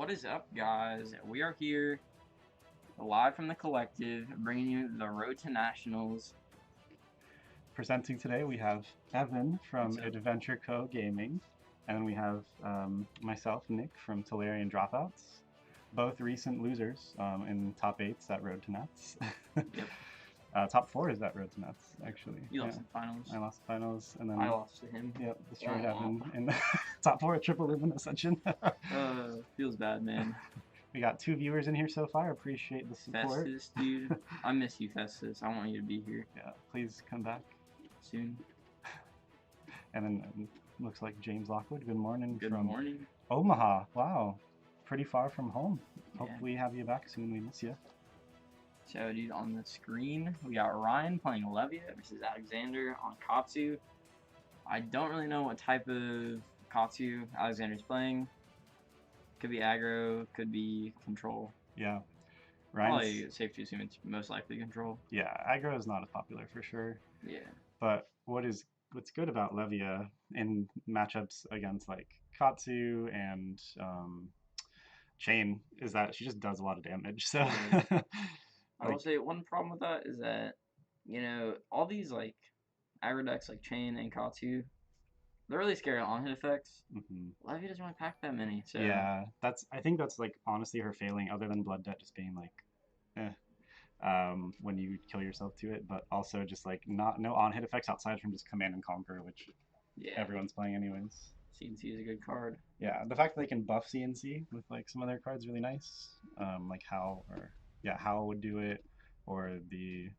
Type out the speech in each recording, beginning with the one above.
What is up, guys? We are here live from the collective, bringing you the Road to Nationals. Presenting today, we have Evan from What's up? Adventure Co. Gaming, and then we have myself, Nick, from Tolarian Dropouts. Both recent losers in top 8s at Road to Nats. Yep. Top 4 is that Road to Nats, actually. You lost the finals. I lost the finals, and then I lost to him. Yep, destroyed Evan in the top 4 at Triple Limit Ascension. Feels bad, man. We got 2 viewers in here so far. Appreciate the support. Festus, dude. I miss you, Festus. I want you to be here. Yeah, please come back soon. And then looks like James Lockwood. Good morning. Good morning. Omaha. Wow, pretty far from home. Hope Yeah. we have you back soon. We miss you. So, dude, on the screen, we got Ryan playing Levia versus Alexander on Katsu. I don't really know what type of Katsu Alexander's playing. Could be aggro, could be control. Yeah. Probably safe to assume it's most likely control. Yeah, aggro is not as popular for sure. Yeah. But what's good about Levia in matchups against like Katsu and Chain is that she just does a lot of damage. So I will say one problem with that is that, you know, all these like aggro decks like Chain and Katsu, they're really scared of on-hit effects. Levia doesn't really pack that many. So yeah, I think that's like honestly her failing, other than Blood Debt just being like, when you kill yourself to it, but also just like no on-hit effects outside from just Command and Conquer, which everyone's playing anyways. CNC is a good card. Yeah, the fact that they can buff CNC with like some other cards is really nice. Like How would do it, or the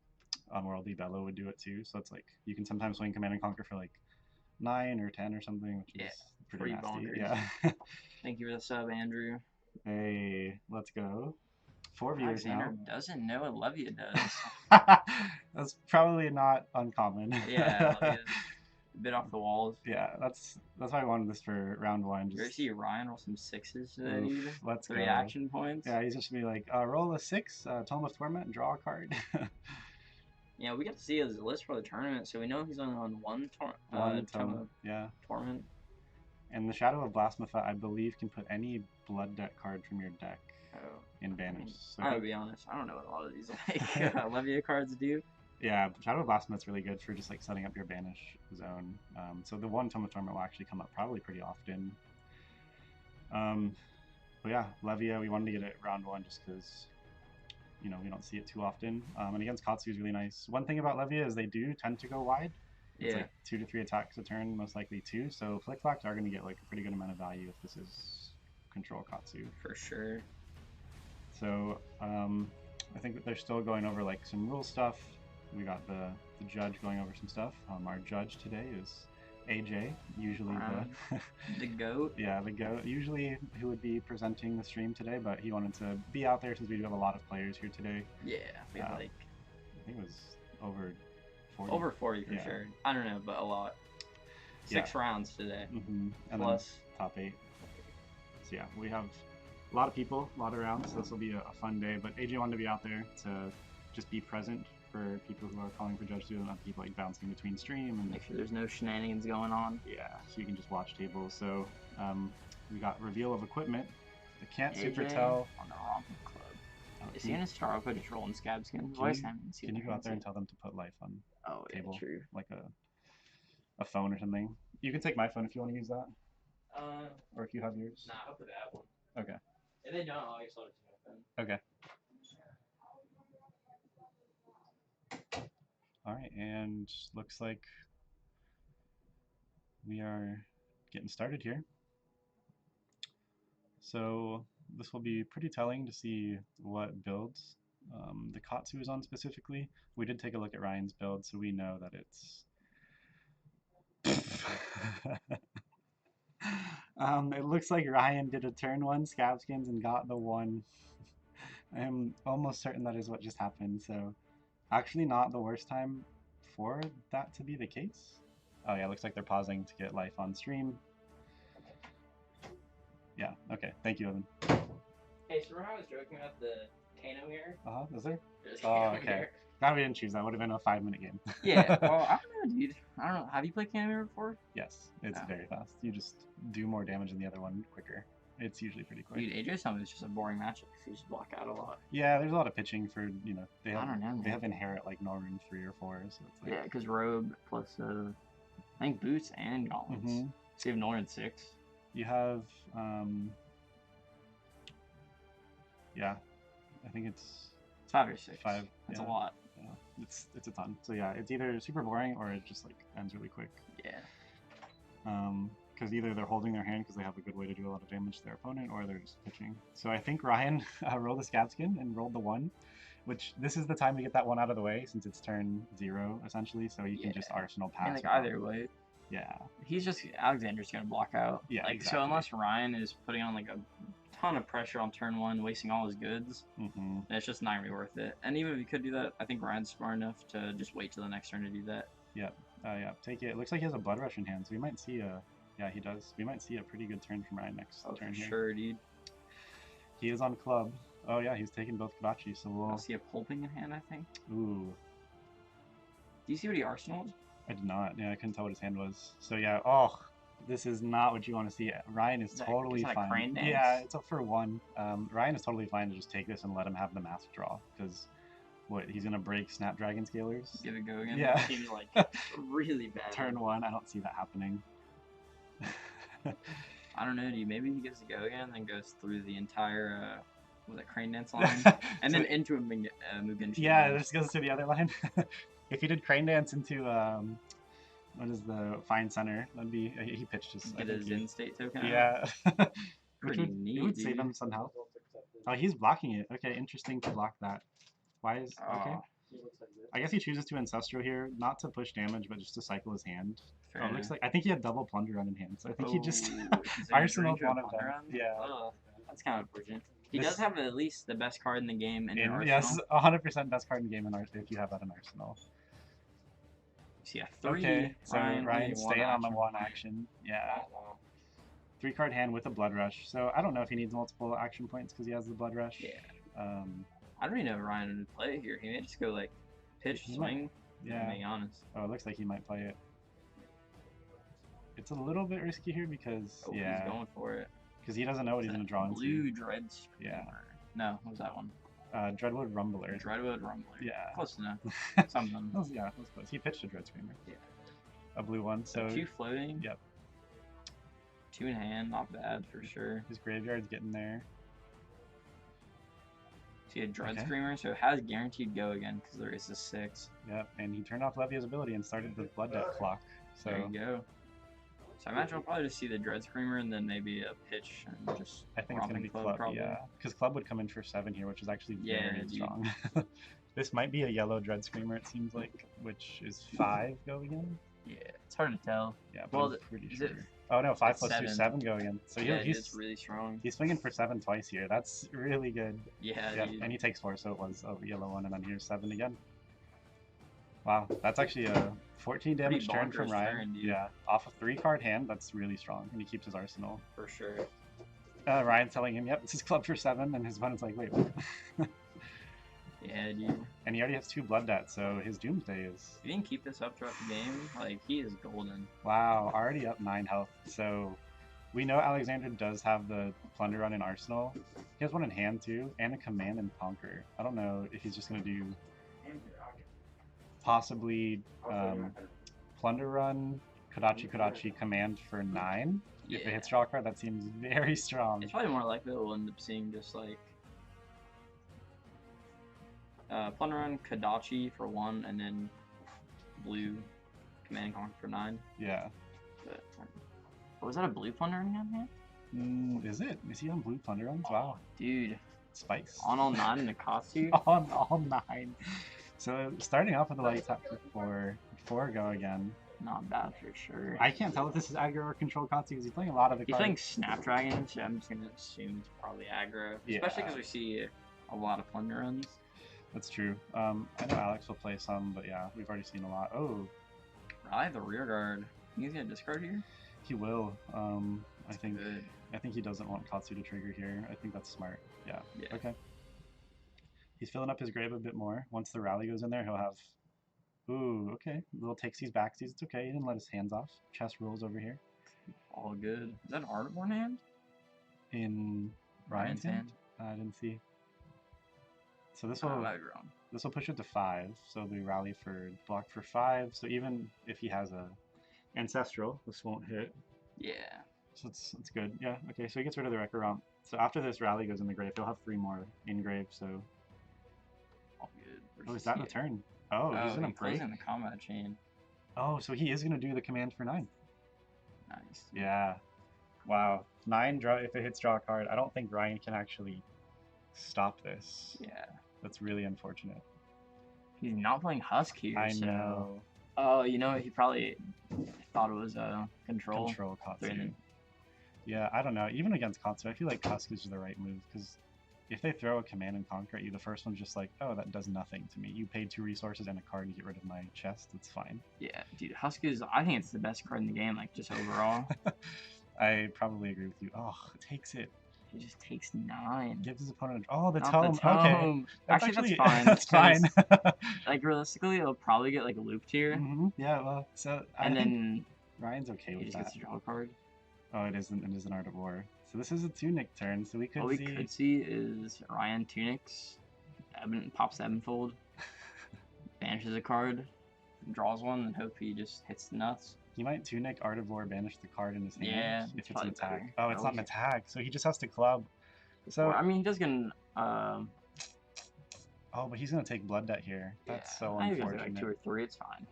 Unworldly Bellow would do it too. So it's like you can sometimes swing Command and Conquer for like 9 or 10 or something, which is pretty nasty. Bonkers. Yeah. Thank you for the sub, Andrew. Hey, let's go. 4 viewers Alexander now. doesn't know what Levia does. That's probably not uncommon. Yeah, Levia's a bit off the walls. Yeah, that's why I wanted this for round 1. You ever see Ryan roll some 6s today, dude? Let's 3 go. action points. Yeah, he's just gonna be like, roll a 6, Tome of Torment, and draw a card. Yeah, we got to see his list for the tournament, so we know he's only on one Tome of Torment. And the Shadow of Blasphemous, I believe, can put any Blood Debt card from your deck in Banish. So I'll be honest, I don't know what a lot of these like Levia cards do. Yeah, Shadow of Blasphemous is really good for just like setting up your Banish zone. So the one Tome of Torment will actually come up probably pretty often. But yeah, Levia, we wanted to get it round 1 just because, you know, we don't see it too often. And against Katsu is really nice. One thing about Levia is they do tend to go wide. It's like 2 to 3 attacks a turn, most likely 2. So Flick Flacks are going to get like a pretty good amount of value if this is control Katsu. For sure. So I think that they're still going over like some rule stuff. We got the judge going over some stuff. Our judge today is AJ, usually the GOAT. Yeah, the GOAT. Usually he would be presenting the stream today, but he wanted to be out there since we do have a lot of players here today. Yeah, we have like I think it was over 40. Over 40 for sure. I don't know, but a lot. 6 rounds today. And plus top 8. So yeah, we have a lot of people, a lot of rounds, so this will be a fun day. But AJ wanted to be out there to just be present for people who are calling for Judge 2 and not keep like bouncing between stream and make sure there's no shenanigans going on. Yeah, so you can just watch tables. So we got reveal of equipment. I can't super tell. On the Romping Club. Is he in a Star Oak just rolling scab skins? Can you go out there and tell them to put life on table? True. Like a phone or something. You can take my phone if you want to use that. Or if you have yours. Nah, I'll put that one. Okay. If they don't, I'll just let it to my phone. Okay. Alright, and looks like we are getting started here. So this will be pretty telling to see what builds the Katsu is on specifically. We did take a look at Ryan's build, so we know that it's... it looks like Ryan did a turn 1 Scabskins and got the 1. I am almost certain that is what just happened, so actually not the worst time for that to be the case. Oh yeah, looks like they're pausing to get life on stream. Yeah, okay, thank you, Evan. Hey, so remember I was joking about the Kano here? Is there? Oh, okay. Glad we didn't choose that. Would have been a 5-minute game. Yeah, well, I don't know, dude. I don't know. Have you played Kano before? Yes, it's very fast. You just do more damage than the other one quicker. It's usually pretty quick. Dude, AJ Summon is just a boring matchup if you just block out a lot. Yeah, there's a lot of pitching for, you know, they have, I don't know, they man. have inherit like Norrund 3 or 4, so it's like... Yeah, because Robe plus, I think Boots and Gauntlets. Mhm. So you have Norrund 6. You have, yeah, I think it's 5 or 6. 5. That's yeah. a lot. Yeah, it's a ton. So yeah, it's either super boring or it just like ends really quick. Yeah. Because either they're holding their hand because they have a good way to do a lot of damage to their opponent, or they're just pitching. So I think Ryan rolled a Scab Skin and rolled the 1, which this is the time to get that 1 out of the way since it's turn 0 essentially, so you can just Arsenal pass. And like either way. Yeah. He's just Alexander's gonna block out. Yeah. Like exactly. so unless Ryan is putting on like a ton of pressure on turn 1, wasting all his goods, it's just not gonna be worth it. And even if he could do that, I think Ryan's smart enough to just wait till the next turn to do that. Yep. Yeah. Take it. It looks like he has a Blood Rush in hand, so we might see a. Yeah, he does. We might see a pretty good turn from Ryan next turn for here. Sure, dude. He is on club. Oh yeah, he's taking both Kodachi, so we'll... I'll see a Pulping in hand, I think. Ooh. Do you see what he arsenaled? I did not. Yeah, I couldn't tell what his hand was. So yeah, oh, this is not what you want to see. Ryan is totally fine. Yeah, it's up for 1. Ryan is totally fine to just take this and let him have the mask draw, because what, he's gonna break Snapdragon Scalers? Give it go again? Yeah. That seems like really bad. Turn 1, I don't see that happening. I don't know, dude. Maybe he gives a go again and then goes through the entire, was it Crane Dance line? And so, then into a Mugen. Yeah, this goes to the other line. If he did Crane Dance into, what is the Fine Center? That'd be, he pitched his... Get his in-state token. Yeah. Pretty neat, it would save him somehow. Oh, he's blocking it. Okay, interesting to block that. Why is... Okay. I guess he chooses to Ancestral here, not to push damage, but just to cycle his hand. Oh, it looks like... I think he had double Plunder Run in hand, so I think he just... Arsenaled one of them. Yeah. That's kind of unfortunate. He does have at least the best card in the game in your Arsenal. Yes, 100% best card in the game if you have that in Arsenal. So yeah, 3. Okay, so Ryan's staying on the 1 action. Yeah. 3-card hand with a Blood Rush. So I don't know if he needs multiple action points because he has the Blood Rush. Yeah. I don't even know if Ryan would play here. He may just go like pitch, swing. Yeah. To be honest. Oh, it looks like he might play it. It's a little bit risky here because he's going for it. Because he doesn't know what he's going to draw into. Blue Dread Screamer. Yeah. No, what was that one? Dreadwood Rumbler. Dreadwood Rumbler. Yeah. Close enough. Something. Yeah, that was close. He pitched a Dread Screamer. Yeah. A blue one. So 2 floating. Yep. 2 in hand, not bad for sure. His graveyard's getting there. See a Dread Screamer, so it has guaranteed go again because there is a 6. Yep, and he turned off Levia's ability and started the Blood Debt clock. So there you go. So I imagine we'll probably just see the Dread Screamer and then maybe a pitch and just. I think it's gonna be Club, probably. Yeah, because Club would come in for 7 here, which is actually very strong. This might be a yellow Dread Screamer, it seems like, which is 5 go again. Yeah, it's hard to tell. Yeah, but I'm pretty sure. Oh no, 5 plus 2 7 go again. So yeah, he's really strong. He's swinging for 7 twice here. That's really good. Yeah. Yep. And he takes 4, so it was a yellow one, and then here's 7 again. Wow, that's actually a 14 damage turn from Ryan. Yeah, off a 3-card hand. That's really strong, and he keeps his arsenal. For sure. Ryan's telling him, "Yep, this is club for 7," and his opponent's like, "Wait, what?" Yeah, dude. And he already has 2 Blood Debt, so his Doomsday is... If he didn't keep this up throughout the game, like, he is golden. Wow, already up 9 health. So we know Alexander does have the Plunder Run in Arsenal. He has one in hand, too, and a Command and Conquer. I don't know if he's just going to do possibly Plunder Run, Kodachi, Command for 9. Yeah. If it hits draw a card, that seems very strong. It's probably more likely that we'll end up seeing just, like, Plunder Run, Kodachi for 1, and then blue Command and Conquer for 9. Yeah. But, was that a blue Plunder Run on here? Is it? Is he on blue Plunder Runs? Wow. Dude. Spice. On all 9 in the costume? On all 9. So starting off with the light tap for 4 go again. Not bad for sure. I can't tell if this is aggro or control Katsu because he's playing a lot of the cards. He's playing Snapdragon, so I'm just going to assume it's probably aggro. Yeah. Especially because we see a lot of Plunder Runs. That's true. I know Alex will play some, but yeah, we've already seen a lot. Oh. I have the rear guard. He's going to discard here? He will. I think he doesn't want Katsu to trigger here. I think that's smart. Yeah. Okay. He's filling up his grave a bit more. Once the rally goes in there, he'll have... Ooh, okay. Little takesies, backsies. It's okay. He didn't let his hands off. Chess rules over here. All good. Is that an Artborn hand? in Ryan's hand? I didn't see. So this I will might be wrong. this will push it to 5. So the rally for block for 5. So even if he has a ancestral, this won't hit. Yeah. So it's good. Yeah. Okay. So he gets rid of the Wrecker Romp. So after this rally goes in the grave, he'll have 3 more in grave. So. All good. Oh, is that the turn? Oh, he's gonna break. In the combat chain. Oh, so he is gonna do the command for 9. Nice. Yeah. Wow. 9 draw. If it hits draw a card, I don't think Ryan can actually stop this. Yeah. That's really unfortunate. He's not playing Husk here. I so... know. Oh, you know, he probably thought it was control. Control Katsu. Yeah, I don't know. Even against Katsu, I feel like Husk is the right move because if they throw a command and conquer at you, the first one's just like, oh, that does nothing to me. You paid 2 resources and a card to get rid of my chest. It's fine. Yeah, dude, Husk is, I think it's the best card in the game, like, just overall. I probably agree with you. Oh, it takes it. He just takes 9. Gives his opponent. Oh, the Not tome. the tome. Okay. Actually, that's fine. That's fine. Like, realistically, it'll probably get, like, looped here. Yeah, well, so I and think then Ryan's okay with he just that. gets to draw a card. Oh, it isn't. It is an Art of War. So this is a Tunic turn, so we could What we could see is Ryan Tunics, pops the Ebonfold, banishes a card, draws one, and hope he just hits the nuts. He might Tunic, Art of War, banish the card in his hand. Yeah, if it's an attack. better. Oh, it's not an attack, so he just has to club. So I mean, he does get an, oh, but he's gonna take Blood Debt here. That's so unfortunate. Like 2 or 3, it's fine.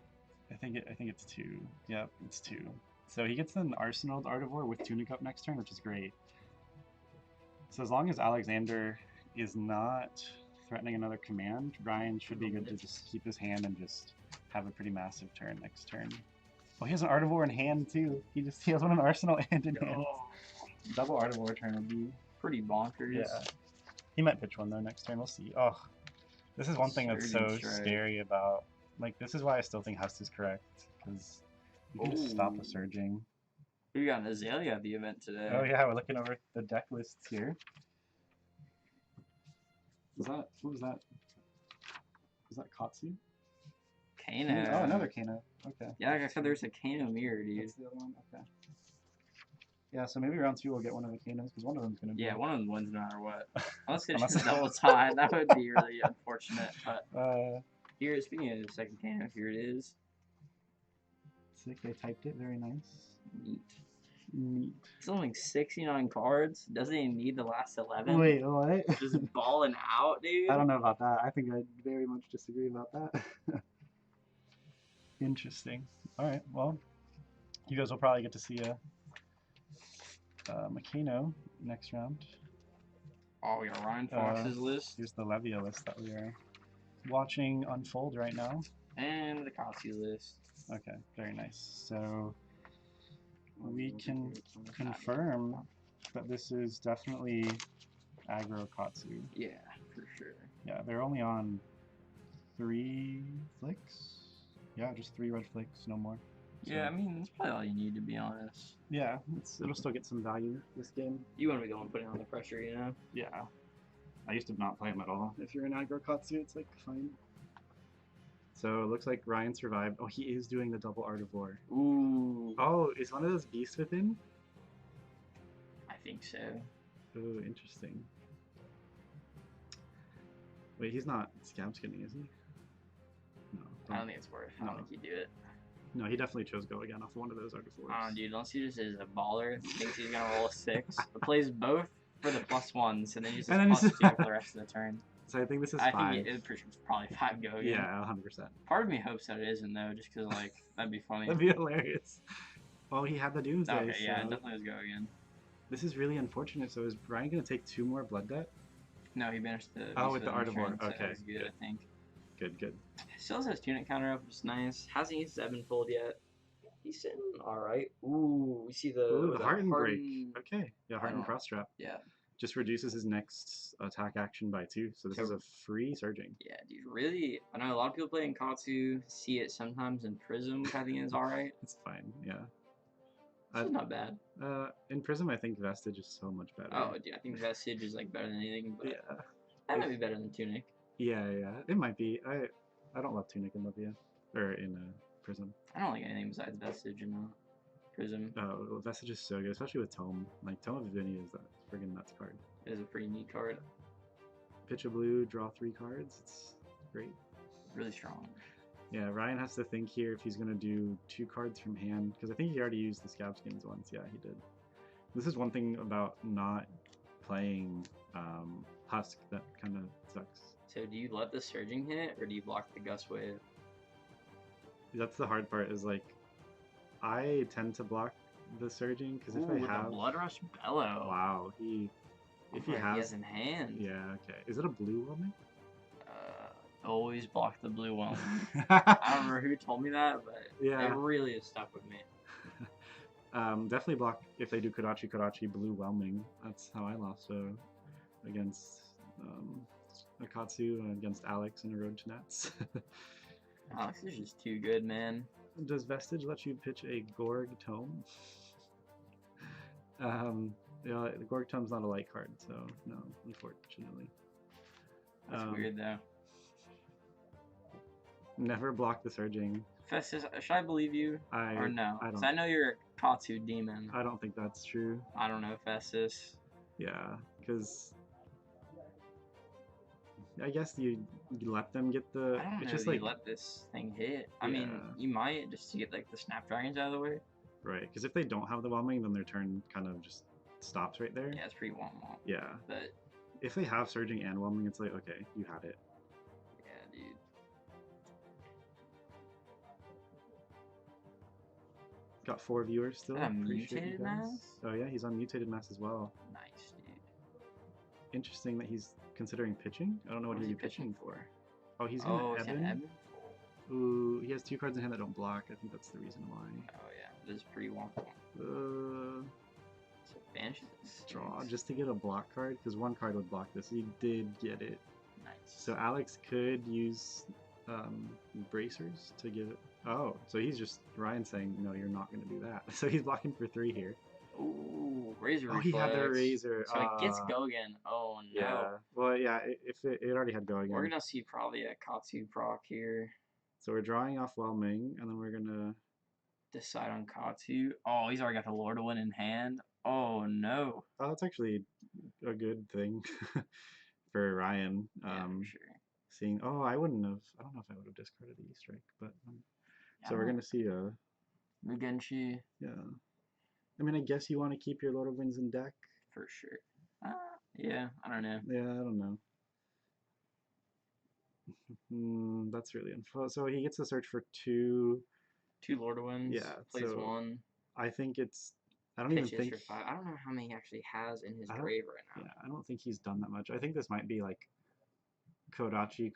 I think it's 2. Yep, it's 2. So he gets an Arsenal Art of War with Tunic up next turn, which is great. So as long as Alexander is not threatening another command, Ryan should be good to just keep his hand and just have a pretty massive turn next turn. Oh, he has an Art of War in hand too. He has one in Arsenal and in hand. Double Art of War turn would be pretty bonkers. Yeah. He might pitch one though next turn. We'll see. Oh, this is one thing that's so scary about. Like, this is why I still think Husk is correct, because you can just stop a surging. We got an Azalea at the event today. Oh yeah, we're looking over the deck lists here. What was that? Was that Katsu? Kano. Oh, another Kano. Okay. Yeah, like I said, there's a Kano mirror, dude. That's the other one? Okay. Yeah, so maybe round 2 we'll get one of the Kanos, because one of them's going to be... Yeah, one of them wins no matter what. Unless it's a double tie, that would be really unfortunate. But here, speaking of the second Kano, here it is. Sick, they typed it. Very nice. Neat. It's only 69 cards. Doesn't even need the last 11. Wait, what? Just balling out, dude. I don't know about that. I think I very much disagree about that. Interesting. Alright, well, you guys will probably get to see a Makino next round. Oh, we got Ryan Fox's list. Here's the Levia list that we are watching unfold right now. And the Katsu list. Okay, very nice. So we can confirm that this is definitely aggro Katsu. Yeah, for sure. Yeah, they're only on 3 flicks. Yeah, just 3 red flicks, no more. So, yeah, I mean, that's probably all you need, to be honest. Yeah, it'll still get some value this game. You want to be going putting on the pressure, you know? Yeah. I used to not play him at all. If you're an aggro Katsu, it's like fine. So it looks like Ryan survived. Oh, he is doing the double Art of War. Ooh. Oh, is one of those beasts within? I think so. Oh, interesting. Wait, he's not scab skinning, is he? No. I don't think it's worth. I don't think he'd do it. No, he definitely chose go again off one of those Art of Wars. Dude, unless he just is a baller, thinks he's gonna roll a 6, but plays both for the +1s, and then uses +2 for the rest of the turn. So I think this is 5. I think it's probably 5 go again. Yeah, 100%. Part of me hopes that it isn't, though, just because, like, that'd be funny. That'd be hilarious. Well, he had the Doomsday. Okay, so yeah, it definitely was go again. This is really unfortunate. So is Brian going to take 2 more Blood Debt? No, he banished the... Oh, with the Art of War. So okay. good, good, I think. Good, good. Still has Tunic counter up, which is nice. Hasn't used Ebonfold yet. He's sitting alright. Ooh, we see the Heart and Break. Okay. Yeah, Heart and Cross Trap. Yeah. Just reduces his next attack action by 2. So this is a free surging. Yeah, dude. Really, I know a lot of people play in Katsu, see it sometimes in Prism, which I think is alright. It's fine, yeah. It's not bad. In Prism, I think Vestige is so much better. Oh, yeah, I think Vestige is like better than anything, but yeah. that might be better than Tunic. Yeah, yeah. It might be. I don't love Tunic in Levia. Or in Prism. I don't like anything besides Vestige in Prism. Oh, Vestige is so good, especially with Tome. Like, Tome of Divinity is friggin' nuts card. It is a pretty neat card. Pitch a blue, draw 3 cards. It's great. Really strong. Yeah, Ryan has to think here if he's going to do 2 cards from hand, because I think he already used the Scab Skins once. Yeah, he did. This is one thing about not playing Husk that kind of sucks. So do you let the Surging hit, or do you block the Gust Wave? That's the hard part, is like, I tend to block the Surging, because if I with have... a Blood Rush Bellow. Wow, if he has in hand. Yeah, okay. Is it a blue whelming? Always block the blue whelming. I don't remember who told me that, but yeah, it really is stuck with me. Definitely block if they do Kodachi blue whelming. That's how I lost against Akatsu and against Alex in a Road to Nats. Alex is just too good, man. Does Vestige let you pitch a Gorg Tome? Yeah, the Gorg Tome's not a light card, so no, unfortunately. That's weird though. Never block the Surging. Festus, should I believe you or no? Because I know you're a Katsu demon. I don't think that's true. I don't know, Festus. Yeah, because I guess you let them get the. I don't know just that like you let this thing hit. I mean, you might just to get like the Snapdragons out of the way. Right, because if they don't have the whelming, then their turn kind of just stops right there. Yeah, it's pretty womp. Yeah. But if they have Surging and whelming, it's like, okay, you had it. Yeah, dude. Got 4 viewers still. Mutated Mass? Oh yeah, he's on Mutated Mass as well. Nice, dude. Interesting that he's considering pitching. I don't know what he'd be pitching for. Oh, he's gonna Eben? Ooh, he has 2 cards in hand that don't block. I think that's the reason why. Oh yeah, this is pretty wonky. So banishes. Draw just to get a block card, because 1 card would block this. He did get it. Nice. So Alex could use bracers to give it. Oh, so he's just Ryan saying no, you're not going to do that. So he's blocking for 3 here. Ooh, Razor Reflex. He had the Razor. So it gets go again. Oh no. Yeah. Well, yeah. If it already had go again. We're gonna see probably a Katsu proc here. So we're drawing off whelming, and then we're gonna decide on Katsu. Oh, he's already got the Lord of Wind in hand. Oh no. Oh, that's actually a good thing for Ryan. Yeah, for sure. Seeing, I wouldn't have. I don't know if I would have discarded the E-Strike, but so we're gonna see a Mugenshi. Yeah. I mean, I guess you want to keep your Lord of Winds in deck. For sure. Yeah, I don't know. Yeah, I don't know. That's really unfortunate. So he gets to search for 2 Lord of Winds. Yeah. Plays so 1. I think it's. I don't even think. For 5. I don't know how many he actually has in his grave right now. Yeah, I don't think he's done that much. I think this might be like Kodachi,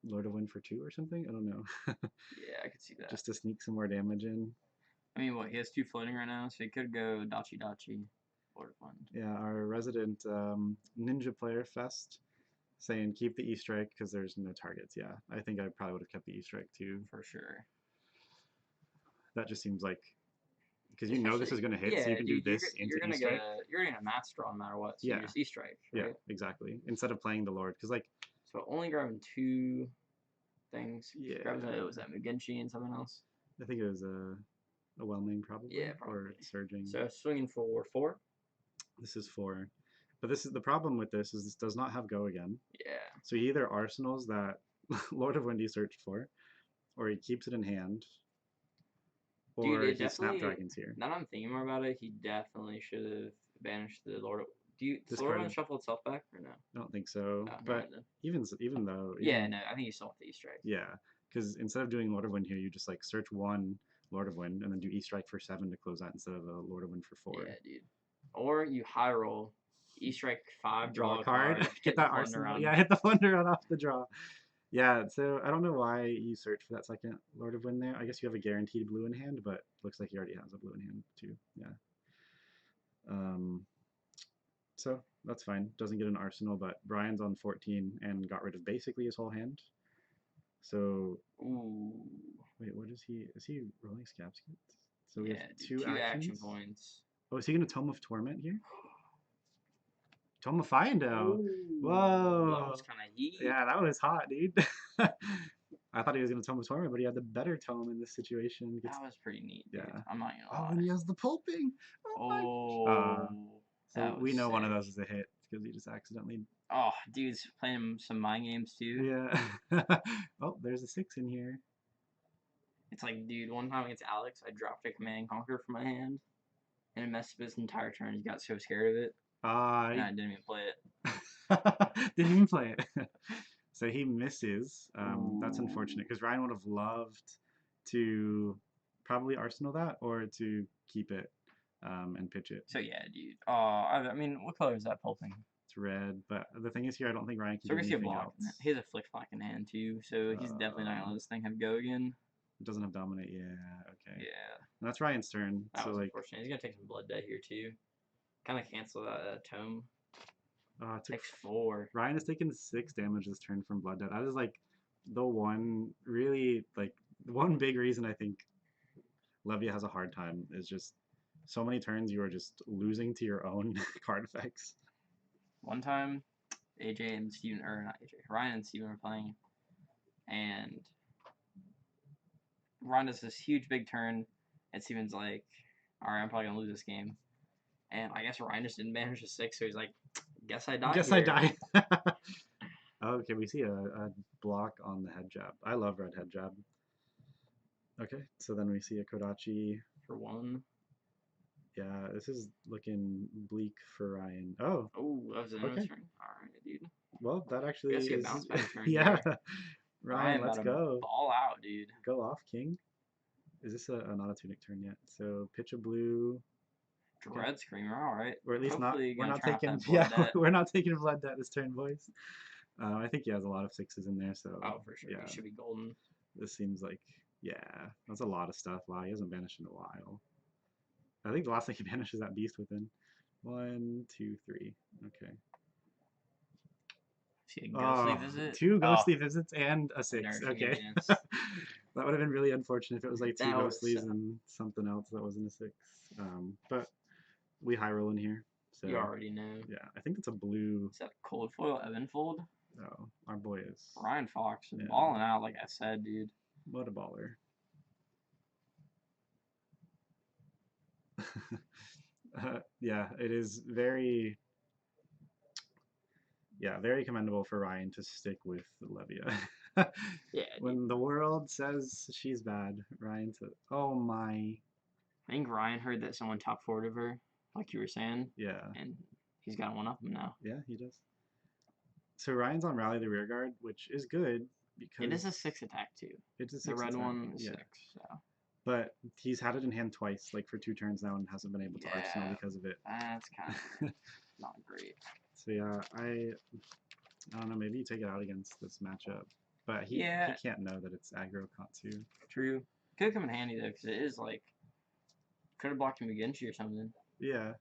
Lord of Wind for 2 or something. I don't know. Yeah, I could see that. Just to sneak some more damage in. I mean, what, he has 2 floating right now, so he could go Dachi, Lord of Wind. Yeah, our resident Ninja Player Fest saying keep the E-Strike because there's no targets. Yeah, I think I probably would have kept the E-Strike too. For sure. That just seems like, because you know this is going to hit, so you can do this into E-Strike. You're going to Mass Draw no matter what, so you just E-Strike, right? Yeah, exactly. Instead of playing the Lord, because like... So only grabbing 2 things. Yeah. Was that Mugenshi and something else? I think it was a whelming probably. Yeah, probably. Or surging. So swinging for 4? This is 4. But this is the problem with this is this does not have go again. Yeah. So he either arsenals that Lord of Wind he searched for, or he keeps it in hand, or he Snapdragons here. Now that I'm thinking more about it, he definitely should have banished the Lord of... Does Lord of Wind shuffle itself back or no? I don't think so. But even though... Yeah, no, I think you still have to E-Strike. Yeah, because instead of doing Lord of Wind here, you just like search 1 Lord of Wind and then do E-Strike for 7 to close out instead of a Lord of Wind for 4. Yeah, dude. Or you high roll, E-Strike 5, draw a card, get that arsenal. Yeah, hit the Wonder Run off the draw. Yeah, so I don't know why you search for that second Lord of Wind there. I guess you have a guaranteed blue in hand, but looks like he already has a blue in hand too. Yeah. So that's fine. Doesn't get an arsenal, but Brian's on 14 and got rid of basically his whole hand. So, wait, what is he? Is he rolling Scab Skins? So we have 2 action points. Oh, is he going to Tome of Torment here? Tome of Findo. Whoa. That was kind of heat. Yeah, that was hot, dude. I thought he was going to tome his Torment, but he had the better tome in this situation. That was pretty neat, dude. Yeah. I'm not gonna Oh, lie. and he has the pulping. Oh my. Oh, So that we was know one of sick. those is a hit because he just accidentally. Oh, dude's playing some mind games too. Yeah. Oh, there's a 6 in here. It's like, dude, one time against Alex, I dropped a Command and Conquer from my hand, and it messed up his entire turn. He got so scared of it, and I didn't even play it. Didn't even play it. So he misses. That's Ooh. unfortunate because Ryan would have loved to probably arsenal that or to keep it and pitch it. So yeah, dude. I mean, what color is that pulping? It's red, but the thing is here, I don't think Ryan can So do we're gonna see a anything block. else. He has a flick flock in hand too, so he's definitely not gonna let this thing have go again. It doesn't have dominate. Yeah, okay. Yeah. And that's Ryan's turn. That so was like, unfortunate. He's gonna take some blood debt here too. Kind of cancel that tome. Takes 4. Ryan has taken 6 damage this turn from blood debt. That is like the one really like one big reason I think Levia has a hard time is just so many turns you are just losing to your own card effects. One time, AJ and Steven, or not AJ, Ryan and Steven were playing, and Ryan does this huge big turn, and Steven's like, alright, I'm probably gonna lose this game. And I guess Ryan just didn't manage a 6, so he's like, guess I died. I die. Okay, we see a block on the head jab. I love red head jab. Okay, so then we see a Kodachi. For 1. Yeah, this is looking bleak for Ryan. Oh. Oh, that was an okay. turn. Alright, dude. Well, that actually We gotta see a is. bounce back turn Yeah. here. Ryan, let's go. Ball out, dude. Go off, king. Is this not a tunic turn yet? So pitch a blue. Dread Screamer, alright. Or at least hopefully we're not turn off taking. that blood debt. We're not taking blood debt this turn, boys. I think he has a lot of 6s in there, so. Oh, for sure. Yeah. He should be golden. This seems like, yeah, that's a lot of stuff. Wow, he hasn't banished in a while. I think the last thing he banished is that beast within. 1, 2, 3. Okay. See a ghostly visit? 2 ghostly visits and a 6. Okay. That would have been really unfortunate if it was like 2 That was ghostlies and something else that wasn't a 6. But we high roll in here. So you already know. yeah, I think it's a blue. Is that cold foil Evanfold? Oh, our boy is Ryan Fox is balling out, like I said, dude. What a baller. Yeah, it is very commendable for Ryan to stick with Levia. Yeah. When the world says she's bad, Ryan says, "Oh my." I think Ryan heard that someone top forwarded her, like you were saying. Yeah. And he's got one up him now. Yeah, he does. So Ryan's on Rally the Rear Guard, which is good because it is a 6 attack too. It's a 6 The red attack. one is 6. So. But he's had it in hand twice, like for 2 turns now, and hasn't been able to arsenal because of it. That's kind of not great. So yeah, I don't know. Maybe you take it out against this matchup, but he can't know that it's aggro Katsu. True. Could come in handy though, because it is like could have blocked him against you or something. Yeah.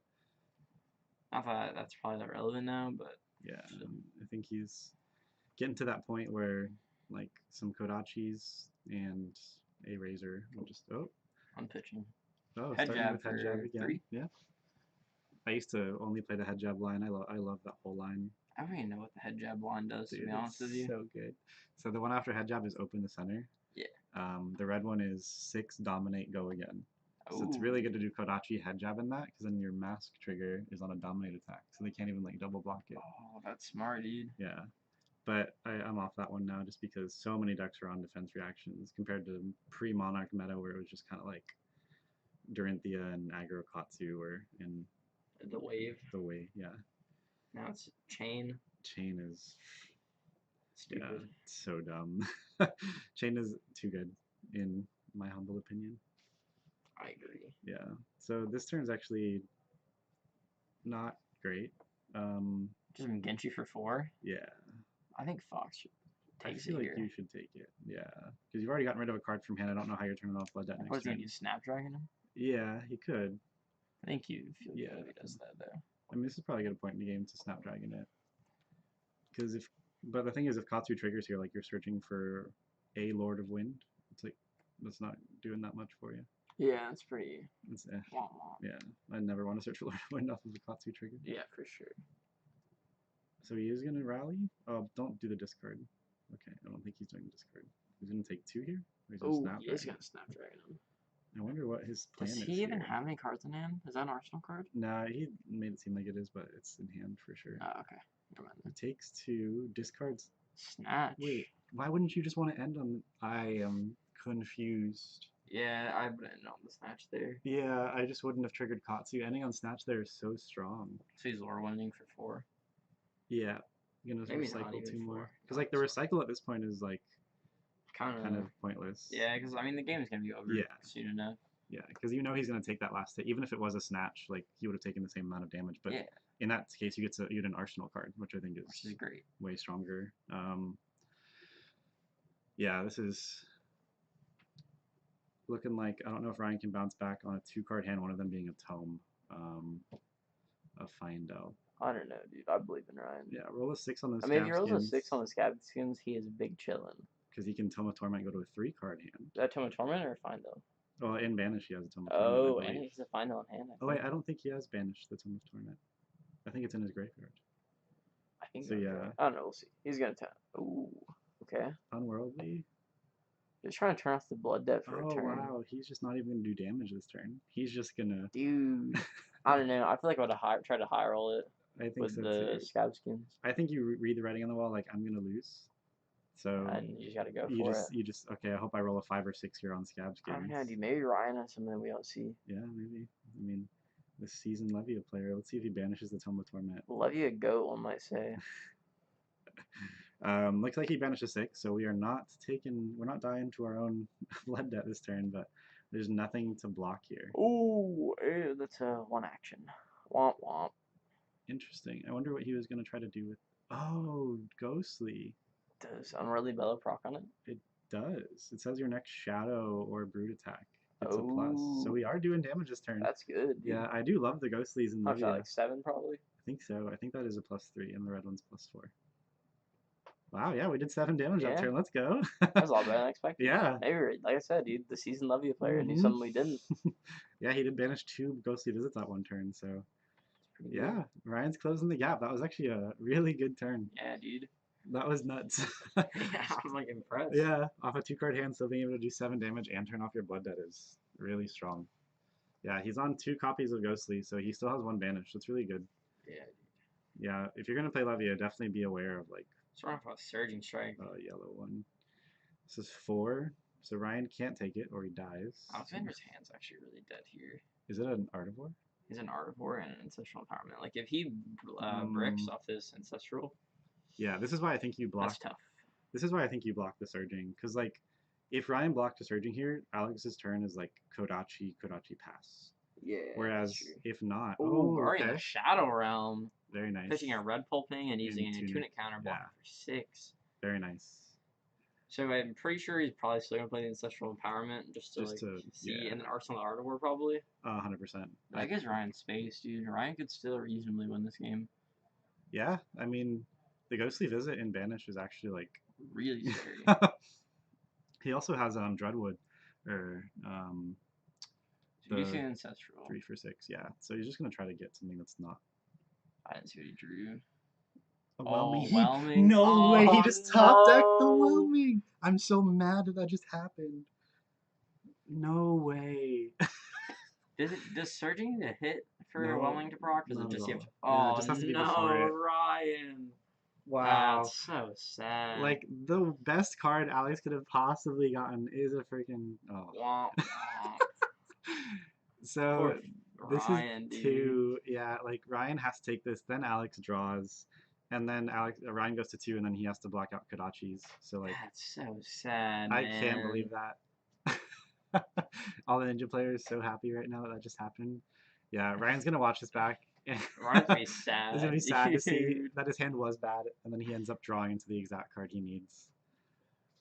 Not that that's probably not relevant now, but yeah, I think he's getting to that point where like some Kodachis and a Razor will just I'm pitching. Oh, head starting jab with head jab again. 3? Yeah. I used to only play the head jab line. I love that whole line. I don't even know what the head jab line does, Dude, to be honest with you. So good. So the one after head jab is open the center. Yeah. The red one is 6 dominate go again. So it's really good to do Kodachi head jab in that, because then your mask trigger is on a dominate attack, so they can't even like double block it. Oh, that's smart, dude. Yeah. But I'm off that one now just because so many decks are on defense reactions compared to pre-Monarch meta where it was just kind of like Dorinthia and aggro Katsu or in the wave. The wave, yeah. Now it's Chain. Chain is stupid. Yeah, so dumb. Chain is too good in my humble opinion. I agree. Yeah. So this turn's actually not great. Just Genji for 4? Yeah. I think Fox should take it. I feel like you should take it. Yeah. Because you've already gotten rid of a card from hand. I don't know how you're turning off Blood Debt next turn. Was he going to use Snapdragon him? Yeah, he could. I think you feel good if he does that, though. I mean, this is probably a good point in the game to Snapdragon it. Because but the thing is, if Katsu triggers here, like you're searching for a Lord of Wind, it's like, that's not doing that much for you. Yeah, it's pretty. It's yeah, I never want to search for Lord of Wind off of the Katsu trigger. Yeah, for sure. So he is going to rally? Oh, don't do the discard. Okay, I don't think he's doing the discard. He's gonna take 2 here. Or he's Oh, gonna he is Snapdragon? gonna Snapdragon him. I wonder what his plan Does is he even here. have any cards in hand? Is that an Arsenal card? Nah, he made it seem like it is, but it's in hand for sure. Oh, okay. Never mind. It takes 2, discards. Snatch. Wait, why wouldn't you just want to end on? I am confused. Yeah, I would end on the snatch there. Yeah, I just wouldn't have triggered Katsu. Ending on Snatch there is so strong. So he's lore winding for 4. Yeah, you're gonna Maybe not recycle even 2 more. 4. Because like the recycle at this point is like kind of pointless. Yeah, because I mean the game is gonna be over soon enough. Yeah, because you know he's gonna take that last hit. Even if it was a Snatch, like he would have taken the same amount of damage. But Yeah, in that case, you get an Arsenal card, which I think which is great. way stronger. Yeah, this is looking like, I don't know if Ryan can bounce back on a 2-card hand, one of them being a Tome, a Findel. I don't know, dude. I believe in Ryan. Yeah, roll a 6 on those. I mean, if he rolls a 6 on the Scab Skins, he is big chillin'. Because he can Tome of Torment, go to a 3-card hand. Is that Tome of Torment or Findel? Well, in Banish he has a Tome of Torment. Torment. Oh, and he's a Findel in hand. Oh wait, I don't think he has banished the Tome of Torment. I think it's in his graveyard. I think so. Yeah. I don't know. We'll see. He's gonna tap. Ooh. Okay. Unworldly. He's trying to turn off the Blood Debt for a turn. Oh wow, he's just not even gonna do damage this turn. He's just gonna. Dude. I don't know. I feel like I would have tried to high roll it. I think with so the too. Scab Skins. I think you read the writing on the wall like I'm gonna lose. So and you just gotta go for it. You just okay. I hope I roll a 5 or 6 here on Scab Skins. I don't know, dude. Maybe Ryan has something we don't see. Yeah, maybe. I mean, this seasoned Levia player. Let's see if he banishes the Tome of Torment. Levia goat, one might say. Looks like he banishes 6, so we're not dying to our own blood debt this turn, but there's nothing to block here. Ooh, that's a 1 action. Womp womp. Interesting. I wonder what he was gonna try to do with. Oh, Ghostly. Does Unworldly Bellow proc on it? It does. It says your next Shadow or Brute attack. It's a plus. So we are doing damage this turn. That's good. Dude. Yeah, I do love the Ghostlies in Levia. Like 7 probably? I think so. I think that is a +3 and the red one's +4. Wow, yeah, we did 7 damage that turn. Let's go. That was a lot better than I expected. Yeah. Maybe, like I said, dude, the seasoned Levia player knew something we didn't. Yeah, he did banish 2 Ghostly Visits that one turn, so. Yeah, Ryan's closing the gap. That was actually a really good turn. Yeah, dude. That was nuts. Yeah, I'm like impressed. Yeah, off a 2-card hand, still being able to do 7 damage and turn off your Blood Debt is really strong. Yeah, he's on 2 copies of Ghostly, so he still has 1 banish. That's really good. Yeah, dude. Yeah, if you're gonna play Levia, definitely be aware of like. Starting off a Surging Strike. Yellow one. This is 4, so Ryan can't take it or he dies. Alexander's hand's actually really dead here. Is it an Artivore? He's an Artivore and an Ancestral Empowerment. Like if he bricks off this Ancestral. Yeah, this is why I think you block. That's tough. This is why I think you block the Surging, because like, if Ryan blocked a Surging here, Alex's turn is like Kodachi pass. Yeah. Whereas if not, already in the Shadow Realm. Very nice. Pitching a red pulping and using a tunic counter block for 6. Very nice. So I'm pretty sure he's probably still gonna play the Ancestral Empowerment just to see, and then Arsenal Artivore probably. 100%. That gives Ryan space, dude. Ryan could still reasonably win this game. Yeah, I mean, the Ghostly Visit in Banish is actually like really scary. He also has Dreadwood, or so you see Ancestral 3 for 6. Yeah, so he's just gonna try to get something that's not. I didn't see what he drew. Whelming. No way, he just top decked the Whelming. I'm so mad that just happened. No way. Does Surging to hit for Whelming to proc? Does it just have to, it just has to be before it. Ryan. Wow. That's so sad. Like, the best card Alex could have possibly gotten is a freaking. Womp, womp. So, this Ryan, is 2. Yeah, like, Ryan has to take this, then Alex draws, and then Ryan goes to 2, and then he has to block out Kodachi's. So, like. That's so sad, I can't believe that. All the Ninja players so happy right now that just happened. Yeah, Ryan's gonna watch this back. Ryan's gonna be sad. It's gonna be sad to see that his hand was bad, and then he ends up drawing into the exact card he needs.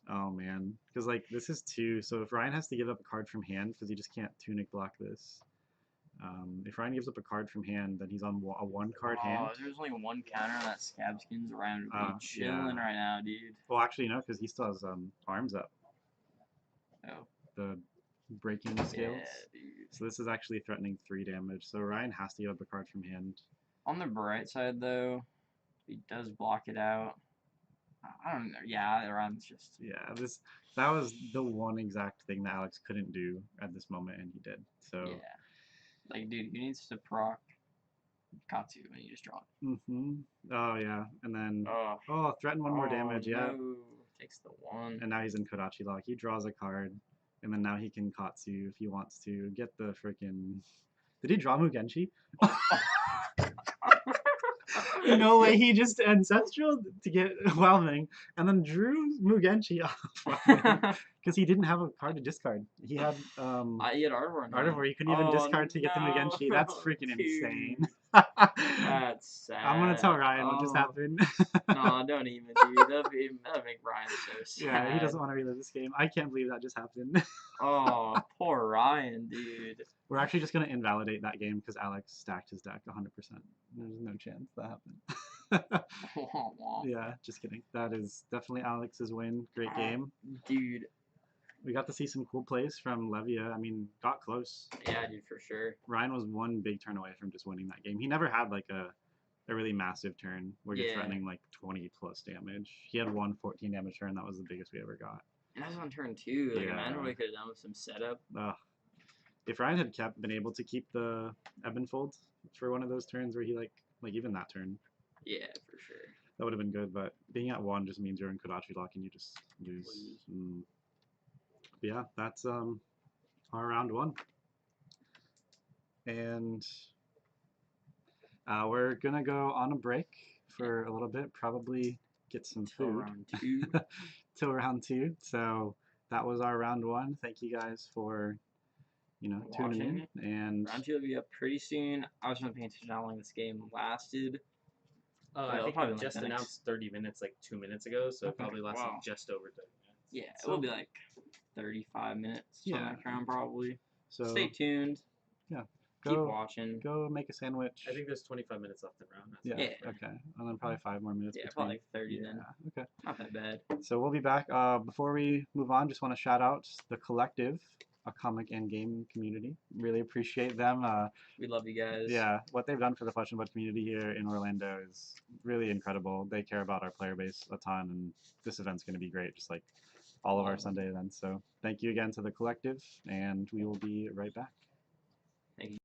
Oh man, because like this is 2, so if Ryan has to give up a card from hand because he just can't tunic block this. If Ryan gives up a card from hand, then he's on a 1-card hand. Oh, there's only 1 counter on that Scab Skins. Ryan would be chilling right now, dude. Well, actually, no, because he still has arms up. Oh. The breaking scales. Yeah, dude. So this is actually threatening 3 damage. So Ryan has to give up a card from hand. On the bright side, though, he does block it out. I don't know. Yeah, Ryan's just. Yeah, that was the one exact thing that Alex couldn't do at this moment, and he did. So. Yeah. Like, dude, he needs to proc Katsu when you just draw it. Mm-hmm. Oh yeah, and then threaten one more damage. Yeah. No. Takes the 1. And now he's in Kodachi lock. He draws a card, and then now he can Katsu if he wants to get the freaking. Did he draw Mugenshi? No way, he just Ancestral to get Whelming, and then drew Mugenshi off because he didn't have a card to discard. He had he had Artivore. Artivore. He couldn't even discard to get the Mugenshi. That's freaking insane. That's sad. I'm gonna tell Ryan what just happened. No, don't even, dude. That'll make Ryan so sad. Yeah, he doesn't want to relive this game. I can't believe that just happened. Oh, poor Ryan, dude. We're actually just going to invalidate that game because Alex stacked his deck 100%. There's no chance that happened. Yeah, just kidding. That is definitely Alex's win. Great game. Dude. We got to see some cool plays from Levia. I mean, got close. Yeah, dude, for sure. Ryan was one big turn away from just winning that game. He never had like a really massive turn where you're threatening like 20 plus damage. He had one 14 damage turn. That was the biggest we ever got. And that was on turn 2. Like, imagine what we could have done with some setup. If Ryan had been able to keep the Ebbenfold for one of those turns where he like even that turn. Yeah, for sure. That would have been good, but being at 1 just means you're in Kodachi lock and you just lose. But yeah, that's our round 1. And we're gonna go on a break for a little bit, probably get some food round 2. till round 2. So that was our round 1. Thank you guys for tuning in. And round 2 will be up pretty soon. I was not paying attention to how long this game lasted. I think it just announced 30 minutes like 2 minutes ago, so it probably lasted just over 30 minutes. Yeah, it will be like 35 minutes. Around probably. So stay tuned. Yeah. Keep watching. Go make a sandwich. I think there's 25 minutes left in round. Yeah. Okay. And then probably 5 more minutes. Yeah, between. probably like 30 then. Okay. Not that bad. So we'll be back. Before we move on, just want to shout out the Collective, a comic and game community. Really appreciate them. We love you guys. Yeah, what they've done for the Flesh and Blood community here in Orlando is really incredible. They care about our player base a ton, and this event's going to be great, just like all of our Sunday events. So thank you again to the Collective, and we will be right back. Thank you.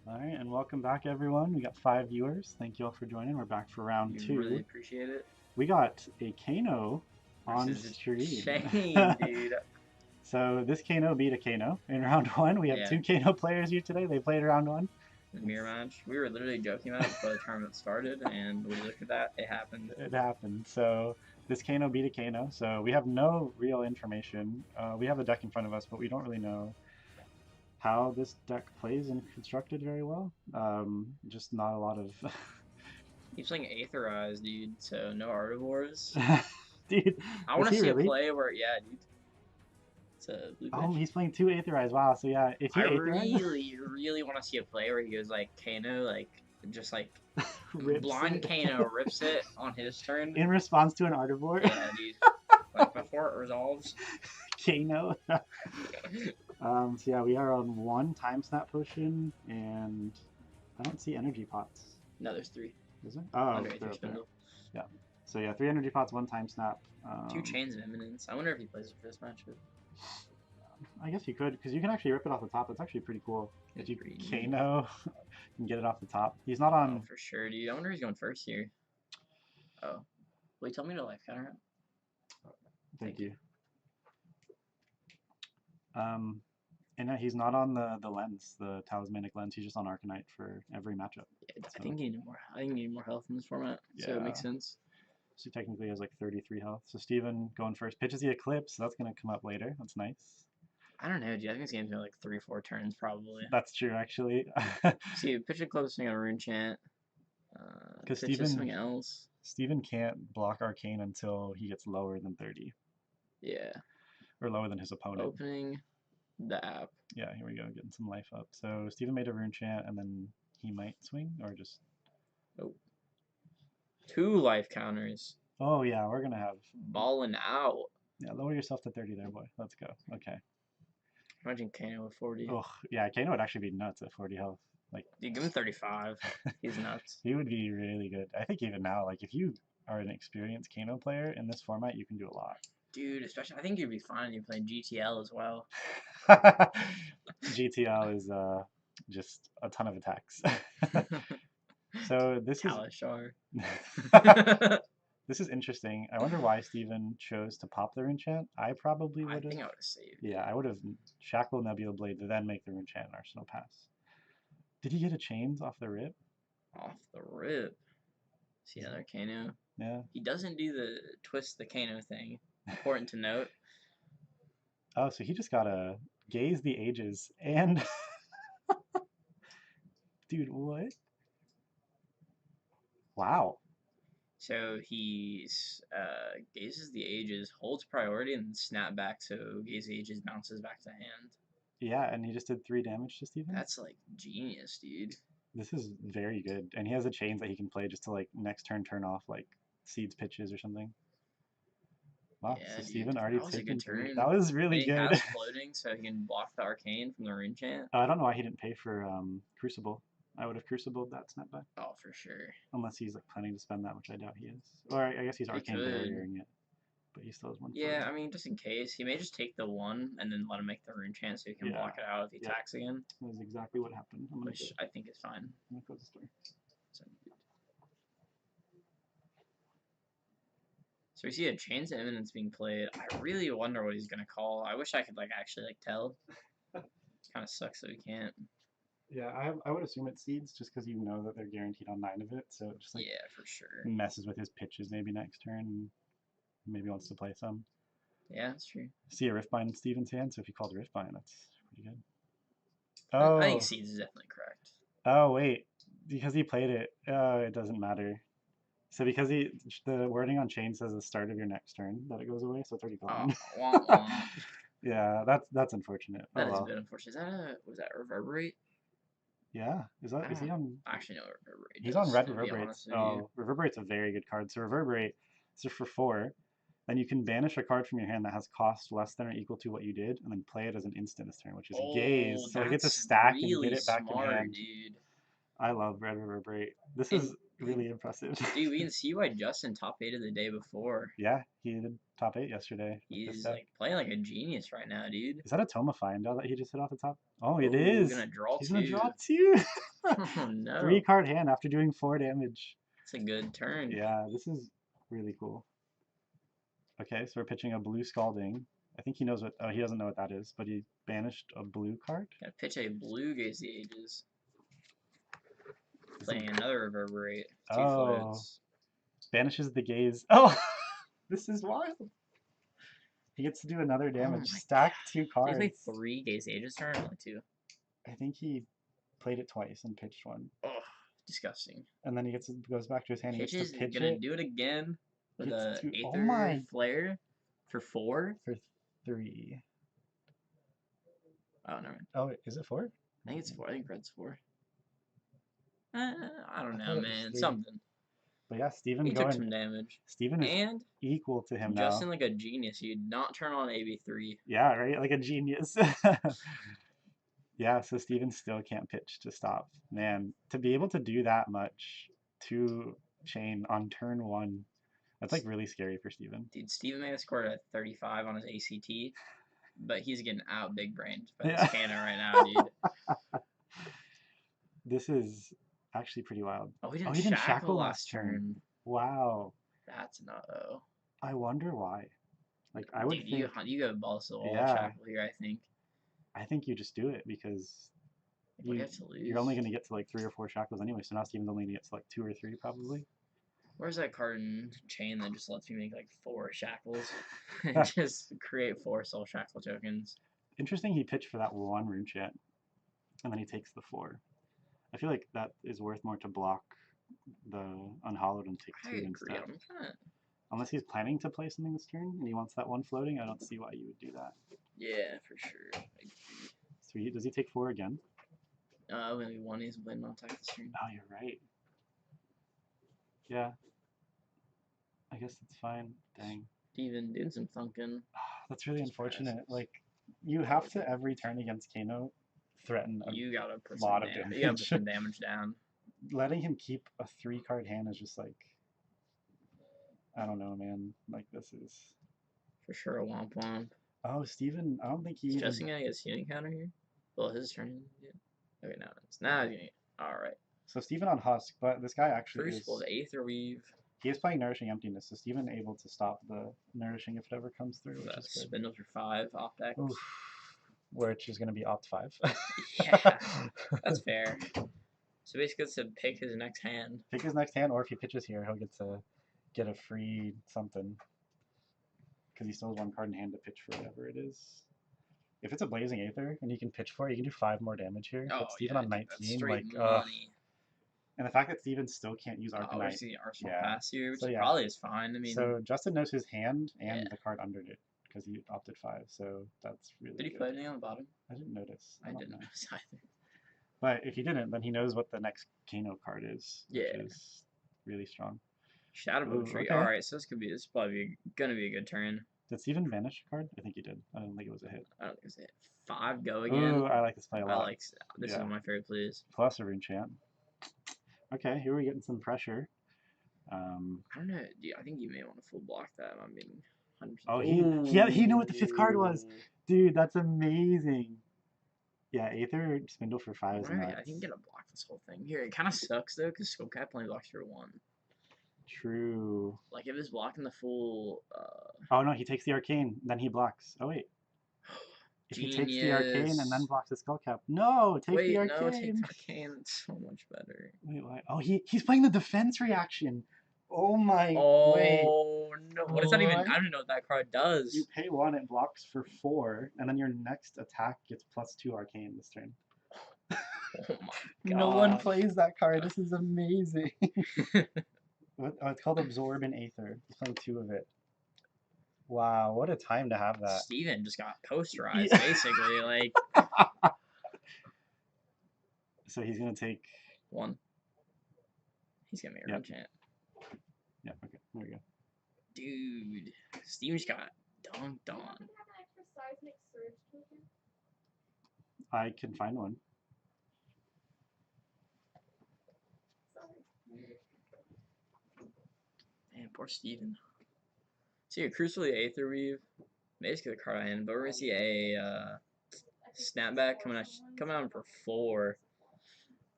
All right, and welcome back, everyone. We got 5 viewers. Thank you all for joining. We're back for round 2. Really appreciate it. We got a Kano on Versus stream. Shane, dude. So this Kano beat a Kano in round 1. We have 2 Kano players here today. They played round 1. Mirror match. We were literally joking about it before the tournament started, and we looked at that. It happened. It happened. So this Kano beat a Kano. So we have no real information. We have a deck in front of us, but we don't really know how this deck plays and constructed very well. Just not a lot of... He's playing Aetherized, dude, so no Artivores. Dude, I want to see really? A play where, yeah, dude. It's a blue pitch. He's playing 2 Aetherized. Wow, so yeah, if he really want to see a play where he goes like Kano, like just like blind Kano rips it on his turn in response to an Artivore. Yeah, dude. Like before it resolves. Kano. So yeah, we are on 1 time snap potion, and I don't see energy pots. No, there's 3. Is there? Oh, they're up there. Yeah. So yeah, 3 energy pots, 1 time snap. 2 chains of eminence. I wonder if he plays it for this matchup. I guess you could, because you can actually rip it off the top. That's actually pretty cool. If you Kano and get it off the top. He's not on... Oh, for sure, dude. I wonder if he's going first here. Oh. Will you tell me to life counter it? Thank you. And he's not on the lens, the talismanic lens. He's just on Arcanite for every matchup. Yeah, so. I think you need more. I think you need more health in this format. Yeah. So it makes sense. So he technically has like 33 health. So Steven going first pitches the Eclipse. So that's gonna come up later. That's nice. I don't know, dude. I think this game's gonna like 3-4 turns probably. That's true, actually. See, pitch Eclipse, swing on a Rune Chant. Because Steven can't block Arcane until he gets lower than 30. Yeah. Or lower than his opponent. Opening the app. Yeah, here we go, getting some life up. So Steven made a Rune Chant, and then he might swing, or just... Oh. 2 life counters. Oh, yeah, we're going to have... Balling out. Yeah, lower yourself to 30 there, boy. Let's go. Okay. Imagine Kano with 40. Oh, yeah, Kano would actually be nuts at 40 health. Like, you give him 35. He's nuts. He would be really good. I think even now, like, if you are an experienced Kano player in this format, you can do a lot. Dude, especially, I think you'd be fine if you played GTL as well. GTL is just a ton of attacks. So this this is interesting. I wonder why Steven chose to pop the Rune Chant. I probably would have. I think I would have saved. Yeah, I would have Shackle Nebula Blade to then make the Rune Chant and Arsenal pass. Did he get a chains off the rip? Off the rip. See another Kano. Yeah. He doesn't do the twist the Kano thing. Important to note. Oh, so he just got a Gaze the Ages and... Dude, what? Wow. So he's Gazes the Ages, holds priority, and then snap back, so Gaze the Ages bounces back to hand. Yeah, and he just did 3 damage to Steven? That's, like, genius, dude. This is very good. And he has the chains that he can play just to, like, next turn off, like, Seeds pitches or something. Wow, yeah, so Steven already taken 3. That was really good. He has floating, so he can block the Arcane from the Rune Chant. I don't know why he didn't pay for Crucible. I would have Crucibled that snapback. Oh, for sure. Unless he's, like, planning to spend that, which I doubt he is. Or I guess he's Arcane barriering it. But he still has 1. Yeah, I mean, just in case. He may just take the 1 and then let him make the Rune Chant so he can block it out if he attacks again. That is exactly what happened. Which I think is fine. I'm going to close the store. So we see a Chains of Eminence being played. I really wonder what he's going to call. I wish I could, like, actually, like, tell. Kind of sucks that we can't. Yeah, I would assume it's Seeds just because you know that they're guaranteed on 9 of it. So it just, like, yeah, for sure. Messes with his pitches maybe next turn. And maybe wants to play some. Yeah, that's true. See a Riftbind in Steven's hand, so if he called Riftbind, that's pretty good. Oh, I think Seeds is definitely correct. Oh, wait. Because he played it, it doesn't matter. So because the wording on chain says the start of your next turn that it goes away, so it's already gone. Oh, womp, womp. Yeah, that's unfortunate. That is a bit unfortunate. Was that Reverberate? Yeah. Is he on? Actually, no, Reverberate. He's on Red Reverberate. Oh, Reverberate's a very good card. So Reverberate, so for 4, then you can banish a card from your hand that has cost less than or equal to what you did, and then play it as an instant this turn, which is Gaze. So it gets a stack and get it back in hand. Dude. I love Red Reverberate. This is really impressive. Dude, we can see why Justin top 8 of the day before. Yeah, he did top 8 yesterday. He's like playing like a genius right now, dude. Is that a Toma find that he just hit off the top? Oh, it He's is. Gonna draw He's two. gonna draw 2. Oh no. 3-card hand after doing 4 damage. It's a good turn. Yeah, this is really cool. Okay, so we're pitching a blue Scalding. I think he knows what. Oh, he doesn't know what that is, but he banished a blue card. Gotta pitch a blue Gaze the Ages. Playing another Reverberate. 2 floats. Banishes the Gaze. Oh, this is wild. He gets to do another damage. Stack 2 cards. He played 3 Gaze the Ages turn, only 2. I think he played it twice and pitched 1. Oh, disgusting. And then he goes back to his hand. Pitches, he gets to pitch gonna it. do it again with a Oh Aether Flare for 4. For 3. Oh, no. Oh, is it 4? I think it's 4. I think red's 4. I don't know, man. Something. But yeah, Steven He took some damage. Steven is and equal to him Justin now. like a genius. He'd not turn on AB3. Yeah, right? Like a genius. Yeah, so Steven still can't pitch to stop. Man, to be able to do that much to chain on turn 1, that's like really scary for Steven. Dude, Steven may have scored a 35 on his ACT, but he's getting out big brained by this cannon right now, dude. This is actually pretty wild. Oh, he didn't shackle last turn. Wow. That's no. I wonder why. Like, I would think... You go balls to the wall shackle here, I think. I think you just do it because you're only going to get to like 3 or 4 shackles anyway, so now Steven's only going to get to like 2 or 3 probably. Where's that card in chain that just lets me make like 4 shackles? And just create 4 soul shackle tokens. Interesting he pitched for that 1 rune chant, and then he takes the 4. I feel like that is worth more to block the unhallowed and take 2 instead. Unless he's planning to play something this turn and he wants that 1 floating, I don't see why you would do that. Yeah, for sure. So does he take 4 again? Only 1 he's planning on attack this turn. Oh, you're right. Yeah. I guess that's fine. Dang. Steven doing some thunking. That's really unfortunate. Like, you have to every turn against Kano threaten a lot of damage. You gotta put some damage down. Letting him keep a 3-card hand is just like, I don't know, man. Like, this is for sure a womp womp. Oh, Steven, I don't think he. Is Justin gonna get a healing counter here? Well, his turn. Yeah. Okay, now it's he's gonna get. All right. So Steven on Husk, but this guy actually Crucible, the Aether Weave. He is playing Nourishing Emptiness, so Steven able to stop the Nourishing if it ever comes through. Which is Spindle for 5 off deck. Which is going to be opt 5. Yeah, that's fair. So basically, it's to pick his next hand. Pick his next hand, or if he pitches here, he'll get a free something. Because he still has 1 card in hand to pitch for whatever it is. If it's a Blazing Aether and he can pitch for it, you can do 5 more damage here. Oh, but Steven on 19, like money. And the fact that Steven still can't use Arcanite. The Arsenal pass here, which so, probably is fine. I mean, so Justin knows his hand and the card under it because he opted 5. So that's really. Did he play anything on the bottom? I didn't notice. I didn't notice either. But if he didn't, then he knows what the next Kano card is. Yeah. Which is really strong. Shadow Poetry. Okay. All right, so this is probably gonna be a good turn. Did Steven banish a card? I think he did. I don't think it was a hit. I don't think it was a hit. 5 go again. Ooh, I like this play a lot. This is one of my favorite plays. Plus a rune chant. Okay, here we're getting some pressure. I don't know. I think you may want to full block that. I mean, 100%. Oh, he knew what the 5th card was. Dude, that's amazing. Yeah, Aether Spindle for 5 is nuts. I think I'm gonna block this whole thing here. It kind of sucks though, because Skullcap only blocks for 1. True. Like if it's blocking the full. Oh no, he takes the Arcane, then he blocks. Oh wait. If he takes the Arcane and then blocks the Skullcap. No, take the Arcane. No, take the Arcane. It's so much better. Wait, why? Oh, he's playing the defense reaction. Oh my. Oh no! What does that even? I don't know what that card does. You pay 1, it blocks for 4, and then your next attack gets +2 Arcane this turn. Oh my god! No one plays that card. This is amazing. Oh, it's called Absorb and Aether. He's playing 2 of it. Wow, what a time to have that. Steven just got posterized, basically. Like. So he's gonna take 1. He's gonna make a run chant. Yeah, okay, there we go. Dude, Steven just got dunked on. I can find one. Poor Steven. See a Crucible the Aether Weave. Basically the card I end, but we're gonna see a snapback coming out for 4.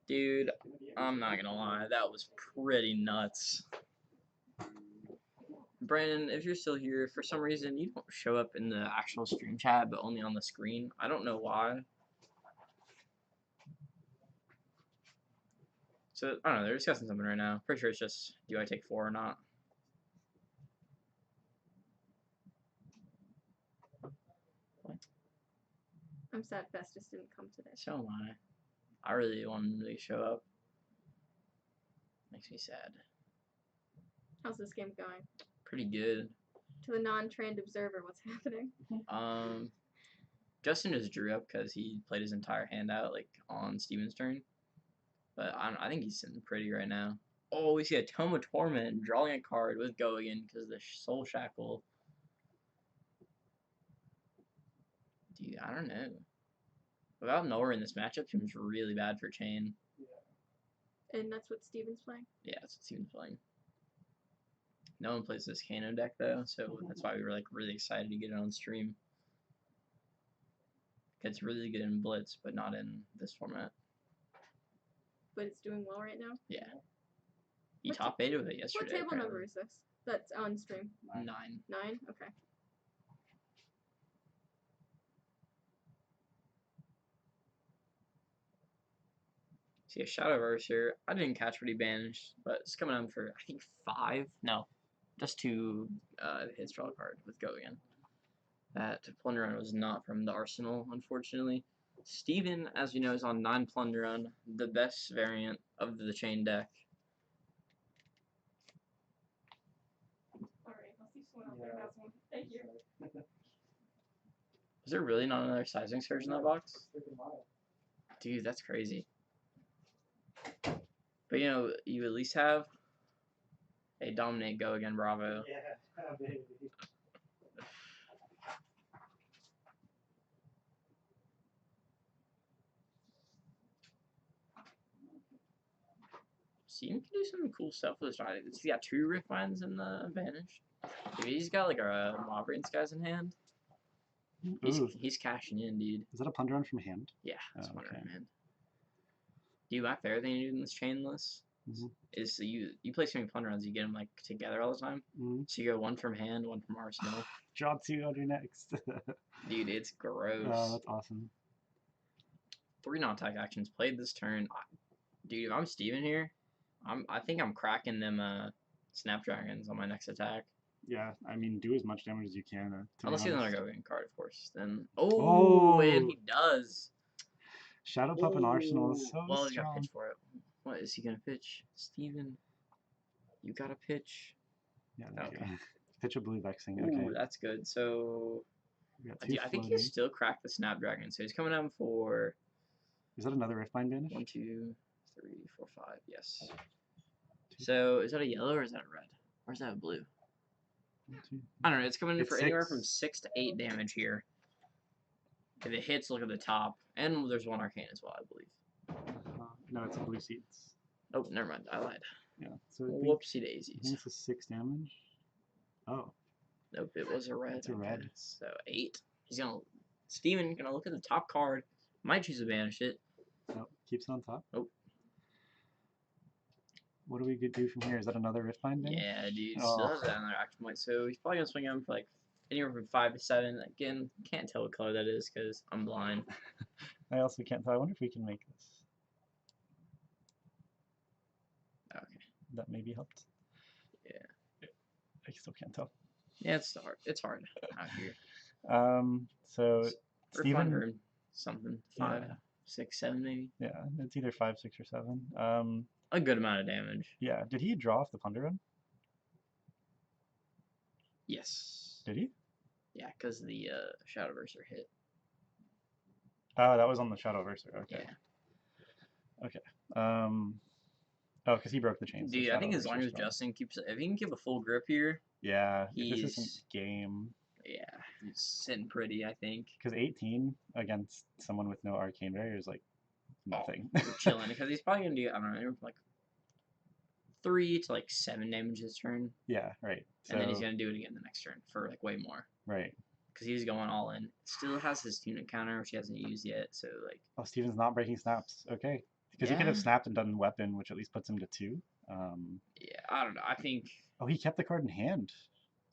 Dude, I'm not gonna lie, that was pretty nuts. Brandon, if you're still here, for some reason you don't show up in the actual stream chat, but only on the screen. I don't know why. So, I don't know, they're discussing something right now. Pretty sure it's just, do I take 4 or not? I'm sad Festus didn't come today. So am I. I really wanted him to show up. Makes me sad. How's this game going? Pretty good. To the non-trained observer, what's happening? Justin just drew up because he played his entire hand out like on Steven's turn. But I think he's sitting pretty right now. Oh, we see a Tome of Torment drawing a card with Go again because of the Soul Shackle. Dude, I don't know. Without Nora in this matchup, seems really bad for Chain. And that's what Steven's playing? Yeah, that's what Steven's playing. No one plays this Kano deck though, so that's why we were like really excited to get it on stream. It's really good in Blitz, but not in this format. But it's doing well right now? Yeah. He top 8 with it yesterday. What table apparently. number is this? That's on stream? 9. 9? Okay. See a Shadowverse here. I didn't catch what he banished, but it's coming on for I think 5. No, just 2 hits draw card with Go again. That Plunder Run was not from the arsenal, unfortunately. Steven, as you know, is on 9 Plunder Run, the best variant of the Chain deck. Alright, I'll see someone out there has one. Thank you. Is there really not another Sizing Surge in that box? Dude, that's crazy. But you know, you at least have a Dominate Go again, Bravo. Yeah, baby. Steven can do some cool stuff with this ride. He's got 2 Rift Mines in the advantage. If he's got like a Mob Raids guys in hand, he's cashing in, dude. Is that a Plunder Run from hand? Yeah, that's okay. Plunder Run, man. Do my favorite thing you do in this chain list is you play so many Plunder Runs, you get them like together all the time. So you go 1 from hand, 1 from arsenal. Draw 2 on your next. Dude, it's gross. Oh, that's awesome. 3 non-attack actions played this turn. Dude, if I'm Steven here, I think I'm cracking them Snapdragons on my next attack. Yeah, I mean, do as much damage as you can. Unless he's another Go-Getting card, of course. Then and he does. Shadow Pup and Arsenal is so well, strong. You got pitch for it. What is he gonna pitch? Steven, you got a pitch. Yeah, okay. Pitch a blue Vexing. Okay, ooh, that's good. So I think he still cracked the Snapdragon. So he's coming down for. Is that another Riftbind banish? 1, 2, 3, 4, 5. Yes. So is that a yellow or is that a red? Or is that a blue? I don't know. It's coming in for anywhere from 6 to 8 damage here. If it hits, look at the top. And there's 1 Arcane as well, I believe. No, it's a blue seeds. Oh, never mind. I lied. Yeah. So whoopsie daisies. This is 6 damage. Oh. Nope, it was a red. It's a red. So 8. He's gonna. Steven gonna look at the top card. Might choose to banish it. Nope. Keeps it on top. Oh. What do we do from here? Is that another Riftbind banish? Yeah, dude. Still has another action point. So he's probably gonna swing him for like anywhere from 5 to 7. Again, can't tell what color that is because I'm blind. I also can't tell. I wonder if we can make this. Okay. That maybe helped. Yeah. I still can't tell. Yeah, it's hard. It's hard out here. So Steven, or something 5, 6, 7 maybe. Yeah, it's either 5, 6, or 7. A good amount of damage. Yeah. Did he draw off the Plunder Run? Yes. Did he? Yeah, because the Shadowverser hit. Oh, that was on the Shadowverser. Okay. Yeah. Okay. Oh, because he broke the chains. Dude, I think as long as Justin keeps, if he can keep a full grip here. Yeah. If this isn't game. Yeah, he's sitting pretty, I think. Because 18 against someone with no arcane barrier is like nothing. We're chilling because he's probably gonna do, I don't know, like 3 to like 7 damage this turn, Yeah, right. So, and then he's gonna do it again the next turn for like way more. Right. Because he's going all in. Still has his tunic counter, which he hasn't used yet. So like. Oh, Steven's not breaking snaps. Okay. Because he could have snapped and done weapon, which at least puts him to 2. Yeah, I don't know. I think. Oh, he kept the card in hand.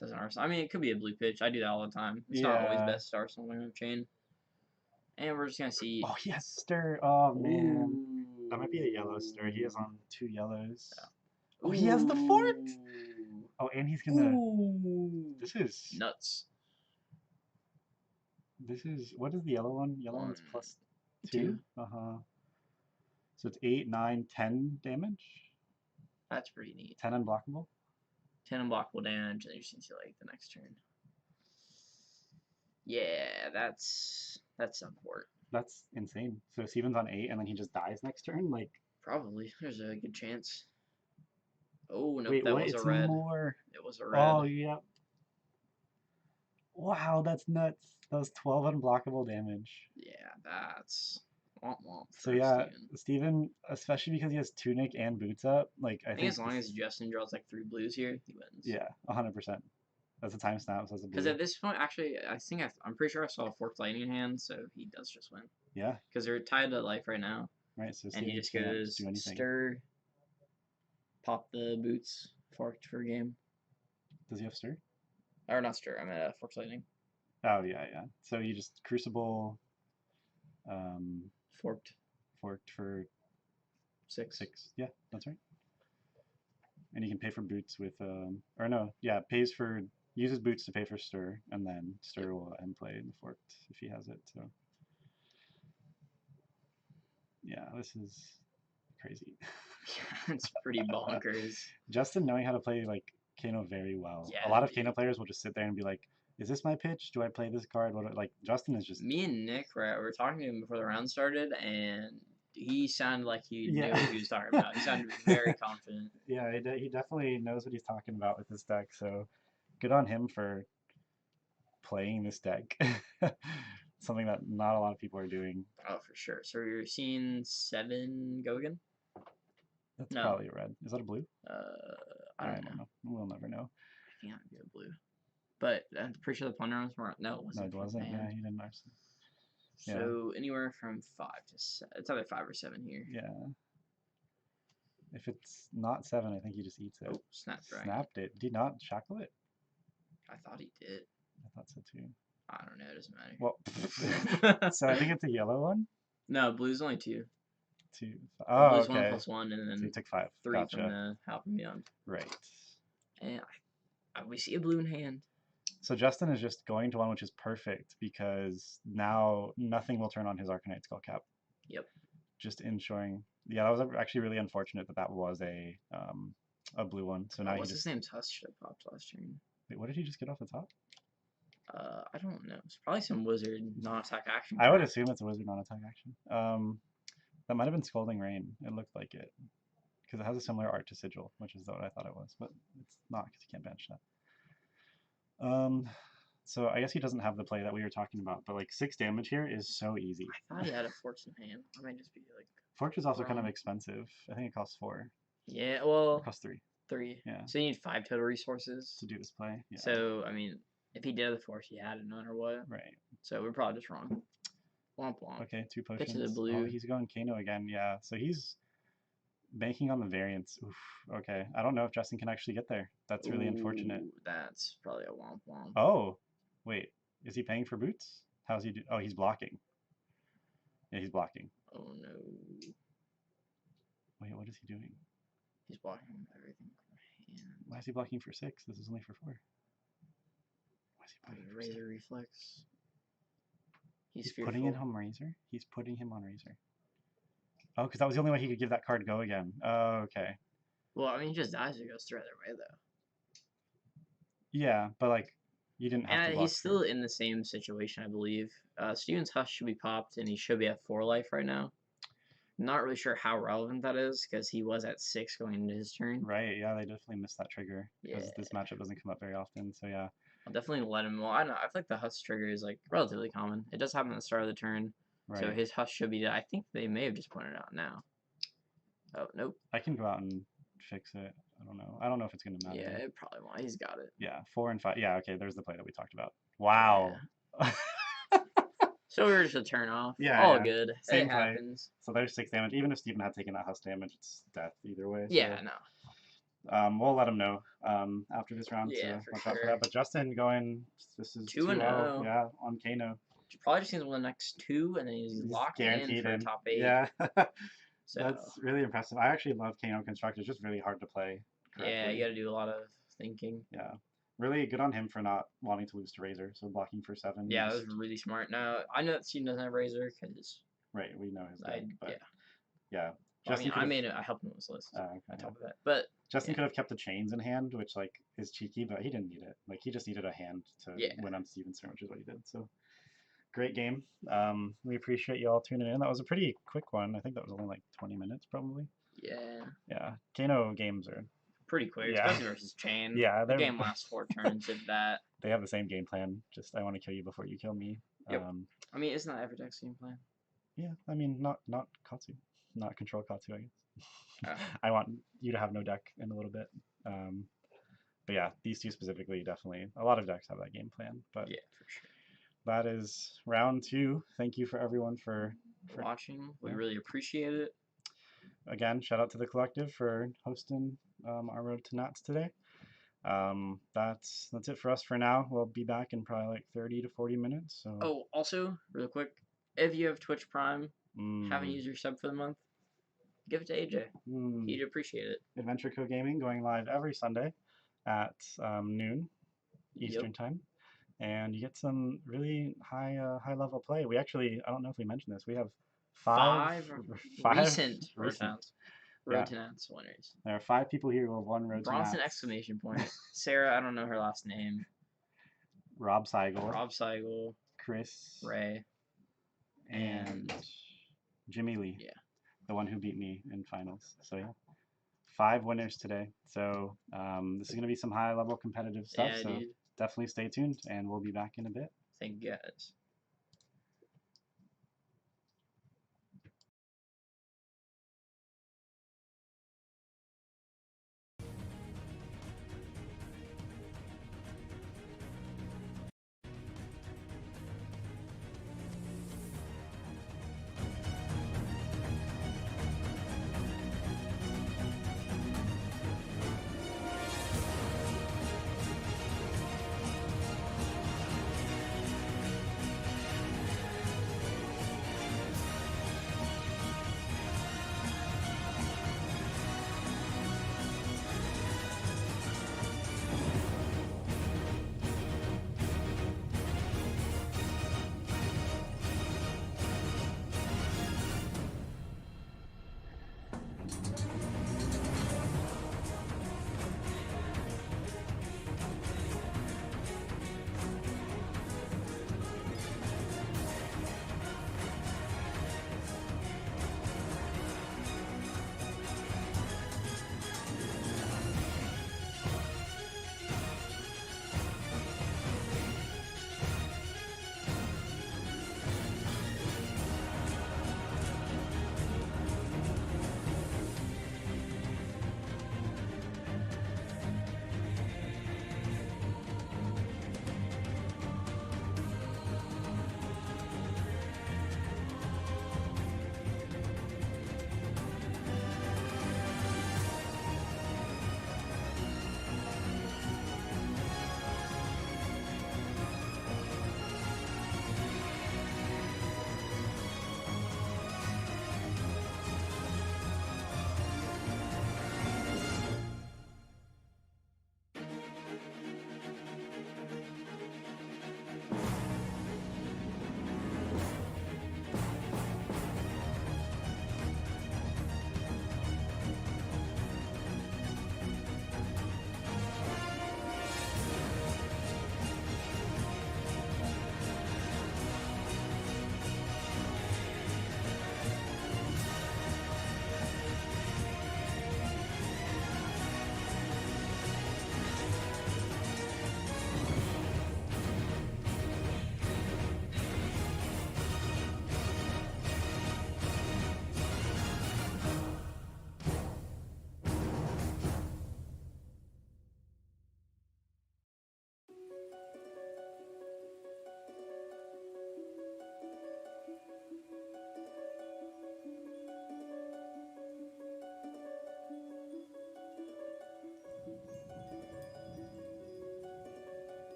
Doesn't arsenal. I mean, it could be a blue pitch. I do that all the time. It's not always best to arsenal on chain. And we're just gonna see. Oh, he has stir. Oh man, that might be a yellow stir. He is on 2 yellows. Yeah. Oh, he has the fort. Oh, and he's gonna. This is nuts. This is what is the yellow one? Yellow one's plus 2. So it's 8, 9, 10 damage. That's pretty neat. 10 unblockable. 10 unblockable damage, and you just need to like the next turn. Yeah, that's some fort. That's insane. So Steven's on 8, and then he just dies next turn. Like probably. There's a good chance. Oh no, wait, that what? was It's a red. More. It was a red. Oh yeah. Wow, that's nuts. That was 12 unblockable damage. Yeah, that's womp womp. So yeah, Steven, especially because he has tunic and boots up, like I think as long as Justin draws like 3 blues here, he wins. Yeah, 100%. That's a time snap, so that's a blue. Because at this point, actually, I'm pretty sure I saw a forked lightning hand, so he does just win. Yeah. Because they're tied to life right now. Right. So and he just goes stir, pop the boots, forked for a game. Does he have stir? Or not stir. I meant forked lightning. Oh yeah. So you just crucible. Forked for 6. Yeah, that's right. And you can pay for boots with or no, yeah, uses boots to pay for stir, and then stir will end play in the forked if he has it. So yeah, this is crazy. Yeah, it's pretty bonkers. Justin knowing how to play like Kano very well. Yeah, a lot of Kano players will just sit there and be like, is this my pitch? Do I play this card? Like Justin is just. Me and Nick were talking to him before the round started, and he sounded like he knew what he was talking about. He sounded very confident. Yeah, he definitely knows what he's talking about with this deck. So good on him for playing this deck. Something that not a lot of people are doing. Oh, for sure. So you're seeing 7 go again? That's probably a red. Is that a blue? I don't know. We'll never know. I think I'd be a blue. But I'm pretty sure the punter was more. No, it wasn't. No, it wasn't. Yeah, he didn't actually. So anywhere from 5 to 7. It's either 5 or 7 here. Yeah. If it's not 7, I think he just eats it. Oh, snapped right. Snapped it. Did he not shackle it? I thought he did. I thought so too. I don't know. It doesn't matter. Well, so I think it's a yellow one. No, blue's only 2. 2. Oh, blue's okay. 1+1, and then so you took 5. 3 gotcha. from the Halp and Beyond. Right. And we see a blue in hand. So Justin is just going to 1, which is perfect because now nothing will turn on his Arcanite Skullcap. Yep. Just ensuring. Yeah, that was actually really unfortunate that was a blue one. So now what's his name's Husk should have popped last turn. Wait, what did he just get off the top? I don't know. It's probably some wizard non-attack action. I would assume it's a wizard non-attack action. That might have been Scalding Rain. It looked like it because it has a similar art to Sigil, which is what I thought it was, but it's not because you can't bench that. So I guess he doesn't have the play that we were talking about, but like 6 damage here is so ezy. I thought he had a Forks in hand. I might just be like. Forks is also kind of expensive. I think it costs 4. Yeah, well. It costs 3. 3. Yeah. So you need 5 total resources to do this play. Yeah. So I mean, if he did have the Forks, he had it no matter what. Right. So we're probably just wrong. Womp womp. Okay, 2 potions. Get to the blue. Oh, he's going Kano again. Yeah. So he's banking on the variance. Oof. Okay. I don't know if Justin can actually get there. That's really unfortunate. That's probably a womp womp. Oh, wait. Is he paying for boots? How's he do? Oh, he's blocking. Yeah, he's blocking. Oh no. Wait, what is he doing? He's blocking everything from hand. Why is he blocking for 6? This is only for 4. Why is he blocking for Razor Reflex. He's putting in home Razor? He's putting him on Razor. Oh, because that was the only way he could give that card go again. Oh, okay. Well, I mean, he just dies. It goes through either way, though. Yeah, but like, you didn't have to block he's still in the same situation, I believe. Steven's Husk should be popped, and he should be at 4 life right now. Not really sure how relevant that is, because he was at 6 going into his turn. Right, yeah, they definitely missed that trigger. Because this matchup doesn't come up very often, so yeah. I'll definitely let him. Well, I don't know. I feel like the Husk trigger is like relatively common. It does happen at the start of the turn. Right. So his Husk should be. I think they may have just pointed it out now. Oh, nope. I can go out and fix it. I don't know. I don't know if it's gonna matter. Yeah, it probably won't. He's got it. Yeah, 4 and 5. Yeah, okay. There's the play that we talked about. Wow. Yeah. So we were just a turn off. Yeah, All yeah. good. Same It play. happens. So there's 6 damage. Even if Steven had taken that husk damage, it's death either way. Yeah, so, no. we'll let him know after this round Yeah, to for watch out for sure. that. But Justin going, this is 2-0. Yeah, on Kano. Probably just needs to win the next 2, and then he's locked in guaranteed for top 8. Yeah. So, That's really impressive. I actually love Kano Construct. It's just really hard to play correctly. yeah, you got to do a lot of thinking. Yeah. Really good on him for not wanting to lose to Razor, so blocking for 7. Yeah, that was really smart. Now, I know that Steven doesn't have Razor, because... Right, we know his deck, but... Yeah. Well, I mean, I helped him with this list. Okay, On top of that. But... Justin could have kept the chains in hand, which, like, is cheeky, but he didn't need it. Like, he just needed a hand to win on Steven's turn, which is what he did, so... Great game. We appreciate you all tuning in. That was a pretty quick one. I think that was only like 20 minutes, probably. Yeah. Yeah. Kano games are pretty quick, Yeah. especially versus Chain. Yeah, The game lasts 4 turns, if that. They have the same game plan. Just I want to kill you before you kill me. Yep. I mean, it's not every deck's game plan. Yeah, I mean, not Katsu, not control Katsu. I guess. Oh. I want you to have no deck in a little bit. But yeah, these two specifically, definitely. A lot of decks have that game plan. But yeah, for sure. That is round 2. Thank you for everyone for watching. We really appreciate it. Again, shout out to the collective for hosting our road to Nats today. That's it for us for now. We'll be back in probably like 30 to 40 minutes. So. Oh, also, real quick, if you have Twitch Prime, haven't used your sub for the month, give it to AJ. He'd appreciate it. Adventure Co Gaming going live every Sunday at noon Eastern time. And you get some really high level play. We actually, I don't know if we mentioned this, we have five recent Road to Nats winners. There are 5 people here who have won Road to Nats. Bronson exclamation point. Sarah, I don't know her last name. Rob Seigel. Chris. Ray. And Jimmy Lee. Yeah. The one who beat me in finals. So yeah. 5 winners today. So this is going to be some high level competitive stuff. Yeah, so dude. Definitely stay tuned, and we'll be back in a bit. Thank you guys.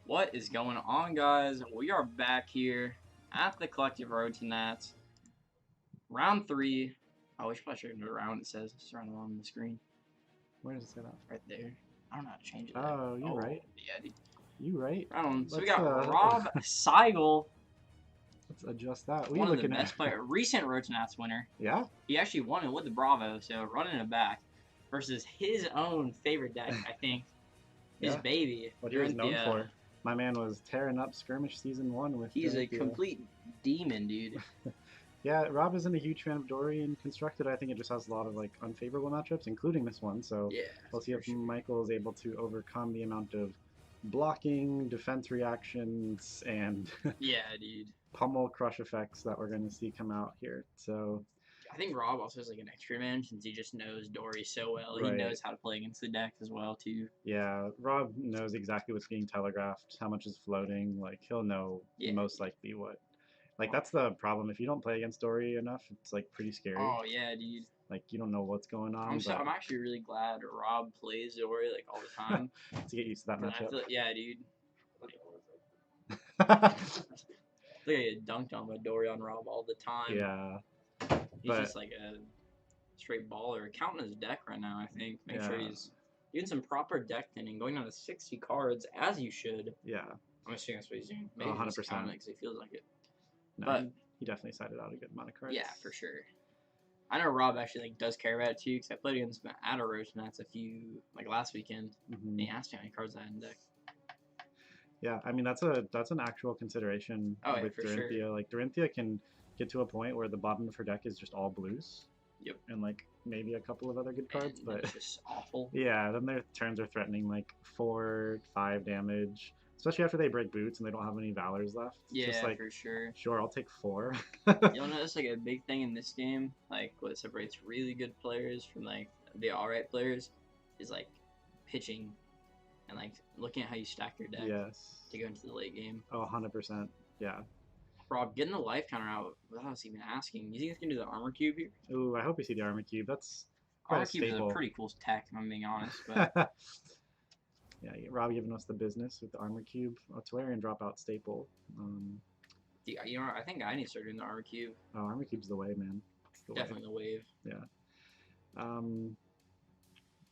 What is going on, guys? We are back here at the Collective Road to Nats. Round 3. I wish I should know round it says. It's around on the screen. Where does it say that? Right there. I don't know how to change it. Oh, you're right. Yeah, dude. You right. So we got Rob Seigel. Let's adjust that. One of the best players. Recent Road to Nats winner. Yeah? He actually won it with the Bravo, so running it back. Versus his own favorite deck, I think. His baby. What he was known for. My man was tearing up Skirmish Season 1 with He's a complete demon, dude. Yeah, Rob isn't a huge fan of Dory and Constructed. I think it just has a lot of like unfavorable matchups, including this one. So yeah, we'll see if Michael is able to overcome the amount of blocking, defense reactions, and yeah, dude, pummel crush effects that we're going to see come out here. So I think Rob also has like an extra advantage since he just knows Dory so well. Right. He knows how to play against the deck as well too. Yeah, Rob knows exactly what's being telegraphed, how much is floating. Like he'll know most likely what. Like that's the problem. If you don't play against Dory enough, it's like pretty scary. Oh yeah, dude. Like you don't know what's going on. I'm actually really glad Rob plays Dory like all the time. To get used to that matchup. Yeah, dude. Look at get dunked on by Dory on Rob all the time. Yeah. He's just like a straight baller. Counting his deck right now, I think. Make sure he's doing some proper deck thinning, going down to 60 cards as you should. Yeah. I'm assuming that's what he's doing. Maybe 100%. Because he feels like it. No, but he definitely sided out a good amount of cards. Yeah, for sure. I know Rob actually like does care about it too, because I played against him at a Road to Nats last weekend, and he asked me how many cards I had in deck. Yeah, I mean that's an actual consideration with Dorinthia. Sure. Like Dorinthia can get to a point where the bottom of her deck is just all blues. Yep. And like maybe a couple of other good cards, but it's just awful. Yeah, then their turns are threatening like 4, 5 damage. Especially after they break boots and they don't have any Valors left. It's Yeah, just like, for sure. Sure, I'll take 4. You'll notice like a big thing in this game, like what separates really good players from like the alright players, is like pitching and like looking at how you stack your deck. Yes. To go into the late game. Oh, 100%. Yeah. Rob, getting the life counter out without us even asking. You think it's gonna do the armor cube here? Ooh, I hope we see the armor cube. That's armor cube is a pretty cool tech, if I'm being honest. But yeah, Rob giving us the business with the armor cube. Tolarian dropout staple. You know, I think I need to start doing the armor cube. Oh, armor cube's the way, man. Definitely the wave. Yeah.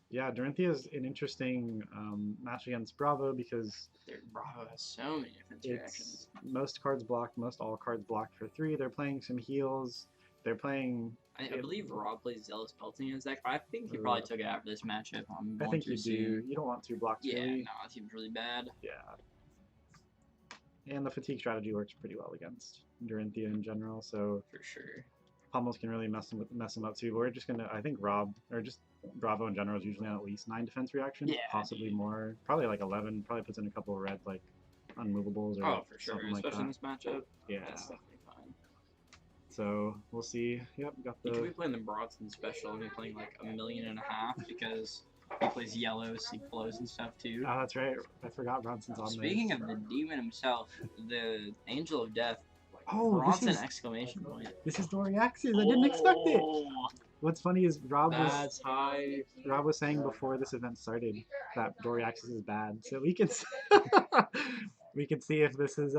Yeah, Dorinthia is an interesting match against Bravo because Bravo has so many different reactions. Most cards blocked, most all cards blocked for 3. They're playing some heals. They're playing. I believe Rob plays Zealous Pelting in his deck, but I think he probably took it after this matchup. I think you do. You don't want 2 blocks. Yeah, really. no, that seems really bad. Yeah. And the fatigue strategy works pretty well against Dorinthia in general, so for sure. Pummels can really mess them up too. But we're just gonna, I think Rob or just Bravo in general is usually on at least 9 defense reactions, possibly more, probably like 11. Probably puts in a couple of red like unmovables or for sure, something especially in this matchup. Yeah, that's definitely fine. So we'll see. Yep, got the. He could be playing the Bronson special and be playing like 1.5 million because he plays yellow, so he flows and stuff too. Oh, that's right. I forgot Bronson's on there. Speaking of the demon himself, the Angel of Death. Oh, Bronson exclamation point. This is Dory Axes. I didn't expect it. What's funny is Rob was saying before this event started that Dory Axis is bad, so we can we can see if this is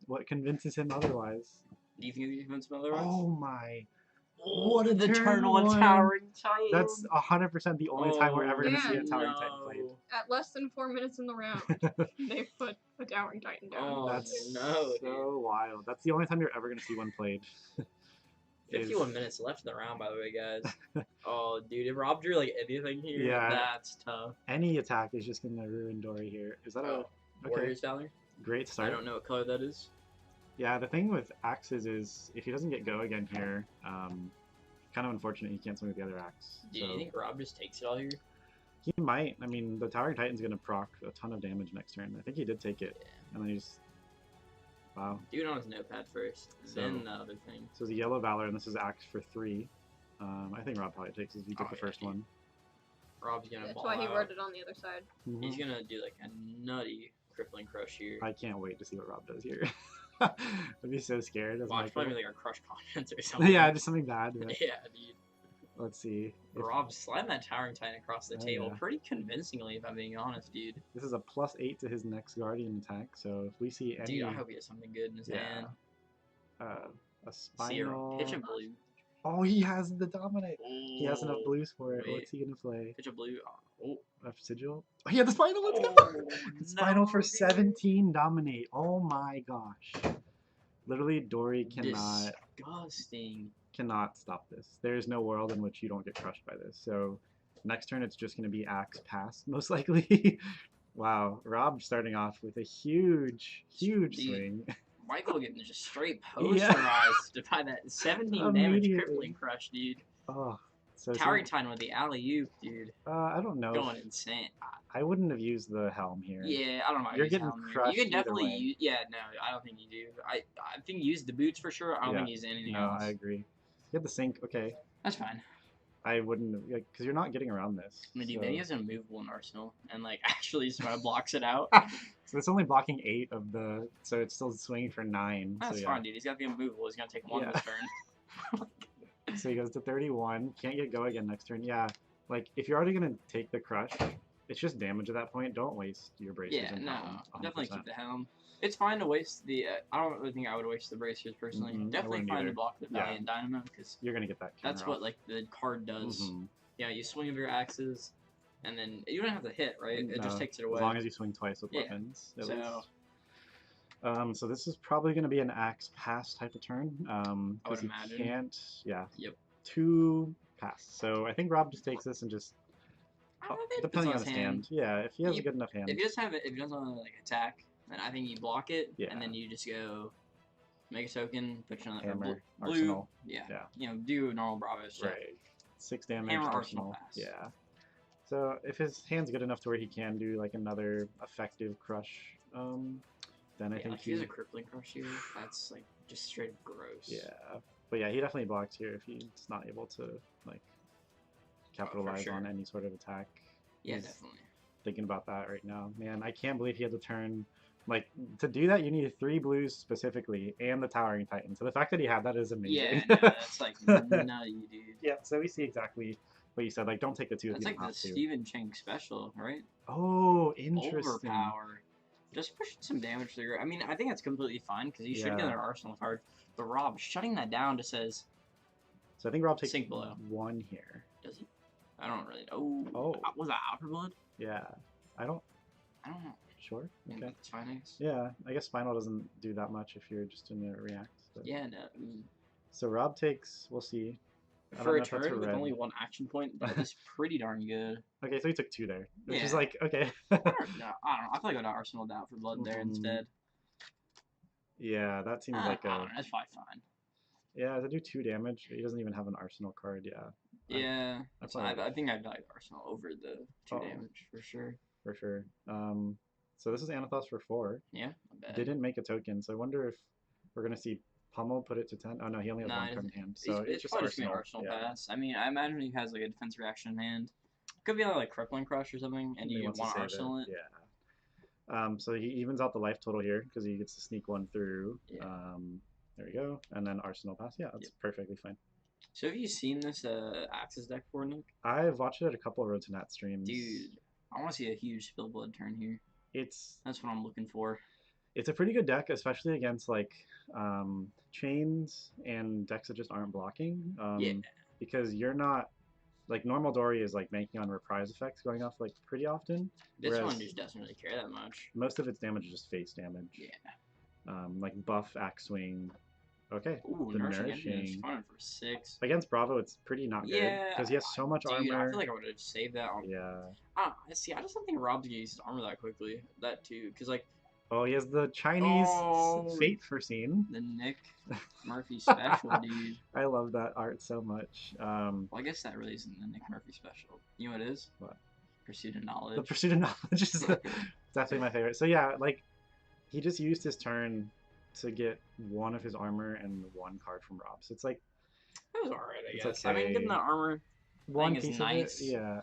what convinces him otherwise. Do you think he convinces him otherwise? Oh my! What an eternal and towering titan! That's 100% the only time we're ever gonna see a towering titan played. At less than 4 minutes in the round, they put a towering titan down. Oh, that's so wild. That's the only time you're ever gonna see one played. 51 minutes left in the round, by the way, guys. Oh, dude, if Rob drew like anything here, that's tough. Any attack is just gonna ruin Dory here. Is that a Warriors Valor? Great start. I don't know what color that is. Yeah, the thing with axes is if he doesn't get go again here, kind of unfortunate he can't swing with the other axe. Do you think Rob just takes it all here? He might. I mean, the Towering Titan's gonna proc a ton of damage next turn. I think he did take it, and then he just. Wow. Do it on his notepad first, then the other thing. So the Yellow Valor, and this is axe for 3. I think Rob probably takes it if you get the first one. Rob's gonna. That's why he wrote it on the other side. He's gonna do like a nutty crippling crush here. I can't wait to see what Rob does here. I'd be so scared. Watch probably like a crush comments or something. Yeah, just something bad. Yeah, dude. Let's see. Rob sliding that Towering Titan across the table yeah. pretty convincingly, if I'm being honest, dude. This is a +8 to his next Guardian attack, so if we see any... Dude, I hope he has something good in his hand. A Spinal... Pitch a blue. Oh, he has the Dominate! Oh, He has enough blues for it. wait. What's he gonna play? Pitch a blue. Oh. Sigil? Oh, he had the Spinal! Let's go! Spinal for 17 Dominate. Oh my gosh. Literally, Dory cannot... Disgusting. Cannot stop this. There is no world in which you don't get crushed by this. So next turn it's just going to be Axe Pass, most likely. Wow, Rob starting off with a huge swing. Michael getting just straight posterized by that 17 damage crippling crush, dude. Oh, so Towering Titan with the alley-oop, dude. I don't know. Going insane. I wouldn't have used the helm here. Yeah, I don't know. You're getting crushed. You can definitely use. Yeah, no, I don't think you do. I think you use the boots for sure. I don't think you use anything else. No, I agree. You have the sync. Okay. That's fine. I wouldn't, because you're not getting around this. I mean, dude, maybe he has an immovable in Arsenal and like actually just blocks it out. So it's only blocking 8 of the, so it's still swinging for 9. That's so fine, dude. He's got the immovable. He's gonna take 1 this turn. So he goes to 31. Can't get go again next turn. Yeah, like if you're already gonna take the crush, it's just damage at that point. Don't waste your bracers. Yeah, no, definitely keep the helm. It's fine to waste the. I don't really think I would waste the bracers personally. Definitely fine to block the Valiant Dynamo because you're gonna get that. That's what like the card does. Yeah, you swing with your axes, and then you don't have to hit, right? It just takes it away. As long as you swing twice with weapons. So this is probably going to be an Axe Pass type of turn. I would imagine. Can't. Yeah. Yep. 2 pass. So I think Rob just takes this and just. Depending on his hand. Yeah, if he has a good enough hand. If he doesn't have it, if he doesn't want to like attack, then I think you block it, and then you just go make a token, put another Hammer, blue. Arsenal. Yeah. You know, do normal Bravo stuff. Right. 6 damage. Hammer, Arsenal pass. Yeah. So if his hand's good enough to where he can do like another effective crush, then I think if he has a crippling crush here, that's like just straight up gross. Yeah. But yeah, he definitely blocks here if he's not able to like capitalize on any sort of attack. Yeah, definitely. Thinking about that right now. Man, I can't believe he had to turn. Like, to do that, you need 3 blues specifically and the Towering Titan. So the fact that he had that is amazing. Yeah, no, that's like nutty, dude. Yeah, so we see exactly what you said. Like, don't take the 2 if you don't have to. That's like the Stephen Chang special, right? Oh, interesting. Overpower. Just push some damage through. I mean, I think that's completely fine because you should get an Arsenal card. The Rob shutting that down just says. So I think Rob takes sink below 1 here. Does he? I don't really know. Oh. Was that Outer Blood? Yeah. I don't know. Sure. Okay. Yeah, it's fine, I guess. Yeah, I guess Spinal doesn't do that much if you're just in the react. But... Yeah, no. So Rob takes, we'll see. For a turn with only 1 action point, that is pretty darn good. Okay, so he took 2 there, which is like, okay. I don't know. I feel like I would Arsenal down for blood there instead. Yeah, that seems like a... That's probably fine. Yeah, to do 2 damage, he doesn't even have an Arsenal card, Yeah, I think I'd like Arsenal over the 2 damage, for sure. For sure. So this is Anathos for 4. Yeah, not bad. They didn't make a token, so I wonder if we're going to see Pummel put it to 10. Oh no, he only has 1 card in hand. So it's just Arsenal pass. I mean, I imagine he has like a defense reaction in hand. Could be like Crippling Crush or something, and you want to Arsenal it. Yeah. So he evens out the life total here because he gets to sneak 1 through. Yeah. There we go. And then Arsenal pass. Yeah, that's perfectly fine. So have you seen this Axis deck before, Nick? I've watched it at a couple of Road to Nat streams. Dude, I want to see a huge Spill Blood turn here. That's what I'm looking for. It's a pretty good deck, especially against like chains and decks that just aren't blocking. Because you're not like normal Dory is like banking on reprise effects going off like pretty often. This one just doesn't really care that much. Most of its damage is just face damage. Yeah. Like buff, axe swing. Okay. Ooh, the nourishing. Fine for 6. Against Bravo, it's pretty not good because he has so much armor. I feel like I would have saved that. I just don't think Rob's gonna use armor that quickly. That too, because like. Oh, he has the Chinese fate foreseen. The Nick Murphy special, dude. I love that art so much. Well, I guess that really isn't the Nick Murphy special. You know what it is? What? Pursuit of Knowledge. The Pursuit of Knowledge is definitely my favorite. So yeah, like he just used his turn to get 1 of his armor and 1 card from Rob. So it's like that was alright, I guess. Okay. I mean, getting the armor 1 piece is nice. Of it, yeah.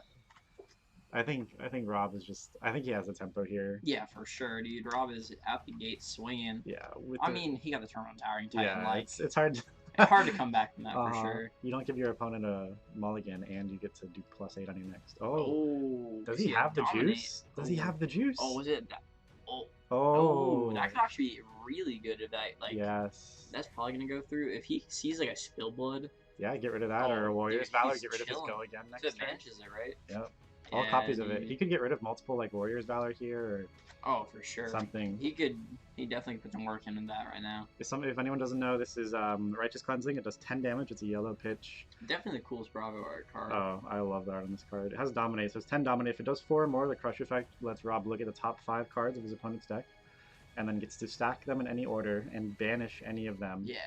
I think Rob is just. I think he has a tempo here. Yeah, for sure, dude. Rob is at the gate swinging. Yeah. I mean, he got the turn on Towering Titan. Yeah, it's hard. Hard to come back from that for sure. You don't give your opponent a mulligan, and you get to do +8 on your next. Does he he have the juice? Does he have the juice? Oh, was it? Oh, that could actually be really good if that, like, yes. That's probably going to go through. If he sees, like, a spill blood. Yeah, get rid of that, or a Warrior's Valor, get rid of his go again next turn. So advantages it, right? Yep. All copies of it. He could get rid of multiple, like, Warrior's Valor here, or... Oh, for sure. Something. He definitely put some work into that right now. If anyone doesn't know, this is Righteous Cleansing. It does 10 damage. It's a yellow pitch. Definitely the coolest Bravo art card. Oh, I love the art on this card. It has Dominate, so it's 10 Dominate. If it does 4 or more, the Crush effect lets Rob look at the top 5 cards of his opponent's deck, and then gets to stack them in any order and banish any of them. Yeah.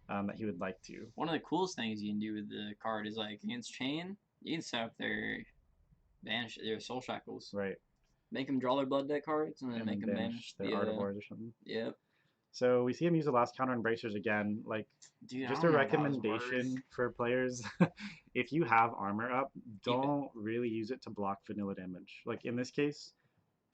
That he would like to. One of the coolest things you can do with the card is, like, against Chain, you can set up their Soul Shackles. Right. Make them draw their Blood Deck cards, and then make them banish their Art of Wars or something. Yep. So we see him use the last counter on Bracers again. Like, dude, just a recommendation for players. If you have armor up, don't really use it to block vanilla damage. Like, in this case,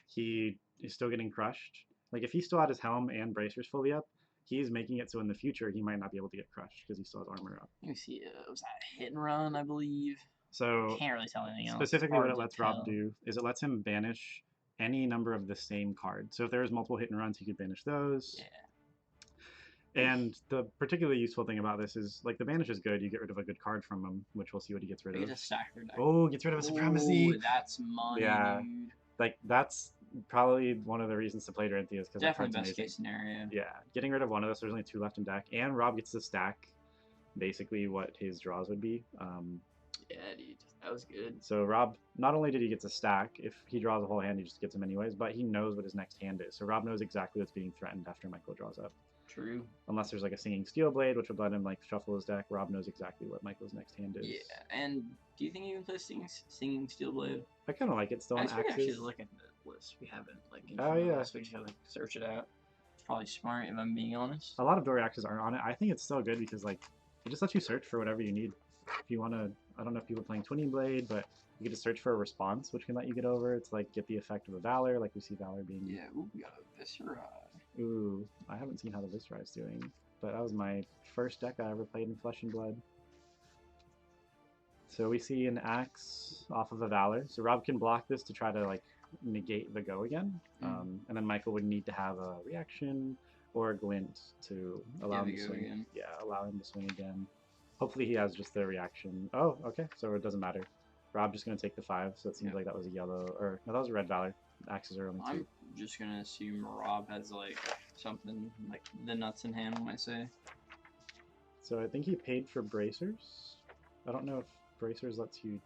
he is still getting crushed. Like, if he still had his helm and Bracers fully up, he's making it so in the future he might not be able to get crushed because he still has armor up. Let me see. Was that Hit and Run, I believe? So can't really tell anything else. Specifically, what it lets Rob do is it lets him banish any number of the same card. So if there was multiple hit and runs, he could banish those. Yeah. And the particularly useful thing about this is, like, the banish is good. You get rid of a good card from him, which we'll see what he gets rid of. Gets stack their deck. Oh, gets rid of a Supremacy. Oh, that's money, dude. Like, that's probably one of the reasons to play Dorinthia is because definitely best case scenario. Yeah, getting rid of one of those. There's only 2 left in deck, and Rob gets to stack basically what his draws would be. Yeah, dude, that was good. So Rob, not only did he get to stack, if he draws a whole hand, he just gets them anyways, but he knows what his next hand is. So Rob knows exactly what's being threatened after Michael draws up. True. Unless there's, like, a Singing Steel Blade, which would let him, like, shuffle his deck. Rob knows exactly what Michael's next hand is. Yeah, and do you think you can play Singing Steel Blade? I kind of like it still on Axis. Actually look at the list. We haven't, like, we just have to search it out. It's probably smart, if I'm being honest. A lot of Dory Axes aren't on it. I think it's still good because, like, it just lets you search for whatever you need. If you want to, I don't know if people are playing Twinning Blade, but you get to search for a response, which can let you get over. It's like get the effect of a Valor, like we see Valor being. Yeah, ooh, we got a Viscera. Ooh, I haven't seen how the Viscera is doing, but that was my first deck I ever played in Flesh and Blood. So we see an Axe off of a Valor. So Rob can block this to try to, like, negate the go again, and then Michael would need to have a reaction or a glint to allow him to swing again. Yeah, allow him to swing again. Hopefully he has just the reaction. Oh, okay, so it doesn't matter. Rob just going to take the 5, so it seems like that was a yellow, or no, that was a red Valor. Axes are only 2. I'm just going to assume Rob has, like, something, like, the nuts in hand when I say. So I think he paid for Bracers. I don't know if Bracers lets you...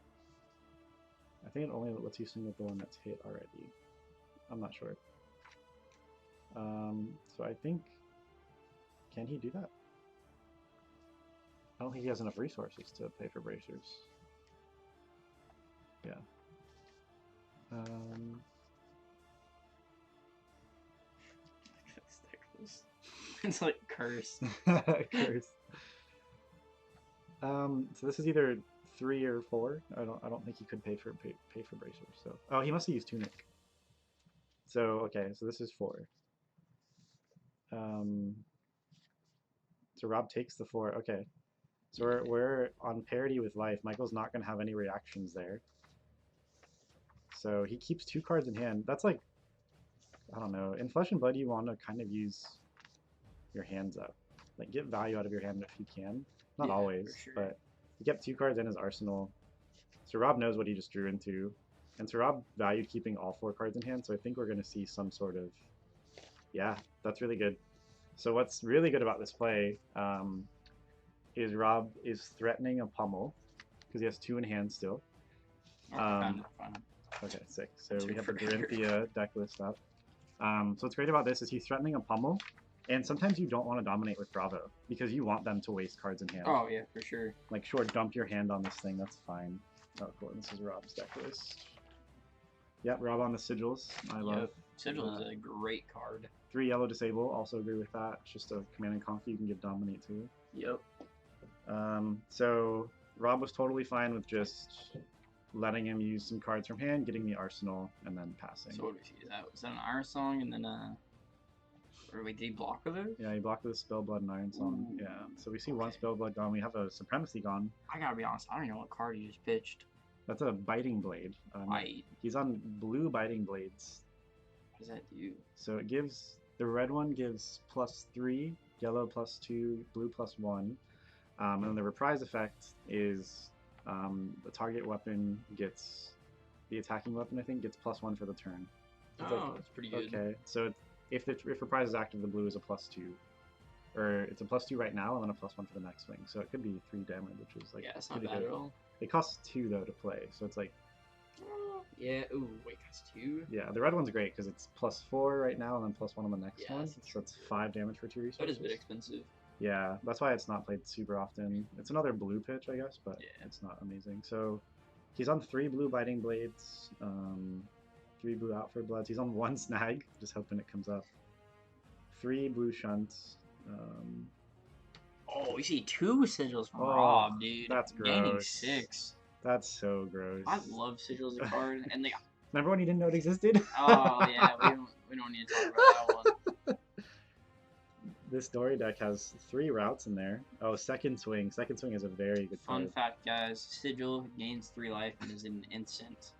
I think it only lets you swing with the one that's hit already. I'm not sure. So I think... Can he do that? I don't think he has enough resources to pay for Bracers. Yeah. It's like cursed. Cursed. So this is either 3 or 4. I don't think he could pay for Bracers. So he must have used Tunic. So okay, so this is 4. So Rob takes the 4. Okay. So we're on parity with life. Michael's not going to have any reactions there. So he keeps 2 cards in hand. That's like, I don't know. In Flesh and Blood, you want to kind of use your hands up. Like, get value out of your hand if you can. Not always, but he kept 2 cards in his arsenal. So Rob knows what he just drew into. And so Rob valued keeping all 4 cards in hand, so I think we're going to see some sort of... Yeah, that's really good. So what's really good about this play is Rob is threatening a pummel, because he has 2 in hand still. Okay, sick. So we have the Dorinthia deck list up. So what's great about this is he's threatening a pummel, and sometimes you don't want to dominate with Bravo, because you want them to waste cards in hand. Oh, yeah, for sure. Like, sure, dump your hand on this thing, that's fine. Oh, cool, this is Rob's deck list. Yep, Rob on the Sigils, I love. Sigil is a great card. 3 yellow disable, also agree with that. It's just a command and conquer you can give dominate to. Yep. So Rob was totally fine with just letting him use some cards from hand, getting the arsenal, and then passing. So what do we see? Is that an Iron Song and then Or wait, did he block with it? Yeah, he blocked with Spellblood and Iron Song. Ooh, Yeah, so we see one Spellblood gone. We have a Supremacy gone. I gotta be honest, I don't know what card he just pitched. That's a Biting Blade. Bite. He's on blue Biting Blades. What does that do? So it gives, the red one gives +3, yellow +2, blue +1. And then the reprise effect is the target weapon gets, the attacking weapon I think, gets +1 for the turn. Oh, that's pretty good. Okay, so if reprise is active, the blue is a +2. Or it's a +2 right now, and then a +1 for the next swing. So it could be 3 damage, which is like yeah, it's not bad at all. It costs 2 though to play, so it's like. Yeah. Ooh, wait, that's 2. Yeah, the red one's great because it's +4 right now, and then +1 on the next one. So it's 5 damage for 2 resources. That is a bit expensive. Yeah, that's why it's not played super often. It's another blue pitch, I guess, but yeah, it's not amazing. So he's on 3 blue Biting Blades, 3 blue Outford Bloods. He's on 1 Snag, just hoping it comes up. 3 blue Shunts. Oh, you see 2 sigils from Rob, dude. That's Gaining gross. 6. That's so gross. I love sigils as a card, and like. Remember when you didn't know it existed? Oh yeah, we don't need to talk about that one. This Dory deck has 3 routes in there. Oh, Second Swing. Second Swing is a very good card. Fun fact, guys: sigil gains 3 life and is an instant.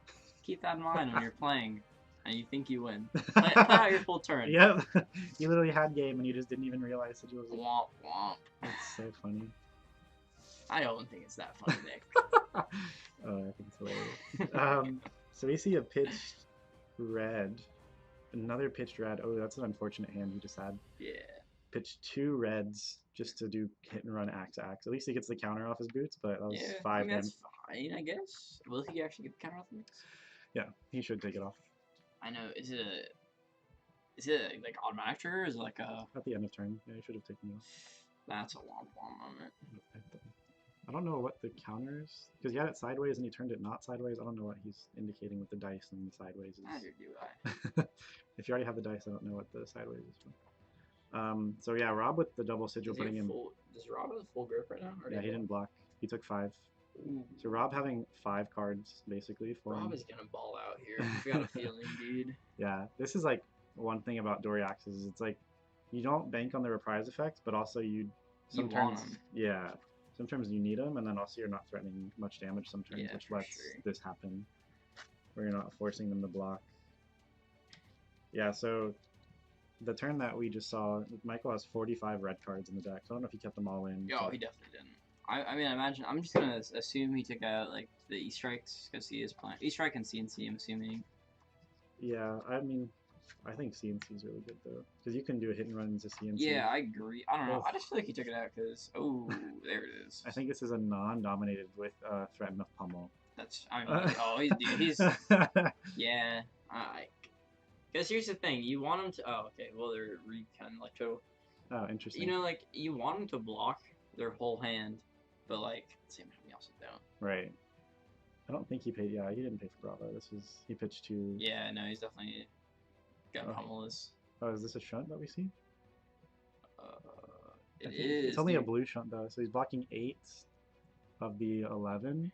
Keep that in mind when you're playing, and you think you win. Play out your full turn. Yep. You literally had game and you just didn't even realize sigil was. Womp womp. That's so funny. I don't think it's that funny, Nick. Oh, I think it's hilarious. So we see a pitched red. Another pitched red. Oh, that's an unfortunate hand he just had. Yeah. Pitched 2 reds just to do hit and run axe. At least he gets the counter off his boots, but that was 5 damage. That's fine, I guess. Will he actually get the counter off the boots? Yeah, he should take it off. I know. Is it like automatic trigger? Or is it like a? At the end of turn, yeah, he should have taken it off. That's a womp womp moment. I don't know what the counters, because he had it sideways and he turned it not sideways. I don't know what he's indicating with the dice and the sideways is. Neither do I. If you already have the dice, I don't know what the sideways is from. So yeah, Rob with the double sigil putting in. Does Rob have a full grip right now? Yeah, he didn't block. He took 5. Ooh. So Rob having 5 cards basically for Rob him. is gonna ball out here. I got a feeling, dude. Yeah, this is like one thing about Doriaxes is it's like you don't bank on the reprise effect, but also you want them. Yeah. Sometimes you need them, and then also you're not threatening much damage sometimes, Yeah, which for lets sure. this happen, where you're not forcing them to block. Yeah, so the turn that we just saw, Michael has 45 red cards in the deck, so I don't know if he kept them all in. Yo, he definitely didn't. I mean, I imagine, I'm just gonna assume he took out, like, the E-Strikes, because he is playing E-Strike and CNC, I'm assuming. Yeah, I mean, I think CNC is really good, though, because you can do a hit and run into CNC. Yeah, I agree. I don't know. Well, I just feel like he took it out because, oh, there it is. I think this is a non-dominated with threat enough pummel. That's, I mean, oh, he's, yeah, because here's the thing, you want him to, oh, okay, well, they're recon electro. Oh, interesting. You know, like, you want them to block their whole hand, but, like, at the same time, you also don't. Right. I don't think he paid, yeah, he didn't pay for Bravo. This was, he pitched 2. Yeah, no, he's definitely got pummel this. Oh, is this a shunt that we see? It is. It's only a blue shunt, though, so he's blocking 8 of the 11.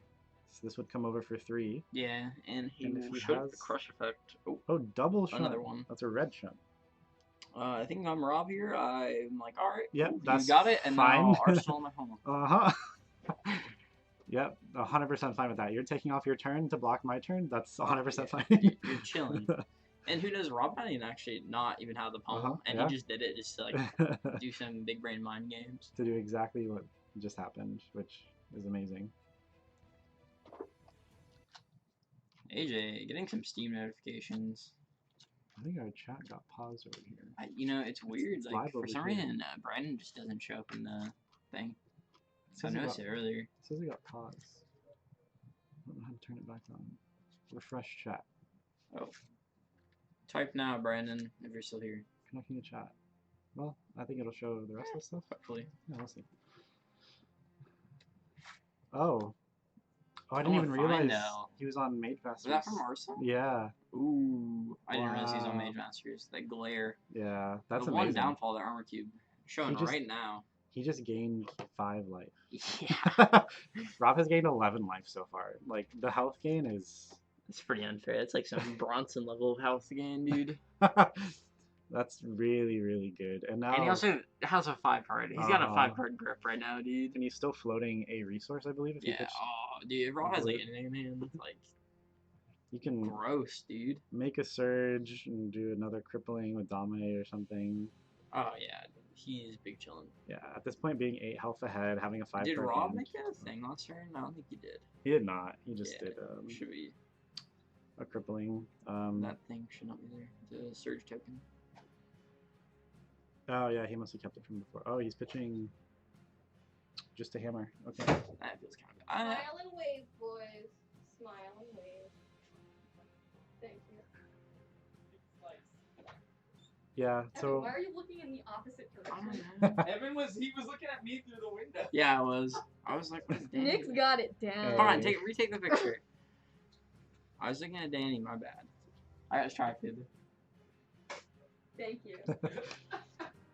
So this would come over for 3. Yeah, and he And if he should has- the crush effect. Oh, Oh, double shunt. Another one. That's a red shunt. I think I'm Rob here. I'm like, all right, Yep, cool, that's you got it, and fine. now Arsenal my home. Uh-huh. Yep, 100% fine with that. You're taking off your turn to block my turn? That's 100% fine. You're chilling. And who knows, Rob might even actually not even have the pummel, and yeah. he just did it just to, like, do some big brain mind games. To do exactly what just happened, which is amazing. AJ, getting some Steam notifications. I think our chat got paused over here. You know, it's weird. It's Like, live for over some here. reason, Brandon just doesn't show up in the thing. So I says it noticed got- it earlier. It says it got paused. I don't know how to turn it back on. Refresh chat. Oh. Type now, Brandon, if you're still here. Connecting to chat. Well, I think it'll show the rest of the stuff. Hopefully. Yeah, we'll see. Oh. Oh, I didn't Oh, even realize Final. he was on Mage Was Masters. that from Arsenal? Yeah, Ooh. I didn't realize he was on Wow. Mage Masters. That glare. yeah, that's the amazing. one downfall of the armor cube. Showing He just- right now. He just gained 5 life. Yeah. Rob has gained 11 life so far. Like, the health gain is... It's pretty unfair. It's like some Bronson level of health gain, dude. That's really, really good. And now, And he also has a 5 card. He's got a 5-card grip right now, dude. And he's still floating a resource, I believe. If Yeah. Oh, dude, if Rob has like anything in hand, like you can gross, dude. Make a surge and do another crippling with dominate or something. Oh yeah, he's big chillin'. Yeah, at this point, being 8 health ahead, having a 5 Did card Rob hand. make a thing last turn? I don't think he did. He did not. He just did should be a crippling. That thing should not be there. The surge token. Oh yeah, he must have kept it from before. Oh, he's pitching just a hammer. Okay. That feels kind of bad. Smile and wave, boys. Smile and wave. Thank you. Yeah. So. Why are you looking in the opposite direction? Evan was looking at me through the window. Yeah, I was. I was like, what's Danny? Nick's got it down. Come on, retake the picture. I was looking at Danny. My bad. I got distracted. Thank you.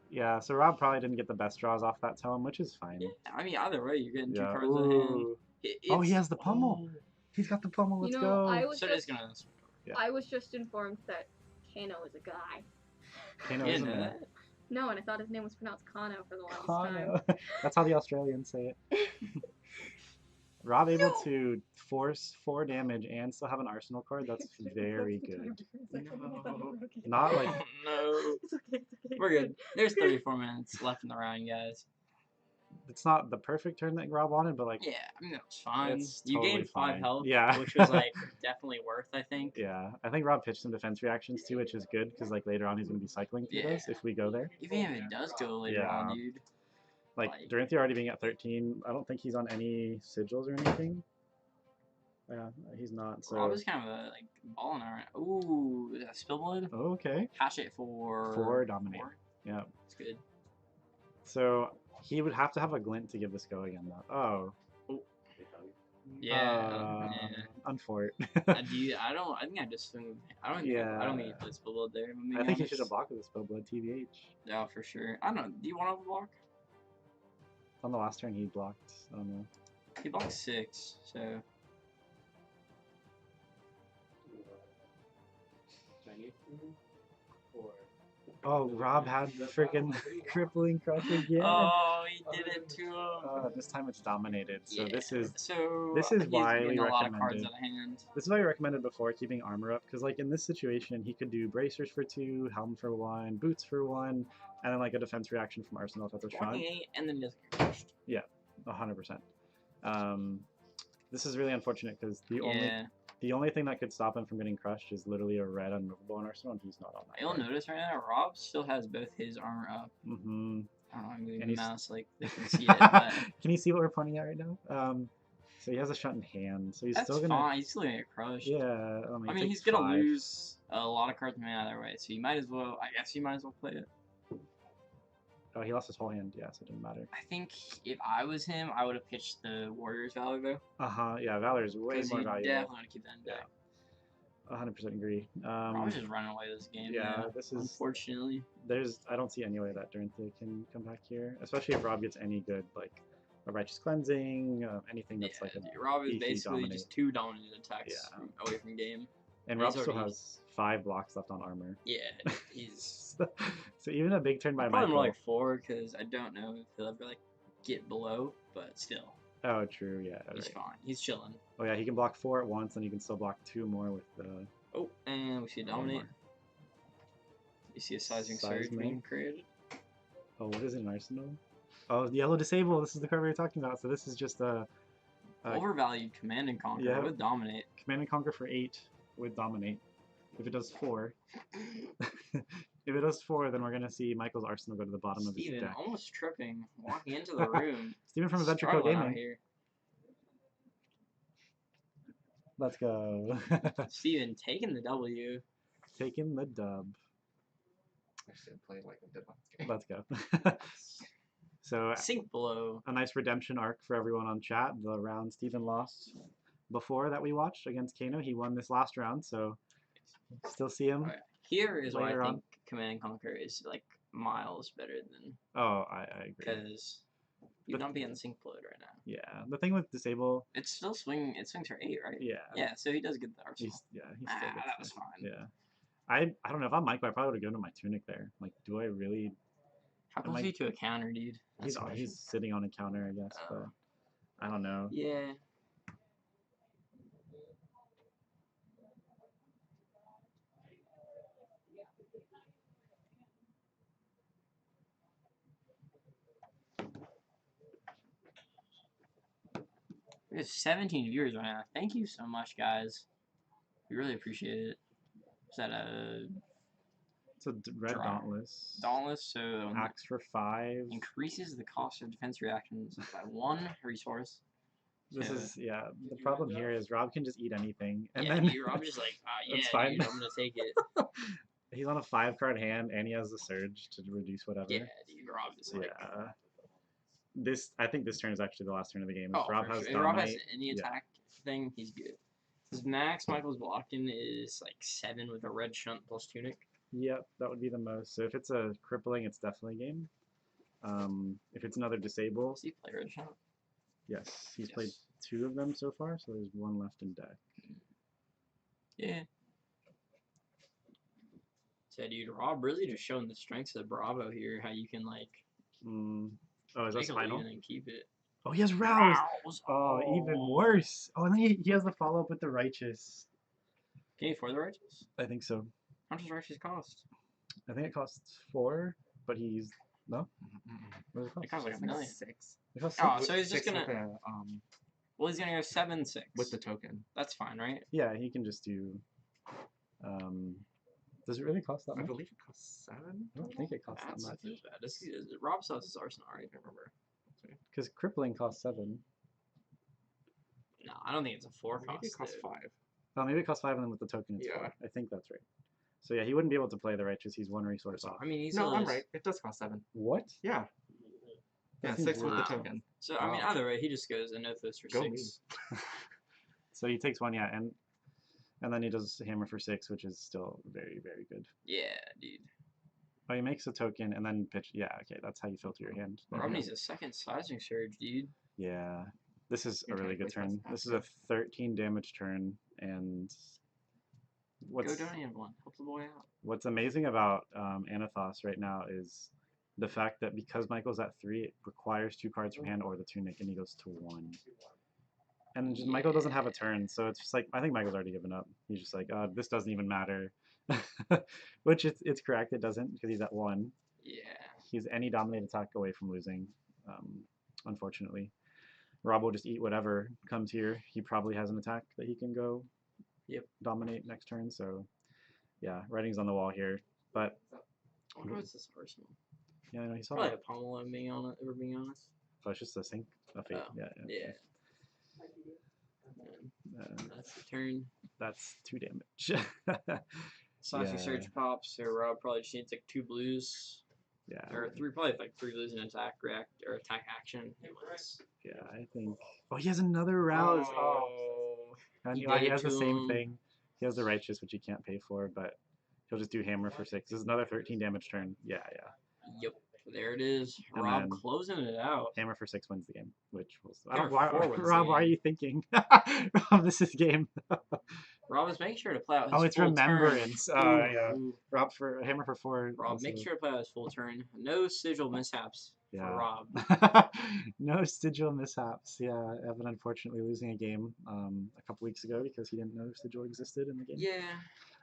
Yeah, so Rob probably didn't get the best draws off that tome, which is fine. Yeah, I mean, either way, you're getting 2 cards Ooh. in hand. Oh, he has the pummel. He's got the pummel. Let's go. I was just informed that Kano is a guy. Kano you isn't know it? that? No, and I thought his name was pronounced Kano for the longest time. That's how the Australians say it. Rob able to force 4 damage and still have an arsenal card. That's very good. Not like no. It's okay. We're good. There's 34 minutes left in the round, guys. It's not the perfect turn that Rob wanted, but like yeah, I mean that was fine. You totally gained 5 health, yeah, which was like definitely worth, I think. Yeah, I think Rob pitched some defense reactions too, which is good because like later on he's gonna be cycling through those if we go there. Even if it does go later on, dude. Like Duranthy already being at 13, I don't think he's on any sigils or anything. Yeah, he's not. So Rob is kind of a like balling around. Ooh, is that Spillblood? Oh, okay. Hash it for 4 dominate. 4? Yeah. That's good. So he would have to have a glint to give this go again, though. Oh. Yeah. Unfort. I think I just swing. I don't think he plays Spillblood there. I think he should have blocked with the Spillblood, TBH. Yeah, for sure. I don't know. Do you want to block? On the last turn, he blocked. I don't know. He blocked 6, so. Oh, Rob had the freaking crippling crush again. Oh, he did it to him. This time it's dominated. So yeah. this is he's why we a lot of recommended. cards out of hand. This is why we recommended before keeping armor up, because like in this situation, he could do bracers for 2, helm for 1, boots for 1, and then like a defense reaction from arsenal if that was strong. And then just crushed. Yeah, 100%. This is really unfortunate because the only thing that could stop him from getting crushed is literally a red unmovable on arsenal, and he's not on that. You'll notice right now, Rob still has both his armor up. Mm-hmm. I don't know, I'm moving the mouse like they can see it. But... Can you see what we're pointing at right now? So he has a shot in hand, so he's still gonna. Fine. He's still gonna get crushed. Yeah, I mean he's gonna lose a lot of cards from either way, so you might as well. I guess you might as well play it. Oh, he lost his whole hand. Yeah, so it didn't matter. I think if I was him, I would have pitched the Warriors Valor though. Yeah, Valor's way more valuable. Definitely want to keep that in deck. 100% agree. I was just running away this game. Yeah, this is unfortunately. I don't see any way that Duranthy can come back here, especially if Rob gets any good like a righteous cleansing, anything that's like a Rob is basically just 2 dominant attacks away from game. And Rob still has 5 blocks left on armor. Yeah, he's so even a big turn by Michael. Probably more like 4 because I don't know if he'll ever like get below, but still. Oh, true. Yeah, he's fine. He's chilling. Oh yeah, he can block 4 at once, and he can still block 2 more with the. Oh, and we see a dominate. You see a sizing surge being created. Oh, what is it in arsenal? Oh, yellow disable. This is the card we were talking about. So this is just a overvalued command and conquer with dominate. Command and conquer for 8 with dominate. If it does 4, if it does 4, then we're gonna see Michael's arsenal go to the bottom of his deck. Steven almost tripping, walking into the room. Steven from Adventure Code Gaming. Let's go. Steven taking the W. Taking the dub. I should play like a dub. Let's go. So sink below. A nice redemption arc for everyone on chat. The round Steven lost before that we watched against Kano. He won this last round, so still see him. Right. Here is why I think Command and Conquer is like miles better than. Oh, I agree. Because you don't be in the sync blood right now. Yeah, the thing with disable. It's still swing. It swings for 8, right? Yeah. Yeah, so he does get the arsenal. He still gets that was fine. Yeah. I don't know if I'm Michael, I probably would have given him my tunic there. Like, do I really? How close are you to a counter, dude? He's sitting on a counter, I guess, but I don't know. Yeah. We have 17 viewers right now. Thank you so much, guys. We really appreciate it. Is that a... It's a red dauntless. Dauntless, so... Axe for 5. Increases the cost of defense reactions by 1 resource. This is, yeah, the problem here is Rob can just eat anything. And yeah, then dude, Rob's just like, yeah, fine. dude, I'm going to take it. He's on a 5-card hand, and he has the surge to reduce whatever. Yeah, dude, Rob is like... Yeah. I think this turn is actually the last turn of the game. Oh, Rob has if Rob has any attack thing, he's good. His max Michael's blocking is like 7 with a red shunt plus tunic. Yep, that would be the most. So if it's a crippling, it's definitely game. If it's another disable... Does he play red shunt? Yes, he's played 2 of them so far, so there's 1 left in deck. Yeah. So, dude, Rob really just showing the strengths of Bravo here, how you can, like... Oh, is that final? And then keep it. Oh, he has Rouse! Oh, even worse. Oh, and then he has the follow-up with the Righteous. Can you afford the Righteous? I think so. How much does Righteous cost? I think it costs 4, but he's... No? What does it cost? It costs like $1 million. 6. It costs 6. Oh, 6. so he's just gonna... well, he's gonna go 7-6. With the token. That's fine, right? Yeah, he can just do... Does it really cost that much? I believe it costs 7. I don't think it costs that much. That's bad. Rob sells his Arsenal, right? I remember. Because crippling costs 7. No, I don't think it's a 4 cost. Maybe it costs 5. Oh, maybe it costs 5 and then with the token it's 4. I think that's right. So yeah, he wouldn't be able to play the Righteous. He's 1 resource off. I mean, he's I'm right. It does cost 7. What? Yeah. Yeah, 6 with the token. So, I mean, either way, he just goes Anothos for 6. So he takes 1, yeah, and then he does Hammer for 6, which is still very, very good. Yeah, dude. Oh, he makes a token and then pitch. Yeah, okay, that's how you filter your hand. Rob needs a second Seismic Surge, dude. Yeah, this is a really good turn. This is a 13 damage turn, and Go donate 1. Help the boy out. What's amazing about Anothos right now is the fact that because Michael's at 3, it requires 2 cards from hand or the tunic, and he goes to 1. And just, Michael doesn't have a turn, so it's just like, I think Michael's already given up. He's just like, this doesn't even matter. Which it's correct, it doesn't, because he's at 1. Yeah. He's any dominate attack away from losing, unfortunately. Rob will just eat whatever comes here. He probably has an attack that he can go dominate next turn, so yeah, writing's on the wall here. But what's this Arsenal? Yeah, I know he saw probably a pommel, if being honest. Oh, it's just a sink. A fate. Yeah. That's the turn. That's 2 damage. Seismic Surge pops, so Rob probably just needs like 2 blues. Yeah. Or 3, probably like 3 blues in attack react or attack action. Yeah, I think. Oh, he has another Rouse. And he has the same thing. He has the Righteous, which he can't pay for, but he'll just do Hammer for 6. This is another 13 damage turn. Yeah. Yep. There it is. And Rob closing it out. Hammer for 6 wins the game, which was... Rob, why are you thinking? Rob, this is game. Rob is making sure to play out his full it's Remembrance. Yeah. Rob for Hammer for 4. Rob, make sure to play out his full turn. No sigil mishaps for Rob. No sigil mishaps. Yeah, Evan unfortunately losing a game a couple weeks ago because he didn't know sigil existed in the game. Yeah,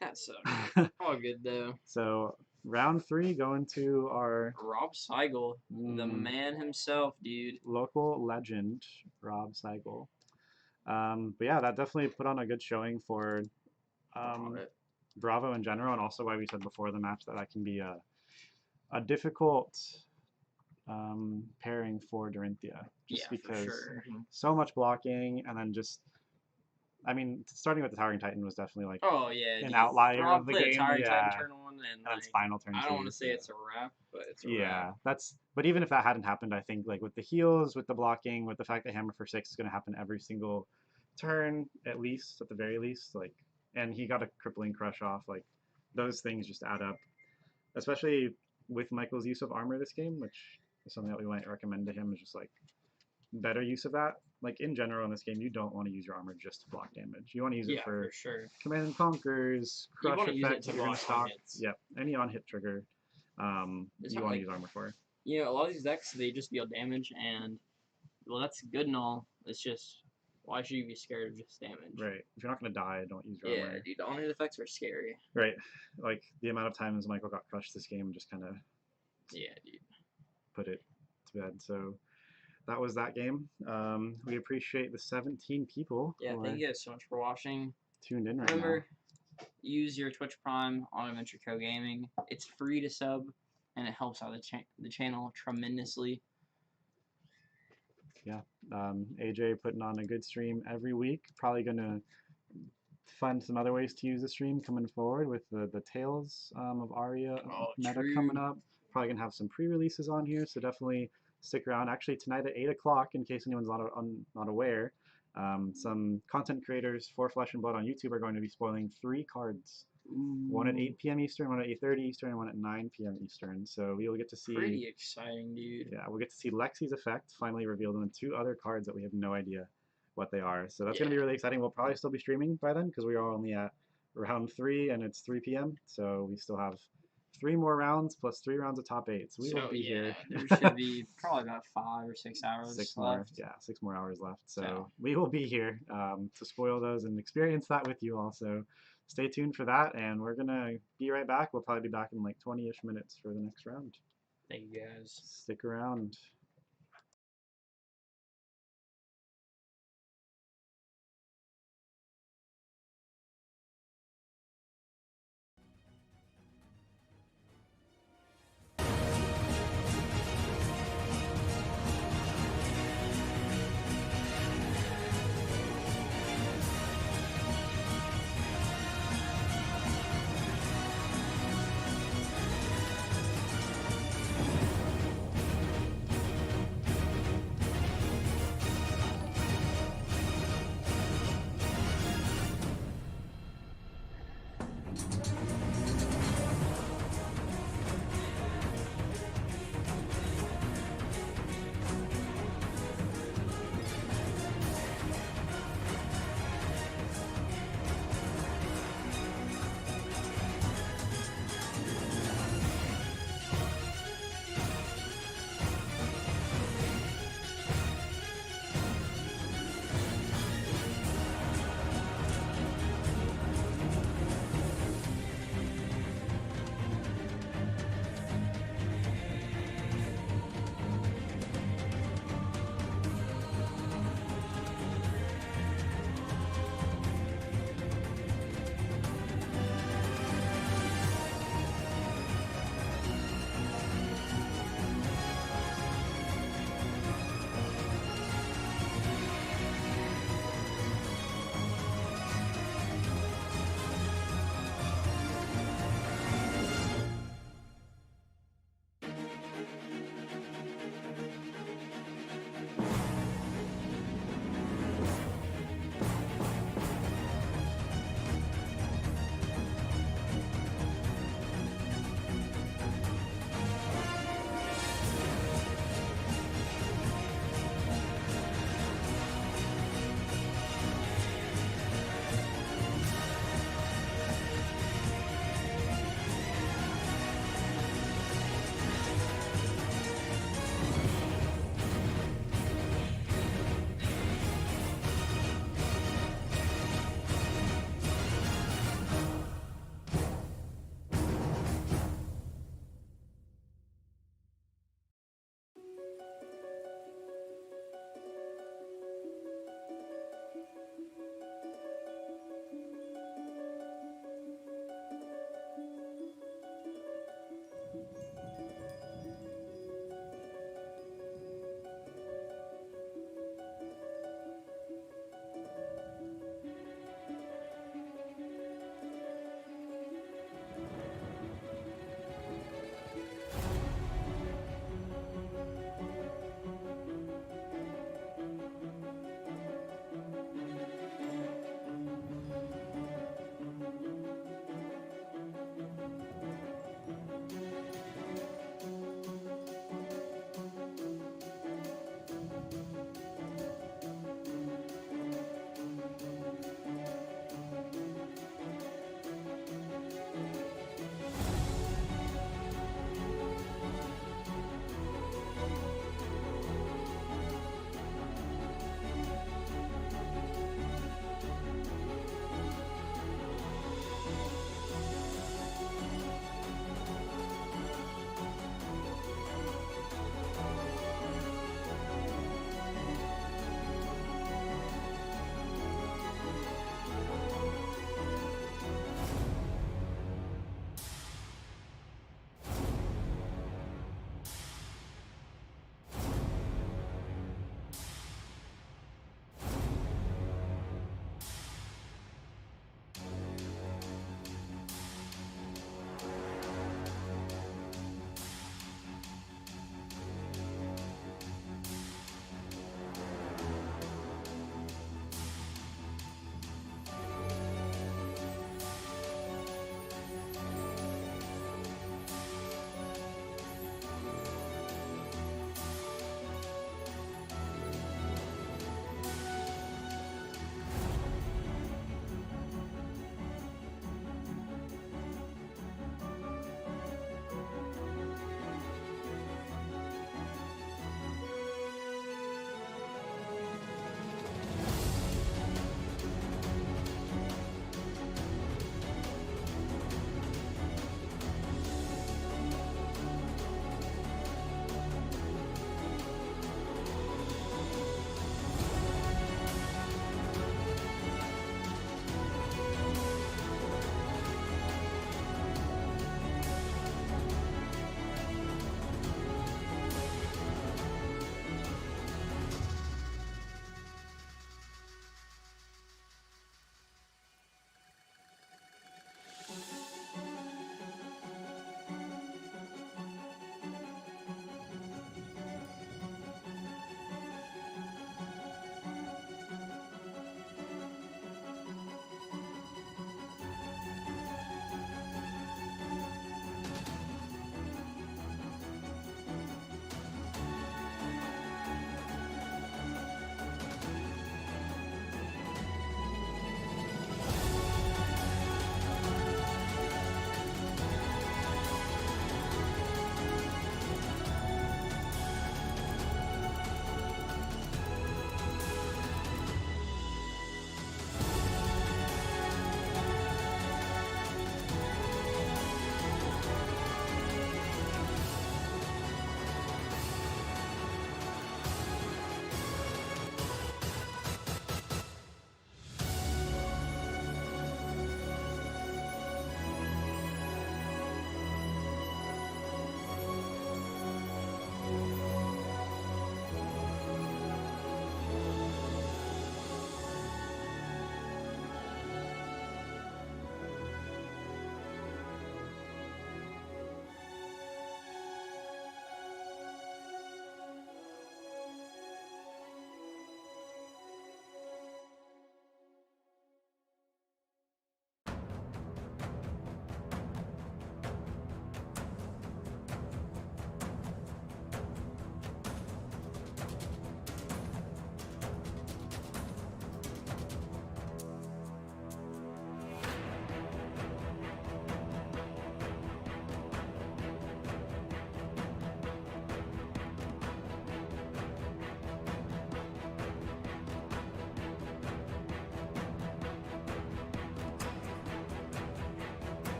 that sucks. All good though. So round 3 going to our Rob Seigel, the man himself, dude. Local legend, Rob Seigel. But yeah, that definitely put on a good showing for Bravo in general, and also why we said before the match that can be a difficult pairing for Dorinthia. Just because so much blocking, and then just, I mean, starting with the Towering Titan was definitely like an outlier of the game. Towering Titan turn 1, and that's final turn 2. I don't want to say it's a wrap, but it's a wrap. But even if that hadn't happened, I think like with the heals, with the blocking, with the fact that Hammer for 6 is going to happen every single turn, at least, at the very least, like, and he got a crippling crush off, like, those things just add up, especially with Michael's use of armor this game, which is something that we might recommend to him, is just like better use of that. like in general in this game, you don't want to use your armor just to block damage. You want to use it for sure. command and conquers, You crush wanna use it effects to if you're gonna block on stock. hits. Yep, any on hit trigger. It's You not want to like- use armor for. You know, a lot of these decks, they just deal damage, and, well, that's good and all. It's just, why should you be scared of just damage? Right. If you're not gonna die, don't use your Yeah, armor. dude, on-hit effects are scary. Right. Like the amount of times Michael got crushed this game just kind of Yeah, dude. put it to bed. So that was that game. We appreciate the 17 people Yeah, who thank are you guys so much for watching. tuned in right Remember, use your Twitch Prime on Adventure Co Gaming. It's free to sub, and it helps out the channel tremendously. now. AJ putting on a good stream every week. Probably gonna find some other ways to use the stream coming forward with the Tales of Aria meta coming up. Probably gonna have some pre-releases on here, so definitely stick around. Actually, tonight at 8 o'clock, in case anyone's not aware, some content creators for Flesh and Blood on YouTube are going to be spoiling 3 cards. One at 8 p.m. Eastern, one at 8:30 Eastern, and one at 9 p.m. Eastern. So we will get to see. Pretty exciting, dude. Yeah, we'll get to see Lexi's effect finally revealed, and then 2 other cards that we have no idea what they are. So that's going to be really exciting. We'll probably still be streaming by then because we are only at round 3 and it's 3 p.m. So we still have 3 more rounds plus 3 rounds of top 8. So we will be here. There should be probably about 5 or 6 hours 6 left. more, yeah, 6 more hours left. So we will be here to spoil those and experience that with you all. So stay tuned for that, and we're gonna be right back. We'll probably be back in like 20-ish minutes for the next round. Thank you guys. Stick around.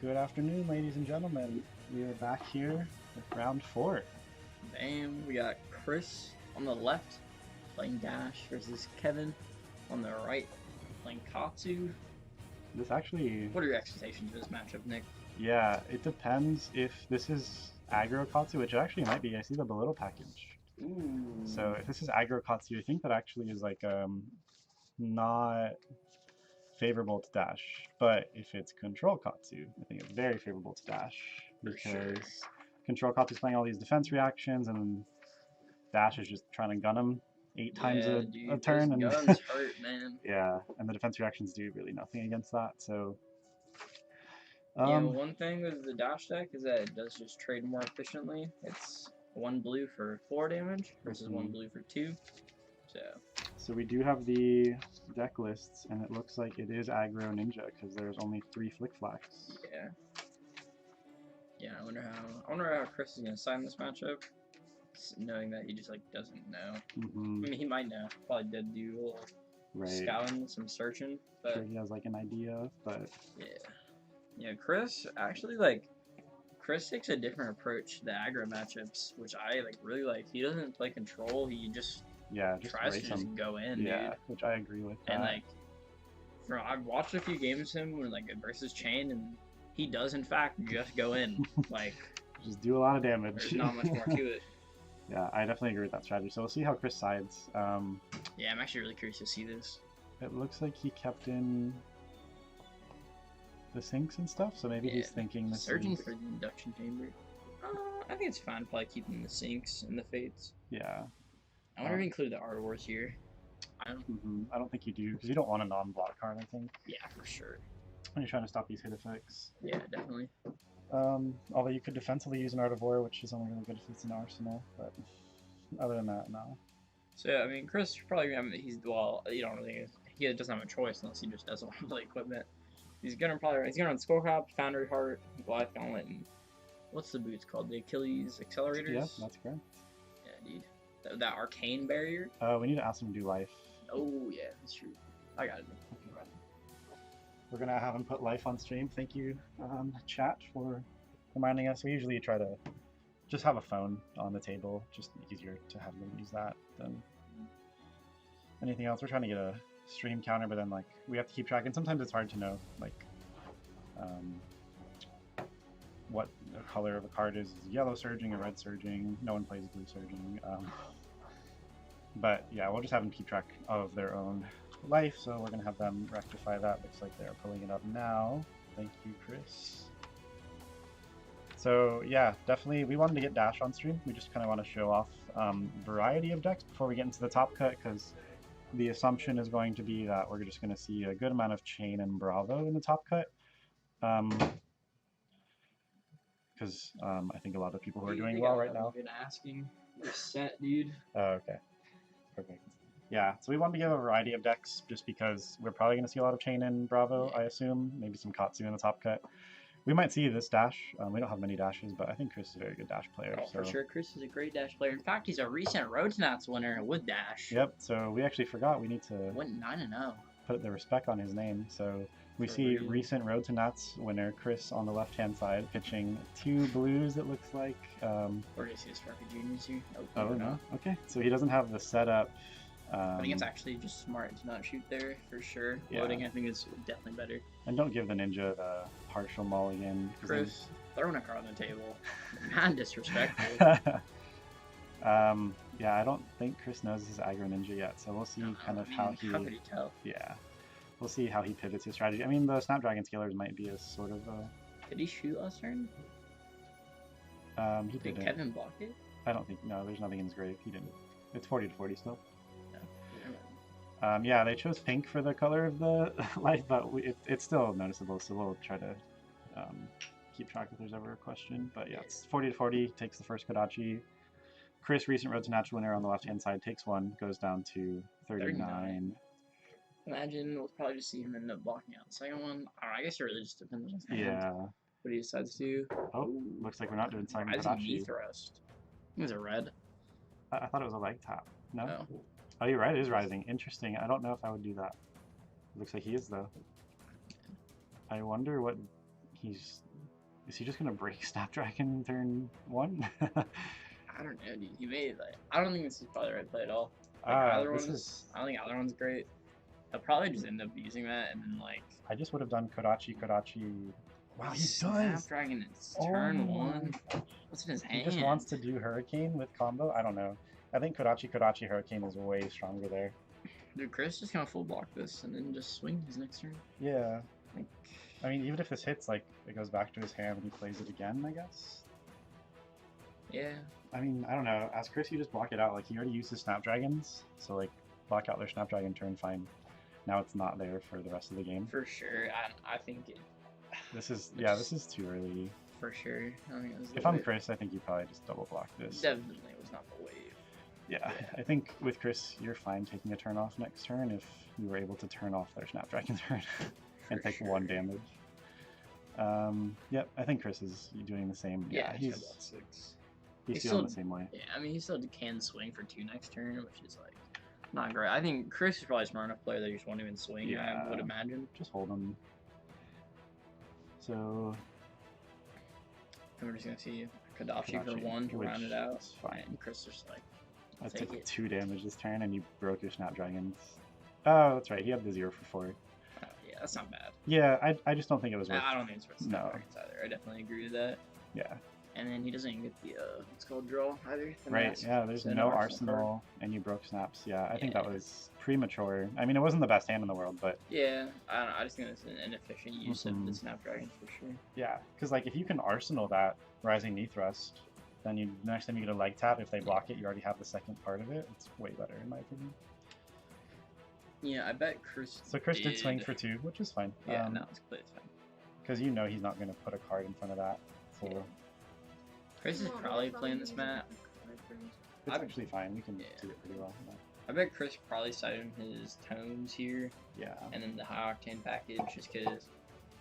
Good afternoon, ladies and gentlemen. We are back here with round 4. Damn, we got Chris on the left playing Dash versus Kevin on the right playing Katsu. This actually... What are your expectations of this matchup, Nick? Yeah, it depends if this is aggro Katsu, which it actually might be. I see the belittle package. Ooh. So if this is aggro Katsu, I think that actually is like not favorable to Dash. But if it's control Katsu, I think it's very favorable to Dash because control Katsu is playing all these defense reactions, and Dash is just trying to gun him 8 times a turn. And guns hurt, man. Yeah, and the defense reactions do really nothing against that. So yeah, one thing with the Dash deck is that it does just trade more efficiently. It's 1 blue for 4 damage versus 1 blue for 2. So we do have the deck lists, and it looks like it is aggro ninja because there's only 3 flick flacks. Yeah. Yeah, I wonder how Chris is gonna sign this matchup, knowing that he just like doesn't know. I mean, he might know. Probably did do a little scouting, some searching, but sure he has like an idea, but yeah, Chris actually Chris takes a different approach to the aggro matchups, which I really like. He doesn't play control. He just tries to just go in, dude. Which I agree with. And I've watched a few games of him when versus Chain, and he does in fact just go in, just do a lot of damage. There's not much more to it. Yeah, I definitely agree with that strategy. So we'll see how Chris sides. Yeah, I'm actually really curious to see this. It looks like he kept in the sinks and stuff, so maybe he's thinking this Surging for the induction chamber. I think it's fine probably keeping the sinks and the fates. Yeah. I wonder if we include the Art Wars here. I don't think you do, because you don't want a non-block card, I think. Yeah, for sure. When you're trying to stop these hit effects. Yeah, definitely. Although you could defensively use an Art of War, which is only really good if it's an arsenal, but other than that, no. So, I mean, Chris probably, he doesn't have a choice unless he just doesn't want to play equipment. He's gonna run Skull Cop, Foundry Heart, Goliath Gauntlet, and what's the boots called? The Achilles Accelerators? Yeah, that's correct. Yeah, dude. That Arcane Barrier? We need to ask him to do life. Oh, yeah, that's true. I got it. We're gonna have him put life on stream. Thank you, chat, for reminding us. We usually try to just have a phone on the table, just easier to have them use that than anything else. We're trying to get a stream counter, but then we have to keep track, and sometimes it's hard to know what the color of a card is yellow surging or red surging. No one plays blue surging. But yeah, we'll just have them keep track of their own life, so we're going to have them rectify that. Looks like they're pulling it up now. Thank you, Chris. So yeah, definitely we wanted to get Dash on stream. We just kind of want to show off variety of decks before we get into the top cut, because the assumption is going to be that we're just going to see a good amount of Chain and Bravo in the top cut. Because I think a lot of people who are doing well right now. I've been asking. You're set, dude. Oh, okay. Perfect. Yeah, so we wanted to give a variety of decks just because we're probably going to see a lot of Chain and Bravo, I assume. Maybe some Katsu in the top cut. We might see this Dash. We don't have many Dashes, but I think Chris is a very good Dash player. Oh, for sure. Chris is a great Dash player. In fact, he's a recent Road to Nats winner with Dash. Yep, so we actually forgot we need to went 9-0. Put the respect on his name. So we see recent Road to Nats winner Chris on the left-hand side pitching 2 blues, it looks like. Or do you see his Sparky Juniors here? Oh, no. Okay, so he doesn't have the setup. I think it's actually just smart to not shoot there, for sure. Yeah. Loading, I think, is definitely better. And don't give the ninja the partial mulligan. Chris, throwing a card on the table. Man, disrespectful. Yeah, I don't think Chris knows this is aggro ninja yet, so we'll see how he... How could he tell? Yeah. We'll see how he pivots his strategy. I mean, the Snapdragon Scalers might be a sort of a... Did he shoot last turn? He didn't. Did Kevin block it? I don't think... No, there's nothing in his grave. He didn't. It's 40-40 still. Yeah, they chose pink for the color of the light, but it's still noticeable, so we'll try to keep track if there's ever a question. But yeah, it's 40-40, takes the first Kodachi. Chris, recent Road to Natural winner on the left-hand side, takes 1, goes down to 39. Imagine we'll probably just see him end up blocking out the second one. I guess it really just depends on his hand. Yeah. What he decides to do. Oh, looks like we're not doing second Kodachi. Kodachi. Thrust. It was a red. I thought it was a leg tap. No? No. Oh, you're right, it is rising. Interesting. I don't know if I would do that. Looks like he is, though. I wonder what he's Is he just gonna break Snapdragon turn 1? I don't know, dude. He made like I don't think this is probably the right play at all. Like, I don't think either one's great. I'll probably just end up using that and then like. I just would have done Kodachi. Wow, he does. Snapdragon is turn 1. What's in his hand? He just wants to do Hurricane with combo. I don't know. I think Kodachi Hurricane is way stronger there. Dude, Chris just kind of full block this and then just swing his next turn. Yeah. Like, I mean, even if this hits, like it goes back to his hand and he plays it again, I guess. Yeah. I mean, I don't know. As Chris, you just block it out. Like he already used his Snapdragons, so like block out their Snapdragon turn, fine. Now it's not there for the rest of the game. For sure. I think it. This is too early. For sure. I think if I'm Chris, I think you probably just double block this. Definitely was not the wave. Yeah, I think with Chris, you're fine taking a turn off next turn if you were able to turn off their Snapdragon turn and take 1 damage. Yep, I think Chris is doing the same. Yeah, he's about 6. He's feeling the same way. Yeah, I mean, he still can swing for 2 next turn, which is like not great. I think Chris is probably a smart enough player that you just won't even swing. Yeah, I would imagine. Just hold him. So. And we're just gonna see Kodachi for 1 to round it out. Fine. And Chris just like. I took 2 damage this turn, and you broke your Snapdragons. Oh, that's right. He had the 0 for 4. Yeah, that's not bad. Yeah, I just don't think it was worth. I don't think it's worth Snapdragons either. I definitely agree with that. Yeah. And then he doesn't even get the what's called draw either. Right. Yeah. There's no arsenal, and you broke snaps. Yeah, I think that was premature. I mean, it wasn't the best hand in the world, but. Yeah, I don't know. I just think it's an inefficient use of the Snapdragons for sure. Yeah, because like if you can arsenal that rising knee thrust. Then next time you get a leg tap, if they block it, you already have the second part of it. It's way better in my opinion. Yeah, I bet Chris. So Chris did swing for 2, which is fine. Yeah, no, it's completely fine. Because you know he's not going to put a card in front of that. So Chris is probably playing this map. It's actually fine. We can do it pretty well. Yeah. I bet Chris probably sided his tones here. Yeah. And then the high octane package, just because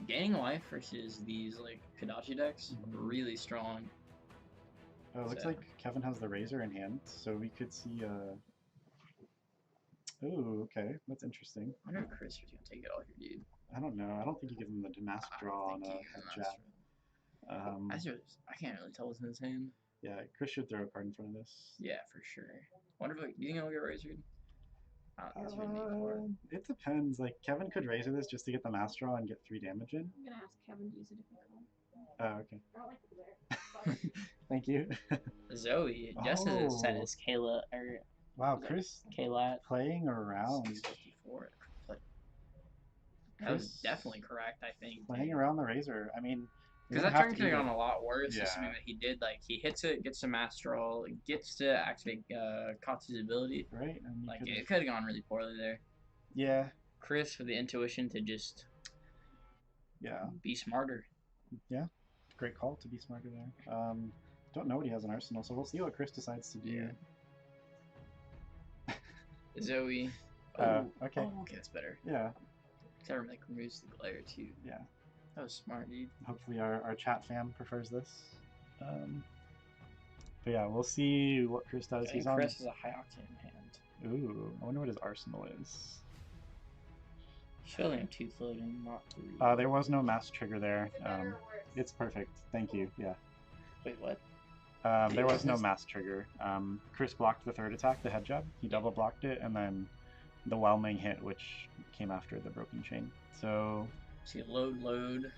gaining life versus these like Kodachi decks really strong. Oh, it looks like Kevin has the Razor in hand, so we could see. Oh, okay, that's interesting. I wonder if Chris is gonna take it all here, dude. I don't know. I don't think you give him the mask draw on a jab. I can't really tell what's in his hand. Yeah, Chris should throw a card in front of this. Yeah, for sure. Wonder if do you think he'll get Razored? It depends. Like Kevin could Razor this just to get the mask draw and get 3 damage in. I'm gonna ask Kevin to use a different card. Oh, okay. I don't like the glare. Thank you. Zoe, just as it says, Kayla, or wow, Chris Kayla playing around. 54. That was definitely correct, I think. Playing around the Razor. I mean, because that turn could have gone a lot worse. Assuming that he did, like, he hits it, gets the master roll, gets to activate Katsu's ability. Right. And like, it could have gone really poorly there. Yeah. Chris with the intuition to just be smarter. Yeah. Great call to be smarter there. Don't know what he has in Arsenal, so we'll see what Chris decides to do. Yeah. Zoe. Okay. Oh, okay, that's better. Yeah. Gotta like removes the glare too. Yeah. That was smart, dude. Hopefully our chat fam prefers this. But yeah, we'll see what Chris does. He's on. Chris has a high octane hand. Ooh, I wonder what his arsenal is. Should only have 2 floating, not 3. There was no mass trigger there. It's perfect. Thank you. Yeah. Wait, what? There was no mass trigger. Chris blocked the 3rd attack, the head jab. He double blocked it, and then the whelming hit, which came after the broken chain. So. See, load.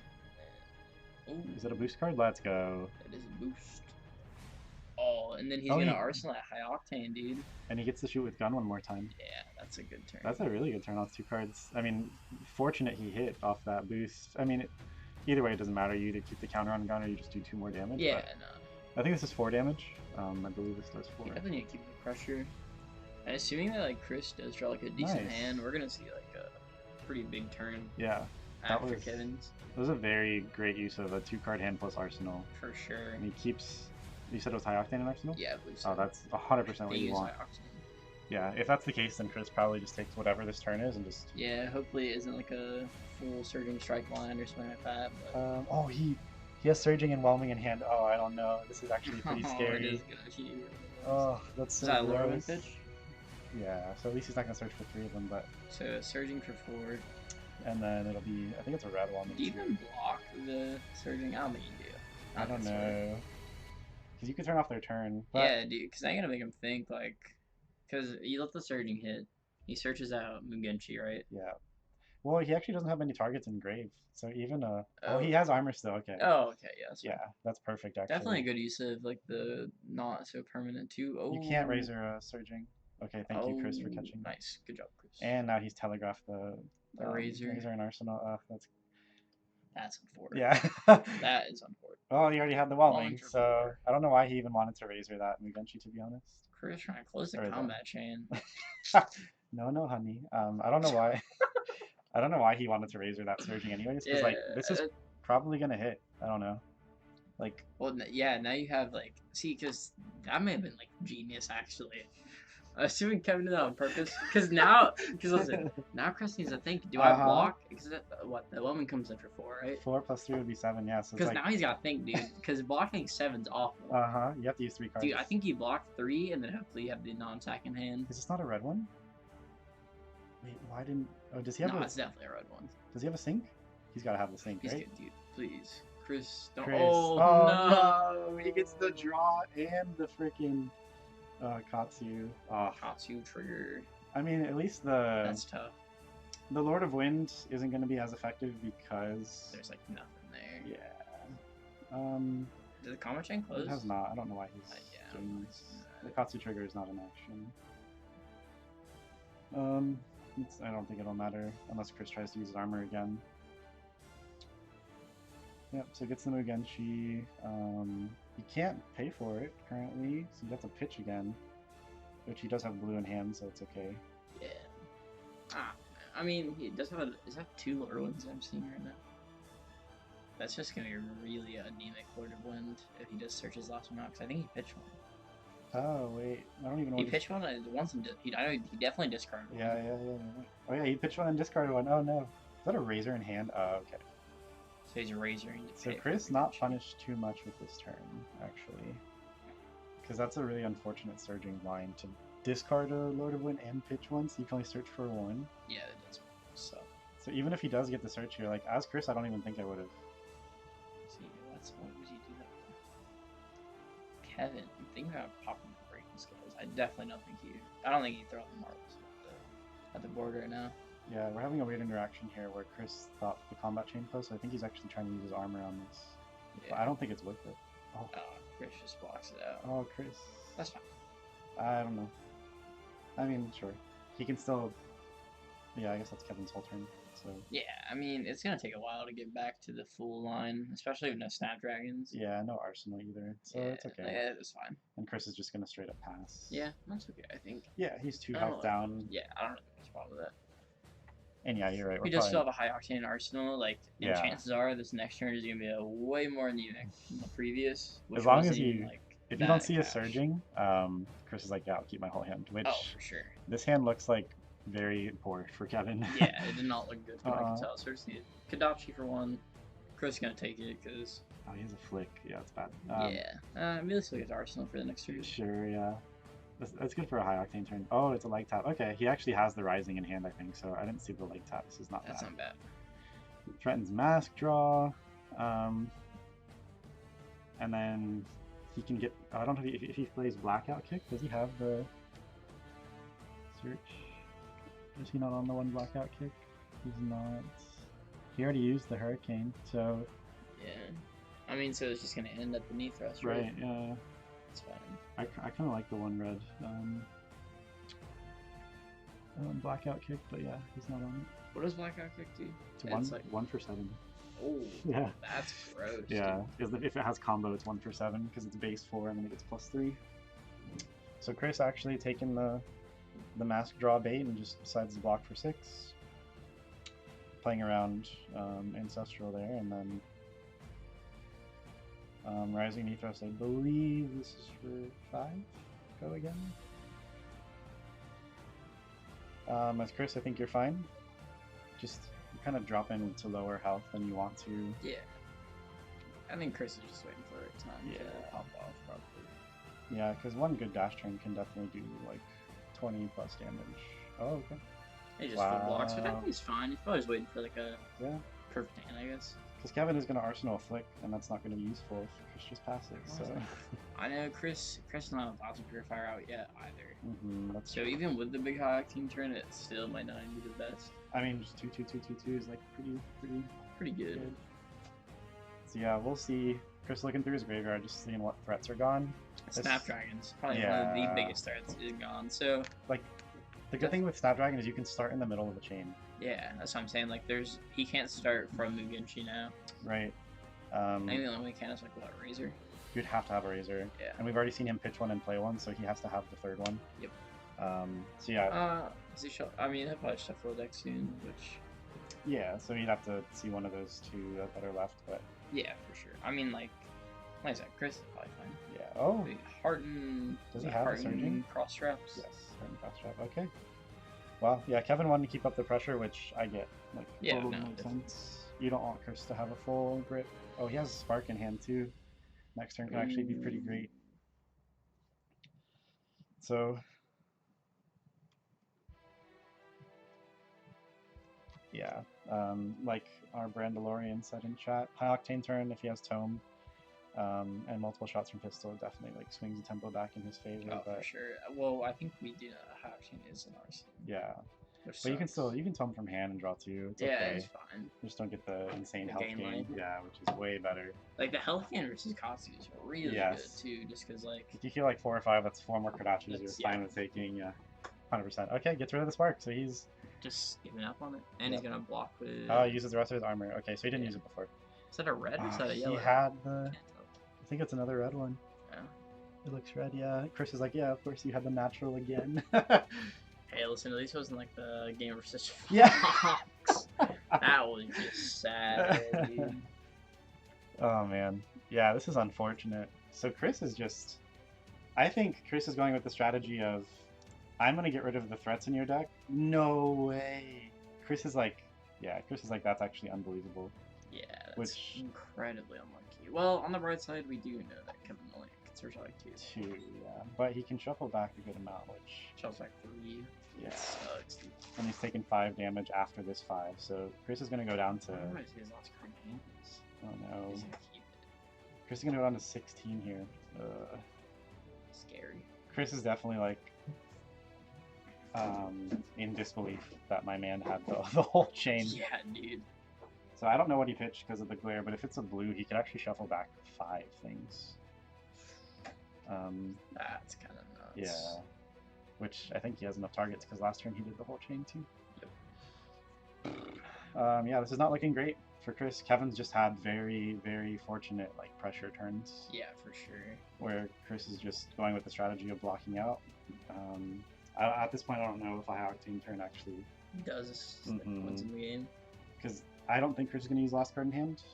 Ooh. Is it a boost card? Let's go. It is a boost. Oh, and then he's gonna arsenal at high octane, dude. And he gets to shoot with gun 1 more time. Yeah, that's a good turn. That's a really good turn off 2 cards. I mean, fortunate he hit off that boost. I mean, either way, it doesn't matter. You either keep the counter on gun or you just do 2 more damage. Yeah, no. I think this is 4 damage. I believe this does 4. You definitely need to keep the pressure. And assuming that like Chris does draw like a decent hand, we're gonna see like a pretty big turn. Yeah. After Kevin's. It was a very great use of a 2-card hand plus arsenal. For sure. And he keeps. You said it was high octane in arsenal? Yeah, I believe so. Oh, that's 100% what you want. Yeah, if that's the case, then Chris probably just takes whatever this turn is and just. Yeah, hopefully it isn't like a full surging strike line or something like that. But... oh, he has surging and whelming in hand. Oh, I don't know. This is actually pretty scary. It is good. Oh, that's so. Is that a lower wind pitch? Yeah, so at least he's not gonna search for 3 of them, but. So surging for 4. And then it'll be, I think it's a red one. Do you even block the surging? I don't think you do. I don't know. Because you could turn off their turn. But... Yeah, dude, because I gotta make him think, like... Because you let the surging hit. He searches out Mugenshi, right? Yeah. Well, he actually doesn't have many targets in Grave. So even Oh, he has armor still, okay. Oh, okay, yeah. Yeah, that's perfect, actually. Definitely a good use of, like, the not so permanent, too. Oh. You can't Razor Surging. Okay, thank you, Chris, for catching. Nice. Good job, Chris. And now he's telegraphed the Razor. Razor and Arsenal. That's unfortunate. Yeah. That is unfortunate. Well, he already had the Whelming, so I don't know why he even wanted to Razor that Mugenshi, to be honest. Chris trying to close the combat chain. No, honey. I don't know why. I don't know why he wanted to Razor that Surging anyways, because, like, this is probably going to hit. I don't know. Like... Well, yeah, now you have, like... See, because that may have been, like, genius, actually. Assuming Kevin did that on purpose. Because now... Because, listen, now Chris needs to think, do I block? Because, what, the Whelming comes after 4, right? 4 plus 3 would be 7, yeah. So because now he's got to think, dude. Because blocking 7's awful. You have to use 3 cards. Dude, I think you block 3, and then hopefully you have the non-attack in hand. Is this not a red one? Wait, why didn't... Oh, does he have No, it's definitely a red one. Does he have a sync? He's got to have the sync, he's right? Good, dude. Please. Chris, don't... Chris. Oh, no! He gets the draw and the freaking Katsu. Katsu trigger. I mean, at least the... That's tough. The Lord of Wind isn't going to be as effective because... There's, like, nothing there. Yeah. Did the combat chain close? It has not. I don't know why he's doing this. The Katsu trigger is not an action. I don't think it'll matter unless Chris tries to use his armor again. Yep, so it gets the Mugenshi. He can't pay for it currently, so you have to pitch again. Which he does have blue in hand, so it's okay. Yeah. I mean, he does have is that 2 Lord of Winds I'm seeing right now? That's just gonna be a really anemic Lord of Wind if he just searches last one out, because I think he pitched one. Oh, wait. I don't even know. He pitched one and once I know he definitely discarded one. Yeah. Oh, yeah, he pitched one and discarded one. Oh, no. Is that a Razor in hand? Oh, okay. So he's a Razoring. So Chris not punished too much with this turn, actually. Because that's a really unfortunate Surging line to discard a Lord of Wind and pitch one, so you can only search for 1. Yeah, it does. So even if he does get the search here, like, as Chris, I don't even think I would have. See, what would you do that for? Kevin, I'm thinking about popping the breaking skills. I definitely don't think I don't think he'd throw the marbles at the board right now. Yeah, we're having a weird interaction here where Chris thought the combat chain closed, so I think he's actually trying to use his armor on this. Yeah. But I don't think it's worth it. Oh, Chris just blocks it out. Oh, Chris. That's fine. I don't know. I mean, sure. He can still... Yeah, I guess that's Kevin's whole turn. So. Yeah, I mean, it's going to take a while to get back to the full line, especially with no Snapdragons. Yeah, no Arsenal either, so it's okay. Yeah, it's fine. And Chris is just going to straight up pass. Yeah, that's okay, I think. Yeah, he's 2 health down. Yeah, I don't really have a problem with that. And yeah, you're right. We just still have a high octane arsenal, like, and chances are this next turn is going to be a way more anemic than the previous. As long as you... Like, if you don't see a Surging, Chris is like, yeah, I'll keep my whole hand. Which, for sure. This hand looks like very poor for Kevin. Yeah, it did not look good from what I can tell. So just need Kadachi for 1. Chris is going to take it because... Oh, he has a flick. Yeah, it's bad. Really still gets Arsenal for the next turn. Sure, yeah. That's good for a high octane turn. Oh, it's a leg tap. Okay, he actually has the Rising in hand, I think, so I didn't see the leg tap. This is not bad. That's not bad. Threatens Mask Draw. And then he can get... I don't know if he plays Blackout Kick. Does he have the search? Is he not on the 1 Blackout Kick? He's not. He already used the Hurricane, so... Yeah. I mean, so it's just going to end at the knee thrust, right? Right, yeah. It's fine. I kind of like the 1 red Blackout Kick, but yeah, he's not on it. What does Blackout Kick do? It's 1 for 7. Oh, yeah. That's gross. Yeah, if it has combo, it's 1 for 7 because it's base 4 and then it gets +3. So Chris actually taking the mask draw bait and just decides to block for 6. Playing around Ancestral there, and then Rising Knee Thrust, I believe this is for 5. Go again. As Chris, I think you're fine. Just kind of drop in to lower health than you want to. Yeah. I think Chris is just waiting for a time to pop off, probably. Yeah, because 1 good dash turn can definitely do like 20 plus damage. Oh, okay. He just full blocks, but I think he's fine. He's probably just waiting for like a perfect hand, I guess. Because Kevin is going to Arsenal a Flick, and that's not going to be useful if Chris just passes. So I know Chris not allowed to Purifier out yet either. That's so even with the big high octane turn, it still might not be the best. I mean, just 2/2/2/2/2 is like pretty good. So yeah, we'll see. Chris looking through his graveyard, just seeing what threats are gone. Snapdragon's probably one of the biggest threats is gone. So like, the good thing with Snapdragon is you can start in the middle of the chain. Yeah, that's what I'm saying. Like, he can't start from Mugenshi now. Right. Maybe the only way he can is like what, Razor? You'd have to have a Razor. Yeah. And we've already seen him pitch one and play one, so he has to have the third one. Yep. So yeah. I mean, he'll probably shuffle a deck soon, which. Yeah, so you'd have to see one of those two that are left, but. Yeah, for sure. I mean, like I said, Chris is probably fine. Yeah. Oh. Harden. Does he have a surging? Cross straps? Yes, Harden cross strap. Okay. Well, yeah, Kevin wanted to keep up the pressure, which I get. Like, totally makes sense. You don't want Chris to have a full grip. Oh, he has a Spark in hand too. Next turn can actually be pretty great. So. Yeah, like our Brandalorian said in chat, high octane turn if he has Tome, and multiple shots from pistol definitely like swings the tempo back in his favor. Oh, but for sure. Well, I think we do know high octane is in ours. Yeah, but you can Tome from hand and draw two. It's okay. It's fine. You just don't get the insane health gain. Line. Yeah, which is way better. Like the health gain versus Katsu is really good too, just because like. If you feel like 4 or 5, that's 4 more Kodachis. You're fine with taking. Yeah, 100%. Okay, gets rid of the Spark, so he's. Just giving up on it, and he's gonna block with. Oh, he uses the rest of his armor. Okay, so he didn't use it before. Is that a red or is that a yellow? He had the. I think it's another red one. Yeah. It looks red. Yeah. Chris is like, yeah, of course you had the natural again. Hey, listen, at least it wasn't like the game versus yeah. Fox. That was just sad, dude. Oh man, yeah, this is unfortunate. So Chris is just. I think Chris is going with the strategy of. I'm gonna get rid of the threats in your deck. No way. Chris is like, that's actually unbelievable. Yeah, that's incredibly unlucky. Well, on the bright side, we do know that Kevin only can search like two. Yeah, but he can shuffle back a good amount, which. Shuffles back 3. Yeah. Sucks, dude. And he's taking 5 damage after this 5, so Chris is gonna go down to. His last card hands. Oh no. He's gonna keep it. Chris is gonna go down to 16 here. Scary. Chris is definitely like. In disbelief that my man had the whole chain. Yeah, dude. So I don't know what he pitched because of the glare, but if it's a blue, he could actually shuffle back 5 things. That's kind of nuts. Yeah. Which I think he has enough targets because last turn he did the whole chain too. Yep. Yeah, this is not looking great for Chris. Kevin's just had very, very fortunate like pressure turns. Yeah, for sure. Where Chris is just going with the strategy of blocking out. At this point, I don't know if a high octane turn actually does wins in the game. Because I don't think Chris is going to use last card in hand.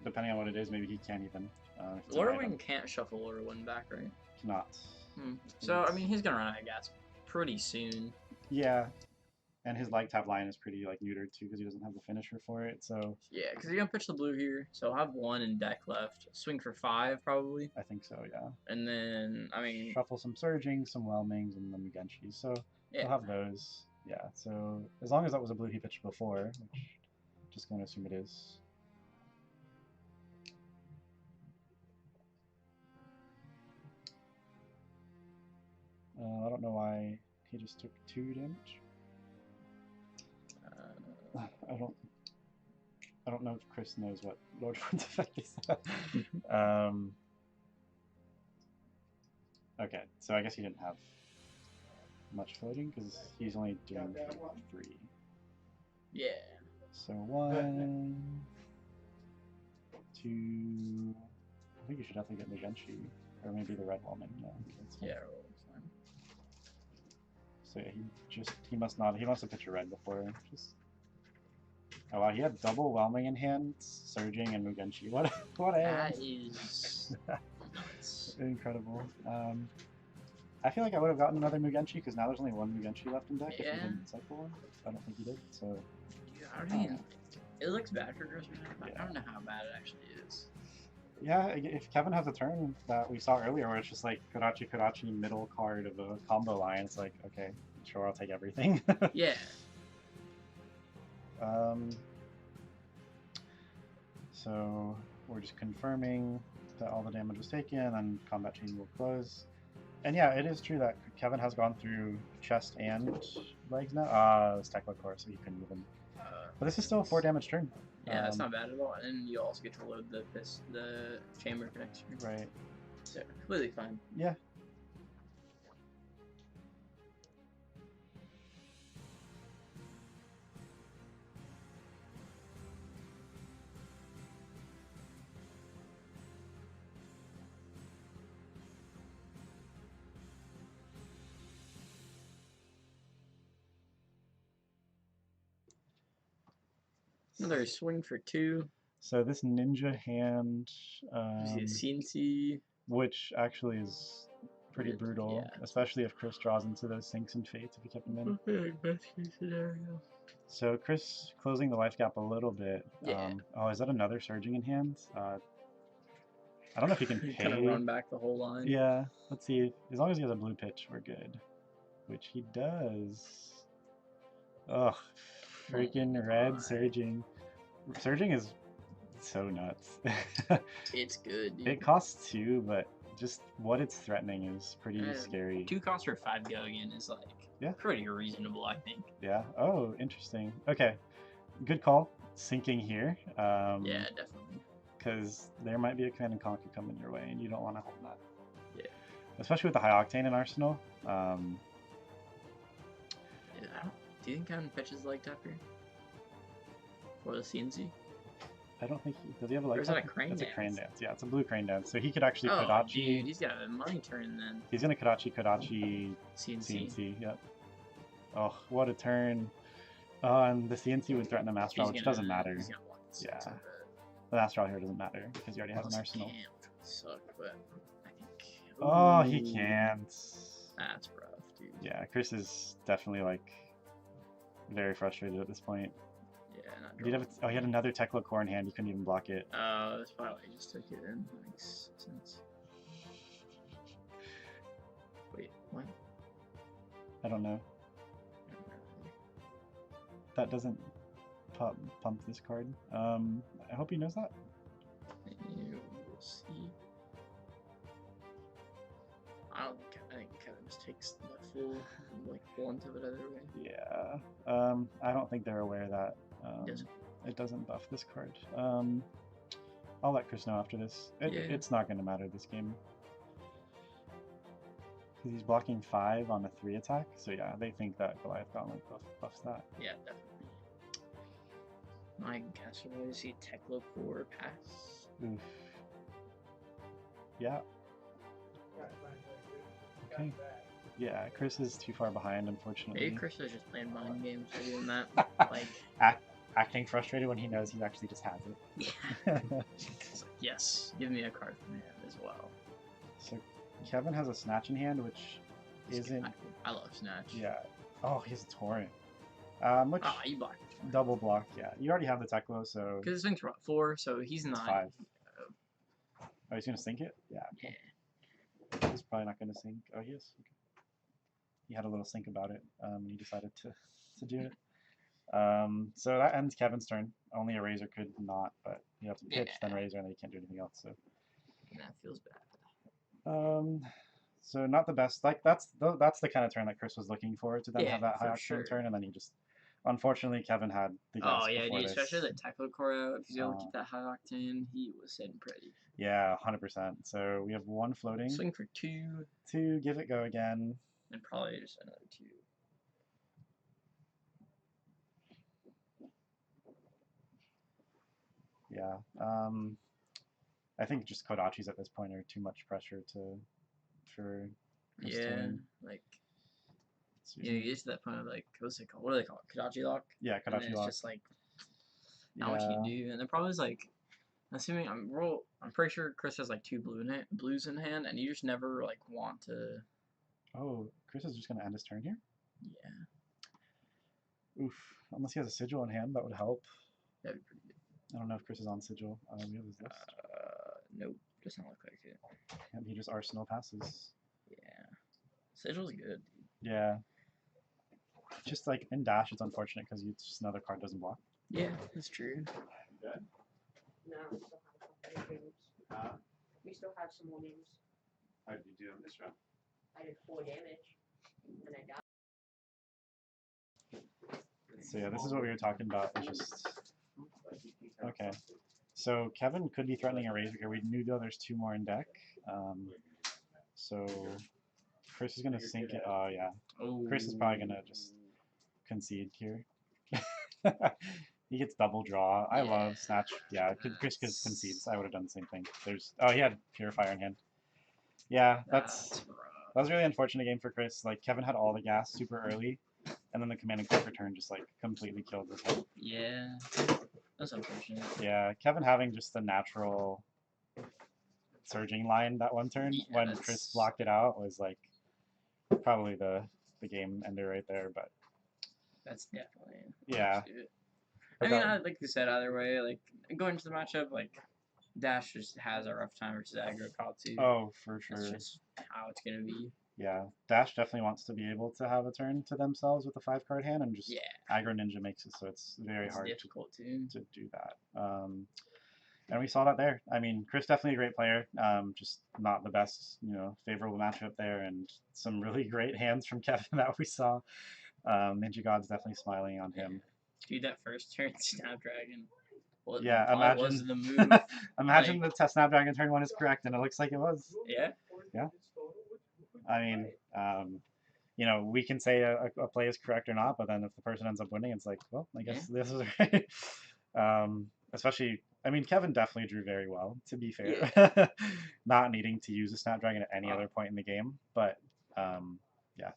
Depending on what it is, maybe he can't even. Lorwyn can't shuffle Lorwyn back, right? Cannot. So, I mean, he's going to run out of gas pretty soon. Yeah. And his leg tap line is pretty like neutered too because he doesn't have the finisher for it. So yeah, because you're gonna pitch the blue here, so I'll have 1 in deck left. Swing for 5 probably. I think so, yeah. And then I mean shuffle some surging, some whelmings, and the Mugenshi. So yeah, we'll have those. Yeah. So as long as that was a blue he pitched before, which I'm just going to assume it is. I don't know why he just took 2 damage. I don't know if Chris knows what Lord Wood's effect is. Okay, so I guess he didn't have much floating because he's only doing 3. Yeah. So 1, 2. I think you should definitely get Mugenshi, or maybe the red whelming. Yeah. So yeah, he must have pitched a red before. Oh wow, he had double whelming in hand, surging, and Mugenshi. What a that is nuts. Incredible. I feel like I would have gotten another Mugenshi because now there's only 1 Mugenshi left in deck. Yeah. If he didn't cycle one. I don't think he did. So. Yeah, I mean, it looks bad for Gross, but I don't know how bad it actually is. Yeah, if Kevin has a turn that we saw earlier where it's just like Kodachi middle card of a combo line, it's like, okay, sure, I'll take everything. Yeah. So we're just confirming that all the damage was taken and combat chain will close. And yeah, it is true that Kevin has gone through chest and legs now. It's Tekla core, so you couldn't move him. But this is still a 4 damage turn. Yeah, that's not bad at all. And you also get to load the chamber for next turn. Right. So completely fine. Yeah. Another swing for 2. So this ninja hand, You see a CNC, which actually is pretty brutal, yeah. Especially if Chris draws into those sinks and fates if you kept him in. Best case scenario. So Chris closing the life gap a little bit. Yeah. Oh, is that another surging in hand? I don't know if he can pay. Kind of run back the whole line. Yeah, let's see. As long as he has a blue pitch, we're good. Which he does. Ugh, freaking red surging. Surging is so nuts. It's good, dude. It costs 2, but just what it's threatening is pretty scary. 2 cost for 5 go again is like pretty reasonable, I think. Yeah. Oh, interesting. Okay, good call. Sinking here. Yeah, definitely. Because there might be a Command and Conquer coming your way, and you don't want to hold that. Yeah. Especially with the high octane in Arsenal. Yeah, do you think Kevin fetches leg tap here? Or the CNC? I don't think does he have a leg tap? Or is that a crane dance? dance? A crane dance. Yeah, it's a blue crane dance. So he could actually Oh, Kodachi. dude, he's got a money turn then. He's gonna Kodachi CNC. Yep. Oh, what a turn. And the CNC would threaten the Master, which doesn't matter. Yeah. The Master here doesn't matter because he already has an Arsenal. Can't suck, but I think. Oh, he can't. That's rough, dude. Yeah, Chris is definitely like very frustrated at this point. Yeah, not Did he have he had another Tekla core in hand. He couldn't even block it. Oh, that's probably why he just took it in. That makes sense. Wait, what? I don't know. That doesn't pump this card. I hope he knows that. You will see. I think Kevin just takes the full blunt of it either way. Yeah. I don't think they're aware that it doesn't buff this card. I'll let Chris know after this. It's not going to matter this game. Because he's blocking 5 on a 3 attack. So yeah, they think that Goliath Gauntlet buffs that. Yeah, definitely. My castle is see Tekla core pass. Oof. Yeah. Okay. Yeah, Chris is too far behind, unfortunately. Maybe Chris is just playing mind games or doing that. Acting frustrated when he knows he actually just has it. Yeah. It's like, yes, give me a card from him as well. So Kevin has a Snatch in hand, which isn't... I love Snatch. Yeah. Oh, he has a Torrent. Which you blocked. Double block, yeah. You already have the Tekla, so... Because his swing's 4, so he's not... 5. Oh, he's going to sink it? Yeah. Yeah. He's probably not going to sink. Oh, he is. Okay. He had a little think about it, and he decided to do it. So that ends Kevin's turn. Only a Razor could not, but you have to pitch, then Razor, and then you can't do anything else. So that feels bad. So not the best. Like that's the kind of turn that Chris was looking for, to then have that high octane turn, and then he just unfortunately Kevin had the guess before dude, this. Especially the Tekla core out. If he's able to keep that high octane, he was sitting pretty. Yeah, 100%. So we have 1 floating. Swing for 2. 2, give it go again. And probably just another 2. Yeah. I think just Kodachis at this point are too much pressure for Chris to win. Like you get to that point of like what's it called? What do they call it? Kodachi lock? Yeah, Kodachi lock. It's just like not much you can do. And the problem is like assuming I'm pretty sure Chris has like 2 blues in hand, and you just never like want to. Oh, Chris is just gonna end his turn here? Yeah. Oof. Unless he has a sigil in hand, that would help. That'd be pretty good. I don't know if Chris is on sigil. We have his list. Nope. Does not look like it. And he just Arsenal passes. Yeah. Sigil's good. Yeah. Just like in dash, it's unfortunate because just another card doesn't block. Yeah, that's true. No, we still have a couple more games. We still have some more games. How did you do in this round? I did 4 damage, and I died. So yeah, this is what we were talking about. It's just okay. So Kevin could be threatening a raise here. We knew though there's 2 more in deck. So Chris is gonna sink it. Oh yeah. Chris is probably gonna just concede here. He gets double draw. I love snatch. Yeah, Chris concedes. I would have done the same thing. He had Purifier in hand. Yeah, that was a really unfortunate game for Chris. Like Kevin had all the gas super early, and then the command and conquer turn just like completely killed his head. Yeah, that's unfortunate. Yeah, Kevin having just the natural surging line that one turn when Chris blocked it out was like probably the game ender right there. But that's definitely yeah. I mean, like you said, either way, like going into the matchup, like Dash just has a rough time versus aggro Katsu. Oh, for sure. That's just how it's gonna be. Yeah, Dash definitely wants to be able to have a turn to themselves with a 5-card hand, and just aggro ninja makes it so it's very hard to do that. And we saw that there. I mean, Chris definitely a great player, just not the best, favorable matchup there, and some really great hands from Kevin that we saw. Ninja God's definitely smiling on him. Dude, that first turn Snapdragon. Yeah, imagine was the move. imagine the Snapdragon turn 1 is correct, and it looks like it was. Yeah. Yeah. I mean, we can say a play is correct or not, but then if the person ends up winning, it's like, well, I guess this is right. Especially, I mean, Kevin definitely drew very well, to be fair. Yeah. Not needing to use a Snapdragon at any other point in the game, but yeah.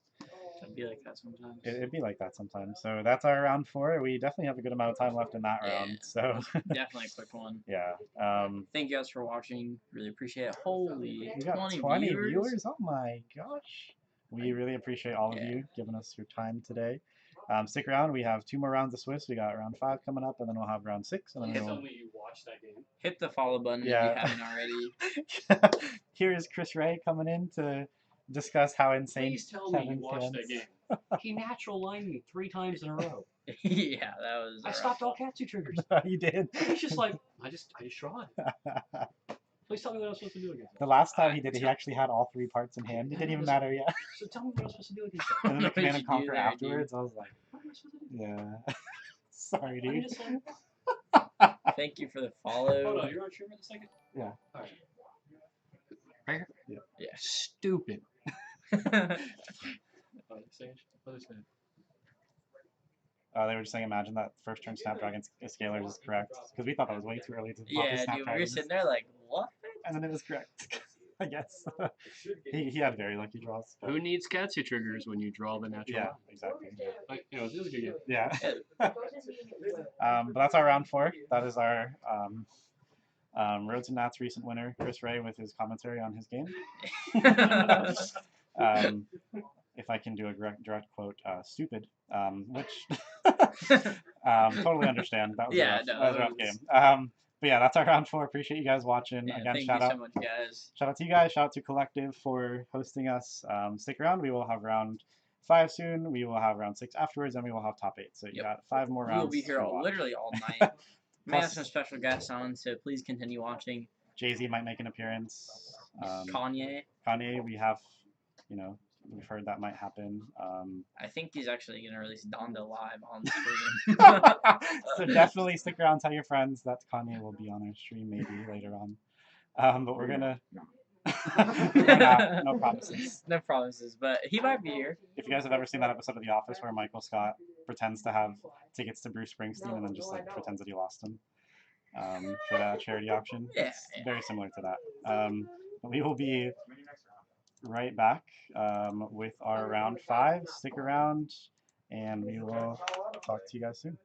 It'd be like that sometimes. It'd be like that sometimes. So that's our round 4. We definitely have a good amount of time left in that round. So definitely a quick one. Yeah. Thank you guys for watching. Really appreciate it. Holy, we got 20 viewers. Oh my gosh. We really appreciate all of you giving us your time today. Stick around. We have 2 more rounds of Swiss. We got round 5 coming up, and then we'll have round 6. And then tell me you watched that game. Hit the follow button if you haven't already. Here is Chris Ray coming in to discuss how insane. Please tell me you watched that game. He natural lined me 3 times in a row. Yeah, that was. I stopped all Katsu triggers. You did. He's just like, I just tried. Please tell me what I was supposed to do against. The last time he did it, he actually had all 3 parts in hand. It didn't even matter yet. So tell me what I was supposed to do against that. And then the command and conquer afterwards, I was like, what am I supposed to do? Yeah. Sorry, dude. Thank you for the follow. Hold on, you're on stream for a second? Yeah. All right. Right here? Yeah. Stupid. They were just saying, imagine that first turn Snapdragon scalars is correct. Because we thought that was way too early to pop the Snapdragon. Yeah, dude, we were sitting there like, what? And then it was correct, I guess. he had very lucky draws. Who needs Katsu triggers when you draw the natural? Yeah, exactly. Like, this is a good game. Yeah. But that's our round 4. That is our Road to Nat's recent winner, Chris Ray, with his commentary on his game. If I can do a direct quote, stupid, which totally understand. That was a rough game. But yeah, that's our round 4. Appreciate you guys watching. Yeah, Again, thank shout you out so much, guys. Shout out to you guys. Shout out to Collective for hosting us. Stick around. We will have round 5 soon. We will have round 6 afterwards, and we will have top 8. So you got 5 more rounds. We'll be here literally all night. We may have some special guests on, so please continue watching. Jay-Z might make an appearance. Kanye, we have, we've heard that might happen. I think he's actually going to release Donda live on the screen. So definitely stick around, tell your friends that Kanye will be on our stream maybe later on. But we're going to... no promises. No promises, but he might be here. If you guys have ever seen that episode of The Office where Michael Scott pretends to have tickets to Bruce Springsteen and then just pretends that he lost them for that charity auction, it's very similar to that. We will be right back with our round 5. Stick around, and we will talk to you guys soon.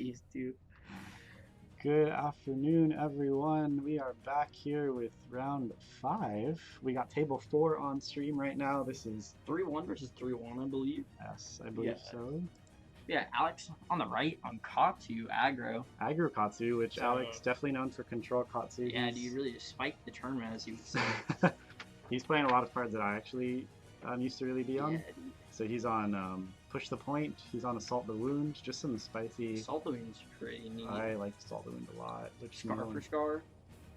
These two. Good afternoon, everyone. We are back here with round 5. We got table 4 on stream right now. This is 3-1 versus 3-1, I believe. yes, I believe so. Yeah, Alex on the right on Katsu aggro. Aggro Katsu, which Alex definitely known for control Katsu. Yeah, dude, really just spiked the tournament, as you would say. He's playing a lot of cards that I actually used to really be on. Yeah, dude. So he's on Push the Point, he's on Assault the Wound, just some spicy. Assault the Wound's pretty neat. I like Assault the Wound a lot. Scar for Scar.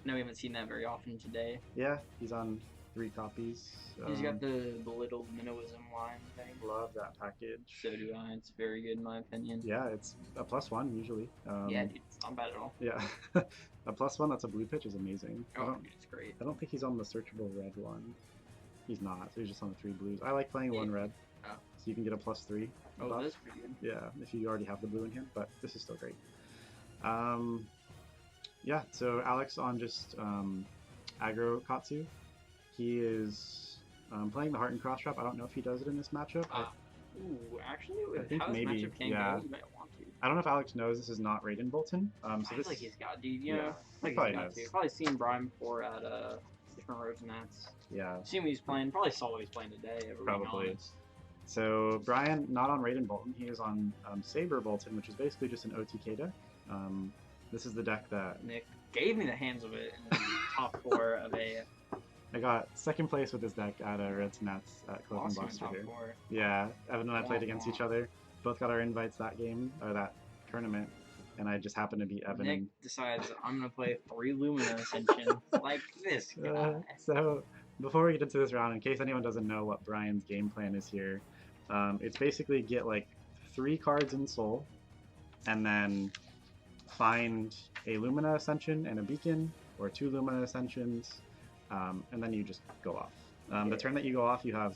No, we haven't seen that very often today. Yeah, he's on 3 copies. He's got the belittled minnowism line thing. Love that package. So do I. It's very good in my opinion. Yeah, it's a +1 usually. Yeah, dude, it's not bad at all. Yeah, a +1 that's a blue pitch is amazing. Oh, dude, it's great. I don't think he's on the searchable red one. He's not, so he's just on the 3 blues. I like playing 1 red. Oh. So you can get a +3. Oh, buff. that's pretty good. Yeah, if you already have the blue in hand, but this is still great. Yeah, so Alex on just aggro Katsu. He is playing the Heart and Cross Trap. I don't know if he does it in this matchup. Ooh, actually, I think how this maybe, matchup can yeah. go, you might want to. I don't know if Alex knows this is not Raiden Bolton. So I this feel like he's got, dude, yeah, I he think probably he's got knows. to. Probably seen Brian before at different roads mats. yeah. Seen what he's playing. Probably saw what he's playing today. If we're being Probably. honest. So Brian, not on Raiden Bolton, he is on Saber Bolton, which is basically just an OTK deck. This is the deck that Nick gave me the hands of it in the top 4 of a I got second place with this deck at Reds Mats at Closing awesome Boxer top here. 4. Yeah, Evan and I played Wow, against wow. each other. Both got our invites that game, or that tournament, and I just happened to beat Evan. Nick decides I'm gonna play 3 Lumina Ascension like this guy. So before we get into this round, in case anyone doesn't know what Brian's game plan is here, it's basically get like 3 cards in Soul, and then find a Lumina Ascension and a Beacon, or 2 Lumina Ascensions, and then you just go off. The turn that you go off, you have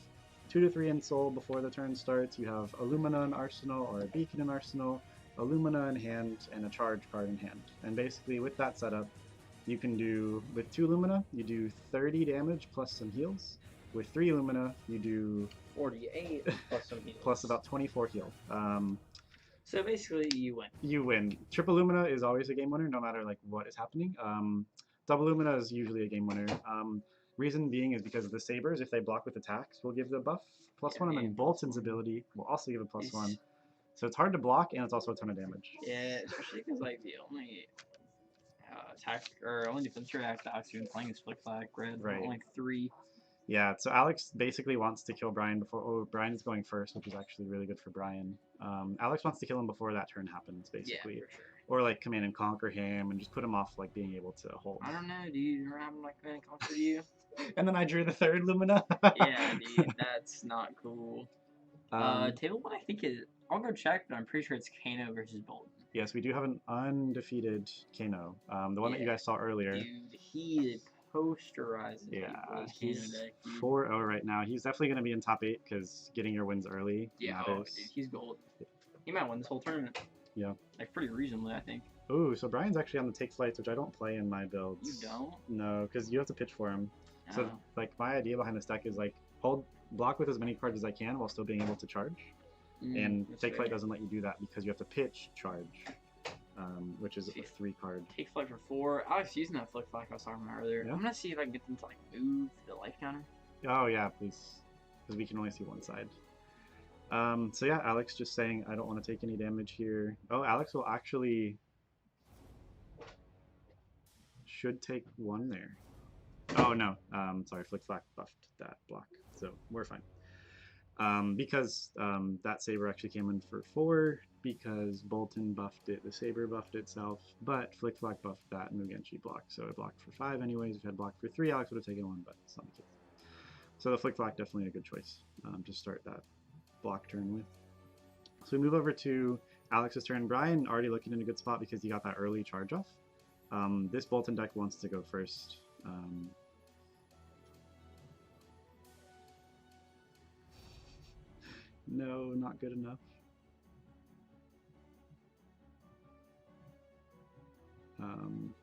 2 to 3 in Soul before the turn starts. You have a Lumina in Arsenal or a Beacon in Arsenal, a Lumina in hand, and a charge card in hand. And basically with that setup, you can do, with 2 Lumina, you do 30 damage plus some heals. With 3 Lumina, you do 48 plus some heals. plus about 24 heal. So basically, you win. You win. Triple Lumina is always a game winner, no matter like what is happening. Double Lumina is usually a game winner. Reason being is because of the sabers, if they block with attacks, will give the buff +1, and then Bolton's ability will also give a +1. So it's hard to block, and it's also a ton of damage. Yeah, especially because like the only attack or only defense react Alex has been playing is Flick Flag Red. Right. Only 3. Yeah, so Alex basically wants to kill Brian before. Oh, Brian is going first, which is actually really good for Brian. Alex wants to kill him before that turn happens, basically. Yeah, for sure. Or like come in and conquer him and just put him off like being able to hold. I don't know, dude. You remember having like Command and Conquer you? And then I drew the 3rd Lumina. Yeah, dude. That's not cool. Table 1, I think is. I'll go check, but I'm pretty sure it's Kano versus Bolton. Yes, we do have an undefeated Kano. The one that you guys saw earlier. Dude, he posterizes. Yeah, people's he's Kano deck, dude. 4-0 right now. He's definitely going to be in top 8 because getting your wins early Yeah, matters. dude, he's gold. He might win this whole tournament. Yeah. Like pretty reasonably, I think. Ooh, so Brian's actually on the take flights, which I don't play in my builds. You don't? No, because you have to pitch for him. So Oh. like my idea behind this deck is like block with as many cards as I can while still being able to charge. And that's take flight fair. doesn't let you do that because you have to pitch charge, which is a 3 card. Take flight for 4. I was using that flick flag I was talking about earlier. Yeah. I'm gonna see if I can get them to like move the life counter. Oh yeah, please, because we can only see one side. So yeah, Alex just saying I don't want to take any damage here. Oh, Alex will actually should take 1 there. Oh no, sorry, Flick Flack buffed that block, so we're fine. Because that Saber actually came in for 4, because Bolton buffed it, the Saber buffed itself, but Flick Flack buffed that Mugenshi block, so it blocked for 5 anyways. If it had blocked for 3, Alex would have taken 1, but it's not the case. So the Flick Flack definitely a good choice to start that block turn with. So we move over to Alex's turn. Brian already looking in a good spot because he got that early charge off. This Bolton deck wants to go first. No, not good enough.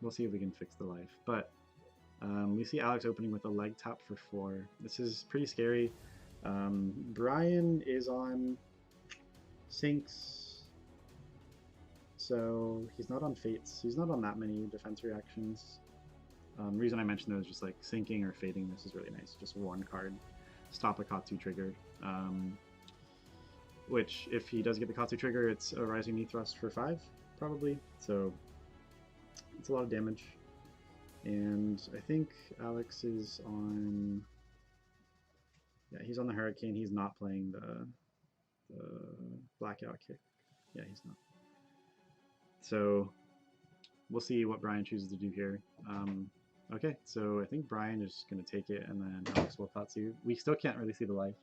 We'll see if we can fix the life. But we see Alex opening with a leg tap for 4. This is pretty scary. Brian is on Sinks so he's not on Fates. He's not on that many defense reactions. Reason I mentioned that is just like sinking or fading this is really nice. Just one card, stop a Katsu trigger. Which, if he does get the Katsu trigger, it's a Rising Knee Thrust for 5, probably. So it's a lot of damage. And I think Alex is on... Yeah, he's on the Hurricane. He's not playing the Blackout kick. Yeah, he's not. So we'll see what Brian chooses to do here. Okay, so I think Brian is going to take it, and then Alex will Katsu. We still can't really see the life.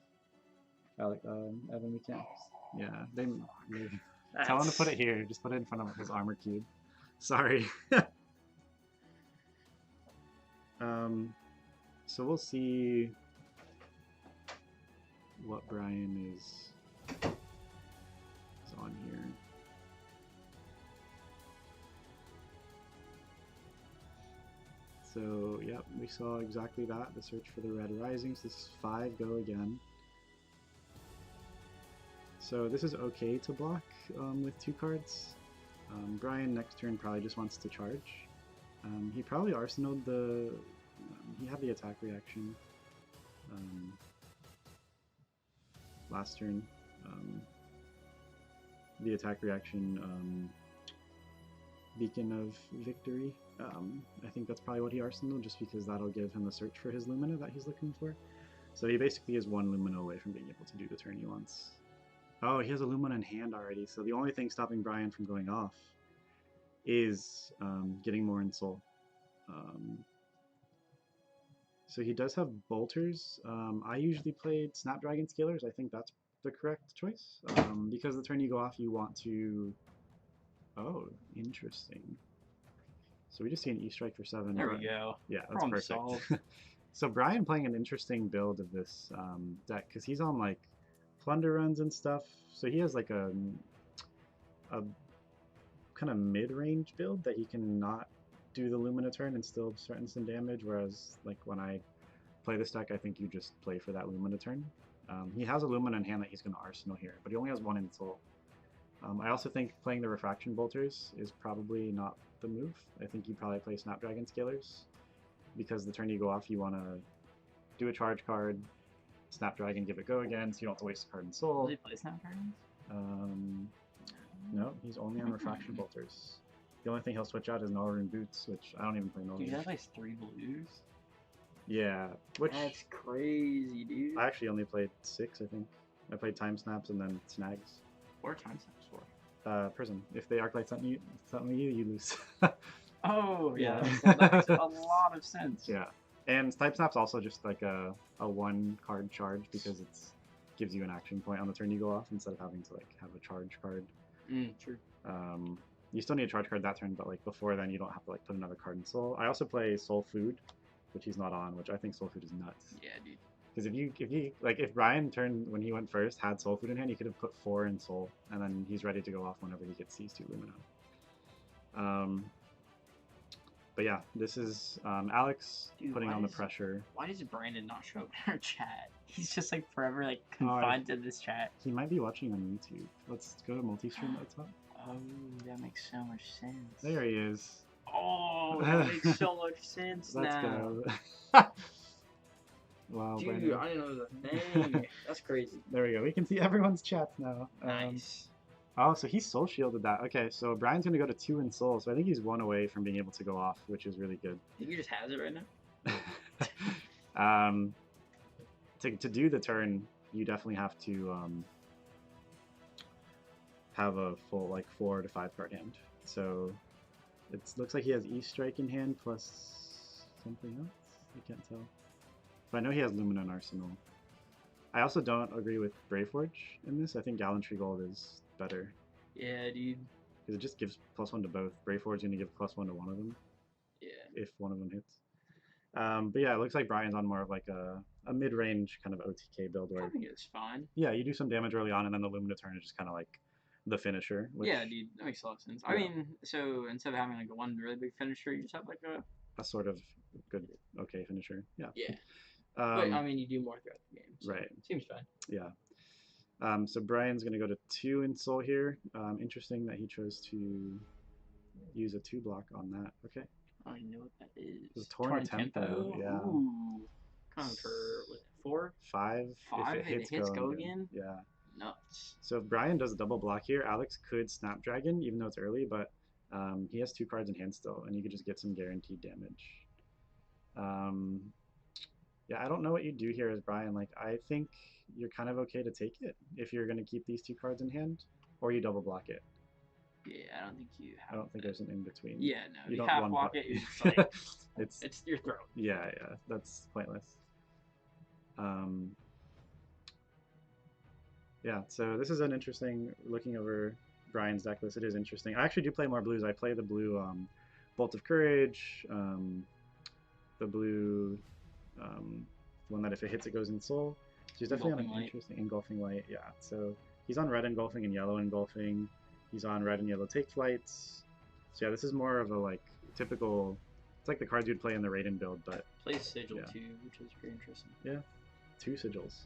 Evan, we can't. Yeah, they tell him to put it here. Just put it in front of his armor cube. Sorry. So we'll see what Brian is on here. So, yep, we saw exactly that, the search for the red risings. This is 5, go again. So this is okay to block with 2 cards. Brian next turn probably just wants to charge. He probably arsenaled the... he had the attack reaction last turn. The attack reaction Beacon of Victory. I think that's probably what he arsenaled, just because that'll give him the search for his Lumina that he's looking for. So he basically is 1 Lumina away from being able to do the turn he wants. Oh, he has a Lumina in hand already, so the only thing stopping Brian from going off is getting more in Soul. So he does have Bolters. I usually played Snapdragon Scalers. I think that's the correct choice. Because the turn you go off, you want to... Oh, interesting. So we just see an E-Strike for 7. There we go. Yeah, that's perfect. So Brian playing an interesting build of this deck, because he's on like Plunder runs and stuff. So he has like a kind of mid-range build that he can not do the Lumina turn and still threaten some damage, whereas like when I play this deck, I think you just play for that Lumina turn. He has a Lumina in hand that he's going to arsenal here, but he only has 1 in Soul. I also think playing the Refraction Bolters is probably not the move. I think you probably play Snapdragon Scalers, because the turn you go off, you want to do a charge card, Snapdragon, give it go again, so you don't have to waste a card in Soul. Does he play Snapdragons? No, he's only on Refraction Bolters. The only thing he'll switch out is Null Boots, which I don't even play Null. Dude, that plays 3 blues? Yeah, which... That's crazy, dude. I actually only played 6, I think. I played Time Snaps and then Snags. Or Time Snaps for? Prism. If they Arclight something you lose. Oh, yeah. That makes a lot of sense. Yeah. And Type Snap's also just like a 1 card charge, because it gives you an action point on the turn you go off instead of having to like have a charge card. True. You still need a charge card that turn, but like before then you don't have to like put another card in Soul. I also play Soul Food, which he's not on, which I think Soul Food is nuts. Yeah, dude. Because if Brian turned when he went first had Soul Food in hand, he could have put 4 in Soul, and then he's ready to go off whenever he gets these 2 Lumina. But yeah, this is Alex putting on the pressure. Why does Brandon not show up in our chat? He's just like forever like confined to this chat. He might be watching on YouTube. Let's go to multi-stream at the top. Oh, that makes so much sense. There he is. Oh, that makes so much sense now. Let's go. Wow, dude, Brandon. I didn't know it was a thing. That's crazy. There we go. We can see everyone's chats now. Nice. Oh, so he Soul Shielded that. Okay, so Brian's going to go to 2 in Soul, so I think he's 1 away from being able to go off, which is really good. I think he just has it right now. To do the turn, you definitely have to have a full like 4 to 5 card hand. So it looks like he has E-Strike in hand plus something else. I can't tell. But I know he has Lumina and Arsenal. I also don't agree with Braveforge in this. I think Gallantry Gold is better. Yeah, dude. Because it just gives +1 to both. Braveforge's going to give +1 to one of them. Yeah. If one of them hits. But yeah, it looks like Brian's on more of like a mid-range kind of OTK build where... I think it's fine. Yeah, you do some damage early on, and then the Lumina turn is just kind of like the finisher. Which, yeah, dude, that makes a lot of sense. Yeah. I mean, so instead of having like one really big finisher, you just have like a sort of good, okay finisher. Yeah. Yeah. But I mean, you do more throughout the game. So right. Seems fine. Yeah. So Brian's going to go to 2 in Soul here. Interesting that he chose to use a 2 block on that. Okay. I don't know what that is. It's Torn Tempo. Yeah. Ooh. Counter with 4? 5. 5 If it hits, go again. again? Yeah. Nuts. So if Brian does a double block here, Alex could Snapdragon, even though it's early, but he has 2 cards in hand still, and you could just get some guaranteed damage. Yeah, I don't know what you do here as Brian. Like, I think you're kind of okay to take it if you're going to keep these 2 cards in hand, or you double block it. Yeah, I don't think you have I don't think there's an in between. Yeah, no. You don't half one block block. it, you're just like, it's your throat. Yeah, that's pointless. Yeah, so this is an interesting, looking over Brian's deck list, it is interesting. I actually do play more blues. I play the blue Bolt of Courage, the blue one that if it hits it goes in Soul. So he's definitely on an interesting Engulfing Light, yeah. So he's on red Engulfing and yellow Engulfing. He's on red and yellow Take Flights. So yeah, this is more of a like typical, it's like the cards you'd play in the Raiden build, but plays Sigil too, which is pretty interesting. Yeah, 2 Sigils.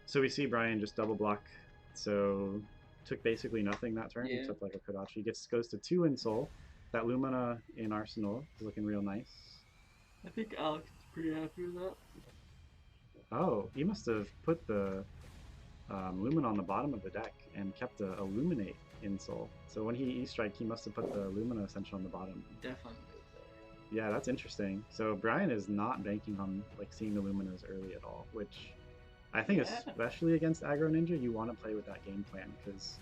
So we see Brian just double block, so took basically nothing that turn, except like a Kodachi. Goes to 2 in Soul. That Lumina in Arsenal is looking real nice. I think Alex is pretty happy with that. Oh, he must have put the Lumina on the bottom of the deck and kept the Illuminate in Soul. So when he E-Strike, he must have put the Lumina Essential on the bottom. Definitely. Yeah, that's interesting. So Brian is not banking on like seeing the Luminas early at all, which I think especially against Aggro Ninja, you want to play with that game plan, because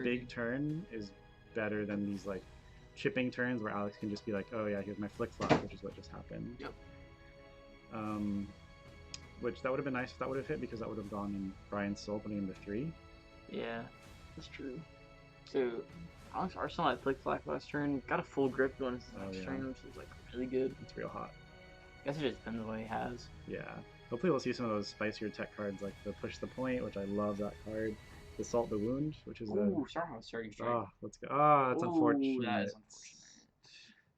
big turn is better than these like chipping turns where Alex can just be like, oh yeah, here's my flick flop, which is what just happened. Yep. Which that would have been nice if that would have hit, because that would have gone in Brian's Soul, putting him to 3. Yeah, that's true. So Alex Arsenal at flick flop last turn, got a full grip going into the next turn, which is like really good. It's real hot. I guess it just depends on what he has. Yeah. Hopefully we'll see some of those spicier tech cards like the Push the Point, which I love that card. The Salt the Wound, which is Surging Strike. Oh, let's go. Oh, that's unfortunate. That is unfortunate.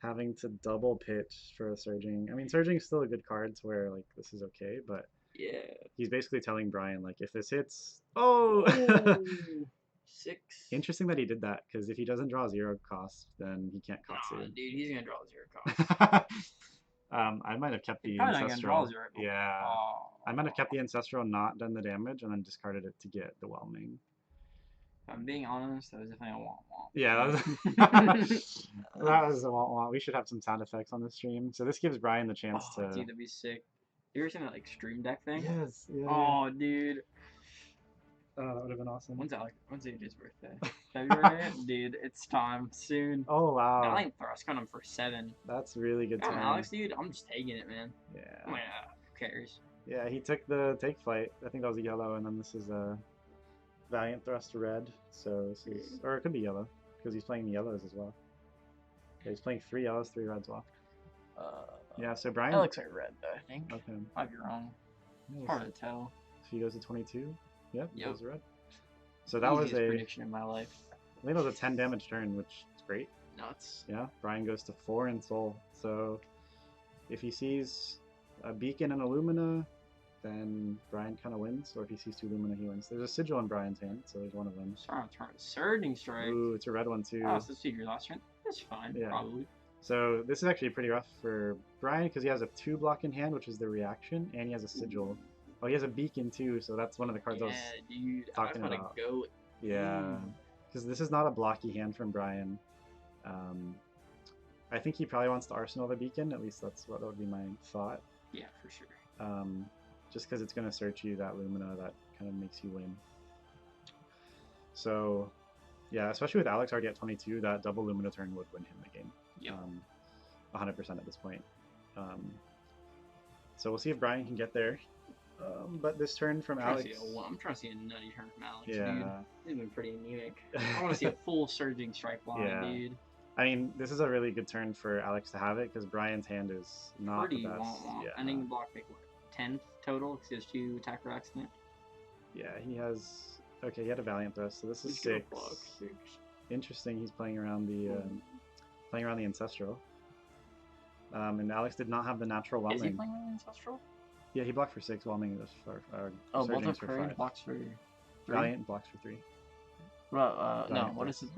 Having to double pitch for a Surging. I mean, Surging is still a good card to where like this is okay, but yeah, he's basically telling Brian like if this hits, oh, 6. Interesting that he did that, because if he doesn't draw 0 cost, then he can't Katsu. Nah, dude, he's gonna draw 0 cost. I might have kept the Ancestral. Ancestral. Yeah. I might have kept the Ancestral, not done the damage, and then discarded it to get the Whelming. If I'm being honest, that was definitely a womp-womp. Yeah, that was a womp-womp. We should have some sound effects on the stream. So this gives Brian the chance to... Dude, that'd be sick. You ever seen that like stream deck thing? Yes. Yeah. Oh, dude. Oh, that would have been awesome. When's AJ's birthday? February? Dude, it's time soon. Oh, wow. Valiant Thrust got him for 7. That's really good time. Alex, dude, I'm just taking it, man. Yeah. I'm like, who cares? Yeah, he took the Take Flight. I think that was a yellow, and then this is a Valiant Thrust red. So this is, or it could be yellow, because he's playing the yellows as well. Yeah, he's playing 3 yellows, 3 reds off. Yeah, so Brian... That looks like red, though, I think. Okay. Might be wrong. It's hard to tell. So he goes to 22. Yep, goes red. So that was a prediction in my life. I think it was a 10 damage turn, which is great. Nuts. Yeah, Brian goes to 4 in Soul. So if he sees a Beacon and a Lumina, then Brian kind of wins. Or if he sees 2 Lumina, he wins. There's a Sigil in Brian's hand, so there's one of them. Sorry, I'm trying to Surging Strike. Ooh, it's a red one too. Oh, so it's your last turn. That's fine, probably. So this is actually pretty rough for Brian, because he has a 2 block in hand, which is the reaction, and he has a Sigil. Oh, he has a Beacon too, so that's one of the cards I was talking about. Go. Yeah, because this is not a blocky hand from Brian. I think he probably wants to Arsenal the Beacon, at least that would be my thought. Yeah, for sure. Just because it's going to search you that Lumina that kind of makes you win. So, yeah, especially with Alex already at 22, that double Lumina turn would win him the game. Yep. 100% at this point. So we'll see if Brian can get there. But this turn from Alex... I'm trying to see a nutty turn from Alex, yeah. dude. He's been pretty anemic. I want to see a full Surging Strike line, dude. I mean, this is a really good turn for Alex to have it, because Brian's hand is not pretty the best. Yeah. I think the block make what, 10th total, because he has 2 attack racks in it. Yeah, he has... Okay, he had a Valiant Thrust, so this is 6. Interesting, he's playing around the Ancestral. And Alex did not have the natural Whelming. Is he playing around the Ancestral? Yeah, he blocked for 6, Whelming this for Oh, both Surging of for Courage 5. blocks for 3. Valiant blocks for 3. Well, no. Valiant What blocks. is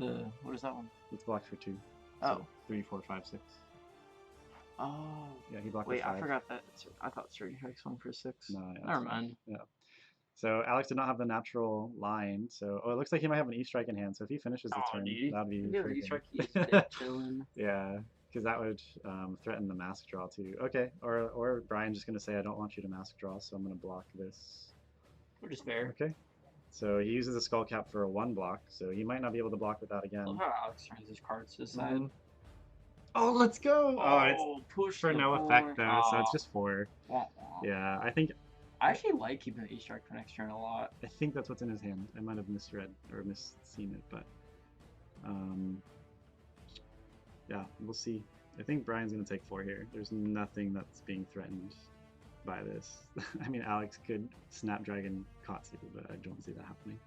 what is that one? It's blocked for 2. Oh. So 3, 4, 5, 6. Oh. Yeah, he blocked Wait, for 5. I forgot that. I thought Surging Hex won for 6. No, yeah, Never that's fine. mind. Yeah. So Alex did not have the natural line. So it looks like he might have an E-Strike in hand. So if he finishes the turn, that'd be freaking... chilling. Yeah, because that would threaten the mask draw too. Okay, or Brian's just gonna say I don't want you to mask draw, so I'm gonna block this. Which is fair. Okay. So he uses a skull cap for a 1 block, so he might not be able to block with that again. I love how Alex turns his cards to the side. Oh, let's go! Oh, it's push for no effect though, so it's just 4. Wah, wah. Yeah, I actually like keeping the E-Strike for next turn a lot. I think that's what's in his hand. I might have misread or misseen it, but yeah, we'll see. I think Brian's gonna take 4 here. There's nothing that's being threatened by this. I mean, Alex could Snapdragon Katsu, but I don't see that happening.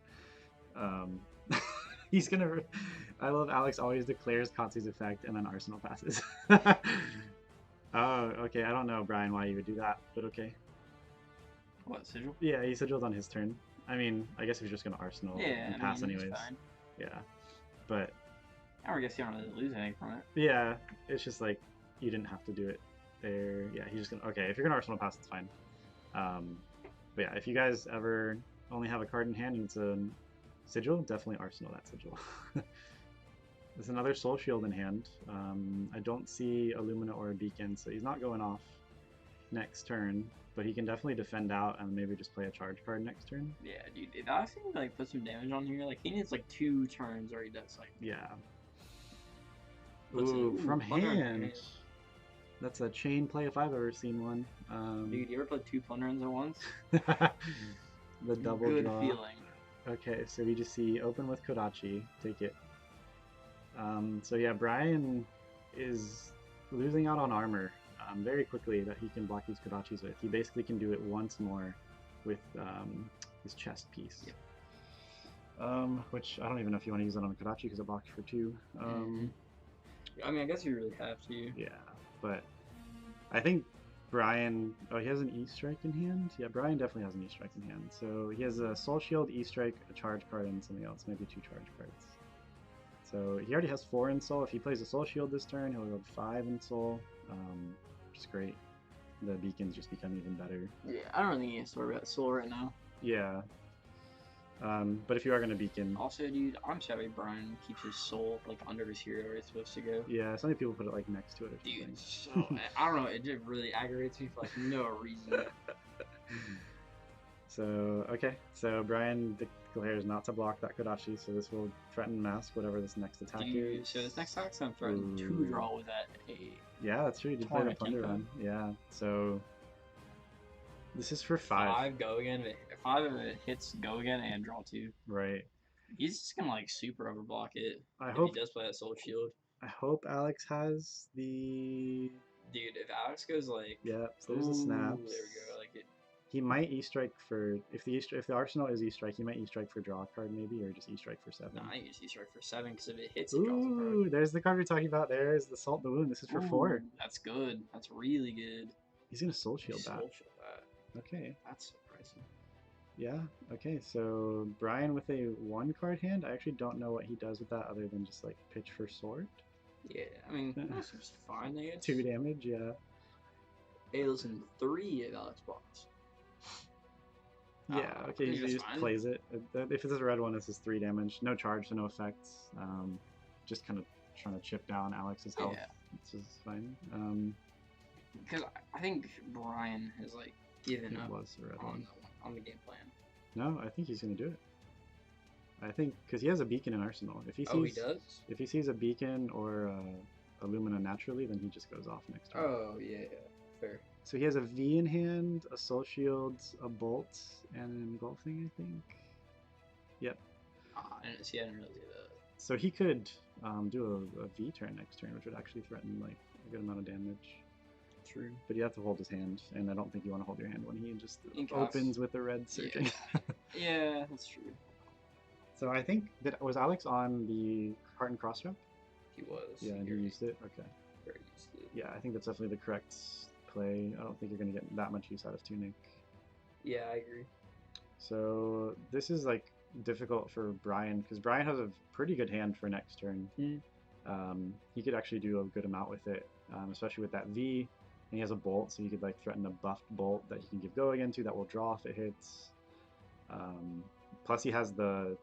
He's gonna. I love Alex always declares Katsu's effect and then Arsenal passes. Oh, okay. I don't know, Brian, why you would do that, but okay. What, Sigil? Yeah, he sigiled on his turn. I mean, I guess he was just gonna Arsenal and pass anyways. Fine. Yeah, but I guess you don't really lose anything from it. yeah, it's just like you didn't have to do it there. Yeah, he's just gonna. Okay, if you're gonna Arsenal pass, it's fine. But yeah, if you guys ever only have a card in hand and it's a Sigil, definitely Arsenal that Sigil. There's another Soul Shield in hand. I don't see a Lumina or a Beacon, so he's not going off next turn, but he can definitely defend out and maybe just play a charge card next turn. Yeah, dude, if I think like put some damage on here, like he needs like 2 turns or he does like. Yeah. Ooh, from hand. That's a chain play if I've ever seen one. Dude, you ever played 2 Plunderins at once? The double Good draw. feeling. Okay, so we just see open with Kodachi, take it. So yeah, Brian is losing out on armor very quickly that he can block these Kodachis with. He basically can do it once more with his chest piece. Yep. Which I don't even know if you want to use it on a Kodachi because it blocks for 2. I mean, I guess you really have to. Yeah, but I think Brian... Oh, he has an E-Strike in hand? Yeah, Brian definitely has an E-Strike in hand. So he has a Soul Shield, E-Strike, a charge card, and something else. Maybe 2 charge cards. So he already has 4 in Soul. If he plays a Soul Shield this turn, he'll go 5 in Soul, which is great. The beacons just become even better. Yeah, I don't really need to worry about Soul right now. Yeah. But if you are going to beacon... Also, dude, I'm sorry Brian keeps his Soul like under his hero where it's supposed to go. Yeah, some people put it like next to it or something. Dude, so, I don't know, it just really aggravates me for like no reason. So, okay. So Brian declares not to block that Kodachi, so this will threaten mask whatever this next attack is. So this next attack's gonna threaten 2 draw with that 8. Yeah, that's true. You did play the Plunder Run. Yeah, so this is for 5. 5 go again. If 5 of it hits go again and draw 2. Right. He's just gonna like super overblock it. I if hope he does play that Soul Shield. I hope Alex has the... Dude, if Alex goes like... Yeah, so there's the snaps. There we go, I like it. He might E-Strike for... If the Arsenal is E-Strike, he might E-Strike for draw a card maybe, or just E-Strike for 7. No, I use E-Strike for 7, because if it hits, it draws a card. Ooh, there's the card we're talking about. There's the Salt the Wound. This is for 4. That's good. That's really good. He's going to Soul Shield that. Soul Shield that. Okay. That's surprising. Yeah, okay, so Brian with a 1 card hand, I actually don't know what he does with that other than just like pitch for sword. Yeah, I mean, that's just fine, I guess. 2 damage, yeah. Hey, listen, 3 of Alex blocks. Yeah, okay, he just plays it. If it's a red one, this is 3 damage. No charge, so no effects. Just kind of trying to chip down Alex's health. Yeah. This is fine. Because I think Brian has like given up on the game plan. No, I think he's going to do it. I think, because he has a beacon in Arsenal. If he sees, he does? If he sees a beacon or a Lumina naturally, then he just goes off next turn. Oh, yeah, fair. So he has a V in hand, a Soul Shield, a Bolt, and an Engulfing, I think. Yep. I didn't really do that. So he could do a V turn next turn, which would actually threaten like a good amount of damage. True. But you have to hold his hand, and I don't think you want to hold your hand when he just opens with the red Surging. Yeah. Yeah, that's true. So I think that was Alex on the cart and cross trap? He was. Yeah, and he used it? Okay. Very used it. Yeah, I think that's definitely the correct play. I don't think you're going to get that much use out of Tunic. Yeah, I agree. So this is like difficult for Brian because Brian has a pretty good hand for next turn. He could actually do a good amount with it, especially with that V. And he has a bolt, so you could like threaten a buffed bolt that he can give go again to that will draw if it hits. Plus he has the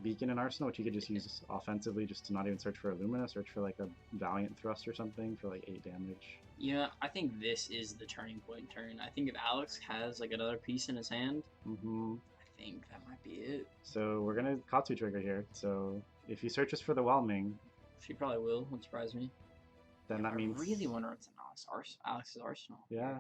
beacon in Arsenal, which he could just use offensively just to not even search for Illumina, search for like a Valiant Thrust or something for like 8 damage. Yeah, I think this is the turning point turn. I think if Alex has like another piece in his hand, I think that might be it. So we're gonna Katsu trigger here. So if he searches for the Whelming, she probably will. Won't surprise me. Then that means I really wonder what's in Alex's arsenal. Yeah.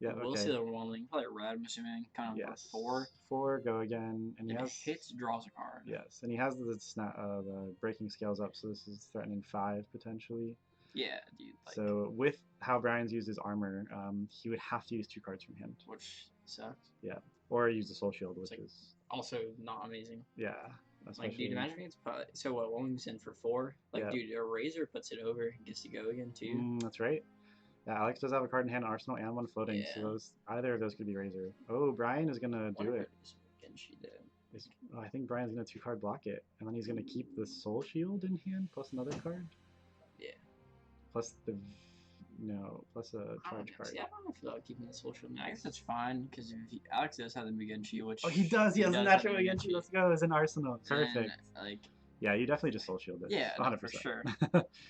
Yeah. We'll okay. see the Whelming. Probably red. I'm assuming. Kind of Yes. 4. 4 go again, and he has hits, draws a card. Yes, and he has the breaking scales up, so this is threatening 5 potentially. Yeah, dude. Like, so with how Brian's used his armor, he would have to use 2 cards from hand, which sucks. Yeah, or use the Soul Shield, which is also not amazing. Yeah. Like, dude, imagine it's probably so what Whelming's in for 4. Like, dude, a Razor puts it over, gets to go again too. That's right. Yeah, Alex does have a card in hand, Arsenal, and 1 floating, so either of those could be Razor. Oh, Brian is gonna do it. I think Brian's gonna 2-card block it, and then he's gonna keep the Soul Shield in hand plus another card. Yeah. Plus the plus a charge card. See, I don't know if about keeping the Soul Shield. I guess that's fine because Alex does have the Mugenshi, which he does. He has a natural Mugenshi. Let's go. It's an Arsenal. Perfect. And, yeah, you definitely just Soul Shield it. Yeah, 100%. No, for sure.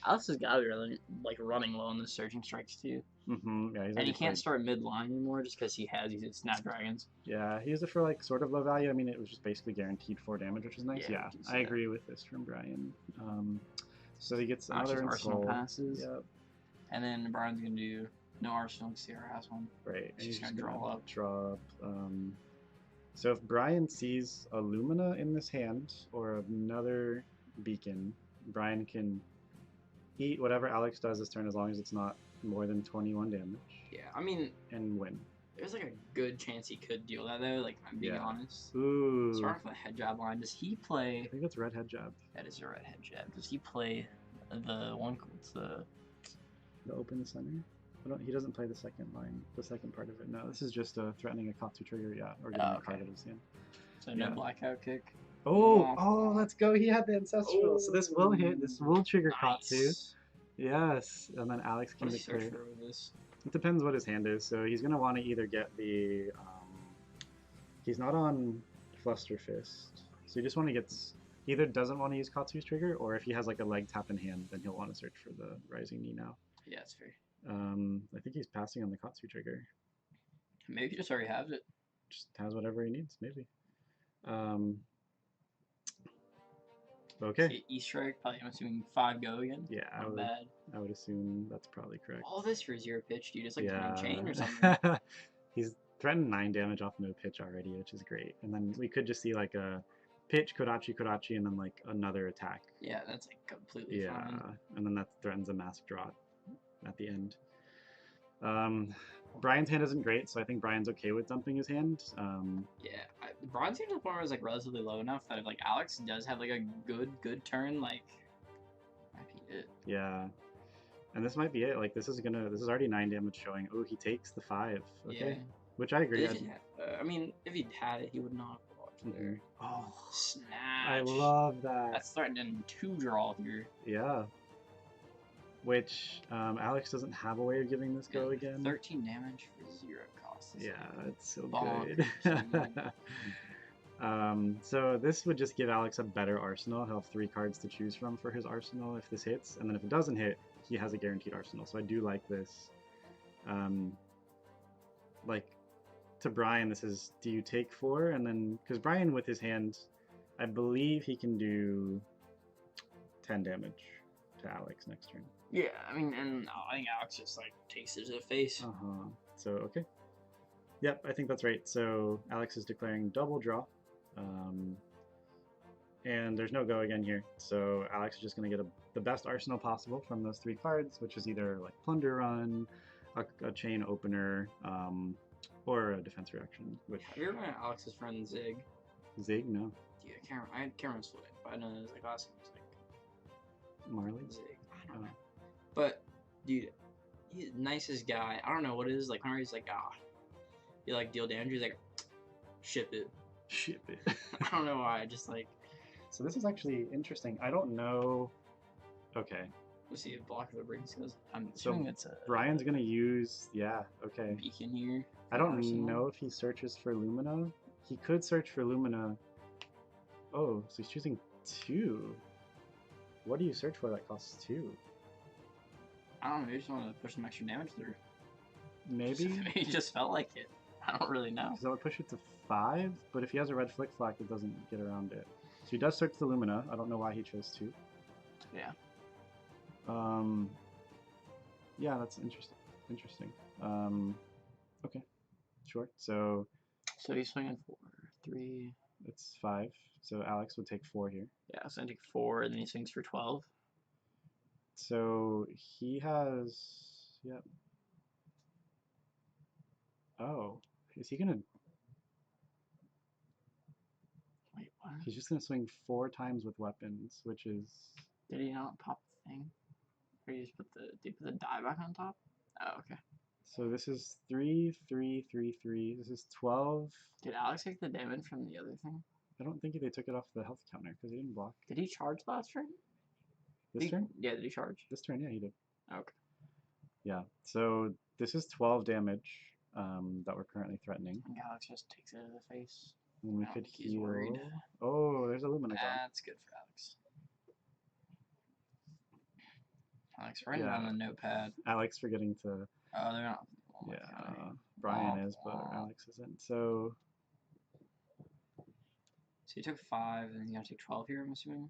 Alex has got to be really, running low on the Surging Strikes too. Yeah, and he can't start mid-line anymore just because he has these Snapdragons. Yeah, he used it for sort of low value. I mean, it was just basically guaranteed 4 damage, which is nice. Yeah, I agree with this from Brian. So he gets another Arsenal passes. Yep. And then Brian's gonna do no Arsenal because Sierra has one. Right. He's just gonna draw up. Draw up. So if Brian sees a Lumina in this hand or another beacon, Brian can eat whatever Alex does this turn as long as it's not more than 21 damage. Yeah, I mean, and win. There's a good chance he could deal that though. Like, I'm being honest. Ooh. Starting from the head jab line, does he play? I think that's red head jab. That is a red head jab. Does he play the one? It's the open center. He doesn't play the second line, the second part of it. No, this is just threatening a Katsu trigger, or getting a card out of his hand. So no blackout kick. Oh, let's go. He had the ancestral, so this will hit. This will trigger Katsu. Yes, and then Alex can declare. It depends what his hand is. So he's gonna want to either get the. He's not on Fluster Fist, so he just want to get. Either doesn't want to use Katsu's trigger, or if he has a leg tap in hand, then he'll want to search for the Rising Knee now. Yeah, that's fair. I think he's passing on the Katsu trigger. Maybe he just already has it. Just has whatever he needs, maybe. Okay. E-Strike, probably I'm assuming 5 go again. Yeah, I would assume that's probably correct. All this for 0 pitch, dude. It's like turning chain or something. He's threatened 9 damage off no pitch already, which is great. And then we could just see a pitch, Kodachi, and then another attack. Yeah, that's completely fine. And then that threatens a mask draw at the end. Brian's hand isn't great, so I think Brian's okay with dumping his hand. Brian's hand to the point where it's relatively low enough that if Alex does have a good turn, might be it. Yeah. And this might be it. This is already 9 damage showing. Oh, he takes the 5. Okay. Yeah. Which I agree. I mean, if he'd had it, he would not have blocked there. Oh, snatch! I love that. That's threatening 2 draw here. Yeah. Which Alex doesn't have a way of giving this go again. 13 damage for 0 cost. Yeah, it's so good. So this would just give Alex a better arsenal. He'll have 3 cards to choose from for his arsenal if this hits, and then if it doesn't hit, he has a guaranteed arsenal. So I do like this. To Brian, this is, do you take 4? And then, because Brian with his hand, I believe he can do 10 damage to Alex next turn. Yeah, I mean, and I think Alex just takes it to the face. So, okay. Yep, I think that's right. So Alex is declaring double draw. And there's no go again here. So Alex is just going to get the best arsenal possible from those 3 cards, which is either Plunder Run, a chain opener, or a defense reaction. Which have you ever met Alex's friend Zig? Zig, no. Yeah, I can't remember his full name, but I know his last name was Marley? Zig. I don't know. But dude, he's nicest guy. I don't know what it is. Like whenever he's like, you like deal damage. He's like, ship it. Ship it. I don't know why. Just like. So this is actually interesting. I don't know. Okay. Let's see if block of the brings because I'm So assuming it's a. Brian's gonna use. Yeah. Okay. Beacon here. I don't know if he searches for Lumina. He could search for Lumina. Oh, so he's choosing 2. What do you search for that costs 2? I don't know. Maybe just want to push some extra damage through. Maybe. Maybe he just felt like it. I don't really know. Because that would push it to 5, but if he has a red flick flack, it doesn't get around it. So he does search the Lumina. I don't know why he chose 2. Yeah. Yeah, that's interesting. Okay, sure. So he's swinging 4, 3. it's 5. So Alex would take 4 here. Yeah, so I take 4, and then he swings for 12. So he has. Yep. Oh, is he gonna? Wait, what? He's just gonna swing 4 times with weapons, which is. Did he not pop the thing? Or you just put the die back on top? Oh, okay. So this is 3, 3, 3, 3. This is 12. Did Alex take the damage from the other thing? I don't think they took it off the health counter because he didn't block. Did he charge last turn? This turn? Yeah, did he charge? This turn, yeah, he did. Okay. Yeah, so this is 12 damage that we're currently threatening. And Alex just takes it to the face. And we I don't could think he's heal. worried. Oh, there's a Lumina gone. That's good for Alex. Alex, writing on the notepad. Alex forgetting to. Oh, they're not. Oh yeah, God. Brian is, but Alex isn't. So he took 5, and then he's gonna take 12 here, I'm assuming.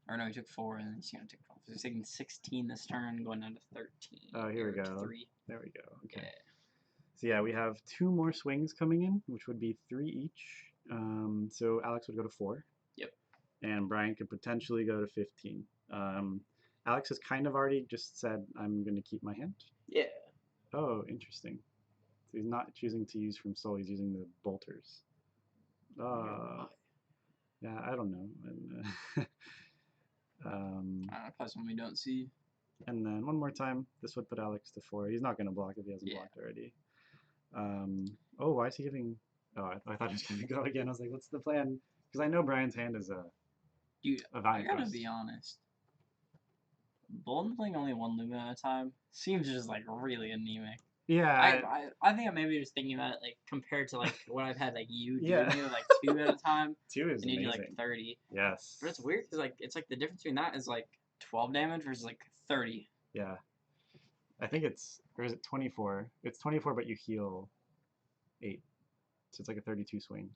Or no, he took 4, and then he's gonna take 12. So he's taking 16 this turn, going down to 13. Oh, here we go. 3. There we go. Okay. Yeah. So yeah, we have 2 more swings coming in, which would be 3 each. So Alex would go to 4. Yep. And Brian could potentially go to 15. Alex has kind of already just said, I'm going to keep my hand. Yeah. Oh, interesting. So he's not choosing to use from soul, he's using the bolters. Yeah, I don't know. And, I don't know, probably something we don't see. And then one more time, this would put Alex to 4. He's not going to block if he hasn't blocked already. Oh, why is he giving... Oh, I thought he was going to go again. I was like, what's the plan? Because I know Brian's hand is Dude, a Valiant I gotta Quest. be honest. Bolton playing only 1 Lumina at a time seems just like really anemic. Yeah. I think I'm maybe just thinking about it like compared to like what I've had like you do Yeah. like 2 at a time. 2 is and you do amazing. like 30. Yes. But it's weird because like it's like the difference between that is like 12 damage versus like 30. Yeah. I think it's, or is it 24? It's 24, but you heal 8. So it's like a 32 swing.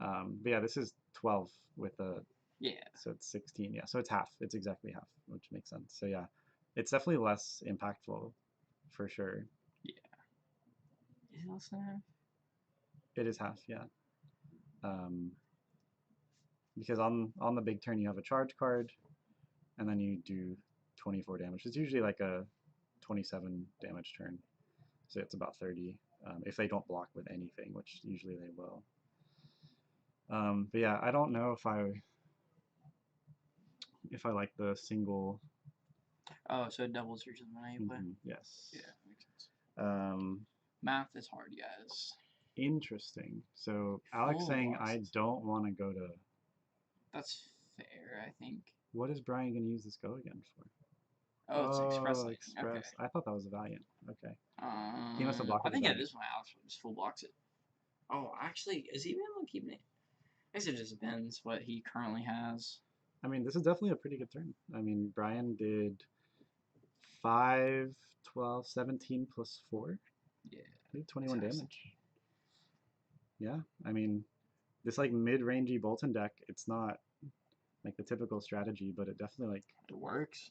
But yeah, this is 12 with a... Yeah. So it's 16. Yeah, so it's half. It's exactly half, which makes sense. So yeah, it's definitely less impactful for sure. Yeah. Is it less than half? It is half, yeah. Because on the big turn you have a charge card, and then you do 24 damage. It's usually like a 27 damage turn, so it's about 30 if they don't block with anything, which usually they will. But yeah, I don't know if I like the single. Oh, so it doubles your mana you play? Yes. Yeah, makes sense. Math is hard, guys. Interesting. So Alex saying I don't want to go to. That's fair, I think. What is Brian going to use this go again for? Oh, it's Express Lightning. Express. Okay. I thought that was a Valiant. Okay. He must have blocked I think it. it is when Alex just full blocks it. Oh, actually, is he even able to keep it? I guess it just depends what he currently has. I mean, this is definitely a pretty good turn. I mean, Brian did 5, 12, 17 plus 4. Yeah. He did 21 damage. Yeah, I mean, this like mid-rangey Bolton deck, it's not like the typical strategy, but it definitely like it works.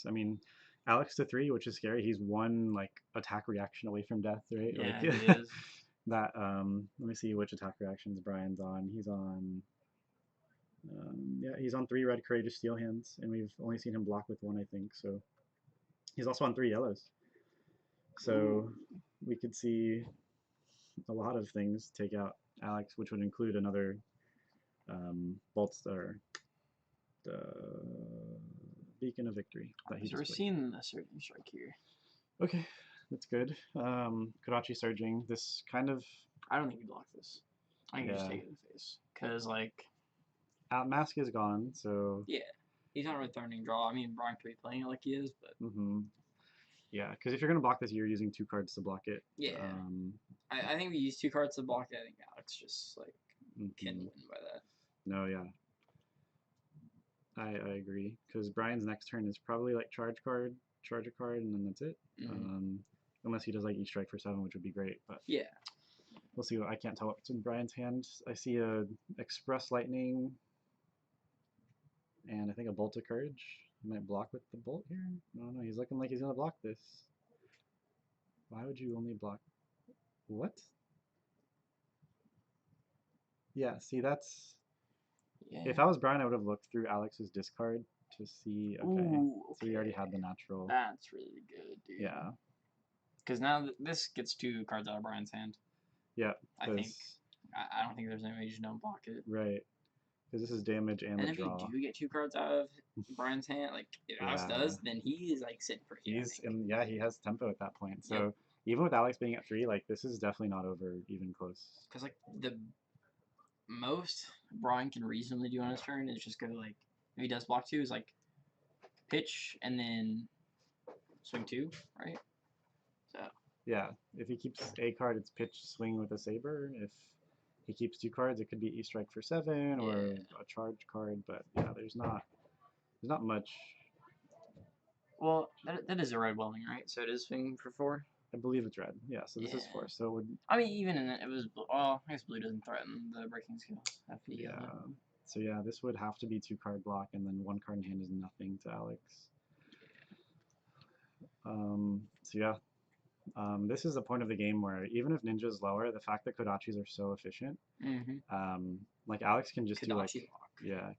I mean, Alex to 3, which is scary. He's 1 like attack reaction away from death, right? Yeah, like, he is. That let me see which attack reactions Brian's on. He's on yeah, he's on 3 red courageous steel hands, and we've only seen him block with 1, I think. So he's also on 3 yellows. So we could see a lot of things take out Alex, which would include another Boltstar, the Beacon of Victory that he So we're just played. seeing a certain strike here. Okay, That's good. Karachi surging. This kind of I don't think you block this. I think you just Yeah. take it in the face. Because, like, mask is gone, so yeah, he's not really threatening draw. I mean, Brian could be playing it like he is, but yeah, because if you're gonna block this, you're using 2 cards to block it. yeah. I think we use 2 cards to block it. I think Alex just, like, can win by that. No, yeah. I agree. Because Brian's next turn is probably like charge a card, and then that's it. Unless he does like E-Strike for 7, which would be great. But yeah. We'll see. I can't tell what's in Brian's hand. I see a Express Lightning and I think a Bolt of Courage. He might block with the Bolt here. No, he's looking like he's gonna block this. Why would you only block? What? Yeah, see that's. Yeah. If I was Brian, I would have looked through Alex's discard to see. Okay, Ooh, okay. So he already had the natural. That's really good, dude. Yeah. Because now this gets 2 cards out of Brian's hand. Yeah. I think. I don't think there's any way you just don't block it. Right. Because this is damage and the draw. And if you do get 2 cards out of Brian's hand, like if Alex does, then he's like sitting for here. He has tempo at that point. So even with Alex being at 3, like this is definitely not over even close. Because like the most Brian can reasonably do on his turn is just go like, if he does block 2, is like pitch and then swing 2, right? So yeah, if he keeps a card, it's pitch swing with a saber. If he keeps 2 cards, it could be E-Strike for 7 or a charge card. But yeah, there's not much. Well, that is a red welding, right? So it is swing for 4. I believe it's red. Yeah, so this is 4. So it would. I mean, even in it was. Well, I guess blue doesn't threaten the breaking skill. Yeah. So yeah, this would have to be 2 card block, and then 1 card in hand is nothing to Alex. So yeah. This is the point of the game where even if Ninja's lower, the fact that Kodachis are so efficient, like Alex can just do like,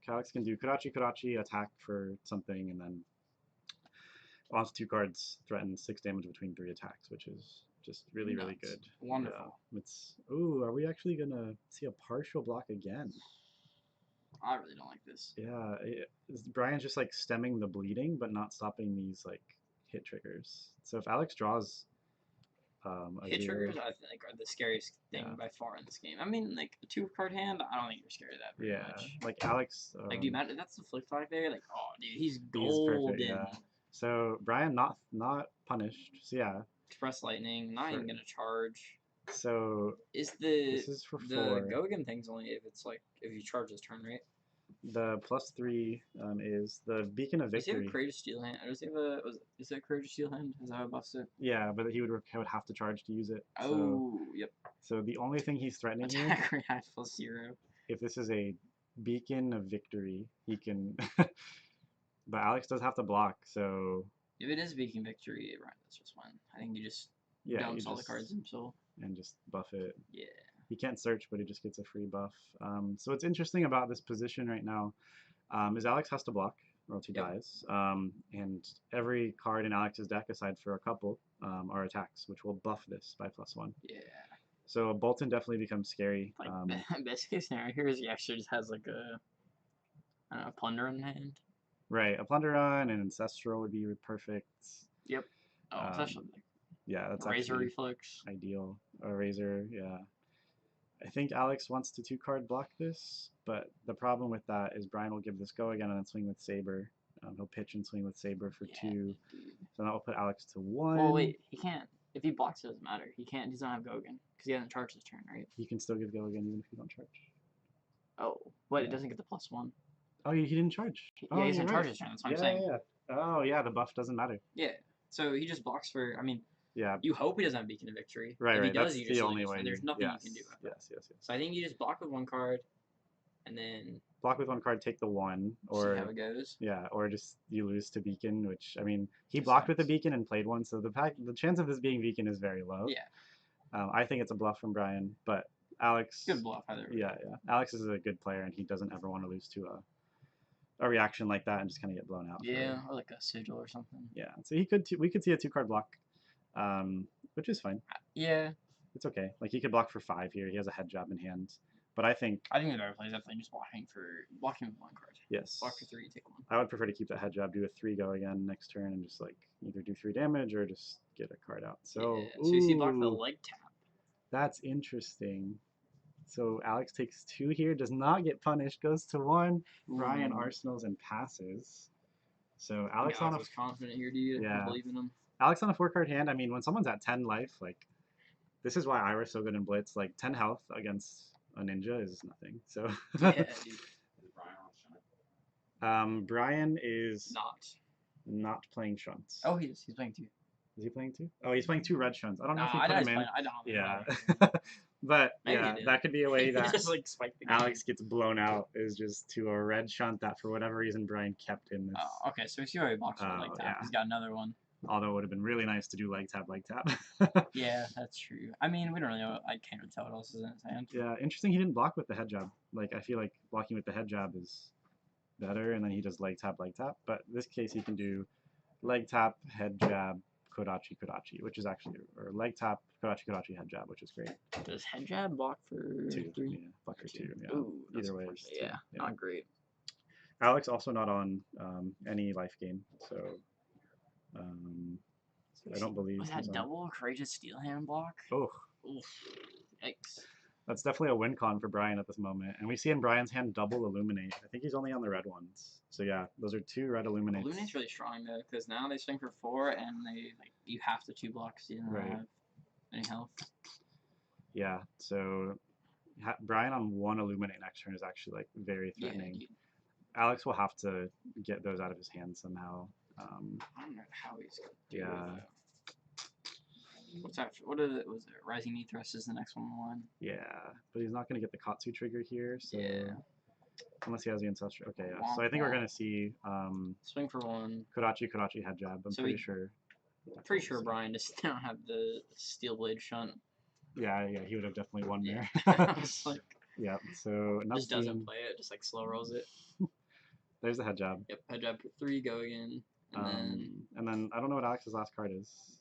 Alex can do Kodachi, attack for something, and then onto 2 cards, threaten 6 damage between 3 attacks, which is just really good. Wonderful. Ooh, are we actually gonna see a partial block again? I really don't like this. Yeah, Brian's just like stemming the bleeding, but not stopping these like hit triggers. So if Alex draws. Hit triggers, I think, are the scariest thing by far in this game. I mean, like, a 2-card hand, I don't think you're scared of that very much. Like Alex... like, do you imagine, that's the flip side there? Like, oh, dude, he's golden. Perfect, yeah. So, Brian not punished. So, yeah. Express Lightning, not even going to charge. So, this is for 4. The go again thing's only if it's, like, if you charge this turn, right? The +3 is the Beacon of Victory. Does he have a Courageous Steel hand? Or does he have is it a Courageous Steel hand? Is that how it buffs it? Yeah, but he would have to charge to use it. Oh, yep. So the only thing he's threatening here... Attack react +0. If this is a Beacon of Victory, he can... but Alex does have to block, so... If it is Beacon Victory, right, that's just fine. I think you just dumps all the cards himself. And just buff it. Yeah. He can't search, but he just gets a free buff. So what's interesting about this position right now is Alex has to block, or else he dies. And every card in Alex's deck, aside for a couple, are attacks, which will buff this by +1. Yeah. So Bolton definitely becomes scary. Like, best case scenario here is he actually just has like a Plunder in hand. Right, a Plunder Run and Ancestral would be perfect. Yep. Oh, Ancestral. Yeah, that's Razor Reflex. Ideal. A Razor, yeah. I think Alex wants to 2-card block this, but the problem with that is Brian will give this go again and then swing with Saber. He'll pitch and swing with Saber for 2. So that will put Alex to 1. Well, wait, he can't. If he blocks, it doesn't matter. He doesn't have go again because he hasn't charged his turn, right? He can still give go again even if you don't charge. Oh, but it doesn't get the +1. Oh, he didn't charge. Yeah, he doesn't charge his turn. That's what I'm saying. Yeah. Oh, yeah, the buff doesn't matter. Yeah. So he just blocks for. I mean. Yeah. You hope he doesn't have Beacon of Victory. Right, if he does, that's you just the only way. There's nothing you can do. Yes. So I think you just block with 1 card, and then block with 1 card, take the 1, or see how it goes. Yeah, or just you lose to Beacon, which I mean he blocked with a Beacon and played 1, so the chance of this being Beacon is very low. Yeah. I think it's a bluff from Brian, but Alex. Good bluff either way. Yeah. Alex is a good player, and he doesn't ever want to lose to a reaction like that and just kind of get blown out. Yeah, or like a Sigil or something. Yeah, so we could see a 2-card block. Which is fine. Yeah. It's okay. Like, he could block for 5 here. He has a head job in hand. But I think the better play is definitely just blocking with one card. yes. Block for 3, take 1. I would prefer to keep that head jab, do a 3 go again next turn, and just like either do 3 damage or just get a card out. So, yeah. So you see block the leg tap. That's interesting. So Alex takes 2 here, does not get punished, goes to 1. Brian arsenals and passes. So Alex on a was confident here, dude. Yeah. I believe in him. Alex on a 4-card hand. I mean, when someone's at 10 life, like this is why Ira's so good in Blitz. Like 10 health against a ninja is nothing. So Yeah, dude. Brian is not playing shunts. Oh, he's playing 2. Is he playing 2? Oh, he's playing 2 red shunts. I don't know if he I put him in. I don't. Yeah. But Maybe yeah, he did. that could be a way that just like spike the Alex gets blown out is just to a red shunt that for whatever reason Brian kept in this. Oh, okay. So we see where he blocks with leg tap. yeah. He's got another one. Although it would have been really nice to do leg tap. Yeah, that's true. I mean, we don't really know. I can't really tell what else is in his hand. Yeah, interesting. He didn't block with the head jab. Like I feel like blocking with the head jab is better, and then he does leg tap. But in this case, he can do leg tap, head jab, kodachi, which is actually, or leg tap, kodachi, head jab, which is great. Does head jab block for 2? 3? Yeah, block for 2. Yeah. Ooh, Either way, is 2. yeah, not great. Alex also not on any life gain, so I don't believe. Was that double courageous steel hand block? Oh, oof, yikes. That's definitely a win con for Brian at this moment, and we see in Brian's hand double illuminate. I think he's only on the red ones. So yeah, those are 2 red illuminates. Illuminate's really strong though, because now they swing for 4, and they you have to 2 blocks. You don't have any health. Yeah, so Brian on 1 illuminate next turn is actually like very threatening. Yeah, Alex will have to get those out of his hand somehow. I don't know how he's gonna do Yeah. it. What's after? What is it? Was it Rising Knee Thrust is the next one on the line? Yeah, but he's not going to get the Katsu trigger here, so Yeah. unless he has the Ancestral. Okay, yeah. So I think we're going to see swing for 1. Kodachi head jab. I'm pretty sure. I'm pretty sure Brian just don't have the steel blade shunt. Yeah, he would have definitely won there. I was like, yeah, so just doesn't play it, just like slow rolls it. There's the head jab. Yep, head jab for 3, go again, and then I don't know what Alex's last card is.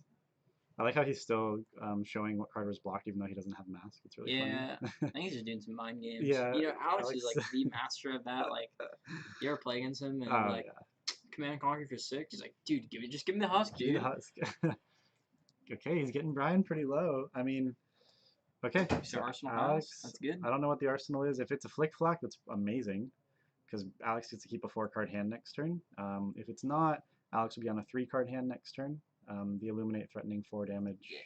I like how he's still showing what card was blocked, even though he doesn't have mask. It's really funny. I think he's just doing some mind games. Yeah, you know, Alex is like the master of that. Like, you ever play against him and Command and Conquer for 6? He's like, dude, just give me the husk, dude. Okay, he's getting Brian pretty low. I mean, okay. So Arsenal Alex, that's good. I don't know what the arsenal is. If it's a flick flack, that's amazing, because Alex gets to keep a 4-card hand next turn. If it's not, Alex will be on a 3-card hand next turn. The illuminate threatening 4 damage. Yeah.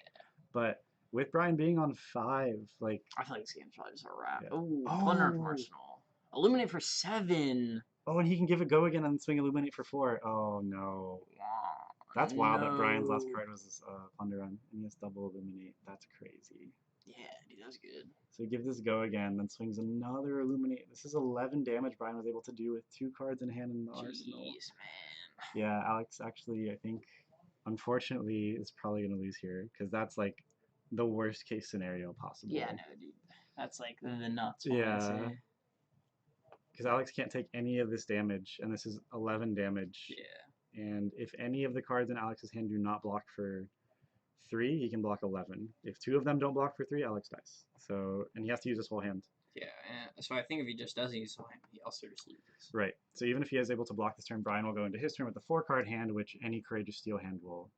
But with Brian being on 5, like I feel like this game's probably just a wrap. Yeah. Oh, Plunder from Arsenal. Illuminate for 7. Oh, and he can give it go again and swing illuminate for 4. Oh no. That's wild that Brian's last card was Plunder on, and he has double illuminate. That's crazy. Yeah, dude, that was good. So he gives this go again, then swings another illuminate. This is 11 damage Brian was able to do with 2 cards in hand in the arsenal. Jeez, man. Yeah, Alex actually, I think, unfortunately, is probably going to lose here, because that's like the worst case scenario possible. Yeah, no, dude. That's like the nuts. Yeah. Because Alex can't take any of this damage, and this is 11 damage. Yeah. And if any of the cards in Alex's hand do not block for 3, he can block 11. If 2 of them don't block for 3, Alex dies. So, and he has to use his whole hand. Yeah, so I think if he just does use his whole hand, he also just loses. Right. So even if he is able to block this turn, Brian will go into his turn with a 4-card hand, which any Courageous Steel hand will.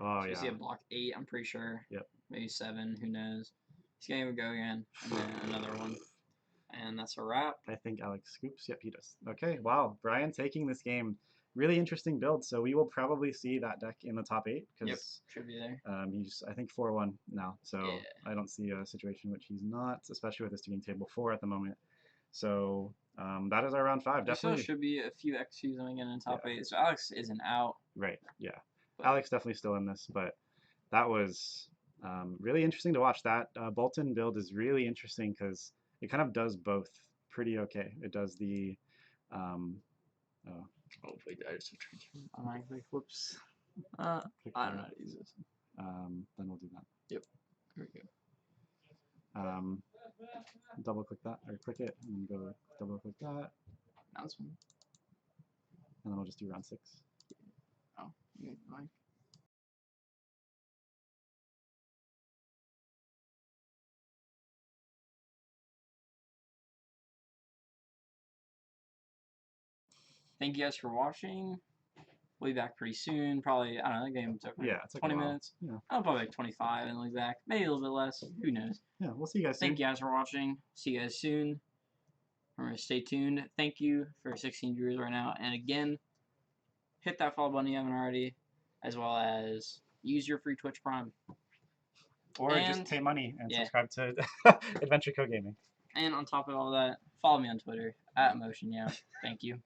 Oh, so yeah. You see a block 8, I'm pretty sure. Yep. Maybe 7, who knows. He's going to go again, and then another one. And that's a wrap. I think Alex scoops. Yep, he does. Okay, wow. Brian taking this game. Really interesting build. So we will probably see that deck in the top 8. Yep, should be there. He's, I think, 4-1 now. So yeah. I don't see a situation in which he's not, especially with this being table 4 at the moment. So that is our round 5. There Definitely still should be a few XQs coming in the top 8. So Alex isn't out. Right, yeah. But Alex definitely still in this, but that was really interesting to watch. That Bolton build is really interesting because it kind of does both pretty okay. It does the Hopefully I just have to automatically. Whoops. I don't know how to use this. Then we'll do that. Yep. There we go. Double click that, or click it, and then go double click that. Announcement. And then we'll just do round 6. Oh, you like. thank you guys for watching. We'll be back pretty soon. Probably, I don't know, the game took like it's like 20 minutes. Yeah. I'll probably like 25 and we'll be back. Maybe a little bit less. Who knows? Yeah, we'll see you guys soon. Thank you guys for watching. See you guys soon. Remember, stay tuned. Thank you for 16 viewers right now. And again, hit that follow button if you haven't already, as well as use your free Twitch Prime. Or just pay money and subscribe to Adventure Co Gaming. And on top of all that, follow me on Twitter at MotionYow. Thank you.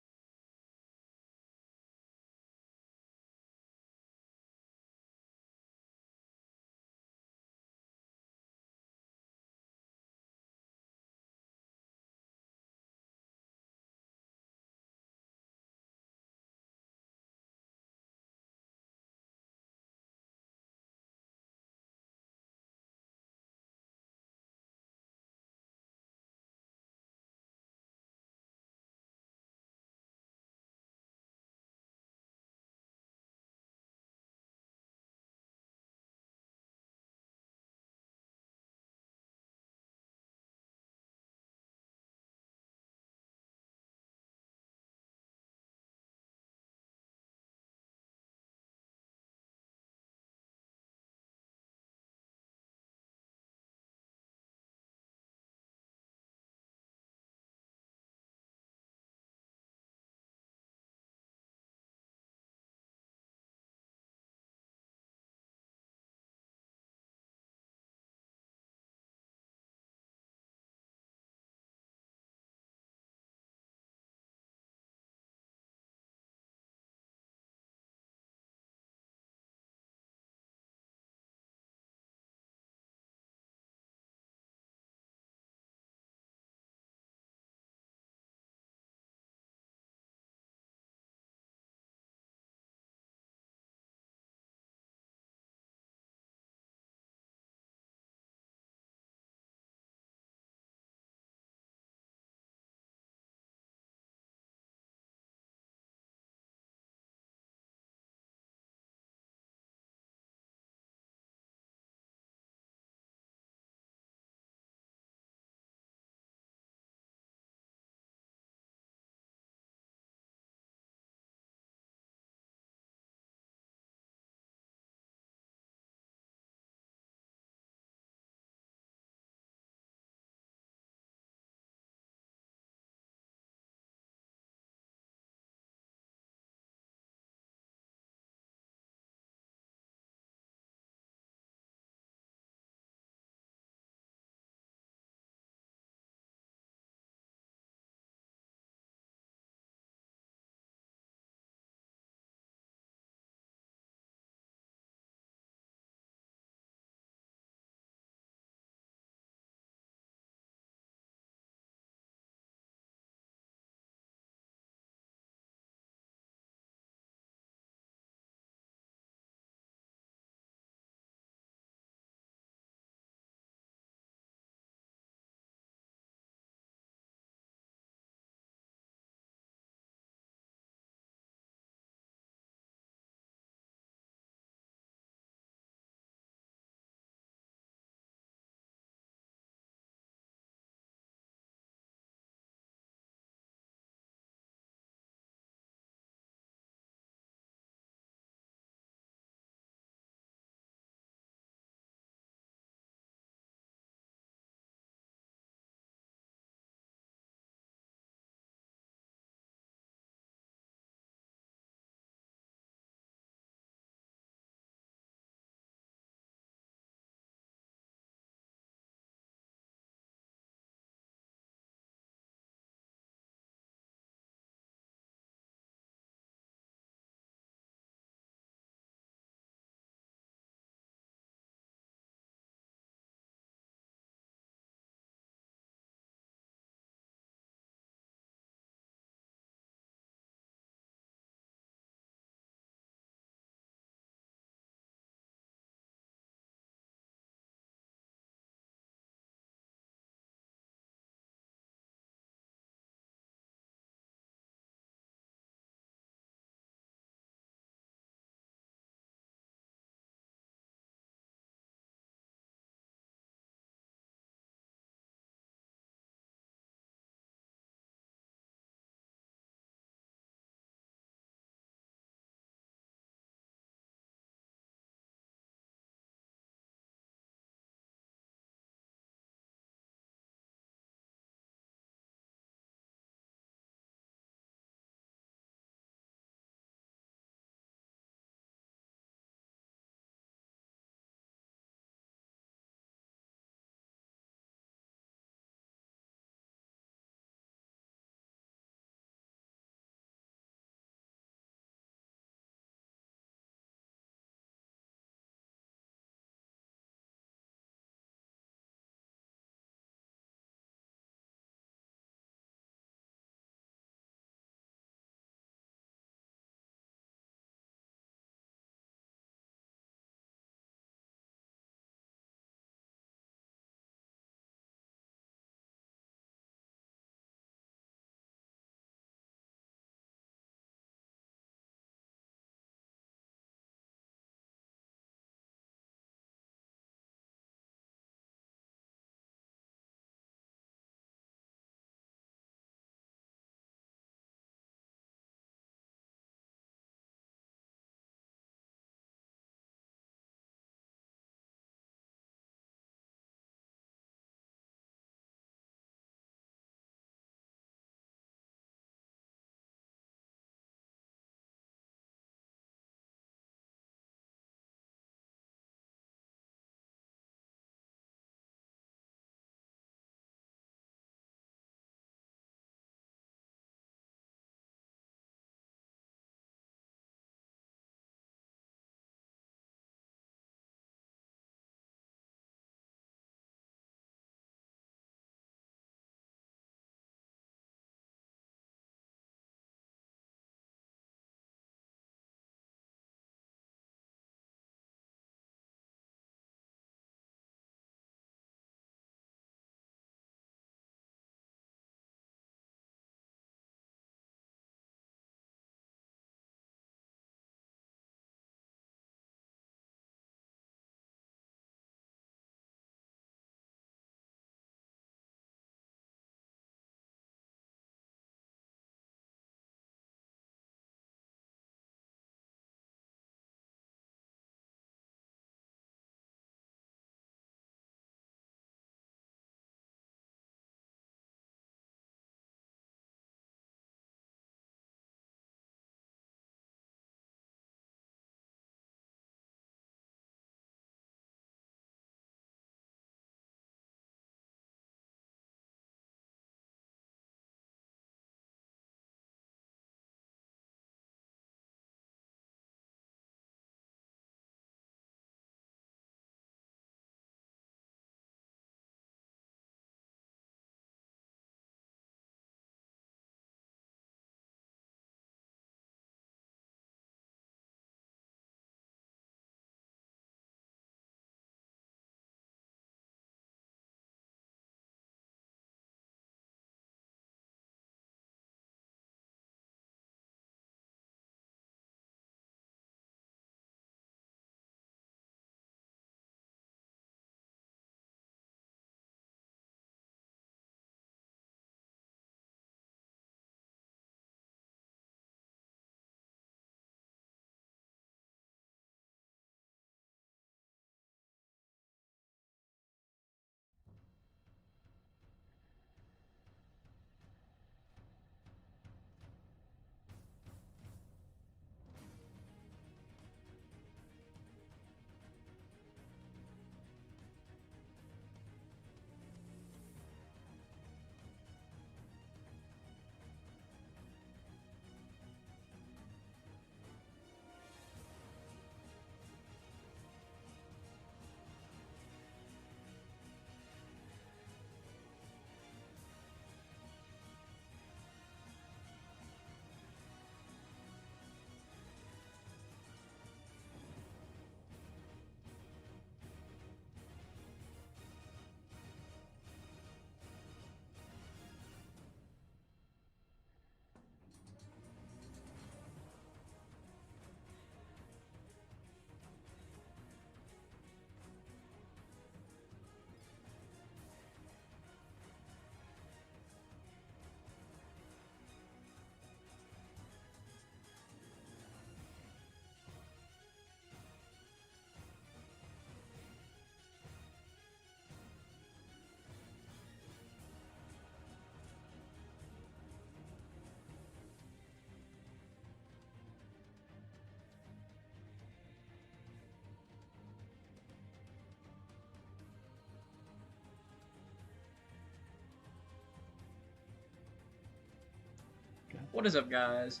What is up, guys?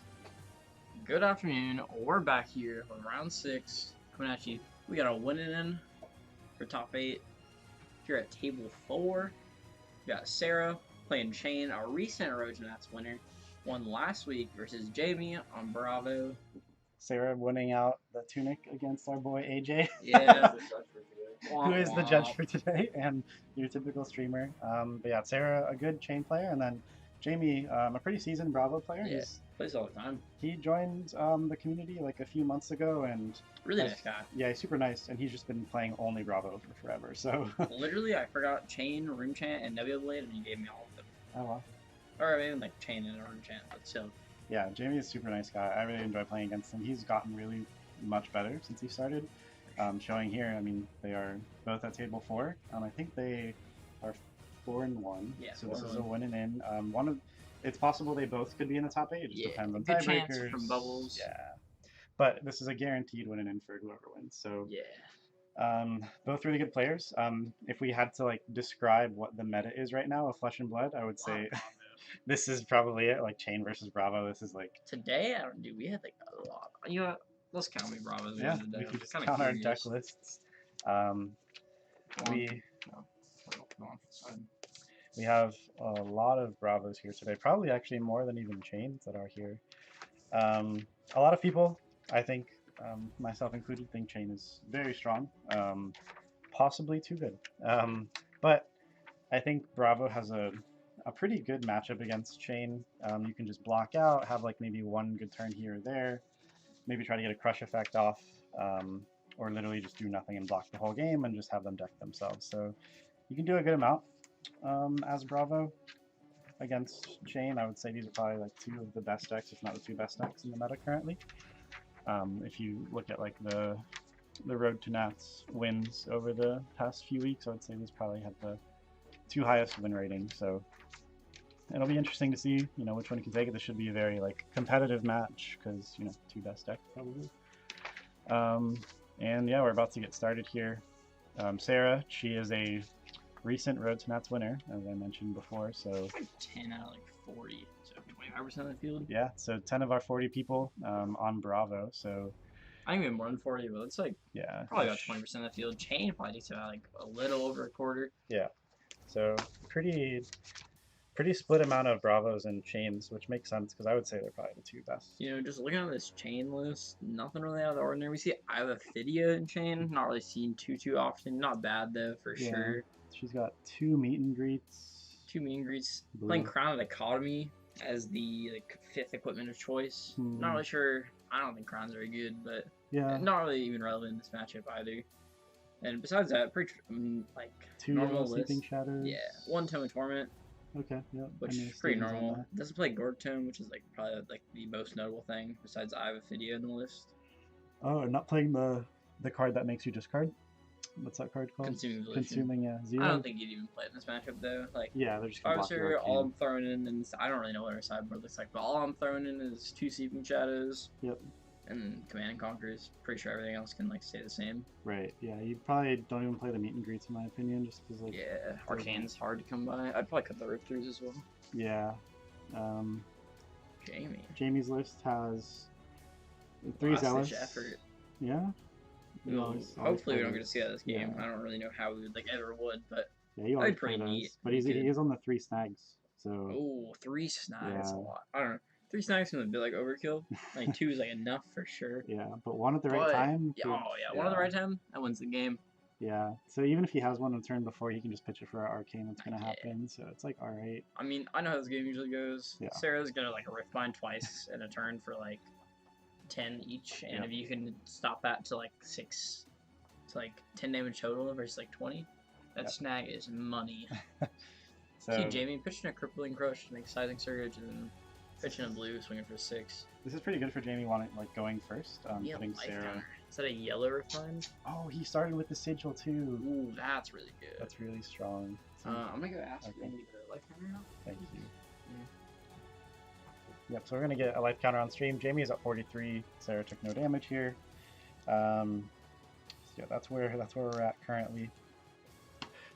Good afternoon. We're back here with round 6 coming at you. We got a winning in for top 8 here at table 4. We got Sarah playing Shane, a recent Road to Nats winner. Won last week versus Jamie on Bravo. Sarah winning out the tunic against our boy AJ. Yeah. Who is the judge for today and your typical streamer. But yeah, Sarah, a good Chain player, and then Jamie, a pretty seasoned Bravo player. Yeah, plays all the time. He joined the community like a few months ago, and really nice guy. Yeah, he's super nice, and he's just been playing only Bravo for forever. So literally, I forgot Chain, Room Chant, and Nebula Blade, and he gave me all of them. Oh wow. Or I mean, like Chain and Room Chant, but still. Yeah, Jamie is a super nice guy. I really enjoy playing against him. He's gotten really much better since he started. Showing here, I mean, they are both at table 4. I think they are 4-1. Yeah, so this is a win and in. It's possible they both could be in the top 8. It just depends on tiebreakers. From bubbles. Yeah, but this is a guaranteed win and in for whoever wins. So yeah. Both really good players. If we had to like describe what the meta is right now of Flesh and Blood, I would say this is probably it. Like Chain versus Bravo. This is like today. I don't do. We had like a lot. You know, let's count me Bravos. Yeah, we can just count our deck lists. We have a lot of Bravos here today. Probably actually more than even Chains that are here. A lot of people, I think, myself included, think Chain is very strong. Possibly too good. But I think Bravo has a pretty good matchup against Chain. You can just block out, have like maybe one good turn here or there. Maybe try to get a crush effect off, or literally just do nothing and block the whole game and just have them deck themselves. So you can do a good amount as Bravo against Chain. I would say these are probably like 2 of the best decks, if not the 2 best decks in the meta currently. If you look at like the Road to Nats wins over the past few weeks, I would say these probably have the 2 highest win ratings. So it'll be interesting to see, you know, which one can take it. This should be a very like competitive match because, you know, 2 best decks probably. And yeah, we're about to get started here. Sarah, she is a recent Road to Nats winner, as I mentioned before. So like 10 out of like 40, so 25% of the field. Yeah, so 10 of our 40 people on Bravo. So I think we have more than 40, but it's like probably about 20% of the field. Chain probably takes about like a little over a quarter. Yeah, so pretty split amount of Bravos and Chains, which makes sense because I would say they're probably the 2 best. You know, just looking at this Chain list, nothing really out of the ordinary. We see Ivaphidia in Chain, not really seen too often. Not bad though, for sure. She's got 2 meet and greets. 2 meet and greets. Blue. Playing Crown of Dichotomy as the like 5th equipment of choice. Not really sure. I don't think Crown's very good, but not really even relevant in this matchup either. And besides that, pretty like 2 normal Sleeping list. Shadows. Yeah, 1 Tome of Torment. Okay, yeah. Which is pretty normal. Doesn't play Gorg Tome, which is like probably like the most notable thing besides Ivaphidia in the list. Oh, and not playing the card that makes you discard. What's that card called? Consuming, yeah. 0. I don't think you'd even play it in this matchup though. Like, yeah, they're just gonna block your all I'm throwing in, and I don't really know what our sideboard looks like, but all I'm throwing in is 2 Sleeping Shadows. Yep. And Command and Conquerors. Pretty sure everything else can like stay the same. Right. Yeah. You probably don't even play the meet and greets in my opinion, just because like. Yeah. Arcane's hard to come by. I'd probably cut the Rip Throughs as well. Yeah. Jamie's list has 3 Zealous. Effort. Yeah. Hopefully we don't get to see that this game. I don't really know how we would like ever would, but yeah, that'd be pretty neat. But he is on the 3 snags, so. Oh, 3 snags, a lot. I don't know. 3 snags seems a bit like overkill. Like 2 is like enough for sure. Yeah, but 1 at the right time. Yeah, one at the right time, that wins the game. Yeah, so even if he has 1 on turn before, he can just pitch it for our Arcane that's gonna happen. So it's like alright. I mean, I know how this game usually goes. Yeah. Sarah's gonna like Riftbind twice in a turn for like 10 each, and if you can stop that to like 6, to like 10 damage total versus like 20, that snag is money. So see Jamie pitching a Crippling Crush, make Sizing Surge, and then pitching a blue, swinging for 6. This is pretty good for Jamie wanting like going first. Putting Sarah. Counter. Is that a yellow Riftbind? Oh, he started with the Sigil too. Ooh, that's really good. That's really strong. I'm gonna go ask you to get a life counter now. Thank you. Yep, so we're gonna get a life counter on stream. Jamie is at 43. Sarah took no damage here. So yeah, that's where we're at currently.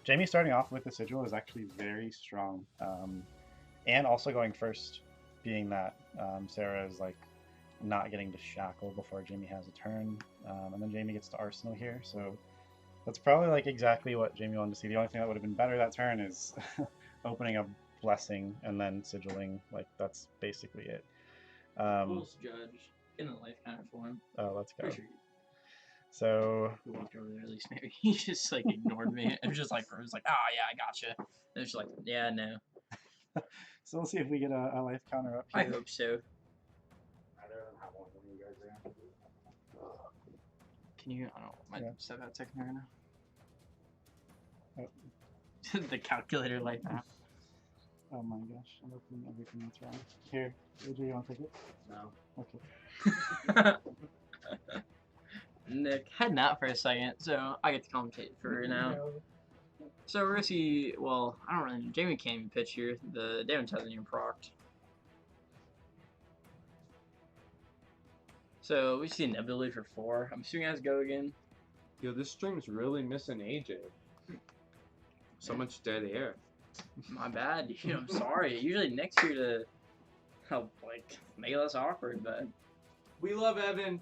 Jamie starting off with the Sigil is actually very strong, and also going first being that Sarah is like not getting to shackle before Jamie has a turn, and then Jamie gets to Arsenal here, so that's probably like exactly what Jamie wanted to see. The only thing that would have been better that turn is opening a blessing and then sigilling. Like that's basically it. Fool's Judge in the life counter for him. Oh, let's go. Sure. So we walked over there at least maybe. He just like ignored me. It was just like yeah, I gotcha. And it was just like, yeah, no. So we'll see if we get a life counter up here. I hope so. I don't have one when you guys are. Can you? I don't. My set that second right now. Oh. The calculator life app. Oh my gosh! I'm opening everything that's wrong. Here, AJ, you want to take it? No. Okay. Nick, heading out for a second, so I get to commentate for now. So we're gonna see. Well, I don't really know. Jamie can't even pitch here. The damage hasn't even procced. So we see Nebula for 4. I'm assuming he has go again. Yo, this stream's really missing AJ. So much dead air. My bad, dude. I'm sorry. Usually Nick's here to help, like, make it less awkward, but We love Evan.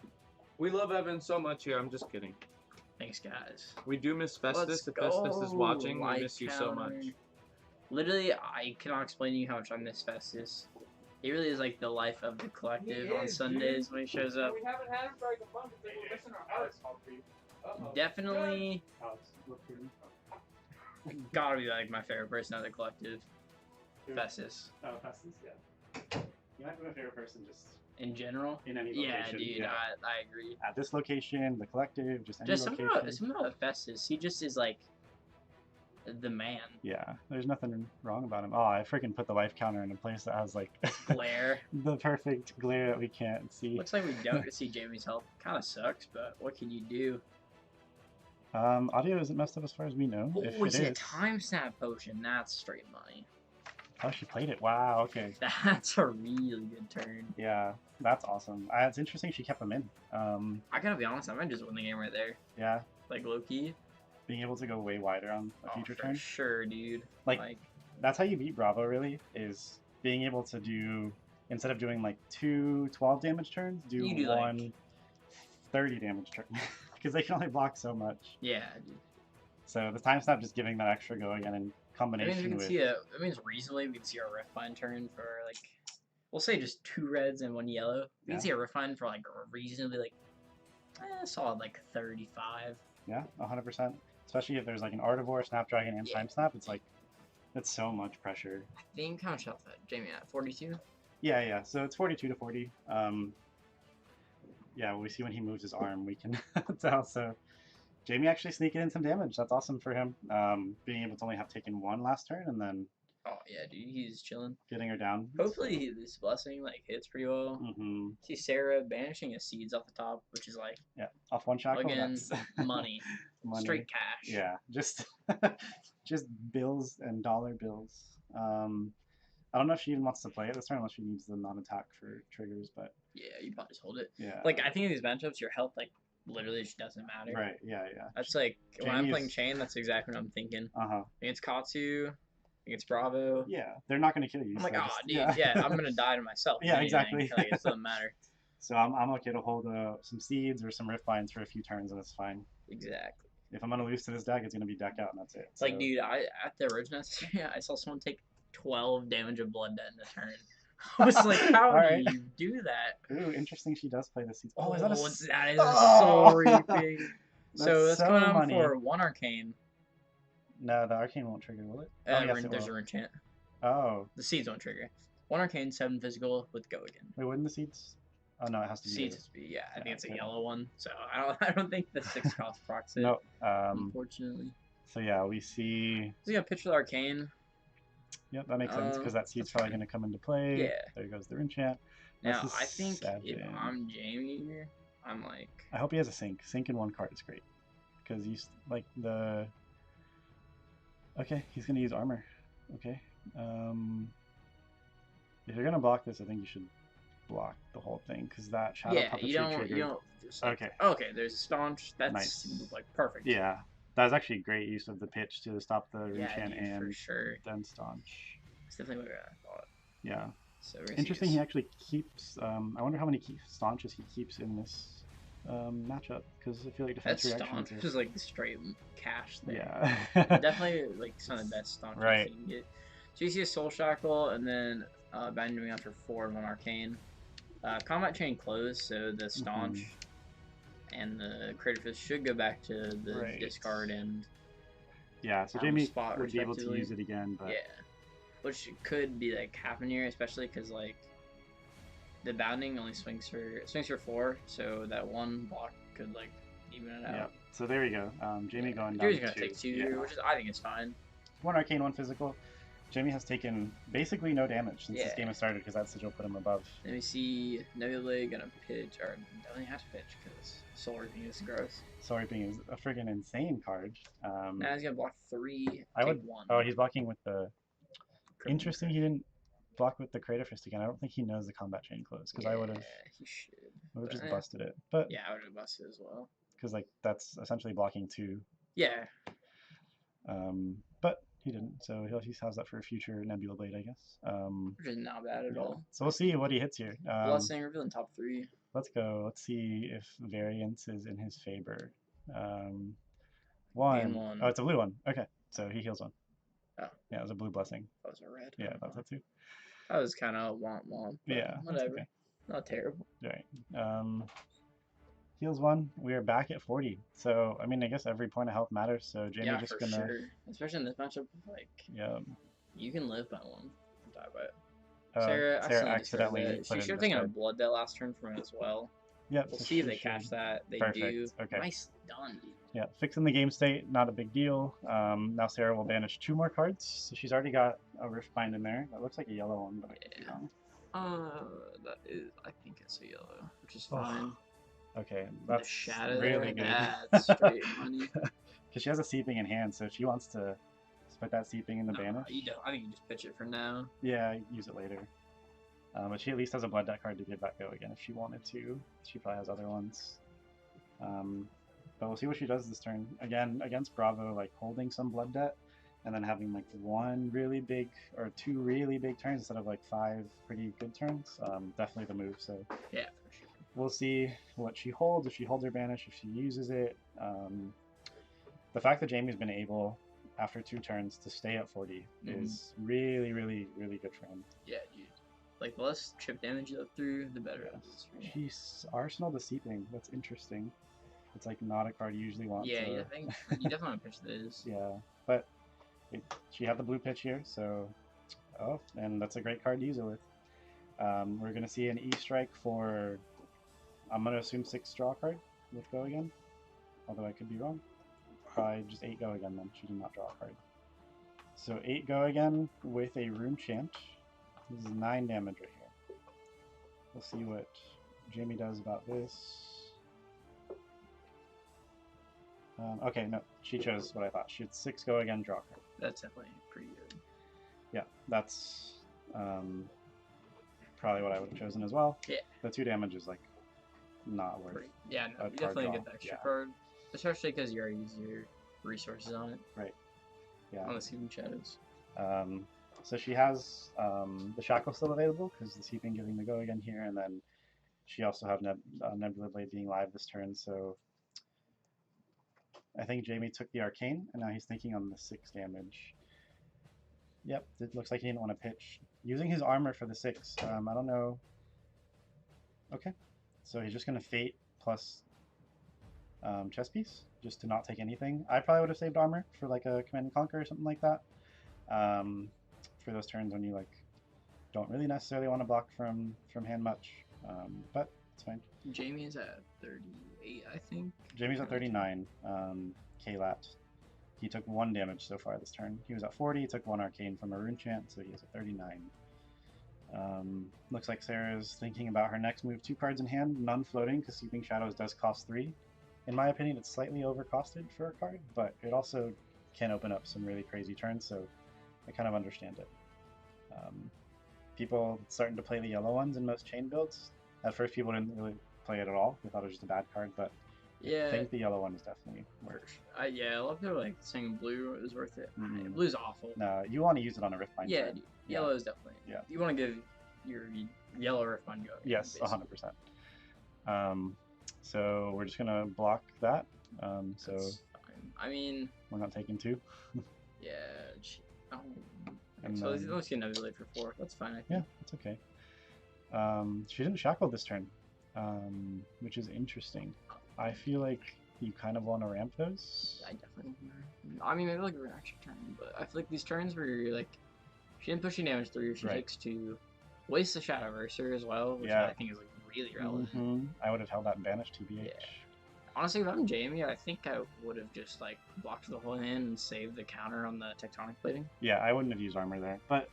We love Evan so much here. I'm just kidding. thanks, guys. We do miss Festus. Let's If Festus is go, watching, we life miss you so much. counter. Literally, I cannot explain to you how much I miss Festus. He really is like the life of the collective on Sundays when he shows up. We haven't had him very good fun because we're missing our hearts. Definitely Alex, look for me. gotta be like my favorite person of the collective. Festus. Oh, Festus, yeah. You might be my favorite person just In general? in any Yeah, location. dude, I agree. At this location, the collective, just any Just location. something about Festus, he just is like the man. Yeah, there's nothing wrong about him. Oh, I freaking put the life counter in a place that has like Glare. the perfect glare that we can't see. Looks like we don't see Jamie's health. Kind of sucks, but what can you do? Audio isn't messed up as far as we know. If Oh, it it's a is, time snap potion. That's straight money. oh, she played it. Wow. Okay. That's a really good turn. Yeah, that's awesome. It's interesting she kept them in. I gotta be honest, I might just win the game right there. Yeah, Like low key. being able to go way wider on a future for turn. sure, dude. Like, that's how you beat Bravo, really, is being able to do, instead of doing like 2 12 damage turns, do You do, one like- 30 damage turn. Because they can only block so much. yeah, dude. So the time snap just giving that extra go again in I mean, combination we can with. see reasonably we can see our Refine turn for like, we'll say just 2 reds and 1 yellow. We Yeah. can see a Refine for like reasonably like, solid like 35. Yeah, 100%. Especially if there's like an Artivore, Snapdragon, and Yeah. Time Snap, it's like, it's so much pressure. I think how much health that Jamie at 42. Yeah. So it's 42 to 40. Yeah, we see when he moves his arm, we can tell. So Jamie actually sneaking in some damage. That's awesome for him. Being able to only have taken 1 last turn and then Oh yeah, dude, he's chilling. getting her down. Hopefully this blessing like hits pretty well. Mm-hmm. See Sarah banishing his seeds off the top, which is like Yeah, off 1 shackle. again That's money, money. straight cash. Yeah, just just bills and dollar bills. I don't know if she even wants to play it this turn unless she needs the non-attack for triggers, but Yeah, you probably just hold it. yeah. Like I think in these matchups, your health like literally just doesn't matter. Right. Yeah. That's like when I'm Jamie's- playing Chain. That's exactly what I'm thinking. Uh-huh. Against Katsu, against Bravo. Yeah, they're not going to kill you. I'm like, so oh, just- dude, yeah, I'm gonna die to myself. if Yeah, anything. exactly. Like it doesn't matter. So I'm okay to hold some seeds or some rift binds for a few turns, and it's fine. Exactly. If I'm gonna lose to this deck, it's gonna be deck out, and that's it. It's like, So, dude, I at the original, I saw someone take 12 damage of blood debt in a turn. I was like, how Alright. do you do that? Ooh, interesting. She does play the seeds. Oh, is that a? that is Oh! so reaping. So that's so going on money. for 1 arcane. No, the arcane won't trigger, will it? Oh, yes, it There's will. a enchant. Oh, The seeds won't trigger. 1 arcane, 7 physical with go again. wait, wouldn't the seeds? Oh no, it has to be. Seeds, yeah, I think Yeah, it's a okay. yellow one. So I don't think the 6 cost procs it. No. Unfortunately. So yeah, we see. So you got pitch with arcane. Yep, that makes sense because that seed's that's probably fine. going to come into play. Yeah. There goes the enchant. Now This is I think if seven. I'm Jamie here, I'm like, I hope he has a sync. Sync in 1 card is great because he's like the. Okay, he's going to use armor. Okay. If you're going to block this, I think you should block the whole thing because that shadow yeah, puppetry you don't triggered. just like, Okay. Okay, there's staunch. That's Nice. like perfect. Yeah, that was actually great use of the pitch to stop the Yeah, enchant dude, for and sure. then staunch. It's definitely what I thought. Yeah. So we're gonna Interesting. He actually keeps. I wonder how many staunches he keeps in this matchup, because I feel like defense that reactions. staunch is like the straight cash there. Yeah. Definitely like some of the best staunches Right. you can get. So you see a Soul Shackle, and then Binding after 4 and 1 Arcane. Combat Chain closed, so the staunch and the Crater Fist should go back to the discard and yeah. So Jamie spot would be able to use it again, but yeah, which could be like happier, especially because like the bounding only swings for 4, so that one block could like even it out. Yeah. So there you go. Jamie going down. Jamie's gonna take 2, which is I think is fine. 1 Arcane, 1 Physical. Jamie has taken basically no damage since this game has started because that sigil put him above. Then we see Nebula gonna pitch, or definitely has to pitch because Soul Reaping is gross. Soul Reaping is a friggin' insane card. Now he's gonna block 3. I would. 1. Oh, he's blocking with the. Interesting. He didn't block with the Crater Fist again. I don't think he knows the combat chain close because I would have. He should. Would have just busted it, but yeah, I would have busted as well. Because like that's essentially blocking 2. Yeah. But he didn't, so he has that for a future Nebula Blade, I guess. Which is not bad at all. So we'll see what he hits here. Blessing, revealing top 3. Let's go. Let's see if variance is in his favor. 1. Oh, it's a blue one. Okay, so he heals 1. Oh. Yeah, it was a blue blessing. That was a red. Yeah, that's that too. That was kind of womp. Yeah. Whatever. Okay. Not terrible. Right. Heals 1. We are back at 40. So I mean, I guess every point of health matters. So Jamie just gonna. Sure. Especially in this matchup, like. Yeah. You can live by 1, die by it. Sarah accidentally. She should have taken a blood that last turn from it as well. Yep. We'll see if they catch that. They do. Okay. Nice done, dude. Yeah, fixing the game state, not a big deal. Now Sarah will banish 2 more cards. So she's already got a Riftbind in there. That looks like a yellow one, but I could be wrong. That is, I think it's a yellow, which is fine. Okay, that's shadow really good. That's straight money. Because she has a seeping in hand, so if she wants to put that seeping in the banish. You don't. I think you just pitch it for now. Yeah, use it later. But she at least has a blood debt card to give back go again if she wanted to. She probably has other ones. But we'll see what she does this turn. Again, against Bravo, like holding some blood debt and then having like 1 really big or 2 really big turns instead of like 5 pretty good turns. Definitely the move. So yeah, for sure. We'll see what she holds, if she holds her banish, if she uses it. The fact that Jamie's been able, after 2 turns, to stay at 40 is really, really, really good for him. Yeah, dude. Like, the less chip damage you let through, the better it is. She's Arsenal the Seeping. That's interesting. It's like not a card you usually want. Yeah, I think you definitely want to pitch this. Yeah, but she had the blue pitch here, so and that's a great card to use it with. We're gonna see an E-strike for, I'm gonna assume 6 draw card with go again, although I could be wrong. Probably just 8 go again then. She did not draw a card. So 8 go again with a Rune Chant. This is 9 damage right here. We'll see what Jamie does about this. Okay, no, she chose what I thought. She had 6 go again, draw card. That's definitely pretty good. Yeah, that's probably what I would have chosen as well. Yeah. The 2 damage is like not worth. Yeah, no, you definitely get the extra card, especially because you already use your resources on it. Right. Yeah. On the Seeping Shadows. So she has the Shackle still available because the Seeping giving the go again here, and then she also have Nebula Blade being live this turn. So I think Jamie took the Arcane, and now he's thinking on the 6 damage. Yep, it looks like he didn't want to pitch. Using his armor for the 6, I don't know. Okay, so he's just going to Fate plus chess piece, just to not take anything. I probably would have saved armor for like a Command and Conquer or something like that. For those turns when you like don't really necessarily want to block from hand much, but it's fine. Jamie is at 38, I think. Jamie's at 39. K-Lat. He took 1 damage so far this turn. He was at 40, he took 1 Arcane from a Rune Chant, so he is at 39. Looks like Sarah's thinking about her next move. 2 cards in hand, none floating, because Seeping Shadows does cost 3. In my opinion, it's slightly overcosted for a card, but it also can open up some really crazy turns, so I kind of understand it. People starting to play the yellow ones in most chain builds. At first, people didn't really play it at all. They thought it was just a bad card, but yeah, I think the yellow one is definitely worse. Yeah, a lot of people like saying blue is worth it. Blue's awful. No, you want to use it on a Riftbind. Yeah, yellow is definitely. Yeah. You want to give your yellow Riftbind go. Yes, 100%. So we're just gonna block that. So That's fine. I mean, we're not taking 2. yeah. And so then, let's get Nebulate for 4. That's fine. I think. yeah, that's okay. She didn't shackle this turn, which is interesting. I feel like you kind of want to ramp those. I definitely. I mean, maybe like a reaction turn, but I feel like these turns where you're like, she didn't push any damage through. She takes 2. Waste the Shadow Verser as well, which I think is like really relevant. I would have held that and banished TBH. Yeah. Honestly, if I'm Jamie, I think I would have just like blocked the whole hand and saved the counter on the Tectonic Plating. Yeah, I wouldn't have used armor there, but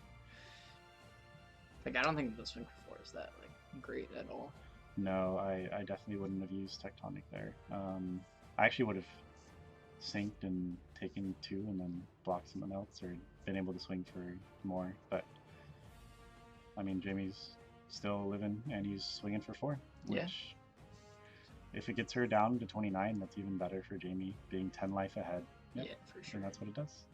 like I don't think the swing for 4 is that like great at all. No, I definitely wouldn't have used Tectonic there. I actually would have synced and taken 2 and then blocked someone else or been able to swing for more, but I mean, Jamie's still living and he's swinging for 4, which if it gets her down to 29, that's even better for Jamie, being 10 life ahead. Yeah, for sure. And that's what it does.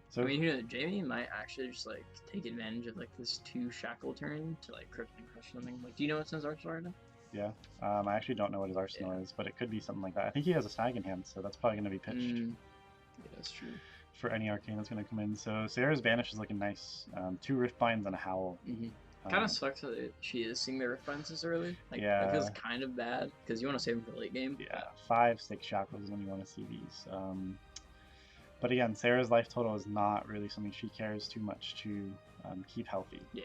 So I mean, you know, Jamie might actually just like take advantage of like this 2 shackle turn to like Crippling Crush something. Like, do you know what's in his arsenal right now? Yeah, I actually don't know what his arsenal is, but it could be something like that. I think he has a snag in hand, so that's probably going to be pitched. Yeah, that's true. For any arcane that's going to come in. So Sarah's Banish is looking nice. 2 Riftbinds and a Howl. Kind of sucks that she is seeing the Riftbinds this early. Like, yeah. It feels kind of bad because you want to save them for the late game. Yeah, 5, 6 shackles is when you want to see these. But again, Sarah's life total is not really something she cares too much to keep healthy. Yeah.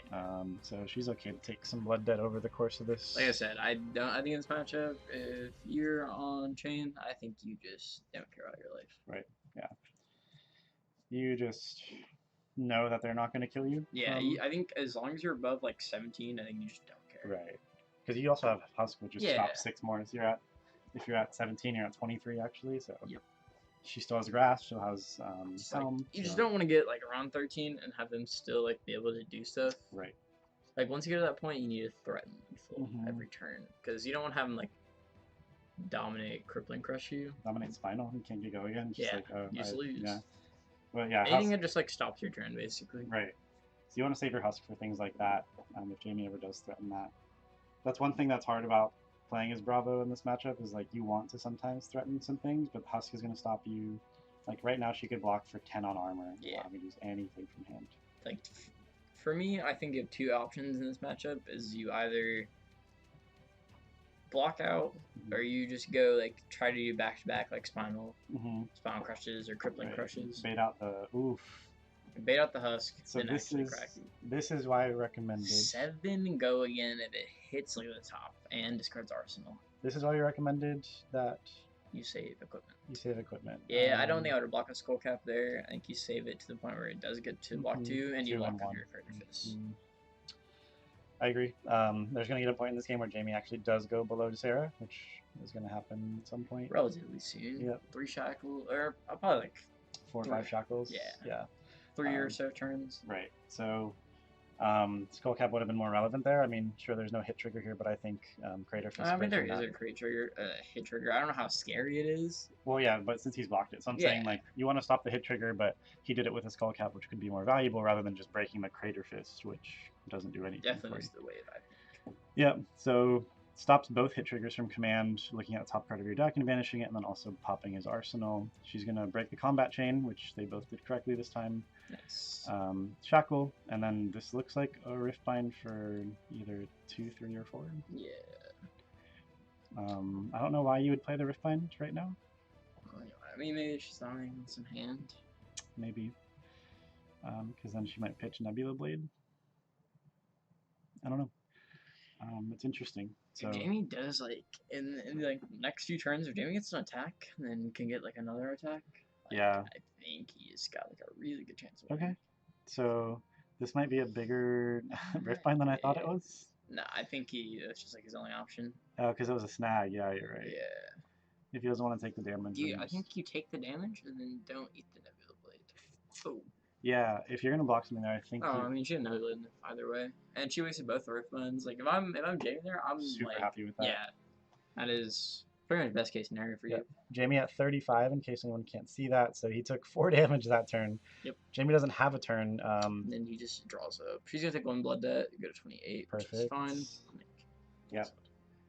So she's okay to take some blood debt over the course of this. Like I said, I think in this matchup, if you're on chain, I think you just don't care about your life. Right. Yeah. You just know that they're not going to kill you. Yeah, I think as long as you're above like 17, I think you just don't care. Right. Because you also have Husk, which just stops 6 more. So if you're at 17, you're at 23 actually. So she still has grass. She has Helm. You just don't want to get like around 13 and have them still like be able to do stuff. Right. Like once you get to that point, you need to threaten full every turn because you don't want to have them like dominate, crippling crush you. Dominate Spinal. You can't get go again. Just like, you just lose. Yeah. Well, yeah. Anything that just like stops your turn basically. Right. So you want to save your Husk for things like that. If Jamie ever does threaten that, that's one thing that's hard about playing as Bravo in this matchup is like you want to sometimes threaten some things, but Husk is going to stop you. Like right now, she could block for 10 on armor. Yeah. I mean, use anything from hand. Like for me, I think you have 2 options in this matchup: is you either block out, or you just go like try to do back to back like spinal crushes or crippling crushes. Bait out the Bait out the Husk. So then this is why I recommended 7 go again if it hits like the top and discards arsenal. This is why you recommended that you save equipment. You save equipment. Yeah, I don't think I would block a skull cap there. I think you save it to the point where it does get to block 2 and you lock on your card fist. I agree. There's going to get a point in this game where Jamie actually does go below Sarah, which is going to happen at some point. Relatively soon. Yep. 3 shackles, or probably like 4 or 5 shackles. Yeah. Yeah. 3 or so turns. Right. So Skull Cap would have been more relevant there. I mean, sure, there's no hit trigger here, but I think Crater Fist. I mean, there is a hit trigger. I don't know how scary it is. Well, yeah, but since he's blocked it, so I'm saying like you want to stop the hit trigger, but he did it with a Skull Cap, which could be more valuable rather than just breaking the Crater Fist, which doesn't do anything. Definitely is the wave, I think. Yeah. So stops both hit triggers from command, looking at the top card of your deck and banishing it, and then also popping his arsenal. She's going to break the combat chain, which they both did correctly this time. Nice. Shackle, and then this looks like a Riftbind for either 2, 3, or 4. Yeah. I don't know why you would play the Riftbind right now. I mean, maybe she's throwing some hand. Maybe. Because then she might pitch Nebula Blade. I don't know. It's interesting. So if Jamie does like in like next few turns, if Jamie gets an attack, and then can get like another attack. Like, yeah. I think he's got like a really good chance of winning. winning. Okay. So this might be a bigger Riftbind than I thought it was. No, I think that's just like his only option. Oh, because it was a snag. Yeah, you're right. Yeah. If he doesn't want to take the damage. I think you take the damage and then don't eat the Nebula Blade. Oh. Yeah, if you're gonna block something there, I think. I mean, she had no Blade either way, and she wasted both Riftbinds. Like if I'm Jamie there, I'm super like, happy with that. Yeah, that is pretty much best case scenario for you. Yep. Jamie at 35, in case anyone can't see that. So he took 4 damage that turn. Yep. Jamie doesn't have a turn. And then he just draws up. She's gonna take 1 blood debt. Go to 28. Perfect. Which is fine. Yeah.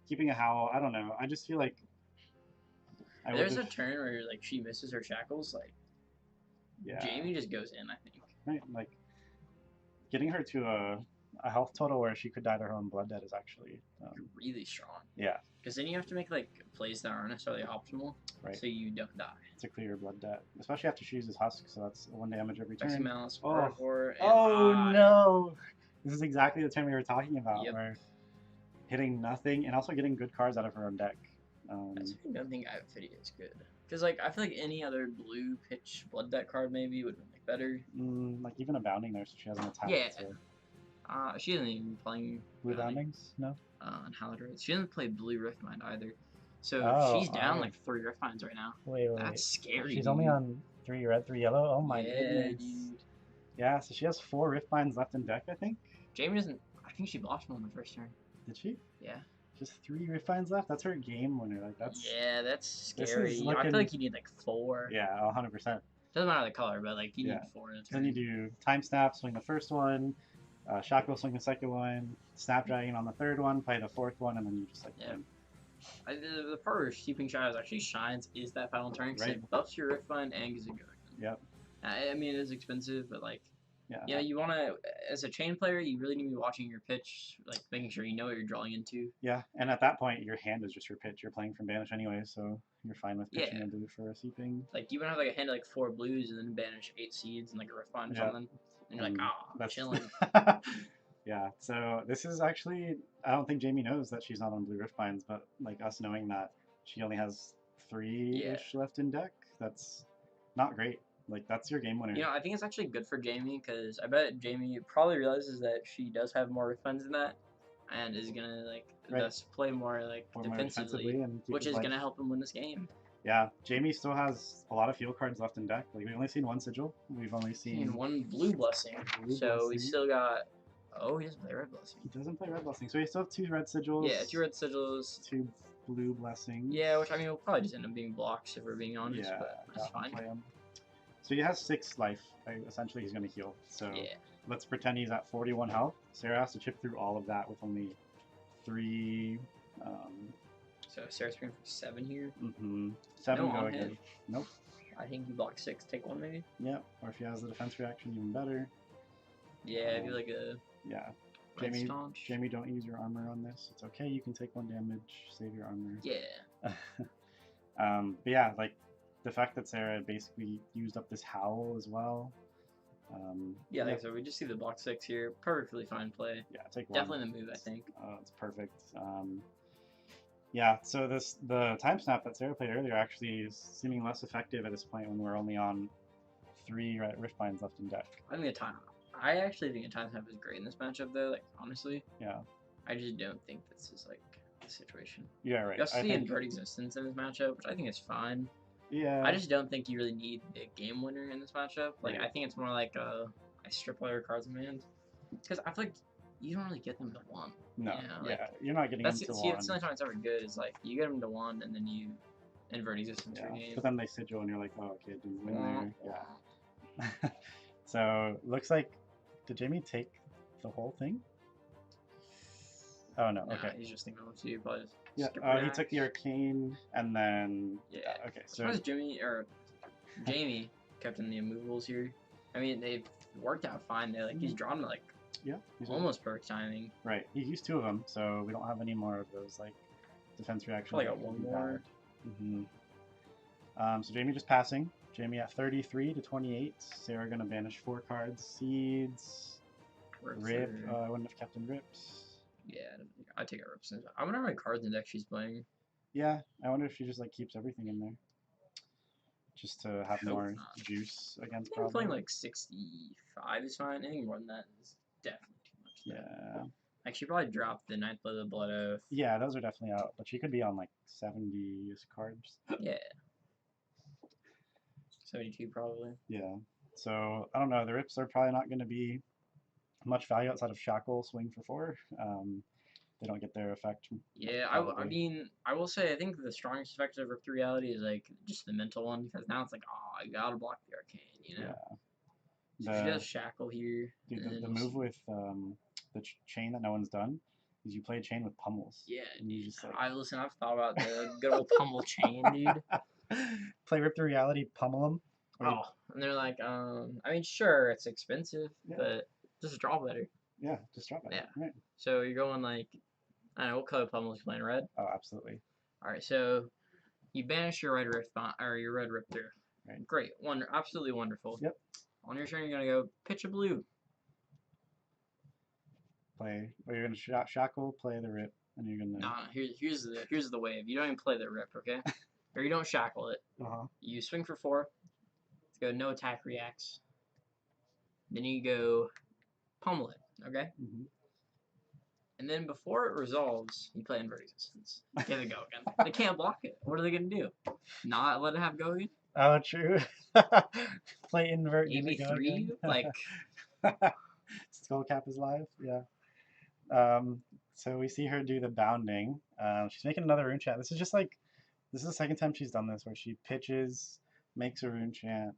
Keeping a howl. I don't know. I just feel like there's a turn where like she misses her shackles. Like Jamie just goes in. I think. Right. Like getting her to a health total where she could die to her own blood debt is actually really strong. Yeah. Because then you have to make like plays that aren't necessarily optimal, right? So you don't die. To clear your blood debt, especially after she uses husk, so that's 1 damage every turn. Mouse, oh no! This is exactly the turn we were talking about. Yep. Where hitting nothing and also getting good cards out of her own deck. That's why I don't think Video is good. Because like I feel like any other blue pitch blood debt card maybe would make better. Like even a bounding there, so she has an attack. Yeah. So. She isn't even playing blue boundings. No. On Halidra. She doesn't play blue Riftmind either. So she's down like 3 Riftminds right now. Wait. That's scary. She's only on 3 red, 3 yellow. Oh my goodness. Dude. Yeah, so she has 4 Riftminds left in deck, I think. Jamie doesn't. I think she blocked 1 on the first turn. Did she? Yeah. Just 3 Riftminds left. That's her game winner. Like that's. Yeah, that's scary. Looking... I feel like you need like 4. Yeah, 100%. Doesn't matter the color, but like you need 4 in a turn. Then you do time snap, swing the first one. Shackle, swing the second one. Snapdragon on the third one. Play the 4th one, and then you just like. Yeah. The part where Steeping Shadows actually shines is that final turn because it buffs your Riftbind and gives it go. Yep. I mean, it is expensive, but like, yeah, you want to, as a chain player, you really need to be watching your pitch, like making sure you know what you're drawing into. Yeah, and at that point, your hand is just your pitch. You're playing from Banish anyway, so you're fine with pitching a blue for a Seeping. Like, you would have like a hand of like 4 blues and then Banish 8 seeds and like a Riftbind or something. And you're like, that's chilling. Yeah, so this is actually, I don't think Jamie knows that she's not on blue Riftbinds, but like us knowing that she only has 3-ish left in deck, that's not great. Like, that's your game winner. You know, I think it's actually good for Jamie because I bet Jamie probably realizes that she does have more Riftbinds than that and is going to like thus play more like defensively and which is going to help him win this game. Yeah, Jamie still has a lot of field cards left in deck. Like, we've only seen 1 sigil. We've only seen 1 blue blessing. We still got. Oh, he doesn't play red blessing. He doesn't play red blessing, so we still have 2 red sigils. Yeah, 2 red sigils. 2 blue blessings. Yeah, which I mean will probably just end up being blocks if we're being honest. Yeah, but that's fine. So he has 6 life. Essentially, he's going to heal. So let's pretend he's at 41 health. Sarah has to chip through all of that with only 3. So Sarah's playing for 7 here. 7 go again. Nope. I think you block 6, take 1 maybe. Yeah, or if he has the defense reaction, even better. Yeah, it'd be like a. Yeah. Jamie, don't use your armor on this. It's okay. You can take 1 damage. Save your armor. Yeah. But yeah, like the fact that Sarah basically used up this howl as well. Yeah, like so we just see the block 6 here. Perfectly fine play. Yeah, take 1. Definitely the move, I think. It's perfect. Yeah, so the time snap that Sarah played earlier actually is seeming less effective at this point when we're only on 3 Riftbinds left in deck. I actually think a time snap is great in this matchup, though. Like, honestly. Yeah. I just don't think this is like the situation. Yeah, right. You also see invert existence in this matchup, which I think is fine. Yeah. I just don't think you really need a game winner in this matchup. Like, I think it's more like I strip all your cards in my hand. Because I feel like you don't really get them to 1. No. You know? Like, you're not getting them to 1. That's the only time it's ever good is like you get them to 1 and then you invert existence for game. But then they sigil and you're like, oh, okay, I didn't win there. Yeah. So, looks like, did Jamie take the whole thing? Oh, no, okay. He's just thinking of you, probably just he took the arcane and then... Yeah. Okay, so... Jamie kept in the immovables here. I mean, they've worked out fine. He's drawn like almost perfect timing. Right. He used 2 of them, so we don't have any more of those like defense reactions. Probably got 1 more. So Jamie just passing. Jamie at 33 to 28. Sarah gonna banish 4 cards. Seeds. Rip. I wouldn't have kept in rips. Yeah, I take a rips. I wonder how many cards in the deck she's playing. Yeah, I wonder if she just like keeps everything in there. Just to have more juice against problems. Playing like 65 is fine. Anything more than that is definitely too much. Yeah. Like she probably dropped the 9th Blood of the Blood Oath. Yeah, those are definitely out. But she could be on like 70 cards. Yeah. 72 probably. Yeah. So I don't know. The rips are probably not going to be much value outside of Shackle, swing for 4. they don't get their effect. Yeah, I probably. mean, I will say I think the strongest effect of Rip Through Reality is like just the mental one, because now it's like, oh, I gotta block the arcane, you know. Yeah. So she does shackle here. Dude, the move with the chain that no one's done is you play a chain with pummels. Yeah, and you just like I've thought about the good old pummel chain, dude. play Rip Through Reality, pummel them. Oh, and they're like, I mean, sure, it's expensive, but just draw better. Yeah, just drop it. Yeah. Right. So you're going like, I don't know, what color pummel is you playing? Red? Oh, absolutely. Alright, so you banish your red rift or your red rip through. Right. Great. Absolutely wonderful. Yep. On your turn, you're going to go pitch a blue. Play, or you're gonna shackle, play the rip, and you're gonna. Nah, here's the wave. You don't even play the rip, okay? Or you don't shackle it. You swing for 4. Let's go no attack reacts. Then you go pummel it, okay? And then before it resolves, you play invert existence. Give it go again. They can't block it. What are they gonna do? Not let it have go again? Oh, true. Play invert. EV3, like. Skullcap is live. Yeah. So we see her do the bounding. She's making another rune chant. This is the second time she's done this, where she pitches, makes a rune chant.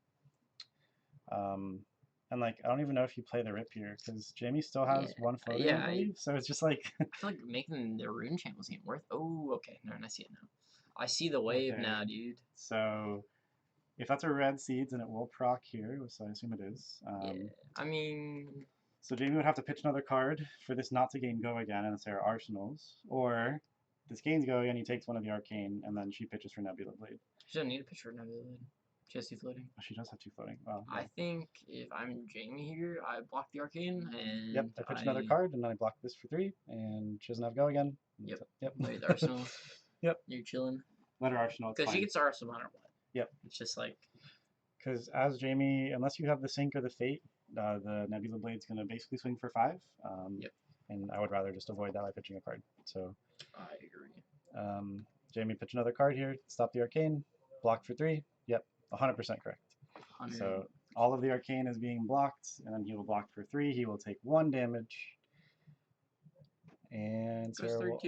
And like, I don't even know if you play the rip here, because Jamie still has one floating, I believe. So it's just like. I feel like making the rune chant wasn't even worth. Oh, okay. No, I see it now. I see the wave now, dude. So, if that's a red seeds, and it will proc here, so I assume it is. Yeah, I mean. So Jamie would have to pitch another card for this not to gain go again, and it's her arsenals, or this gains go again. He takes one of the arcane, and then she pitches for Nebula Blade. She doesn't need to pitch for Nebula Blade. She has 2 floating. Oh, she does have 2 floating. Wow. I think if I'm Jamie here, I block the arcane and. Yep, I pitch another card, and then I block this for 3, and she doesn't have go again. Yep. Yep. Wait, the arsenal. Yep. You're chilling. Let her arsenal. Because she gets arsenal no matter what. Yep. It's just like. Because as Jamie, unless you have the sync or the fate, the Nebula Blade's going to basically swing for 5. Yep. And I would rather just avoid that by pitching a card. So. I agree. Jamie, pitch another card here. Stop the arcane. Block for 3. Yep. 100% correct. 100. So all of the arcane is being blocked, and then he will block for 3. He will take 1 damage. And Sarah will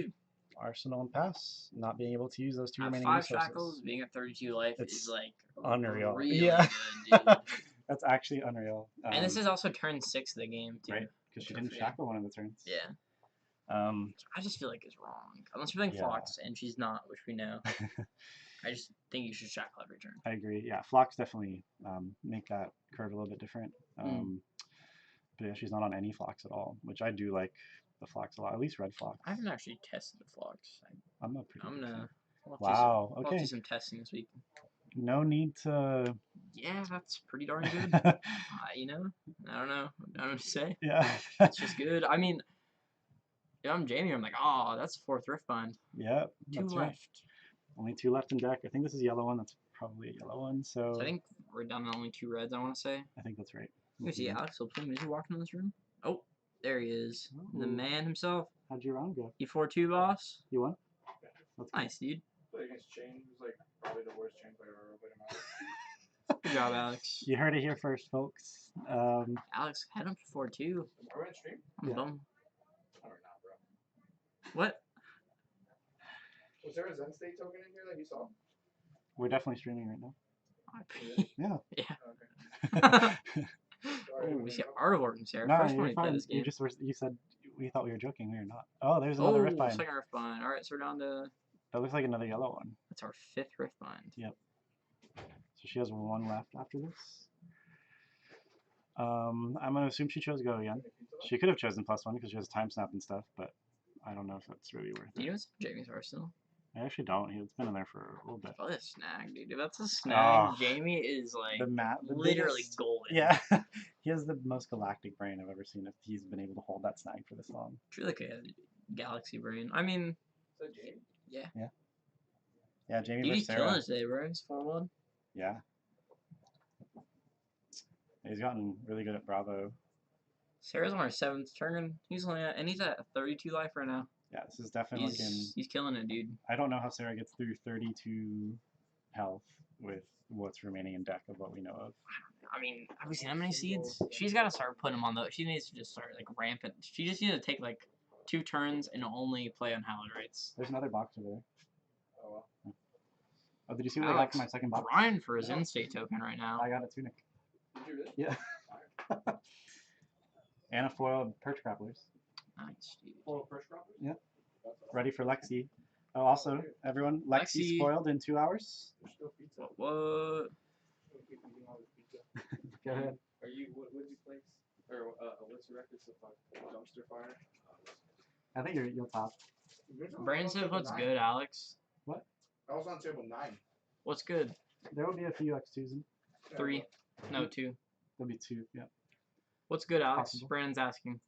arsenal and pass, not being able to use those 2 remaining 5 resources. shackles, being at 32 life is like unreal. Really yeah, good, dude. That's actually unreal. And this is also turn 6 of the game too. Right, because she didn't shackle one of the turns. Yeah. I just feel like it's wrong. Unless you're playing Phlox, and she's not, which we know. I just think you should shackle every turn. I agree. Yeah, Phlox definitely make that curve a little bit different. But yeah, she's not on any Phlox at all, which I do like the Phlox a lot. At least red Phlox. I haven't actually tested the Phlox. I'm not pretty. I'm gonna. Wow. I'll Okay. do some testing this week. No need to. Yeah, that's pretty darn good. You know, I don't know what to say. Yeah. It's just good. I mean, if I'm Jamie, I'm like, oh, that's 4th Riftbind. Yeah. 2 left. Right. Only 2 left in deck. I think this is a yellow one. That's probably a yellow one. So I think we're down to only 2 reds, I want to say. I think that's right. You see Alex Plume. Is he walking in this room? Oh, there he is. Oh. The man himself. How'd your round go? You 4-2, boss? You won? That's nice, dude. Played against Chain. He was like probably the worst Chain player I've ever played in my life. Good job, Alex. You heard it here first, folks. Alex had him for 4-2. Are we on stream? I'm bummed. I don't know, bro. What? Was there a Zen State token in here that you saw? We're definitely streaming right now. Yeah. Yeah. Sorry, Oh, we see Art of Orton, Sarah. No, First you're one we play fine. this game. You said we thought we were joking. We were not. Oh, there's another Riftbind. Second Riftbind. Alright, so we're down to. That looks like another yellow one. That's our 5th Riftbind. Yep. So she has 1 left after this. I'm gonna assume she chose go again. She could have chosen +1 because she has time snap and stuff, but I don't know if that's really worth it. You know what's Jamie's arsenal? I actually don't. It's been in there for a little bit. Oh, that's a snag, dude. If that's a snag, Oh. Jamie is like The literally biggest- golden. Yeah. He has the most galactic brain I've ever seen if he's been able to hold that snag for this long. Truly like a galaxy brain. I mean, Is that Jamie? yeah. Yeah, Jamie Dude, versus he's Sarah. killing us today, bro. He's 4-1. Yeah. He's gotten really good at Bravo. Sarah's on our 7th turn. He's only at, and he's at 32 life right now. Yeah, this is definitely looking. He's killing it, dude. I don't know how Sarah gets through 32 health with what's remaining in deck of what we know of. I mean, have we seen how many seeds? She's got to start putting them on those. She needs to just start like rampant. She just needs to take like 2 turns and only play on hallowed rights. There's another box over there. Oh well. Oh, did you see what I got for my second box? Grind for his in-state token right now. I got a tunic. Did you really? Yeah. And a foiled perch grapplers. Nice, dude. Foil first round? Yeah. That's awesome. Ready for Lexi. Oh, also, everyone, Lexi Lexi. spoiled in 2 hours. There's still pizza. What? Still keep eating all this pizza. Go ahead. Are you? What did you place? Or what's your record so far? Dumpster fire. I think you'll top. Brandon said, what's good, Alex? I was on table 9. What's good? There will be a few X2s in. 3. No, 2. There'll be 2, yeah. What's good, Alex? Possible. Brandon's asking.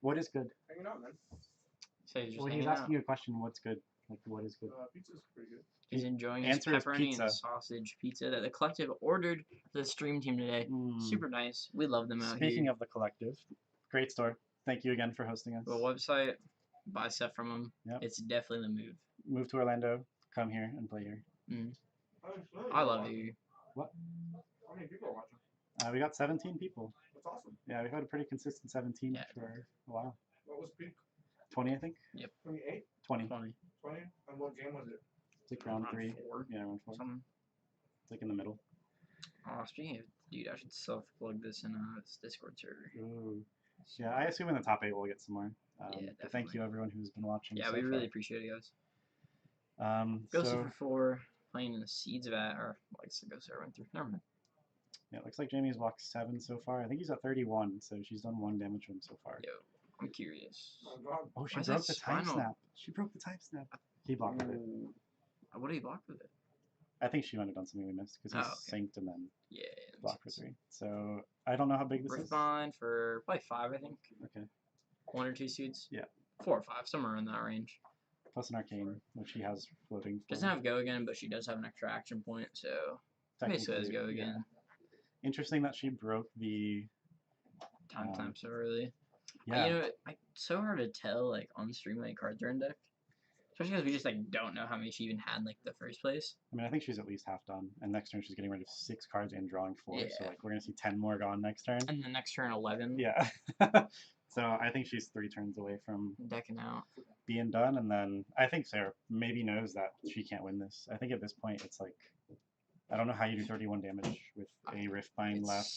What is good? Hanging out, man. So he's just Well, he's hanging asking out. you a question. What's good? Like, what is good? Pizza's pretty good. He's enjoying his Answer is pepperoni pizza. and sausage pizza that the collective ordered for the stream team today. Mm. Super nice. We love them out Speaking here. of the collective, great store. Thank you again for hosting us. The website, buy stuff from them. Yep. It's definitely the move. Move to Orlando, come here and play here. I love you. What? How many people are watching? We got 17 people. That's awesome. Yeah, we've had a pretty consistent 17 Yeah. for a while. What was peak? 20, I think. 28? 20. 20. 20? And what game was it? It's like round 3. 4. Yeah, round 4. Something. It's like in the middle. Oh, speaking of, dude, I should self-plug this in this Discord server. Ooh. Yeah, I assume in the top 8 we'll get some more. Yeah, but thank definitely. you everyone who's been watching. Yeah, so we really far. appreciate it, guys. So, Ghost for 4, playing in the Seeds vat, or like the Ghost I went through. Never mind. yeah, it looks like Jamie's walked 7 so far. I think he's at 31, so she's done 1 damage to him so far. Yo, I'm curious. Oh, God. Oh, she Why is broke that the time spinal? snap. She broke the time snap. He blocked with it. Ooh. What did he block with it? I think she might have done something we missed because he Oh, okay. synced and then Yeah. blocked for 3. So I don't know how big this is. Riftbind for probably 5, I think. Okay. 1 or 2 suits. Yeah. 4 or 5, somewhere in that range. Plus an arcane, which he has floating. for Doesn't have go again, but she does have an extra action point, so basically has technically, go yeah. again. Interesting that she broke the. Time so early. Yeah. You know, it's so hard to tell like on stream how many cards are in deck, especially because we just like don't know how many she even had in like the first place. I mean, I think she's at least half done, and next turn she's getting rid of 6 cards and drawing 4. So Yeah. like we're gonna see 10 more gone next turn. And the next turn 11. Yeah. So I think she's 3 turns away from Decking out. being done, and then I think Sarah maybe knows that she can't win this. I think at this point it's like I don't know how you do 31 damage with a Riftbind left.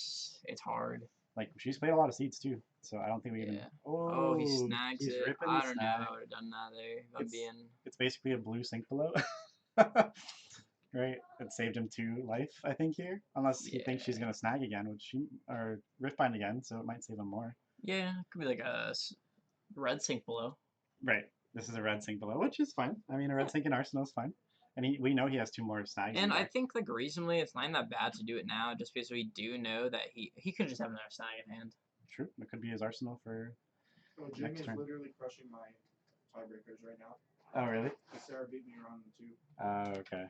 It's hard. Like she's played a lot of seeds too, so I don't think we even. Yeah. Oh, Oh, he snags he's it. ripping I the don't know snag. how I would have done that there. If I'm It's- being It's basically a blue sink below. Right? It saved him 2 life, I think, here. Unless he thinks she's Yeah. gonna snag again, which she or Riftbind again, so it might save him more. yeah, it could be like a red sink below. Right. This is a red sink below, which is fine. I mean, a red sink in Arsenal is fine. And we know he has 2 more snags. And in I deck. think like reasonably, it's not that bad to do it now, just because we do know that he could just have another snag in hand. True. It could be his Arsenal for. Oh, Jamie Next is turn. literally crushing my tiebreakers right now. Oh, really? Sarah beat me around the 2. Okay.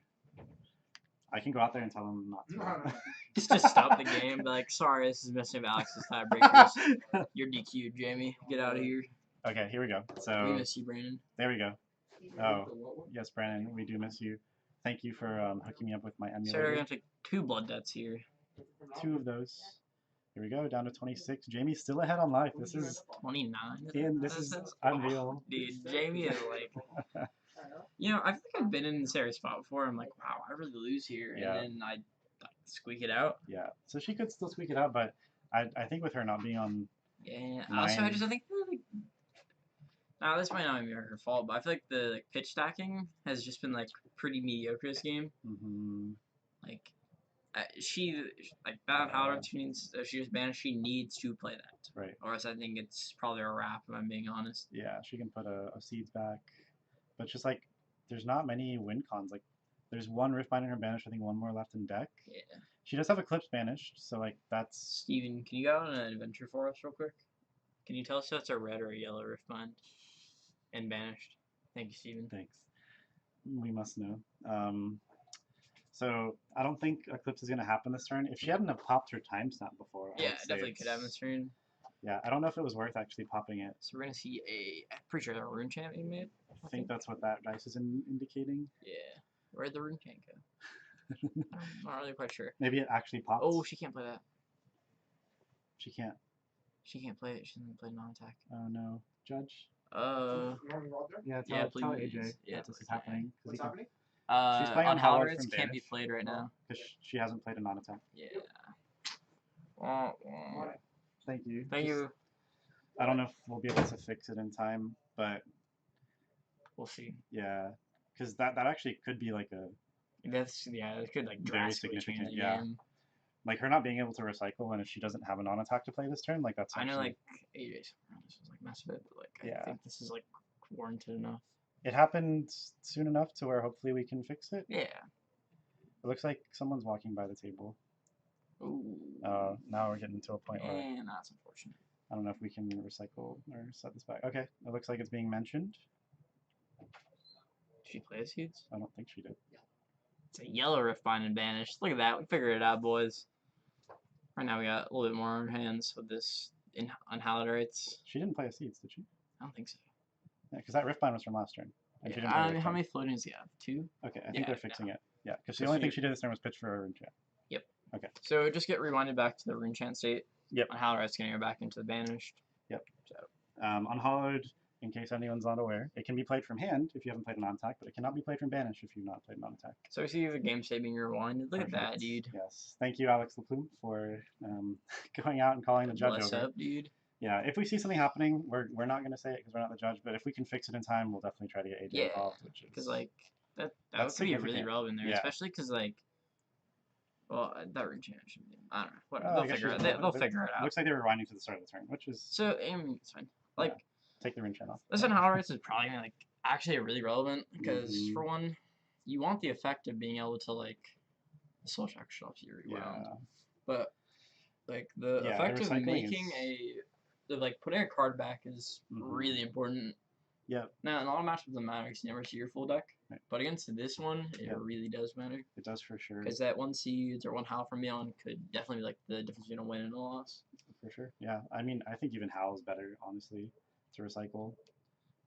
I can go out there and tell him not to. No. Just to stop the game, be like, sorry, this is messing with Alex's tiebreakers. You're DQ'd, Jamie. Get out of here. Okay, here we go. We So miss you, Brandon. there we go. The what one? Yes, Brandon, we do miss you. Thank you for hooking me up with my So we're emulator. gonna take 2 blood debts here. 2 of those. Here we go, down to 26. Jamie's still ahead on life. This is 29. Ian. This is unreal. Dude, Jamie is like, you know, I think I've been in Sarah's spot before. I'm like, wow, I really lose here, Yeah. and then I like, squeak it out. Yeah. So she could still squeak it out, but I think with her not being on. Yeah. Also, I think like, now this might not be her fault, but I feel like the like, pitch stacking has just been like pretty mediocre this game. Mhm. Like, she like that Howard she needs. She just banished. She needs to play that. Right. Or else I think it's probably a wrap. If I'm being honest. Yeah, she can put a seeds back, but just like there's not many win cons. Like there's 1 Riftbind in her banished. I think 1 more left in deck. Yeah. She does have Eclipse banished, so like that's. Steven, can you go on an adventure for us real quick? Can you tell us if it's a red or a yellow Riftbind? And banished. Thank you, Steven. Thanks. We must know. So I don't think Eclipse is gonna happen this turn. If she hadn't have popped her time snap before, I Yeah, would say definitely could have it's- this turn. Yeah, I don't know if it was worth actually popping it. So we're gonna see I'm pretty sure a rune chant being made. I think that's what that dice is indicating. Yeah. Where'd the rune chant go? I'm not really quite sure. Maybe it actually popped. Oh, she can't play that. She can't. She can't play it. She doesn't play non-attack. Oh no, Judge. You want me to roll there? Yeah, Yeah, tell please. AJ Yeah, that this is okay. happening. What's happening? She's playing on on Howard Hallards from can't be Banish. played right now. Because she hasn't played a non-attack. Yeah. Wah, wah. Thank you. Thank you. I don't know if we'll be able to fix it in time, but We'll see. yeah, because that actually could be like a It could like very drastically change significant. the Yeah, game. like her not being able to recycle, and if she doesn't have a non-attack to play this turn, like that's. I know, actually, like AJ's this was like mess of it, but like Yeah. I think this is like warranted enough. it happened soon enough to where hopefully we can fix it. Yeah. It looks like someone's walking by the table. Ooh. Now we're getting to a point where And that's unfortunate. I don't know if we can recycle or set this back. Okay, it looks like it's being mentioned. Did she play seeds? I don't think she did. It's a yellow Riftbind and banished. Look at that. We figured it out, boys. Right now we got a little bit more on our hands with this on Hallards. She didn't play a seeds, did she? I don't think so. Yeah, because that Riftbind was from last turn. And she Yeah, didn't play a how Riftbind. many floatings does he have? 2? Okay, I think Yeah, they're fixing it. Yeah, because the So only thing she- she did this turn was pitch for a rune chat. Yep. Okay. So just get rewinded back to the rune chant state. Yep. On Hallards getting her back into the banished. Yep. So Unhollowed, in case anyone's not aware, it can be played from hand if you haven't played a non-attack, but it cannot be played from banish if you've not played non-attack. So we see the game state being rewinded. Look at that, Perfect. dude. Yes. Thank you, Alex Laplume, for going out and calling the judge Bless over. up, dude. Yeah, if we see something happening, we're not going to say it because we're not the judge, but if we can fix it in time, we'll definitely try to get AJ Yeah, involved. Which is, Because like that That's could be really significant. relevant there, Yeah. especially because like, well, that rune chant should be. I don't know. Whatever. I They'll guess figure she's- it. They'll figure it out. Looks like they were rewinding to the start of the turn, which is So I mean, it's fine. Like take the ring chain off. this on Hallards is probably gonna like actually really relevant because Mhm. for one, you want the effect of being able to like the soul check shops you rewound. Yeah. But like the Yeah, effect the of recycling making is- like putting a card back is Mhm. really important. Yep. Now in a lot of matchups it matters because you never see your full deck. Right. But against this one, it Yep. really does matter. It does for sure. Because that one seeds or one howl from beyond could definitely be like the difference between a win and a loss. For sure. Yeah. I mean, I think even Howl is better, honestly, to recycle.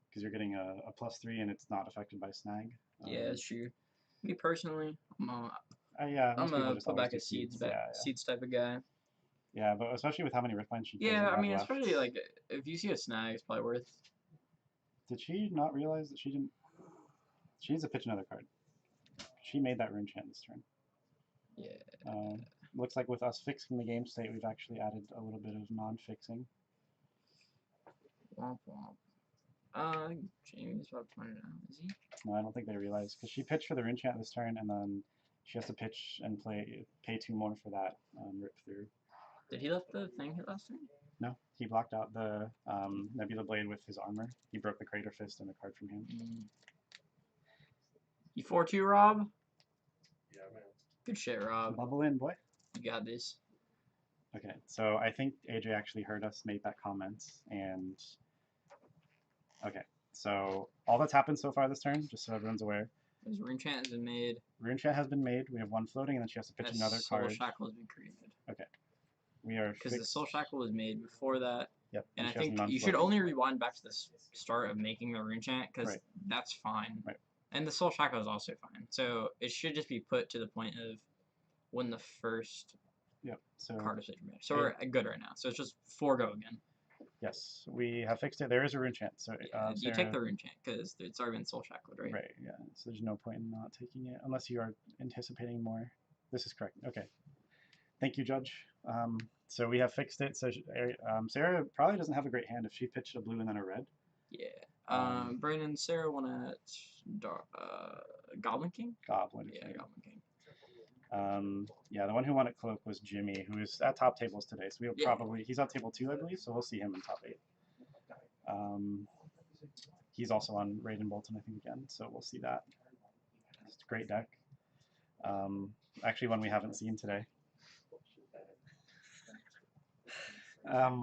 Because you're getting a +3 and it's not affected by snag. Yeah, that's true. Me personally, Yeah, I'm most people a just put always back do a seeds Yeah, seeds type of guy. yeah, but especially with how many Riftbinds she Yeah, doesn't I mean, have left. especially like if you see a snag, it's probably worth. Did she not realize that she didn't? She needs to pitch another card. She made that rune chant this turn. Yeah. Looks like with us fixing the game state, we've actually added a little bit of non-fixing. Womp womp. Jamie's about to point it out, is he? No, I don't think they realized because she pitched for the rune chant this turn, and then she has to pitch and pay 2 more for that rip through. Did he left the thing here last turn? No, he blocked out the Nebula Blade with his armor. He broke the Crater Fist and a card from him. You 4-2, Rob? Yeah, man. Good shit, Rob. Bubble in, boy. You got this. Okay, so I think AJ actually heard us make that comment, and okay, so all that's happened so far this turn, just so everyone's aware. His rune chant has been made. Rune Chant has been made. We have 1 floating, and then she has to pitch another Soul card. Shackle has been created. We are Because the fixed. Soul Shackle was made before that. Yep. And I she has think none you should floating. only rewind back to the start of making the rune chant because Right. that's fine. Right. And the Soul Shackle is also fine. So it should just be put to the point of when the first Yep. So card is made. So we're good right now. So it's just forego again. yes, we have fixed it. There is a Rune Chant. So Yeah, you take Sarah- the rune chant because it's already been Soul Shackled, right? Right. Yeah. So there's no point in not taking it unless you are anticipating more. This is correct. Okay. Thank you, Judge. So we have fixed it. So Sarah probably doesn't have a great hand if she pitched a blue and then a red. Yeah. Brandon, Sarah won at Goblin King? Goblin. Yeah, King. Goblin King. Yeah, the one who won at Cloak was Jimmy, who is at top tables today. So we'll Yeah. probably he's on table 2, I believe. So we'll see him in top 8. He's also on Raiden Bolton, I think, again. So we'll see that. It's a great deck. Actually, one we haven't seen today.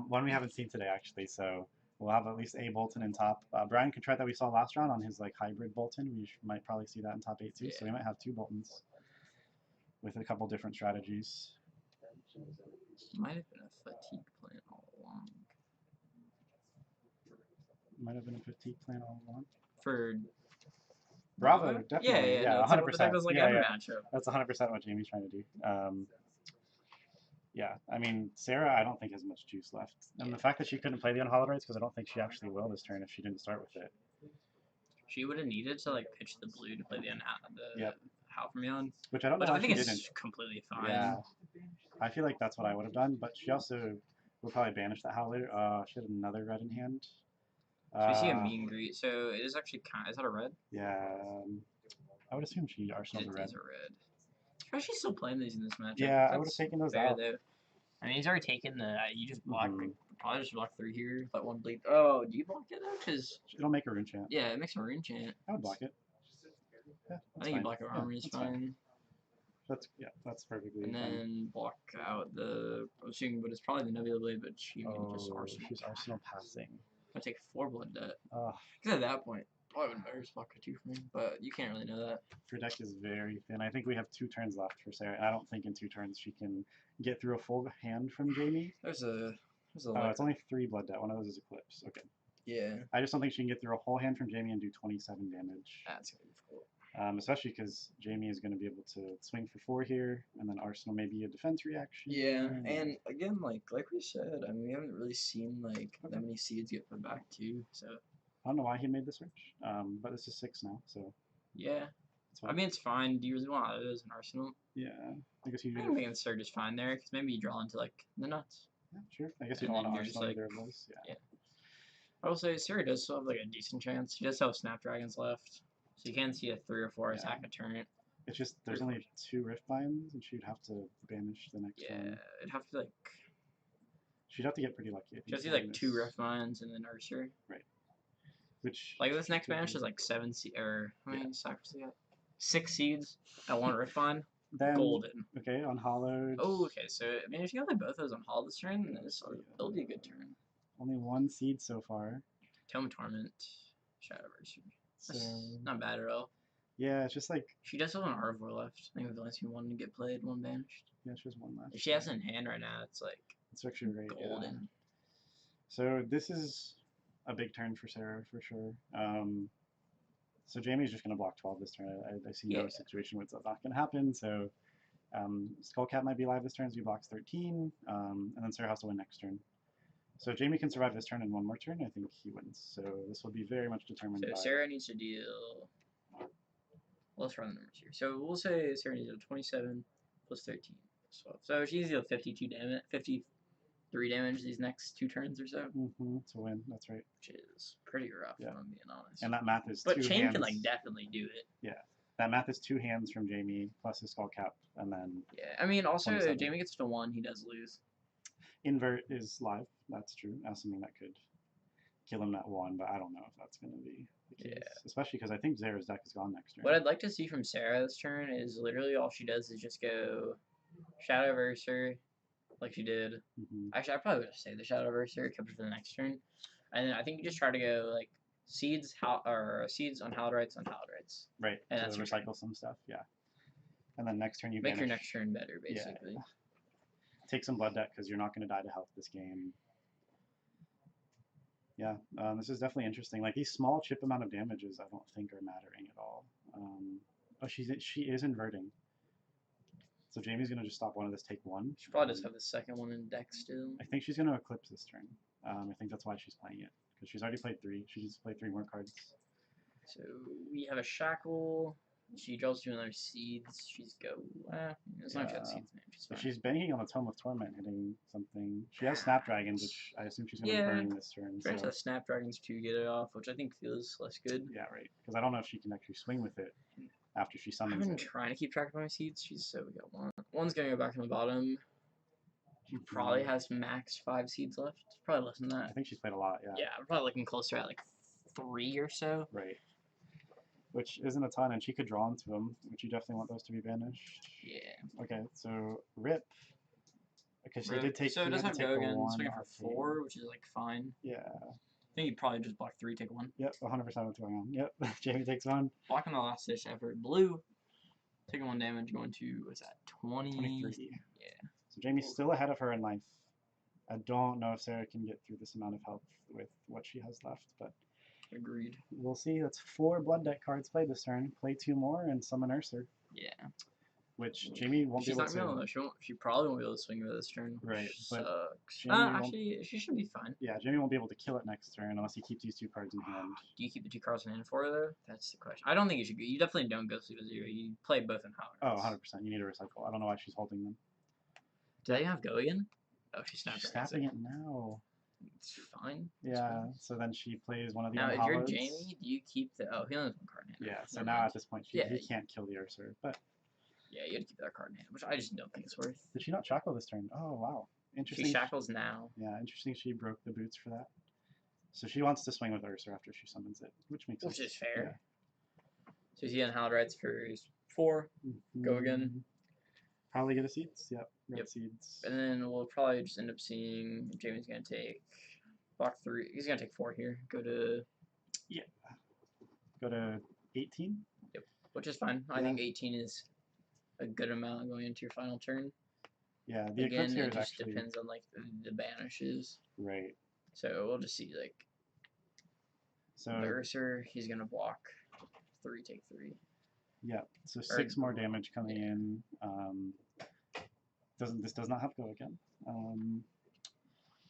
One we haven't seen today, actually. So we'll have at least a Bolton in top. Brian Contret that we saw last round on his like hybrid Bolton. We might probably see that in top 8 too. Yeah. So we might have 2 Boltons with a couple different strategies. Might have been a fatigue plan all along. Might have been a fatigue plan all along. For Bravo, Yeah, definitely. yeah, Yeah, no, 100%. That was like yeah, every yeah. matchup. That's 100% what Jamie's trying to do. Yeah, I mean, Sarah, I don't think has much juice left. And the fact that she couldn't play the unhallowed rights, because I don't think she actually will this turn if she didn't start with it. She would have needed to like pitch the blue to play the Halfermion, Which I don't know which why I think she is didn't. completely fine. Yeah, I feel like that's what I would have done, but she also would probably banish that Howler. She had another red in hand. So we see a meet and greet. So it is actually kind. Is that a red? Yeah, I would assume she arsenaled a red. These are red. Especially still playing these in this matchup. Yeah, I would have taken those out. Though. I mean, he's already taken the. You just block. Probably just block 3 here. Let 1 bleed. Oh, do you block it though? Because it'll make a rune chant. Yeah, it makes a rune chant. I would block it. Yeah, I think you block your armor is fine. That's perfectly fine. And then block out the. I'm assuming, but it's probably the Nebula Blade, but she can just arsenal. She's arsenal passing. I take 4 blood debt. Because at that point, probably would better just block a 2 for me, but you can't really know that. Her deck is very thin. I think we have 2 turns left for Sarah. I don't think in 2 turns she can get through a full hand from Jamie. There's a. It's only 3 blood debt. One of those is Eclipse. Okay. Yeah. I just don't think she can get through a whole hand from Jamie and do 27 damage. That's gonna be difficult. Especially because Jamie is going to be able to swing for 4 here, and then Arsenal maybe a defense reaction. Yeah, and again, like we said, I mean, we haven't really seen like that many seeds get put back too. So I don't know why he made the switch, but this is 6 now, so yeah. I mean, it's fine. Do you really want those in Arsenal? Yeah, I guess you. I think the Surge is fine there because maybe you draw into like the nuts. Yeah, sure. I guess you don't want to Arsenal either of those. Yeah. I will say Sarah does still have like a decent chance. She does have Snapdragons left, so you can see a 3 or 4 attack a turn. It's just there's only 2 Rift Binds, and she'd have to banish the next one. Yeah, it'd have to like. She'd have to get pretty lucky. She'd have to like 2 Rift Binds and then Ursa. Right. Which like this next banish is like 7 or how many sacks do you got? 6 seeds at 1 Rift Bind. Then, golden. Okay, unhallowed. Oh, okay. So I mean, if you got like both those on hall this turn, then it'll be a good turn. Only 1 seed so far. Tome of Torment, Shadowversary. So not bad at all. Yeah, it's just like she does have an Arvor left. I think the last one to get played, 1 banished. Yeah, she has 1 left. If she has it in hand right now, it's like it's actually great. Golden. Yeah. So this is a big turn for Sarah for sure. So Jamie's just gonna block 12 this turn. I see no situation where it's not gonna happen. So Skullcat might be live this turn, so he blocks 13, and then Sarah has to win next turn. So if Jamie can survive this turn and 1 more turn, I think he wins. So this will be very much determined by... So Sarah needs to deal... Well, let's run the numbers here. So we'll say Sarah needs to deal 27 plus 13 plus 12. So she needs to deal 52 damage, 53 damage these next 2 turns or so. To win, that's right. Which is pretty rough, if I'm being honest. And that math is but 2 Chain hands. can like definitely do it. Yeah. That math is 2 hands from Jamie plus his Skullcap, and then... Yeah, I mean, also, if Jamie gets to 1, he does lose. Invert is live, that's true. That's something that could kill him at 1, but I don't know if that's going to be the case. Yeah. Especially because I think Zara's deck is gone next turn. What I'd like to see from Sarah this turn is literally all she does is just go Shadowverser, like she did. Actually, I probably would have saved the Shadowverser, kept it for the next turn. And then I think you just try to go, like, seeds on Hallowed Rights on Hallowed Rights. Right, and so that's recycle some stuff, yeah. And then next turn you make banish. your next turn better, basically. Yeah. Take some blood debt because you're not going to die to health this game. Yeah, this is definitely interesting. Like these small chip amount of damages, I don't think are mattering at all. Oh, she is inverting. So Jamie's going to just stop 1 of this, take 1. She probably does have the second one in deck still. I think she's going to Eclipse this turn. I think that's why she's playing it because she's already played 3. She needs to play 3 more cards. So we have a Shackle. She draws 2 another seeds. She's go. As long as she has seeds, man. She's fine. She's banking on the Tome of Torment hitting something. She has Snapdragons, which I assume she's going to be burning this turn. She has Snapdragons to get it off, which I think feels less good. Yeah, right. Because I don't know if she can actually swing with it after she summons I've been trying to keep track of my seeds. So we got 1. 1's going to go back on the bottom. She probably has max 5 seeds left. Probably less than that. I think she's played a lot, yeah. Yeah, I'm probably looking closer at like 3 or so. Right. Which isn't a ton, and she could draw into them, which you definitely want those to be banished. Yeah. Okay, so Rip. Okay, so they did take. So it doesn't have go again. Swinging for 4, arcade. which is like fine. Yeah. I think you'd probably just block 3, take 1. Yep, 100% what's going on. Yep, Jamie takes 1. Blocking the last ditch effort. Blue. Taking 1 damage, going to, what's that, 23? Yeah. So Jamie's still ahead of her in life. I don't know if Sarah can get through this amount of health with what she has left, but... Agreed. We'll see. That's 4 blood deck cards played this turn. Play 2 more and summon Ursa. Yeah. which Jamie won't be She's able not gonna. to. She probably won't be able to swing with this turn. Right, Which but sucks. Jamie won't- Actually, she should be fine. Yeah, Jamie won't be able to kill it next turn unless he keeps these 2 cards in hand. Do you keep the 2 cards in hand for her though? That's the question. I don't think you should. You definitely don't go sleep with 0. You play both in Howard. Oh, 100%. You need to recycle. I don't know why she's holding them. Do they have go again? Oh, she's snapping. She's snapping it now. It's fine. Yeah, so then she plays one of the Now, if unhollows. you're Jamie, do you keep the? Oh, he only has 1 card in hand. Yeah, so Never now mind. at this point, he Yeah. can't kill the Ursur. But Yeah, you have to keep that card in hand, which I just don't think it's worth. did she not shackle this turn? Oh, wow. Interesting. She shackles now. Yeah, interesting she broke the boots for that. So she wants to swing with Ursur after she summons it, which makes sense. Which is fair. So he unhallowed rights for 4. Go again. Probably get a seeds. Yep, red Yep. seeds. And then we'll probably just end up seeing Jamie's going to take block 3. He's going to take 4 here. Go to... Go to 18? Yep, which is fine. I think 18 is a good amount going into your final turn. Yeah, the Again, Eclipse here it is just actually... depends on like the banishes. Right. So we'll just see like So, the Ursur, he's going to block 3, take 3. yeah, so 6 more damage coming in. This does not have go again.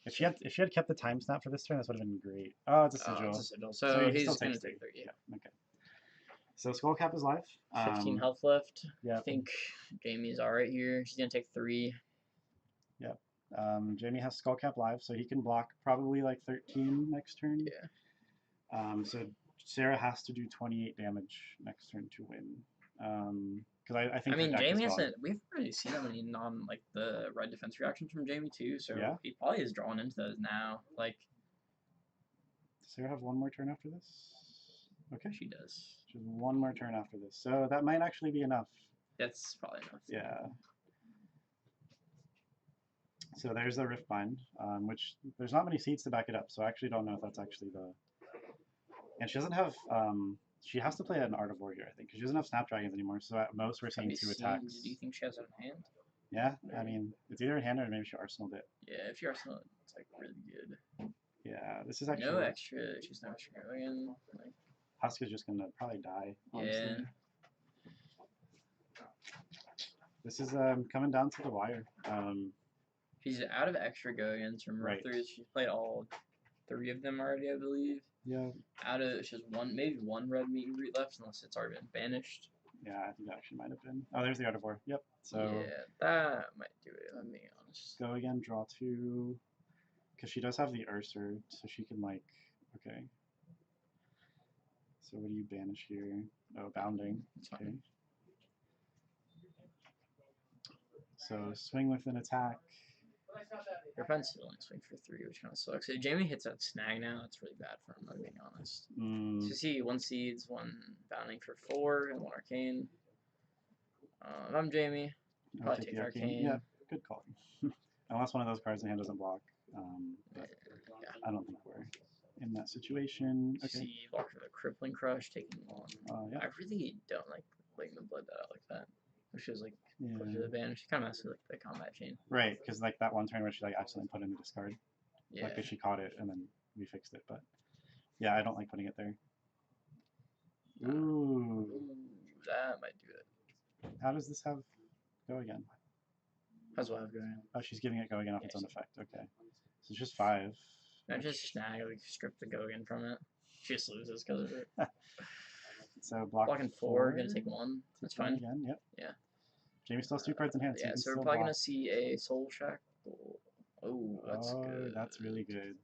If she had kept the time snap for this turn, this would have been great. Oh, it's a sigil. It's a sigil. So he he's still going to takes take 3. Yeah. Okay. So Skullcap is live. 15 health left. Yeah. I think Jamie's alright here. She's going to take 3. Yep. Jamie has Skullcap live, so he can block probably like 13 next turn. Yeah. So Sarah has to do 28 damage next turn to win. Because I think. I mean, Jamie hasn't. We've already seen that many like the red defense reactions from Jamie too. So yeah. he probably is drawn into those now. Like. Does Sarah have one more turn after this? Okay. She does. She has one more turn after this, so that might actually be enough. That's probably enough. Yeah. So there's the Riftbind, which there's not many seeds to back it up, so I actually don't know if that's actually the. And she doesn't have. She has to play an Art of War here, I think, because she doesn't have Snapdragons anymore. So at most we're seeing 2 attacks. Do you think she has it in hand? Yeah, I mean it's either in hand or maybe she arsenaled it. Yeah, if you arsenal, it's like really good. Yeah, this is actually no extra. She's no extra going. Like. Huska's just gonna probably die. Honestly. Yeah. This is coming down to the wire. She's out of extra go-agains from right. 3. She's played all 3 of them already, I believe. Yeah. She has maybe one red meat and greet left, unless it's already been banished. Yeah, I think that actually might have been. Oh, there's the Art of War. Yep. So. Yeah, that might do it. I'm being honest. Go again. Draw 2. Because she does have the Ursur, so she can like. Okay. So what do you banish here? Oh, bounding. Okay. So swing with an attack. Her friend's still only swing for 3, which kind of sucks. If Jamie hits that snag now, it's really bad for him, I'm being honest. So see, 1 seeds, 1 bounding for 4, and 1 arcane. If I'm Jamie, I'll probably take the arcane. Yeah, good call. Unless one of those cards in hand doesn't block. Yeah. I don't think we're in that situation. Okay. See, block for the crippling crush, taking 1. Yeah. I really don't like letting them blood that out like that. Which is like yeah. to the banish. She kind of messes with like, the combat chain. Right, because like that one turn where she like accidentally put in the discard. Yeah. Like she caught it and then we fixed it, but yeah, I don't like putting it there. Ooh. That might do it. How does this have go again? How's what I have going on? Oh, she's giving it go again off its own effect. Okay. So it's just 5. I just snag, like, strip the go again from it. She just loses because of it. So blocking 4, gonna take 1. That's fine. Again, yep. Yeah. Jamie still has 2 cards in hand. Yeah, so we're probably gonna see a Soul Shackle. Oh, that's good. That's really good.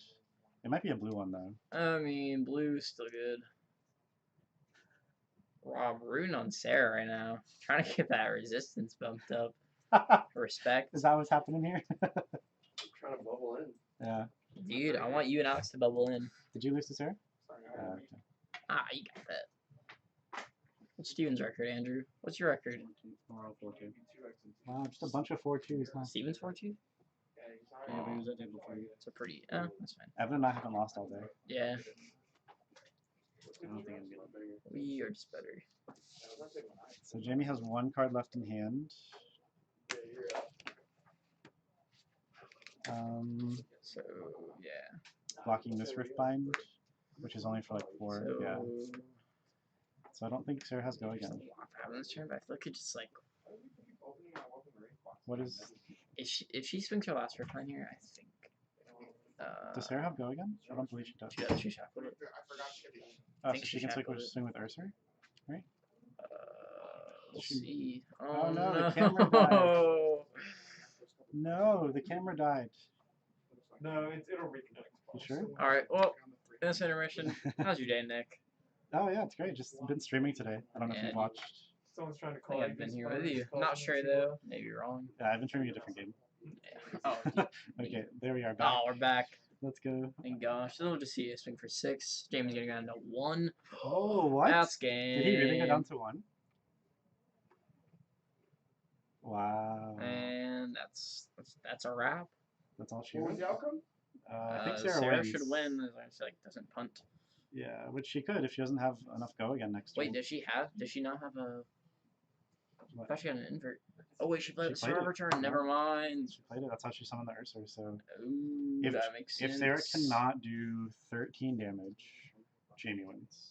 It might be a blue one though. I mean, blue's still good. Rob, rooting on Sarah right now. Trying to get that resistance bumped up. Respect. Is that what's happening here? I'm trying to bubble in. Yeah. Dude, I want you and Alex to bubble in. Did you lose to Sarah? Okay. You got that. What's Steven's record, Andrew? What's your record? 4-2. Wow, just a bunch of 4-2s. Huh? Steven's 4-2? Yeah, but he was at table 3. It's a pretty. That's fine. Evan and I haven't lost all day. Yeah. I don't think I'm getting bigger. We are just better. So Jamie has 1 card left in hand. So yeah. Blocking this Riftbind, which is only for like 4. So, yeah. So I don't think Sarah has go again. Having this turn, but I feel like it just like What is? If she swings her last return here, I think. Does Sarah have go again? I don't believe she does. She does. She shackled it. Oh, think so she she can shackled swing with Ursa, right? Let's She- see. Oh, no, no, the camera died. No, the camera died. No, it'll reconnect. You sure? All right. Well, this intermission. How's your day, Nick? Oh yeah, it's great. Just been streaming today. I don't know if Yeah, you watched. Someone's trying to I call. think I've been here with you. Not sure though. Maybe wrong. Yeah, I've been streaming a different game. Yeah. Oh. Okay, there we are. Back. Oh, we're back. Let's go. Thank gosh. So we'll just see a swing for 6. Jamie's gonna go down to 1. Oh, what? That's game. Did he really go down to 1? Wow. And that's a wrap. That's all she What was wrote? the outcome? I think Sarah wins. should win. As I feel like doesn't punt. Yeah, which she could if she doesn't have enough go again next Wait, turn. does she not have a? I What? thought she had an invert. Oh wait, she played the She played server it. turn. Never mind. She played it. That's how she summoned the Ursa. So Ooh, If- that makes sense. if Sarah cannot do 13 damage, Jamie wins.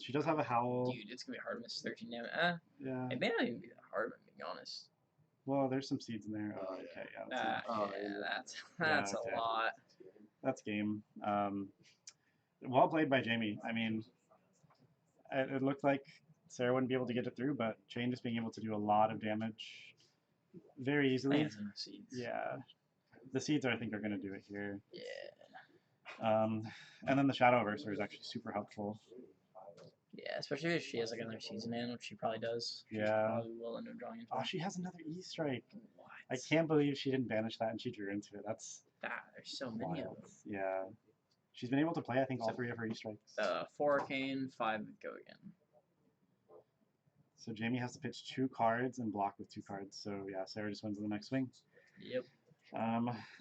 She does have a howl. Dude, it's gonna be hard to miss 13 damage. Yeah. It may not even be that hard, if I'm being honest. Well, there's some seeds in there. Oh, okay. Yeah. That's, That's okay. a lot. that's game. Well played by Jamie. I mean, it looked like Sarah wouldn't be able to get it through, but Jane just being able to do a lot of damage very easily. Plants and seeds. Yeah. The seeds, I think, are going to do it here. Yeah. And then the Shadow Verser is actually super helpful. Yeah, especially if she has like another season in, which she probably does. She's Yeah. probably will end up drawing into Oh, it. she has another E-Strike. What? I can't believe she didn't banish that and she drew into it. That's That, there's so many of wild. them. Yeah. She's been able to play, I think, all 3 of her E-Strikes. 4 arcane, 5 go again. So Jamie has to pitch 2 cards and block with 2 cards. So yeah, Sarah just wins in the next swing. Yep.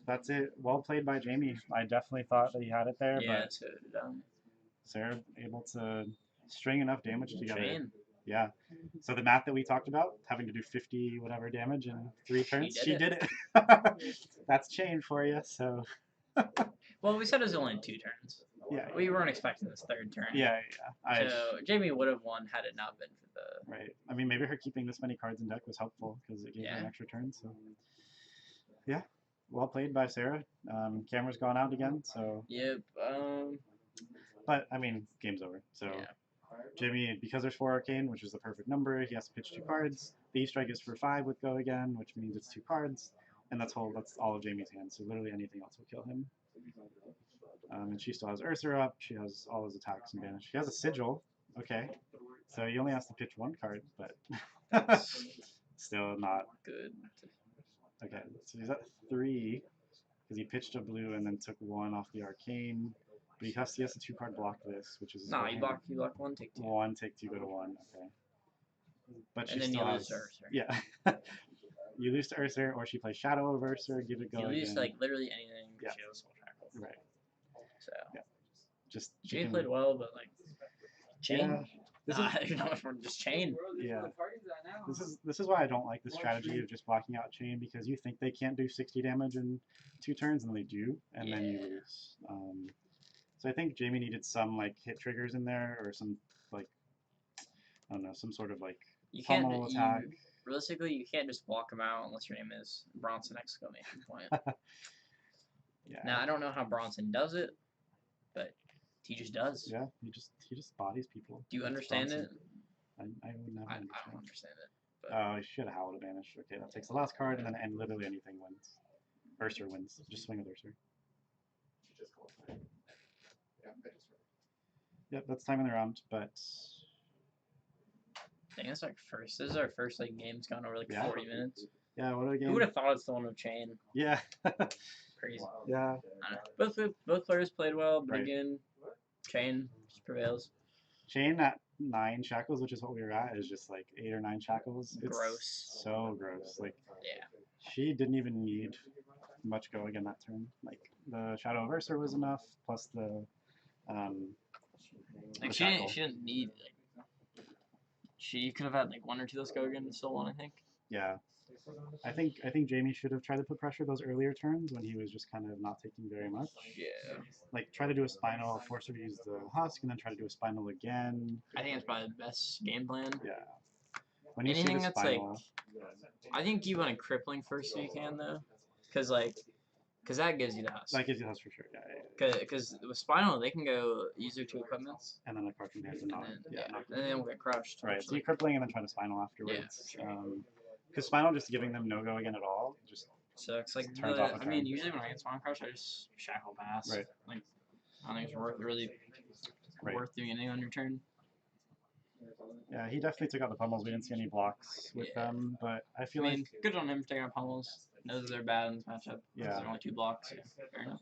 That's it. Well played by Jamie. I definitely thought that he had it there, Yeah, but so Sarah able to string enough damage together. Chain. Yeah. So the math that we talked about, having to do 50 whatever damage in 3 turns, did she it. did it. That's chain for you. So Well, we said it was only 2 turns. yeah. We weren't expecting this 3rd turn. Yeah. So Jamie would have won had it not been for the. Right. I mean, maybe her keeping this many cards in deck was helpful because it gave her an Yeah. extra turn. So yeah. Well played by Sarah. Camera's gone out again. So. Yep. But I mean, game's over. So. Yeah. Jamie, because there's 4 arcane, which is the perfect number, he has to pitch 2 cards. The E-Strike is for 5 with go again, which means it's 2 cards, and that's all of Jamie's hand. So literally anything else will kill him. And she still has Ursa up. She has all his attacks and banish. She has a sigil. Okay, so he only has to pitch 1 card, but still not Good. okay. So he's at 3 because he pitched a blue and then took 1 off the arcane. But he has to 2 card block this, which is No, for you him. block 1, take 2. 1, take 2, go to 1. Okay. But she And then still you has. lose to Ursa. Yeah. You lose to Ursa, or she plays Shadow of Ursa, give it go You lose again. like literally anything. Yeah. She has soul shackle. Right. So Yeah. Just she played well, but like chain. Yeah. This is There's not much more than just chain. yeah. This is why I don't like the strategy of just blocking out chain, because you think they can't do 60 damage in 2 turns and they do, and then you Yeah. lose. So I think Jamie needed some like hit triggers in there, or some like I don't know, some sort of like You can't. pummel attack. Realistically, you can't just block them out unless your name is Bronson exclamation point. Yeah. Now I don't know how Bronson does it, but he just does. Yeah. He just bodies people. Do you That's understand Bronson. it? I would never I understand. don't understand it. But Oh, I should have howled a banish. Okay, that takes the last card, and then literally anything wins. Ursa wins. Just swing with Ursa. Yep, that's time in the round, but I think it's like first. This is our first like game's gone over like Yeah. 40 minutes. yeah, what a game. Who would have thought it's the one with chain? Yeah. Crazy. Yeah. I don't know. Both players played well, but Right. again, chain just prevails. Chain at 9 shackles, which is what we were at, is just like 8 or 9 shackles. It's Gross. So gross. Like Yeah. she didn't even need much go again that turn. Like the Shadow of Ursa was enough, plus the Like the she shackle. didn't need like. She could have had like 1 or 2 let's go again and still won, I think. Yeah. I think Jamie should have tried to put pressure those earlier turns when he was just kind of not taking very much. Yeah. Like try to do a spinal, force her to use the husk, and then try to do a spinal again. I think that's probably the best game plan. Yeah. When you anything see the that's spinal, like, I think you want a crippling first if you can though, because that gives you the husk. that gives you that's for sure. Yeah. Because with spinal, they can go use their 2 equipments, And then the crushing hand and and not, then not and then they'll get crushed. right. So you crippling and then try to spinal afterwards. Yeah, for Because spinal just giving them no go again at all just sucks. Like turns off a I mean, turn. usually when I get spinal crush, I just shackle pass. Right. Like I don't think it's really Right. worth doing anything on your turn. Yeah, he definitely took out the pummels. We didn't see any blocks with them, but I feel I mean, like good on him for taking out pummels. Knows that they're bad in this matchup. Yeah. There's only 2 blocks. So fair enough.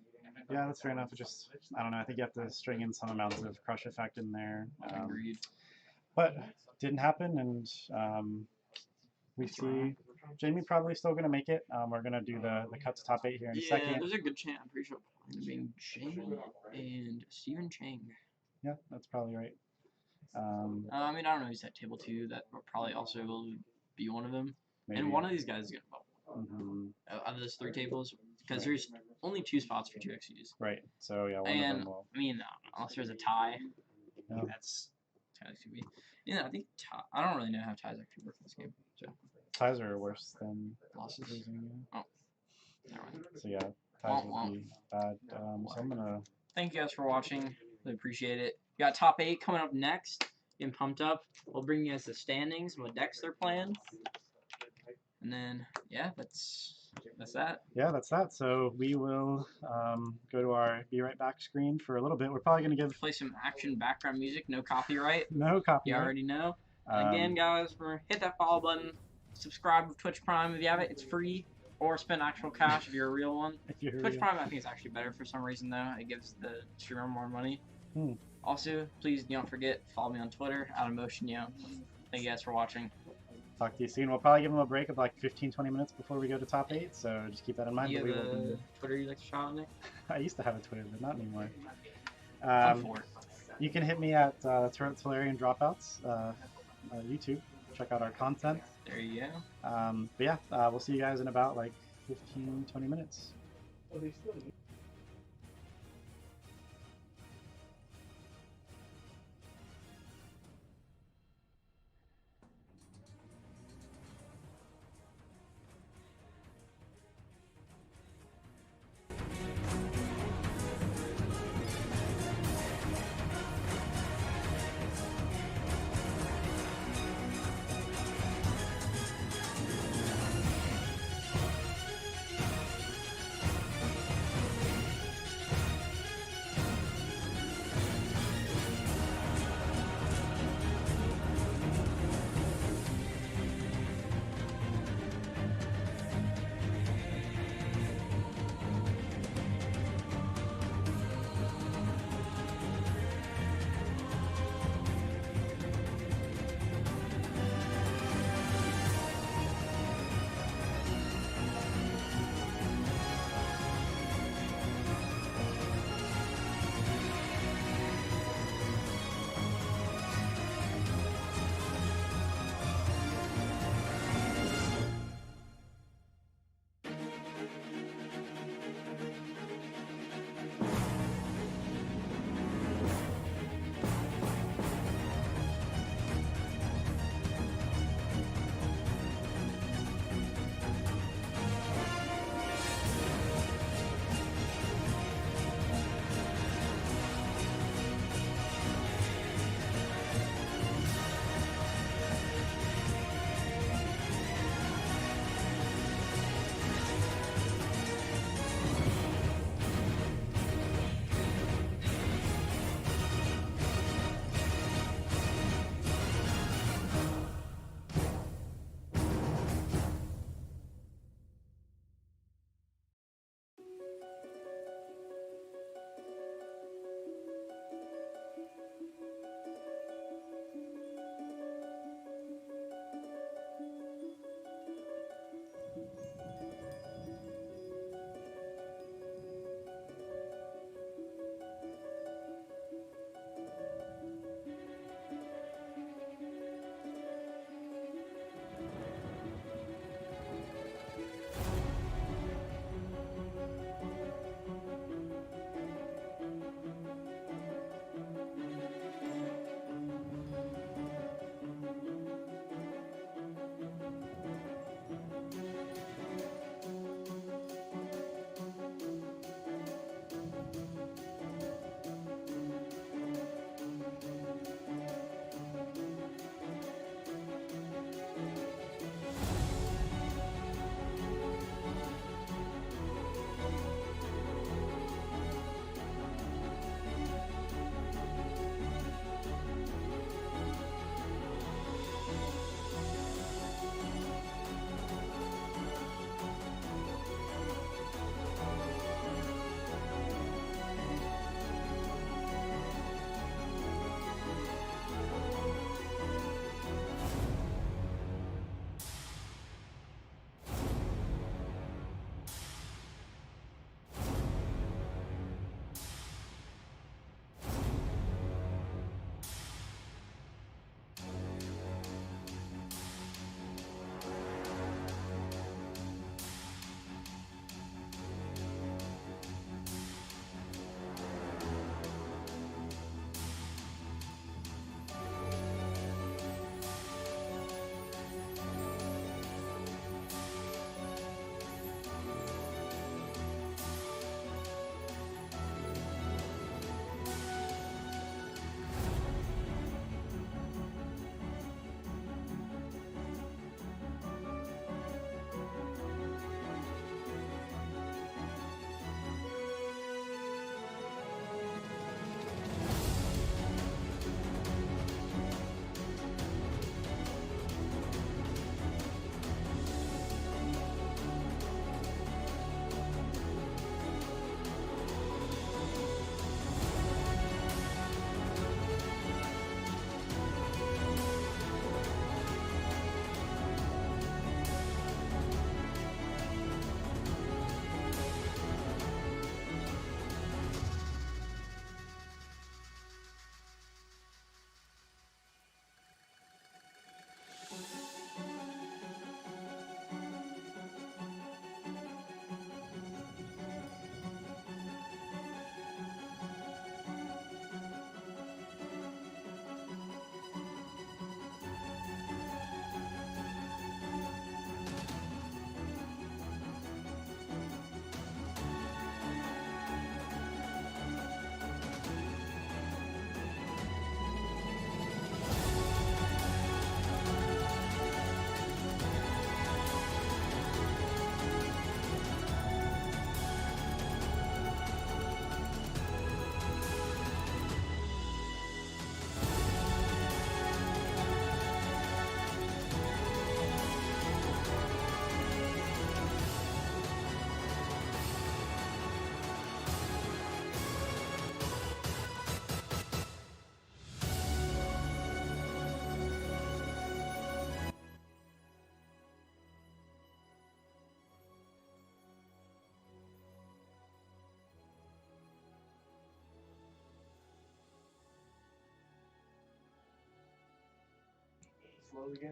yeah, that's fair enough. It just I don't know. I think you have to string in some amount of crush effect in there. Agreed. But didn't happen, and we see Jamie probably still gonna make it. We're gonna do the cuts top 8 here in a Yeah, second. there's a good chance. I'm pretty sure being Jamie and Stephen Chang. Yeah, that's probably right. I mean, I don't know. He's at table 2. That will probably also will be one of them. Maybe. And one of these guys is gonna bubble Mhm. out of those 3 tables because there's only 2 spots for 2 XUs. Right. So yeah, one of And them will. I mean, unless there's a tie, Yeah. that's technically be. You know, I think I don't really know how ties actually work in this game. So Ties are worse than losses. losing. Yeah. Never mind. So yeah, ties Womp would be bad. So I'm gonna. Thank you guys for watching. Really appreciate it. We got top 8 coming up next. Getting pumped up. We'll bring you guys the standings and what decks they're playing. And then yeah, that's that. Yeah, that's that. So we will go to our be right back screen for a little bit. We're probably gonna give Play some action background music, no copyright. no copy. You already know. And again, guys, hit that follow button. Subscribe with Twitch Prime if you have it. It's free. Or spend actual cash if you're a real one. Twitch Prime, I think, is actually better for some reason, though. It gives the streamer more money. Also, please don't forget, follow me on Twitter, @emotionyo. Thank you guys for watching. Talk to you soon. We'll probably give them a break of like 15-20 minutes before we go to top 8, so just keep that in mind. You But have we will a Twitter you like to shout out, Nick? I used to have a Twitter, but not anymore. Go for it. You can hit me at Tolarian Dropouts, YouTube. Check out our content. There you go. But yeah, we'll see you guys in about like 15-20 minutes.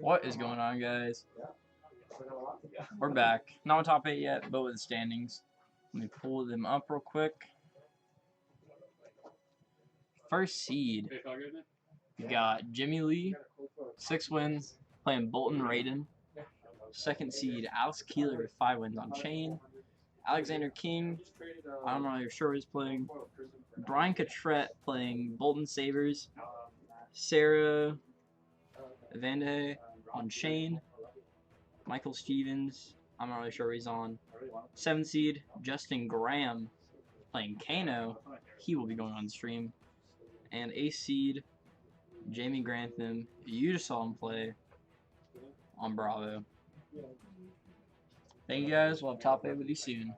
What is going on, guys? We're back. Not on top 8 yet, but with the standings. Let me pull them up real quick. First seed, we got Jimmy Lee, 6 wins, playing Bolton Raiden. Second seed, Alex Keeler with 5 wins on Chain. Alexander King, I'm not really sure who's playing. Brian Cotrette playing Bolton Sabres. Sarah Vande on Chain. Michael Stevens, I'm not really sure where he's on. 7th seed, Justin Graham playing Kano. He will be going on stream. And 8th seed, Jamie Grantham. You just saw him play on Bravo. Thank you guys. We'll have top 8 with you soon.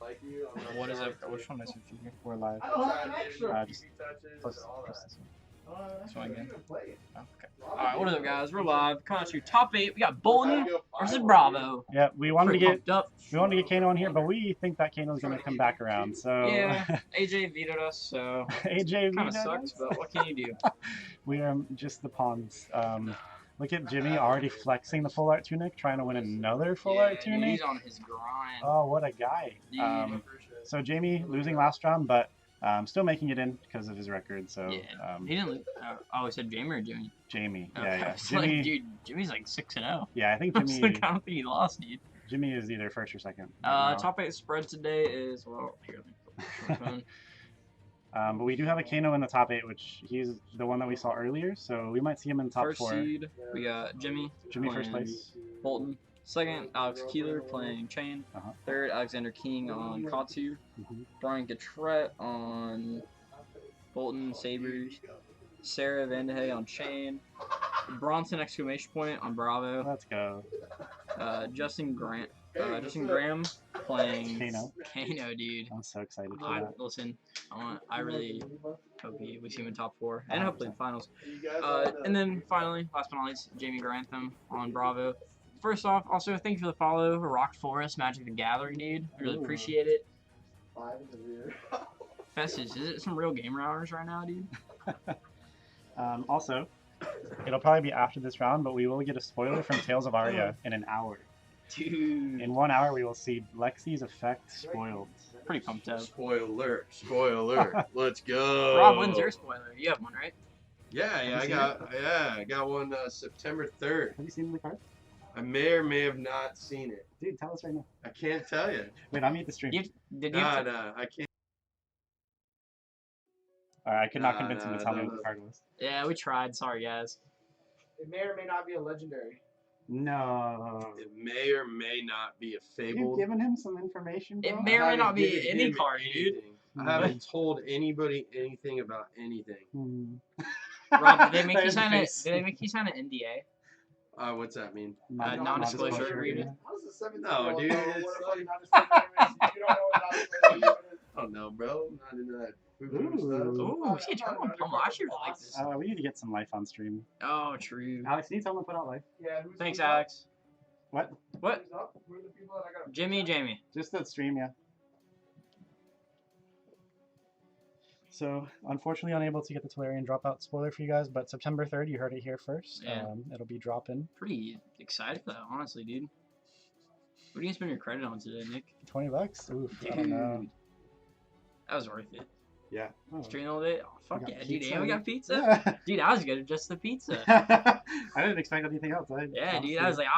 like you. What is it? Which one is it for you? We're live. I don't have an extra. Just plus this one. This one again. Okay. Alright, what is up, guys? We're live. Coming out to top 8. We got Bolton versus Bravo. Yeah, we wanted to get up. Kano in here, but we think that Kano's gonna come back around. So yeah, AJ vetoed us, so AJ kind of sucks. But what can you do? We are just the pawns. Look at Jimmy already flexing the full art tunic, trying to win another full art tunic. He's on his grind. Oh, what a guy! So Jamie losing last round, but still making it in because of his record. So yeah, he didn't. Oh, he said Jamie or Jimmy? Jamie. Okay. Yeah. Jimmy, like, dude, Jimmy's like 6-0. Yeah, I think I Jimmy. don't think he lost, dude. Jimmy is either first or second. Top 8 spread today is here. But we do have a Kano in the top 8, which he's the one that we saw earlier, so we might see him in the top 4. First seed, we got Jimmy first place. Bolton. Second, Alex Keeler playing Chain. Third, Alexander King on Katsu. Brian Gattret on Bolton Sabres. Sarah Vandehey on Chain. Bronson exclamation point on Bravo. Let's go. Justin Graham playing Kano, dude. I'm so excited for that. Listen, I really hope we see him in top 4 and hopefully the finals. And then finally, last but not least, Jamie Grantham on Bravo. First off, also thank you for the follow, Rock Forest, Magic the Gathering, dude. I really appreciate it. Festus, is it some real gamer hours right now, dude? Also, it'll probably be after this round, but we will get a spoiler from Tales of Aria in an hour. Dude. In 1 hour, we will see Lexi's effect spoiled. Pretty pumped up. Spoiler. Let's go. Rob, when's your spoiler? You have one, right? Yeah, I got one September 3rd. Have you seen the card? I may or may have not seen it. Dude, tell us right now. I can't tell you. Wait, I'll mute the stream. Nah, I can't. Alright, I could not convince him to tell me what the card was. Yeah, we tried. Sorry, guys. It may or may not be a legendary. No. It may or may not be a fable. You've given him some information, bro? It may or may not be any card, dude. I haven't told anybody anything about anything. Rob, did they make you sign an NDA? What's that mean? Non-disclosure agreement. No, dude. I don't know, bro. I'm not into that. Ooh, see, I actually really like this. We need to get some life on stream. Oh, true. Alex, need someone to put out life? Yeah. Thanks, Alex. What? What? Jamie. Just the stream, yeah. So, unfortunately, unable to get the Tolarian dropout spoiler for you guys, but September 3rd, you heard it here first. Yeah. It'll be dropping. Pretty excited for that, honestly, dude. What do you spend your credit on today, Nick? $20? Oof, dude, I don't know. That was worth it. Yeah. Stream all day? Oh, fuck yeah, dude. And we got pizza? Yeah. Dude, I was good at just the pizza. I didn't expect anything else. Yeah, dude, I was like,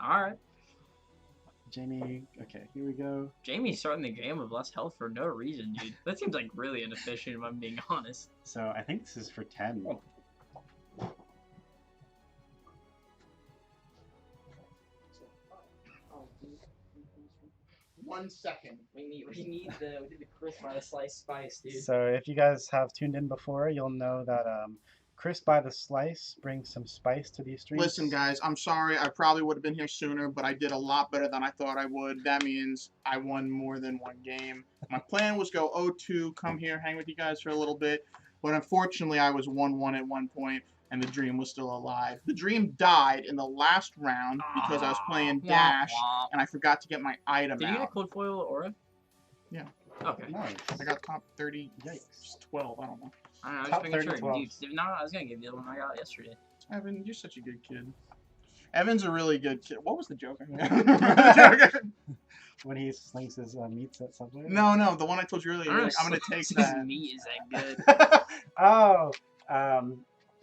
alright. Jamie, okay, here we go. Jamie's starting the game with less health for no reason, dude. That seems like really inefficient if I'm being honest. So I think this is for 10. 1 second. We need the crisp by the slice spice, dude. So if you guys have tuned in before, you'll know that crisp by the slice brings some spice to these streams. Listen, guys, I'm sorry. I probably would have been here sooner, but I did a lot better than I thought I would. That means I won more than one game. My plan was go 0-2, come here, hang with you guys for a little bit, but unfortunately I was 1-1 at one point, and the dream was still alive. The dream died in the last round because I was playing Dash, and I forgot to get my item out. Did you get a code foil aura? Yeah. Okay. Nice. I got top 30, Yikes. 12, I don't know. I don't know, I was Top just making 30, sure. 12. Dude, no, I was going to give you the one I got yesterday. Evan, you're such a good kid. Evan's a really good kid. What was the joke? When he slings his meats at Subway? No, the one I told you earlier. Like, I'm going to take that. Meat is that good?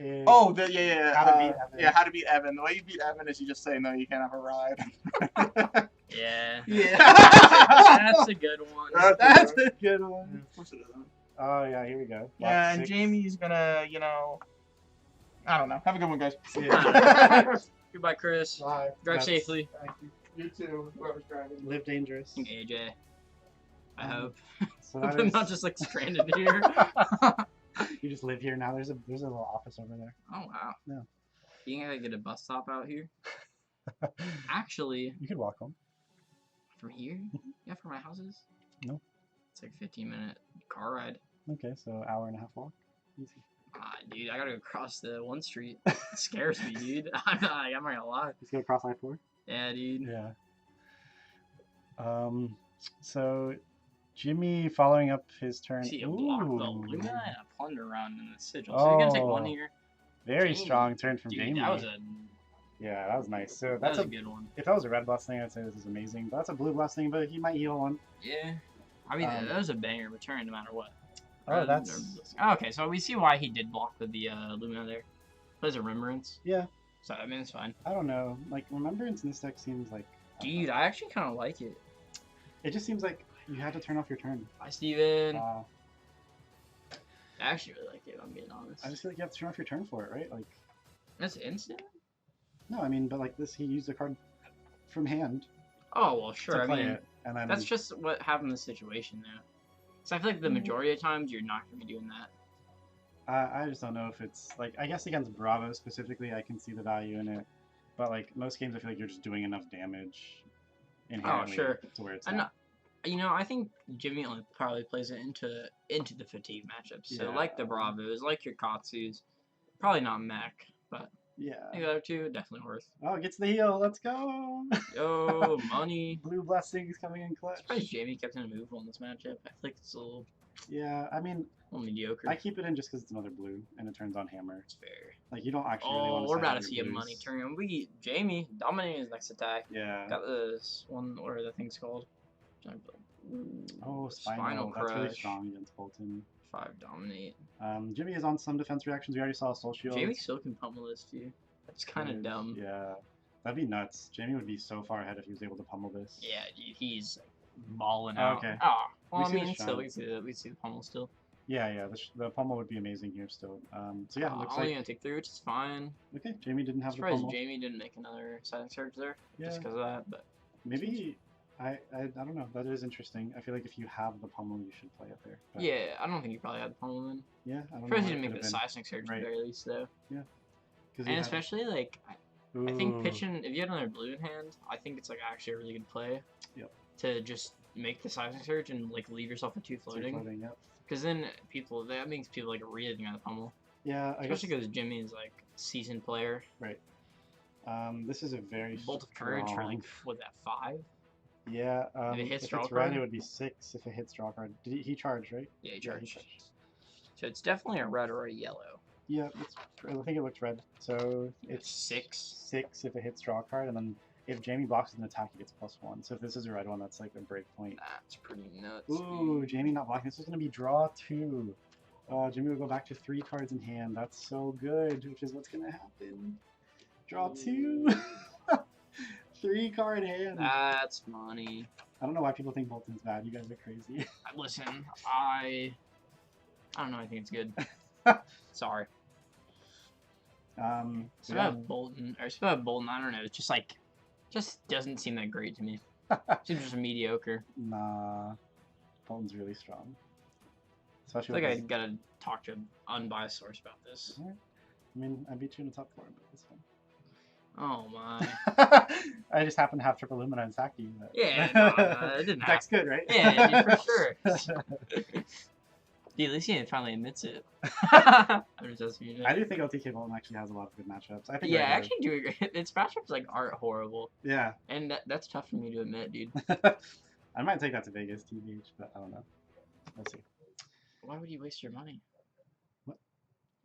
Yeah. How to beat Evan. Yeah, how to beat Evan. The way you beat Evan is you just say, no, you can't have a ride. Yeah. Yeah. That's a good one. That's a good one. Of course it isn't. Oh, yeah, here we go. Yeah, and Jamie's gonna, I don't know. Have a good one, guys. Goodbye, Chris. Bye. Drive safely. Thank you. You too, whoever's driving. Live dangerous. AJ. I hope. So I'm not just like stranded here. You just live here now. There's a little office over there. Oh wow. Yeah. You think I could get a bus stop out here? Actually. You could walk home. From here? Yeah, from my houses. No. It's like 15-minute car ride. Okay, so hour and a half walk. Easy. Dude, I gotta go cross the 1 street. It scares me, dude. I'm not gonna lie. Let's go cross I-4. Yeah, dude. Yeah. So Jimmy following up his turn. See a block the Luna and a plunder around in the sigil. Oh, So you're gonna take 1 here. Very Jamie. strong turn from Dude, Jamie. that was a Yeah, that was nice. So that that's was a good one. If that was a red blessing, I'd say this is amazing. But that's a blue blessing, but he might heal one. Yeah. I mean, that was a banger return no matter what. Oh, that's... Okay, so we see why he did block with the Lumina there. Plays a Remembrance. Yeah. So, I mean, it's fine. I don't know. Like, Remembrance in this deck seems like... Dude, I actually kind of like it. It just seems like you had to turn off your turn. Bye, Steven. I actually really like it, if I'm being honest. I just feel like you have to turn off your turn for it, right? Like... That's instant? No, I mean, but like this, he used a card from hand. Oh, well, sure. To play I mean, it, and then... that's just what happened in this situation now. So I feel like the majority of times you're not going to be doing that. I just don't know if it's like, I guess against Bravo specifically, I can see the value in it. But like most games, I feel like you're just doing enough damage inherently to where it's not. You know, I think Jimmy only probably plays it into the fatigue matchups. So like the Bravos, like your Katsus, probably not Mech, but yeah, the other two definitely worth. Oh, it gets the heal. Let's go. Yo, money. Blue blessings coming in clutch. I'm surprised Jamie kept in a move on this matchup. I feel like it's a little. Yeah, I mean, a little mediocre. I keep it in just because it's another blue and it turns on hammer. It's fair. Like you don't actually really want to. We're about to see a money turn. Jamie dominating his next attack. Yeah. Got this one. What are the things called? Oh, Spinal Crush. That's really strong against Bolton. 5 dominate. Jimmy is on some defense reactions. We already saw Soul Shield. Jamie still can pummel this too. That's kind of dumb. Yeah, that'd be nuts. Jamie would be so far ahead if he was able to pummel this. Yeah, dude, he's like, balling out. Okay. Oh, well, I see mean, still, we see the pummel still. Yeah, the pummel would be amazing here still. So yeah, looks only like gonna take 3, which is fine. Okay, Jamie didn't have I'm the pummel. surprised Jamie didn't make another Silent Surge there, just because of that. But maybe. I don't know. That is interesting. I feel like if you have the pummel, you should play it there. But yeah, I don't think you probably had the pummel then. Yeah, I don't know. He didn't make the seismic surge at the very least, though. Yeah. And especially like, I think pitching if you had another blue in hand, I think it's like actually a really good play. Yep. To just make the seismic surge and like leave yourself with 2 floating. 2 floating, yep. Because then that makes people like really think of the pummel. Yeah, especially because Jimmy is like a seasoned player. Right. This is a very Bolt of Courage for like what that 5. Yeah, if it's red, it would be 6 if it hits draw card. Did he charged, right? Yeah, he charged. So it's definitely a red or a yellow. Yeah, I think it looks red. So it's 6 if it hits draw card, and then if Jamie blocks with an attack, he gets +1. So if this is a red one, that's like a break point. That's pretty nuts. Ooh, Jamie not blocking. This is going to be draw 2. Jimmy will go back to 3 cards in hand. That's so good, which is what's going to happen. Draw 2. 3 card hand. That's money. I don't know why people think Bolton's bad. You guys are crazy. Listen, I don't know. I think it's good. Sorry. Bolton, or Bolton. I don't know. It's just like, just doesn't seem that great to me. Seems just mediocre. Nah, Bolton's really strong. Especially. I feel like I gotta talk to an unbiased source about this. Right. I mean, I beat you in the top 4, but it's fine. Oh my! I just happened to have triple Lumina and Saki. But... Yeah, no, it didn't. That's good, right? Yeah, dude, for sure. Dude, at least he finally admits it. I do think LTK Bolton actually has a lot of good matchups. I think. Yeah, I actually do agree. Its matchups like aren't horrible. Yeah. And that's tough for me to admit, dude. I might take that to Vegas, TBH, but I don't know. We'll see. Why would you waste your money? What?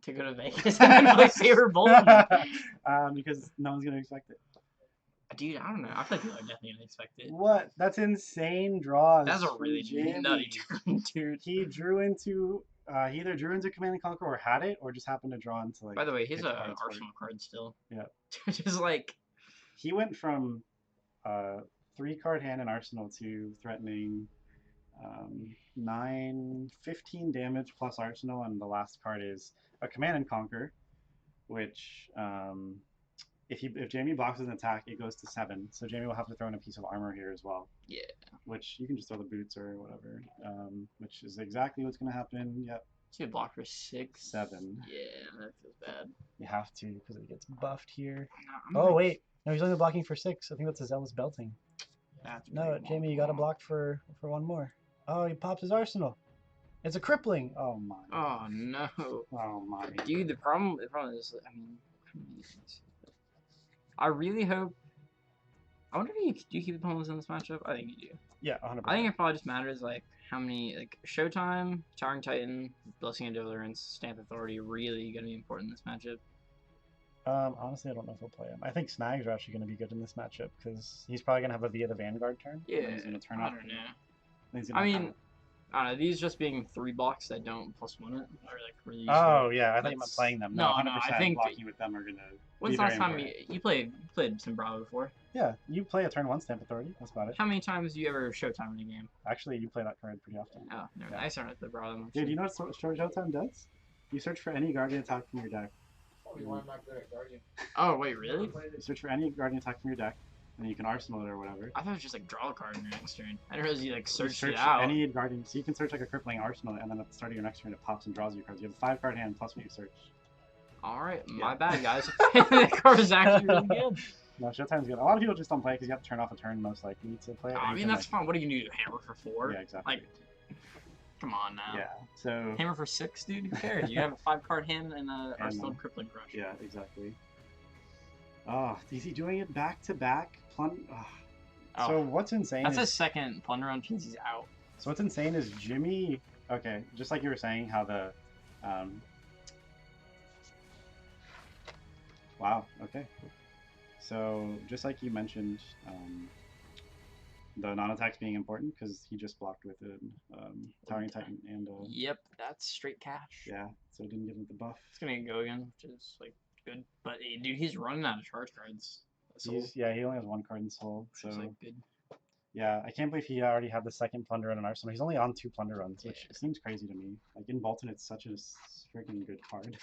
To go to Vegas and play Saber Bolton? Because no one's gonna expect it. Dude, I don't know. I feel like people are definitely gonna expect it. What? That's insane draws. That's a really nutty turn, dude. He drew into. He either drew into Command and Conquer or had it, or just happened to draw into like. By the way, he's an Arsenal card still. Yeah. Just like. He went from 3 card hand in Arsenal to threatening 15 damage plus Arsenal, and the last card is a Command and Conquer, which if Jamie blocks an attack, it goes to 7. So Jamie will have to throw in a piece of armor here as well. Yeah. Which you can just throw the boots or whatever. Which is exactly what's gonna happen. Yep. So you block for 6. 7. Yeah, that feels bad. You have to because it gets buffed here. Oh wait, no, he's only blocking for 6. I think that's a Zealous Belting. No, Jamie, you gotta block for 1 more. Oh, he pops his arsenal. It's a crippling. Oh my. Oh no. Oh my. Dude, the problem is, I mean, I really hope. I wonder if do you keep the pummelers in this matchup? I think you do. Yeah, 100%. I think it probably just matters like how many like Showtime, Towering Titan, Blessing and Deliverance, Stamp Authority really gonna be important in this matchup. Honestly, I don't know if he'll play him. I think Snags are actually going to be good in this matchup because he's probably going to have a Via the Vanguard turn. Yeah, he's going to turn I off. don't know. I mean, I don't know. These just being 3 blocks that don't +1 it, or like really. Oh yeah, I thought you meant playing them. No, 100% I think blocking with them are going to. When's the last time you played some Bravo before? Yeah, you play a turn 1 Stamp Authority. That's about it. How many times do you ever Showtime in a game? Actually, you play that card pretty often. Oh, no, yeah. I started at the Bravo. Dude, you know what Showtime does? You search for any Guardian attack from your deck. Why am I good at Guardian? Oh wait, really? You search for any Guardian attack from your deck, and you can arsenal it or whatever. I thought it was just like draw a card in your next turn. I didn't realize you like search it out. Any Guardian, so you can search like a crippling arsenal, and then at the start of your next turn, it pops and draws you cards. You have a 5-card hand plus what you search. All right, my bad, guys. That card is actually really good. No, Showtime's good. A lot of people just don't play because you have to turn off a turn most likely to play it. I mean, that's fine. What are you gonna do? Hammer for 4? Yeah, exactly. Like, come on now. Yeah, so... Hammer for 6, dude? Who cares? You have a 5-card hand and a Arsenal Crippling Crush. Yeah, exactly. Oh, is he doing it back-to-back? So what's insane That's his second Plunder run since he's out. So what's insane is Jimmy... Okay, just like you were saying, how the... Wow, okay. So, just like you mentioned, the non-attacks being important, because he just blocked with it, Towering Titan and... Yep, that's straight cash. Yeah, so it didn't give him the buff. It's gonna go again, which is, like, good. But, dude, he's running out of charge cards. Yeah, he only has 1 card in Soul, so... Which is, like, good. Yeah, I can't believe he already had the second Plunder run in Arsenal. He's only on 2 Plunder runs, which seems crazy to me. Like, in Bolton, it's such a freaking good card.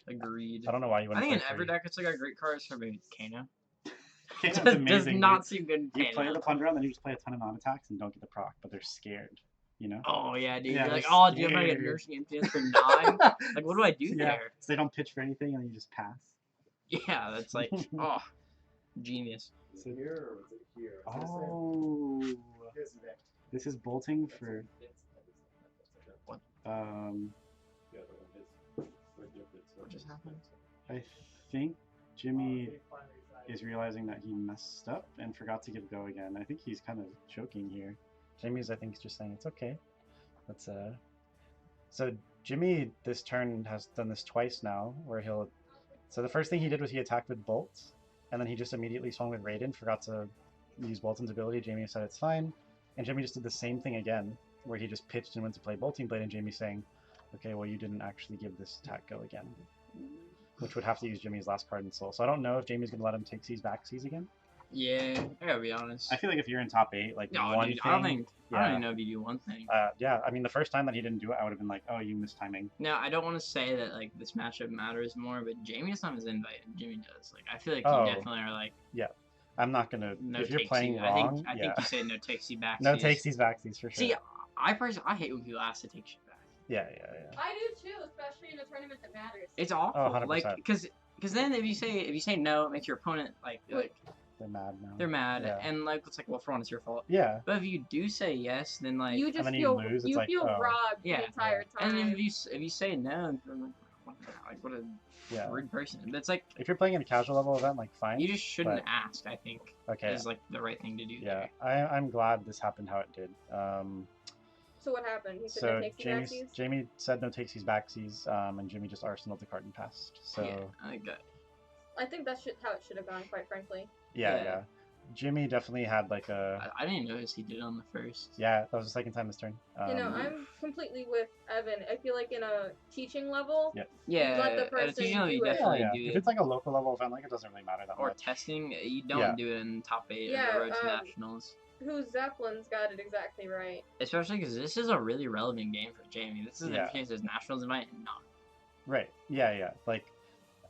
Agreed. I don't know why you wouldn't. I think in every deck it's like a great card for maybe Kano. Kano's amazing. Does not seem good in You Kano. play the Plunder run, then you just play a ton of non-attacks and don't get the proc, but they're scared, you know? Oh, yeah, dude. Yeah, You're like, oh, dude, I'm going to get Nursing Emptiness for 9? Like, what do I do there? So they don't pitch for anything and then you just pass. Yeah, that's like, oh, genius. Is it here or is it here? Oh. This is bolting for... What? What just happened? I think Jimmy is realizing that he messed up and forgot to give go again. I think he's kind of choking here. Jimmy's, I think, is just saying it's okay. Let's So Jimmy this turn has done this twice now, where he'll. So the first thing he did was he attacked with bolts, and then he just immediately swung with Raiden. Forgot to use Bolton's ability. Jamie said it's fine, and Jimmy just did the same thing again, where he just pitched and went to play Bolting Blade, and Jamie saying, "Okay, well you didn't actually give this attack go again." Which would have to use Jimmy's last card in Soul. So I don't know if Jamie's gonna let him take C's back C's again. Yeah, I gotta be honest. I feel like if you're in top 8, like no, one dude, thing, I don't even know if you do one thing. Yeah, I mean the first time that he didn't do it, I would have been like, oh, you missed timing. Now I don't want to say that like this matchup matters more, but Jamie is not as invited. Jimmy does. Like I feel like you definitely are like. Yeah, I'm not gonna. No if you're playing wrong, I think you say no takes you back. No takes these backsies for sure. See, I hate when people ask to take shit back. Yeah. I do too, especially in a tournament that matters. It's awful. Oh, 100%. Like because then if you say no, it makes your opponent like they're mad now. They're mad, and like it's like, well, for one, it's your fault. Yeah. But if you do say yes, then like you just you feel lose. You like, feel robbed the entire time. And then if you say no, like what a rude person. But it's like if you're playing in a casual level event, like fine. You just shouldn't ask. I think. Okay. Is like the right thing to do. Yeah, I'm glad this happened how it did. So what happened? He said no takesies, Jamie said no takesies backsies, and Jimmy just arsenaled the card and passed. So yeah, I like that. I think that's how it should have gone, quite frankly. Yeah. Jimmy definitely had like a. I didn't notice he did on the first. Yeah, that was the second time this turn. I'm completely with Evan. I feel like in a teaching level, yeah, let the person you do definitely it. do it. If it's like a local level event, like it doesn't really matter that or much. Testing, you don't do it in top 8 of the road to nationals. Who's Zeppelin's got it exactly right. Especially because this is a really relevant game for Jamie. This is the case as nationals invite and not. Right. Yeah. Like,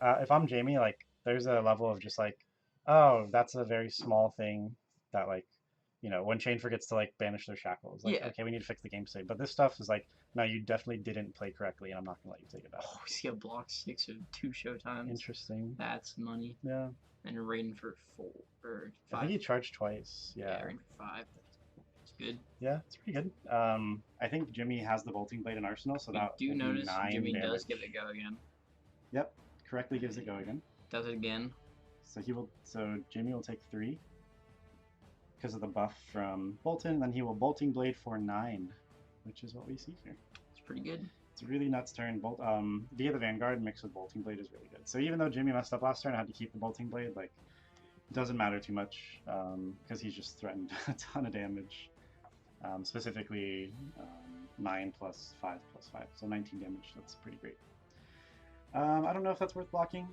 if I'm Jamie, like, there's a level of just like, oh, that's a very small thing that like, you know, when Chain forgets to like banish their shackles, like, okay, we need to fix the game state. But this stuff is like, no, you definitely didn't play correctly, and I'm not gonna let you take it back. Oh, we see a block 6 of 2 showtimes. Interesting. That's money. Yeah. And Raiden for 4 or 5. I think he charged twice. Yeah. Raiden for 5. good. Yeah, it's pretty good. I think Jimmy has the bolting blade in Arsenal, so that do will be notice 9 Jimmy damage. does give it a go again. Yep, correctly gives it go again. Does it again. So Jimmy will take 3 because of the buff from Bolton, and then he will bolting blade for 9, which is what we see here. It's pretty good. It's a really nuts turn. Via the Vanguard mixed with bolting blade is really good. So even though Jimmy messed up last turn, I had to keep the bolting blade. Like, it doesn't matter too much because he's just threatened a ton of damage. Specifically 9 plus 5 plus 5, so 19 damage. That's pretty great. I don't know if that's worth blocking.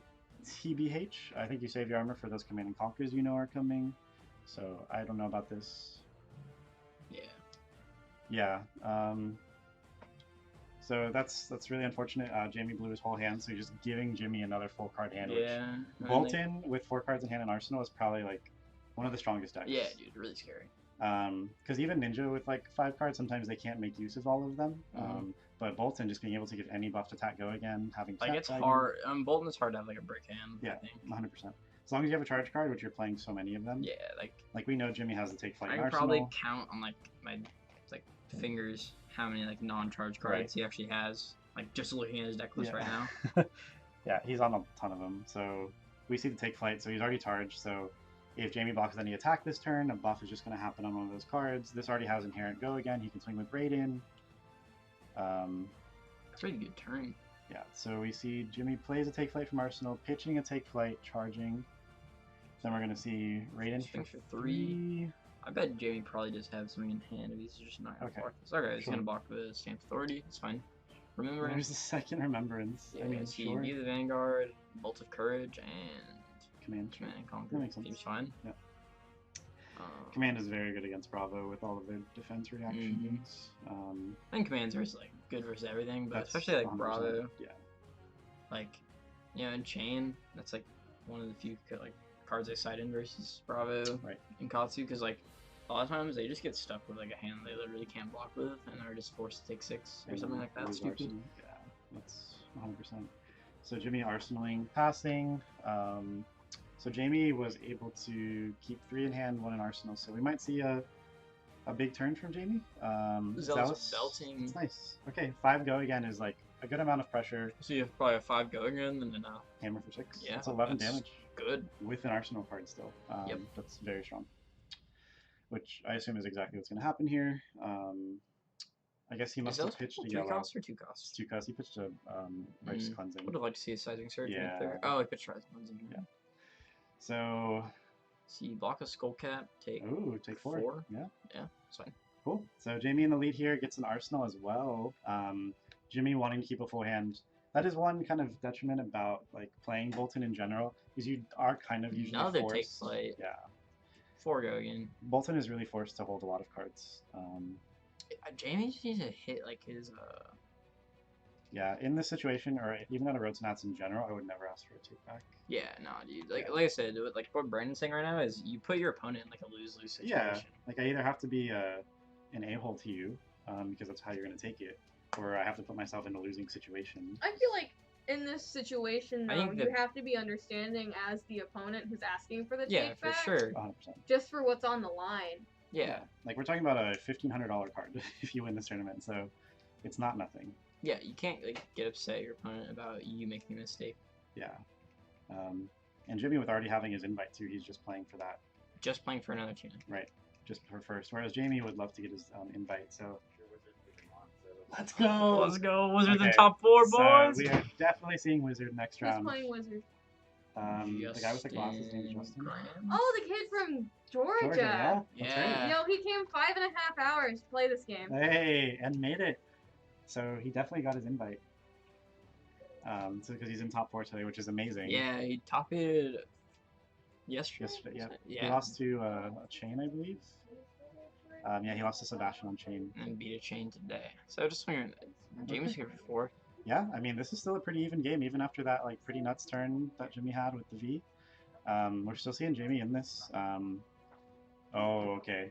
TBH. I think you save your armor for those command and conquers you know are coming. So I don't know about this. Yeah. So that's really unfortunate. Jamie blew his whole hand, so you're just giving Jimmy another full card hand. Yeah. Which Bolton with 4 cards in hand in Arsenal is probably like one of the strongest decks. Yeah, dude, really scary. Because even Ninja with like 5 cards, sometimes they can't make use of all of them. But Bolton just being able to give any buffed attack go again, having like it's hard. Bolton is hard to have like a brick hand. Yeah, I think. 100%. As long as you have a charge card, which you're playing so many of them. Yeah, like we know Jimmy has the take flight. I can probably count on like my fingers how many like non-charge cards he actually has. Like just looking at his deck list right now. Yeah, he's on a ton of them. So we see the take flight. So he's already charged. So if Jamie blocks any attack this turn, a buff is just going to happen on one of those cards. This already has inherent go again. He can swing with Raiden. Pretty good turn. Yeah, so we see Jimmy plays a take flight from Arsenal, pitching a take flight, charging. Then we're going to see Raiden for 3. I bet Jamie probably does have something in hand if he's just not going to block this. Okay, he's going to block the Stamped Authority. It's fine. Remembrance. There's the second Remembrance. Yeah, I mean, sure. Via the Vanguard, Bolt of Courage, and Command and Conquer. That makes sense. Seems fine. Yeah. Command is very good against Bravo with all of their defense reactions. I think Command's like good versus everything, but especially like 100%. Bravo. Yeah. Like, in Chain, that's like one of the few like cards they side in versus Bravo in Katsu, because like a lot of times they just get stuck with like a hand they literally can't block with, and are just forced to take 6 or something like that. Stupid. Yeah, that's 100%. So Jimmy arsenaling, passing. So Jamie was able to keep 3 in hand, 1 in arsenal. So we might see a big turn from Jamie. Zealous belting. It's nice. Okay, 5 go again is like a good amount of pressure. So you have probably a 5 go again, and then hammer for 6. Yeah, that's 11 damage. Good. With an arsenal card still. Yep. That's very strong. Which I assume is exactly what's going to happen here. I guess he must have pitched a yellow. 3 costs or 2 costs? 2 costs. He pitched a Righteous Cleansing. Would have liked to see a Sizing Surge yeah. there. Oh, he pitched Righteous Cleansing. Yeah. So. See, block a Skull Cap, take. Ooh, take 4. Yeah. Yeah, it's fine. Cool. So Jamie in the lead here gets an Arsenal as well. Jimmy wanting to keep a full hand. That is one kind of detriment about like playing Bolton in general, is you are kind of usually Another forced. take flight. Yeah. 4 go again. Bolton is really forced to hold a lot of cards. Jamie just needs to hit like his. Yeah, in this situation, or even on a Road to Nats in general, I would never ask for a take back. Yeah, no, dude. Like I said, like what Brandon's saying right now is you put your opponent in like a lose-lose situation. Yeah, like I either have to be an a-hole to you, because that's how you're gonna take it, or I have to put myself in a losing situation. I feel like in this situation, though, you have to be understanding as the opponent who's asking for the take back. Yeah, for sure. 100%. Just for what's on the line. Yeah. Like we're talking about a $1,500 card if you win this tournament, so it's not nothing. Yeah, you can't like get upset at your opponent about you making a mistake. Yeah. And Jimmy, with already having his invite too, he's just playing for that. Just playing for another tune. Right. Just for first. Whereas Jamie would love to get his invite, so. Let's go! Let's go! Wizards in top 4, boys! So we are definitely seeing Wizard next round. Who's playing Wizard? The guy with the glasses named Justin. Oh, the kid from Georgia. Yeah. Yo, he came 5.5 hours to play this game. Hey, and made it. So he definitely got his invite. So because he's in top 4 today, which is amazing. Yeah, he top-aided yesterday. Yeah. Yeah. He lost to a Chain, I believe. Yeah, he lost to Sebastian on Chain. And beat a Chain today. So just wondering, Jamie's here before. Yeah, I mean, this is still a pretty even game, even after that like pretty nuts turn that Jimmy had with the V. We're still seeing Jimmy in this. Oh, okay.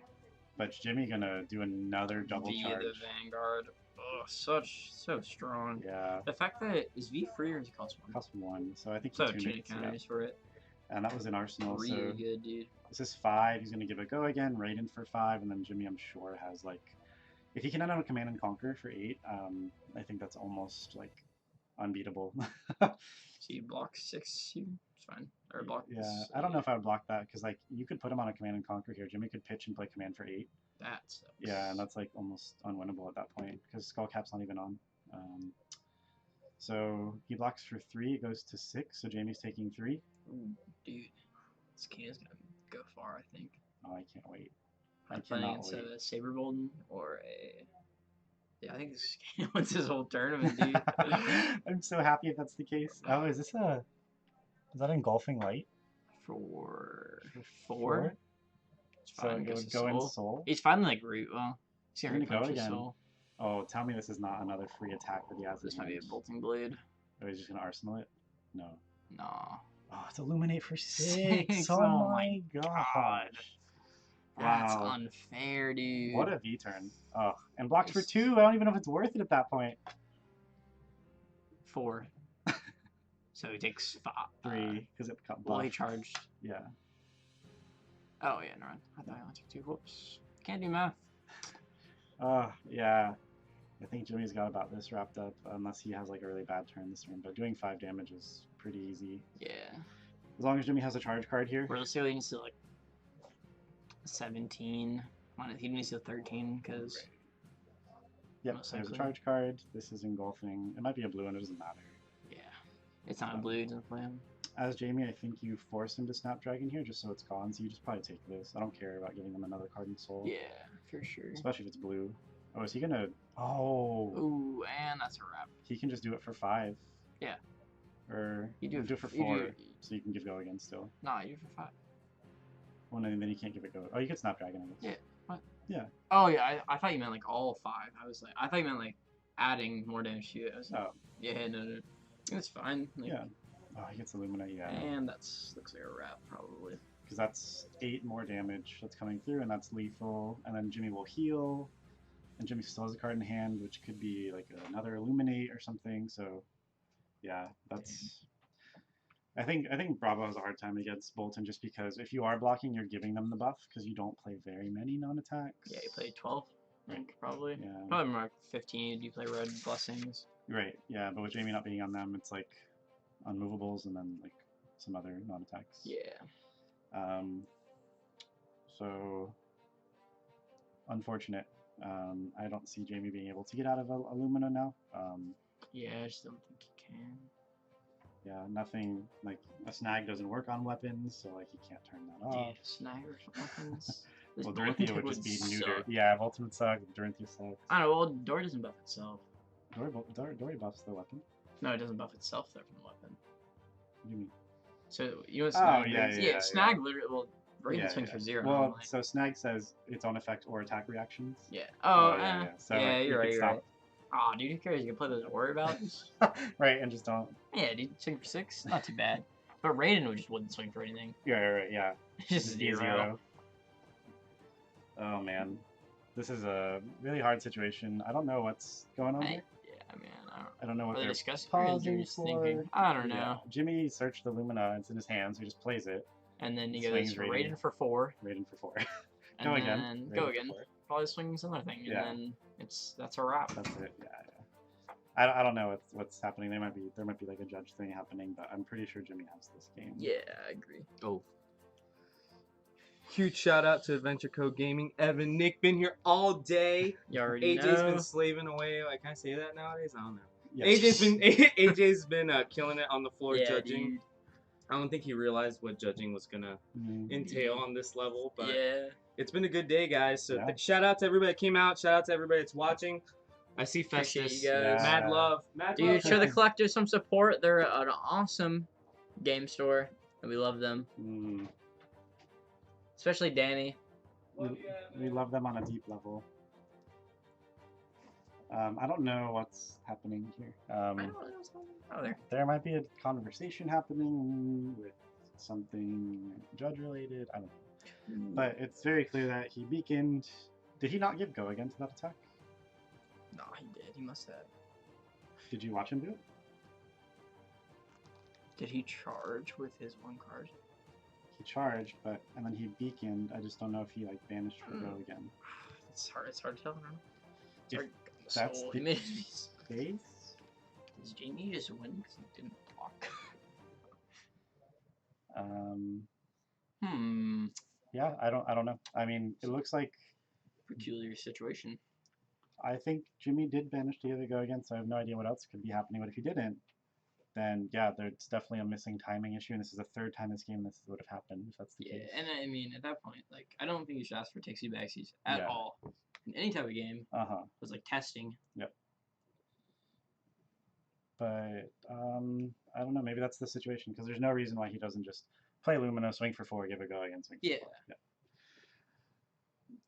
But Jimmy gonna do another double charge. The Vanguard. Oh, so strong. Yeah. The fact that is V free or does it cost 1? Cost 1, so I think so chain counters for it. And that was in Arsenal. Really good, dude. This is 5. He's going to give a go again, right in for 5, and then Jimmy, I'm sure, has like, if he can end out a Command and Conquer for 8, I think that's almost like unbeatable. So you block 6 here? It's fine. Or block Yeah, this, I don't know if I would block that because like you could put him on a Command and Conquer here. Jimmy could pitch and play Command for 8. That sucks. Yeah, and that's like almost unwinnable at that point because Skullcap's not even on. So he blocks for 3, it goes to 6, so Jamie's taking 3. Ooh, dude. This Keena's gonna go far, I think. Oh, I can't wait. I'm playing against a Saber Bolden or a... Yeah, I think this Keena wins his whole tournament, dude. I'm so happy if that's the case. Oh, is that Engulfing Light? For 4? So it would go in Soul? He's finally like root. Well, he's gonna go again. Soul. Oh, tell me this is not another free attack that he has. This might be a Bolting Blade. Oh, he's just gonna Arsenal it? No. Nah. Oh, it's Illuminate for 6. Oh my god. That's Wow. unfair, dude. What a V-turn. Oh, and blocked for 2. I don't even know if it's worth it at that point. 4. So he takes 5. 3, because it got blocked. Well, he charged. Yeah. Oh, yeah, no, I thought I only took 2. Whoops. Can't do math. Yeah. I think Jimmy's got about this wrapped up, unless he has like a really bad turn this turn. But doing 5 damage is pretty easy. Yeah. As long as Jimmy has a charge card here. Realistically, he needs to like 17. He needs to 13 because. Yep, there's a charge card. This is Engulfing. It might be a blue and it doesn't matter. Yeah. It's not a blue, it doesn't play him. As Jamie, I think you force him to Snapdragon here just so it's gone, so you just probably take this. I don't care about giving him another card in Soul. Yeah, for sure. Especially if it's blue. Oh, is he gonna... Oh! Ooh, and that's a wrap. He can just do it for 5. Yeah. Or you do it for 4, so you can give go again still. Nah, you do it for 5. Well, no, then you can't give it go. Oh, you could Snapdragon, I guess. Yeah. What? Yeah. Oh, yeah, I thought you meant like all 5. I thought you meant like adding more damage to it. I was like, yeah, no. It's fine. Like, yeah. Oh, he gets Illuminate, yeah. And looks like a wrap, probably. Because that's 8 more damage that's coming through, and that's lethal. And then Jimmy will heal. And Jimmy still has a card in hand, which could be like another Illuminate or something. So, yeah, that's... I think Bravo has a hard time against Bolton just because if you are blocking, you're giving them the buff because you don't play very many non-attacks. Yeah, you play 12, I think, probably. Yeah. Probably more like 15. You play Red Blessings. Right, yeah, but with Jamie not being on them, it's like unmovables and then like some other non-attacks. Yeah. So unfortunate. I don't see Jamie being able to get out of Illumina now. Yeah, I just don't think he can. Yeah, nothing, like, a snag doesn't work on weapons, so, like, he can't turn that off. Yeah, snag or weapons. Well, Dorinthia would just be neutered. Yeah, Volta would suck, Dorinthia sucks. I don't know, well, Dory doesn't buff itself. Dory buffs the weapon. No, it doesn't buff itself, though, from the weapon. What do you mean? So, you know what snag is? Yeah, snag literally, well, Raiden swings for 0. Well, normally. So snag says its own effect or attack reactions. Yeah. So, yeah, like, you're right. Aw, dude, who cares? You can play those and worry about. Right, and just don't. Yeah, dude, swing for 6, not too bad. But Raiden wouldn't swing for anything. Yeah, right, yeah. Just 0. Oh man, this is a really hard situation. I don't know what's going on here. I don't know what they're pausing for. Thinking? I don't know. Yeah. Jimmy searched the Lumina. It's in his hand, so he just plays it. And then he goes Raiden for 4. Raiden for 4. Go again. Probably swing some other thing, and then that's a wrap. That's it. Yeah. I don't know what's happening. There might be like a judge thing happening, but I'm pretty sure Jimmy has this game. Yeah, I agree. Oh. Huge shout out to Adventure Code Gaming. Evan, Nick, been here all day. You already AJ's know. Been slaving away. Like, can I say that nowadays? I don't know. Yes. AJ's been killing it on the floor judging. Dude. I don't think he realized what judging was gonna entail on this level, but yeah. It's been a good day, guys. So shout out to everybody that came out. Shout out to everybody that's watching. I see Festus. You guys. Mad love. Dude, show the collectors some support. They're an awesome game store, and we love them. Especially Danny. We love them on a deep level. I don't know what's happening here. There might be a conversation happening with something judge related. I don't know. But it's very clear that he beaconed. Did he not give go again to that attack? No, he did. He must have. Did you watch him do it? Did he charge with his 1 card? He charged, and then he beaconed. I just don't know if he like banished for go again. It's hard to tell. If that's the case. Does Jamie just win because he didn't block? Yeah, I don't know. I mean, it looks like peculiar situation. I think Jimmy did banish to go again, so I have no idea what else could be happening. But if he didn't, then yeah, there's definitely a missing timing issue, and this is the third time this game this would have happened, if that's the case. And I mean, at that point, like, I don't think you should ask for takesy backsies at all in any type of game. It was like testing. Yep. But I don't know. Maybe that's the situation because there's no reason why he doesn't just play Lumina, swing for 4, give a go again, swing for 4. Yeah.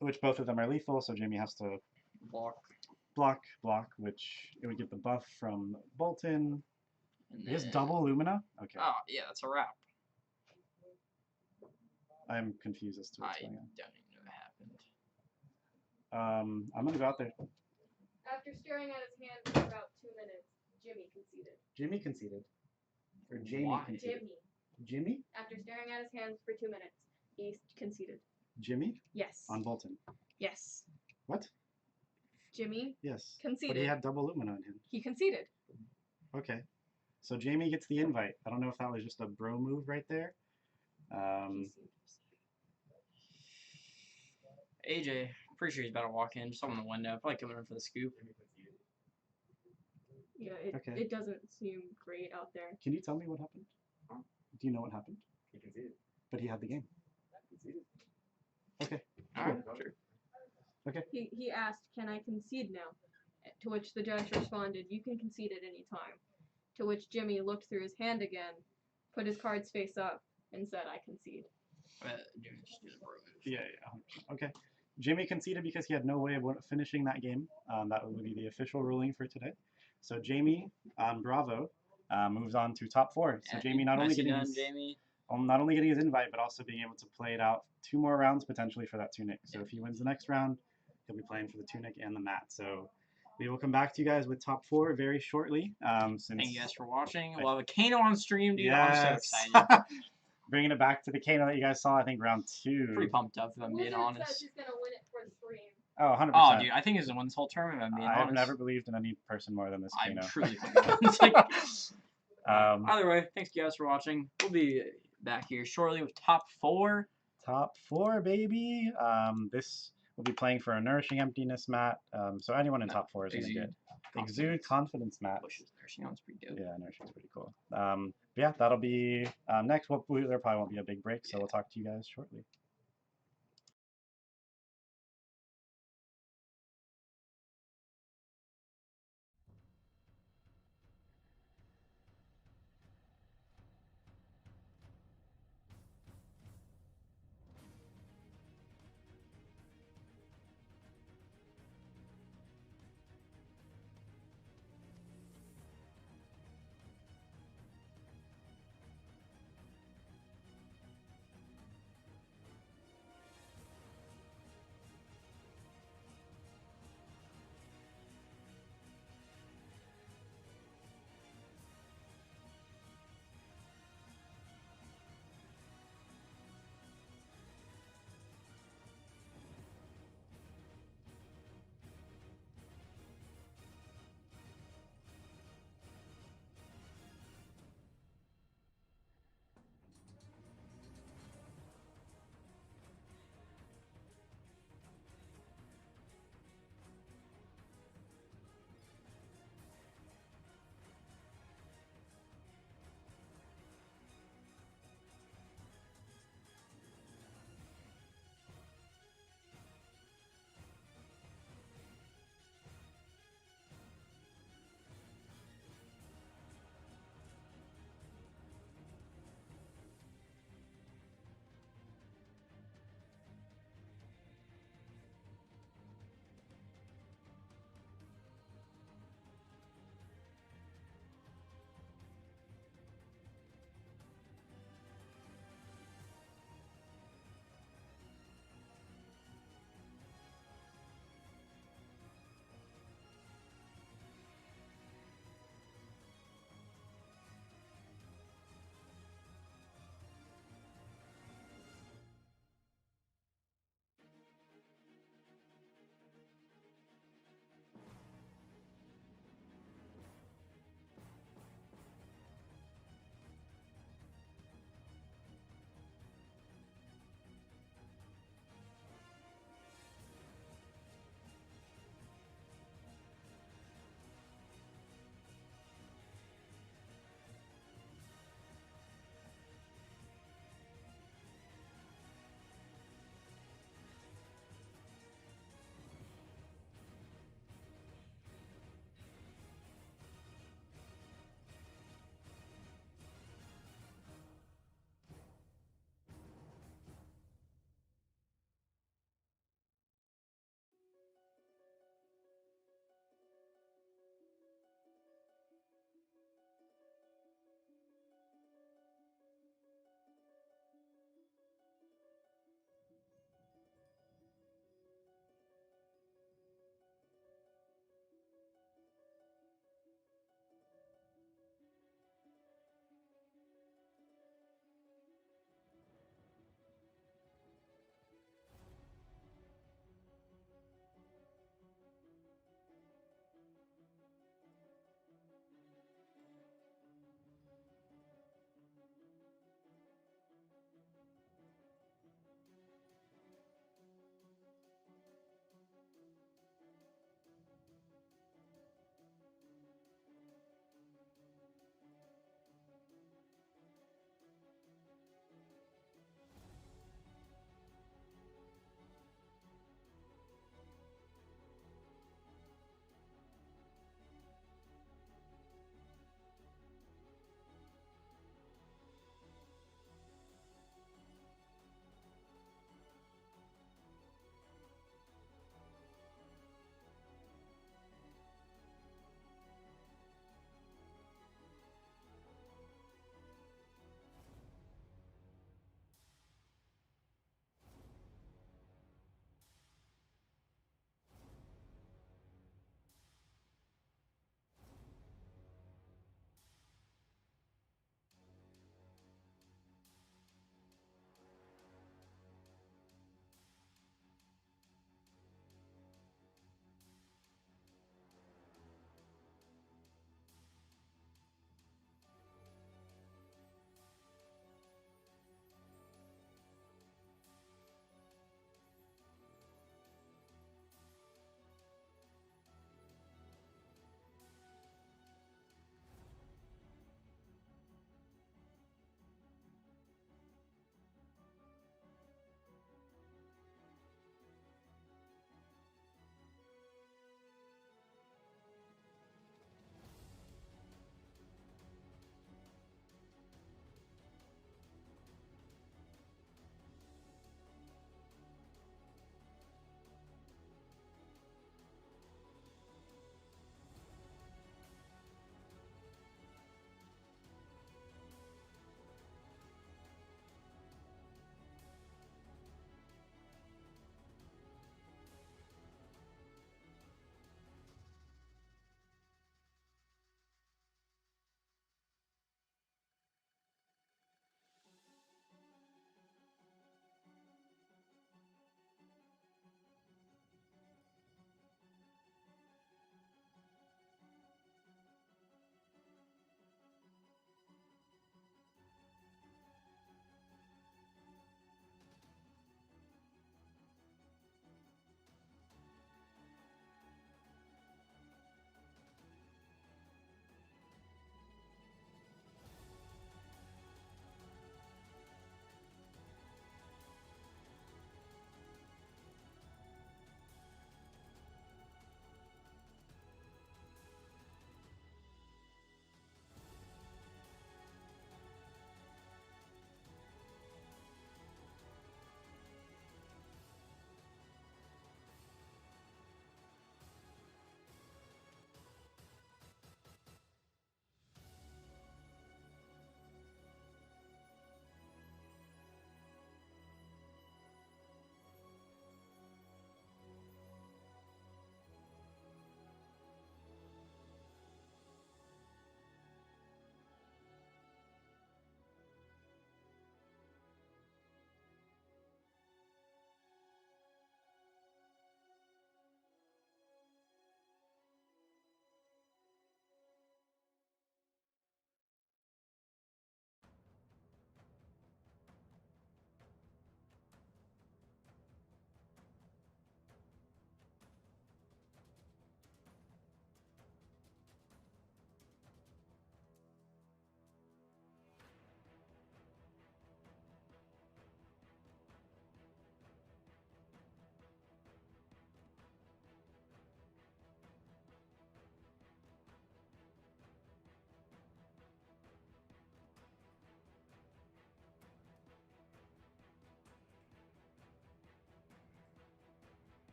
Which both of them are lethal, so Jamie has to block, which it would get the buff from Bolton. He has double Lumina? Okay. Oh, yeah, that's a wrap. I'm confused as to what's going on. I don't even know what happened. I'm going to go out there. After staring at his hand for about 2 minutes, Jimmy conceded. Jimmy conceded? Or Jamie conceded? Jimmy? After staring at his hands for 2 minutes, he conceded. Jimmy? Yes. On Bolton? Yes. What? Jimmy? Yes. Conceded. But he had double Lumina on him. He conceded. Okay. So Jamie gets the invite. I don't know if that was just a bro move right there. AJ, pretty sure he's about to walk in. Just on the window. I feel like coming in for the scoop. Yeah, it doesn't seem great out there. Can you tell me what happened? Do you know what happened? He conceded. But he had the game. Conceded. Okay. Alright, sure. Okay. He asked, "Can I concede now?" To which the judge responded, "You can concede at any time." To which Jimmy looked through his hand again, put his cards face up, and said, "I concede." Yeah. Okay. Jimmy conceded because he had no way of finishing that game. That would be the official ruling for today. So Jamie, Bravo, moves on to top 4. So Jamie not only getting his invite, but also being able to play it out 2 more rounds potentially for that tunic. So if he wins the next round, he'll be playing for the tunic and the mat. So we will come back to you guys with top 4 very shortly. Thank you guys for watching. We'll have a Kano on stream, dude. Yes. I'm so excited. Bringing it back to the Kano that you guys saw, I think round 2. Pretty pumped up, if I'm being honest. Says he's gonna win it for the stream. Oh, 100%. Oh, dude, I think he's gonna win this whole tournament, if I'm being honest. I've never believed in any person more than this Kano. I'm truly either way, thanks you guys for watching. We'll be back here shortly with top 4. Top 4, baby. This will be playing for a Nourishing Emptiness mat. So anyone in top 4 is going to get Exude Confidence mat. Nourishing one's pretty dope. Yeah, Nourishing's pretty cool. Yeah, that'll be next. There probably won't be a big break, so we'll talk to you guys shortly.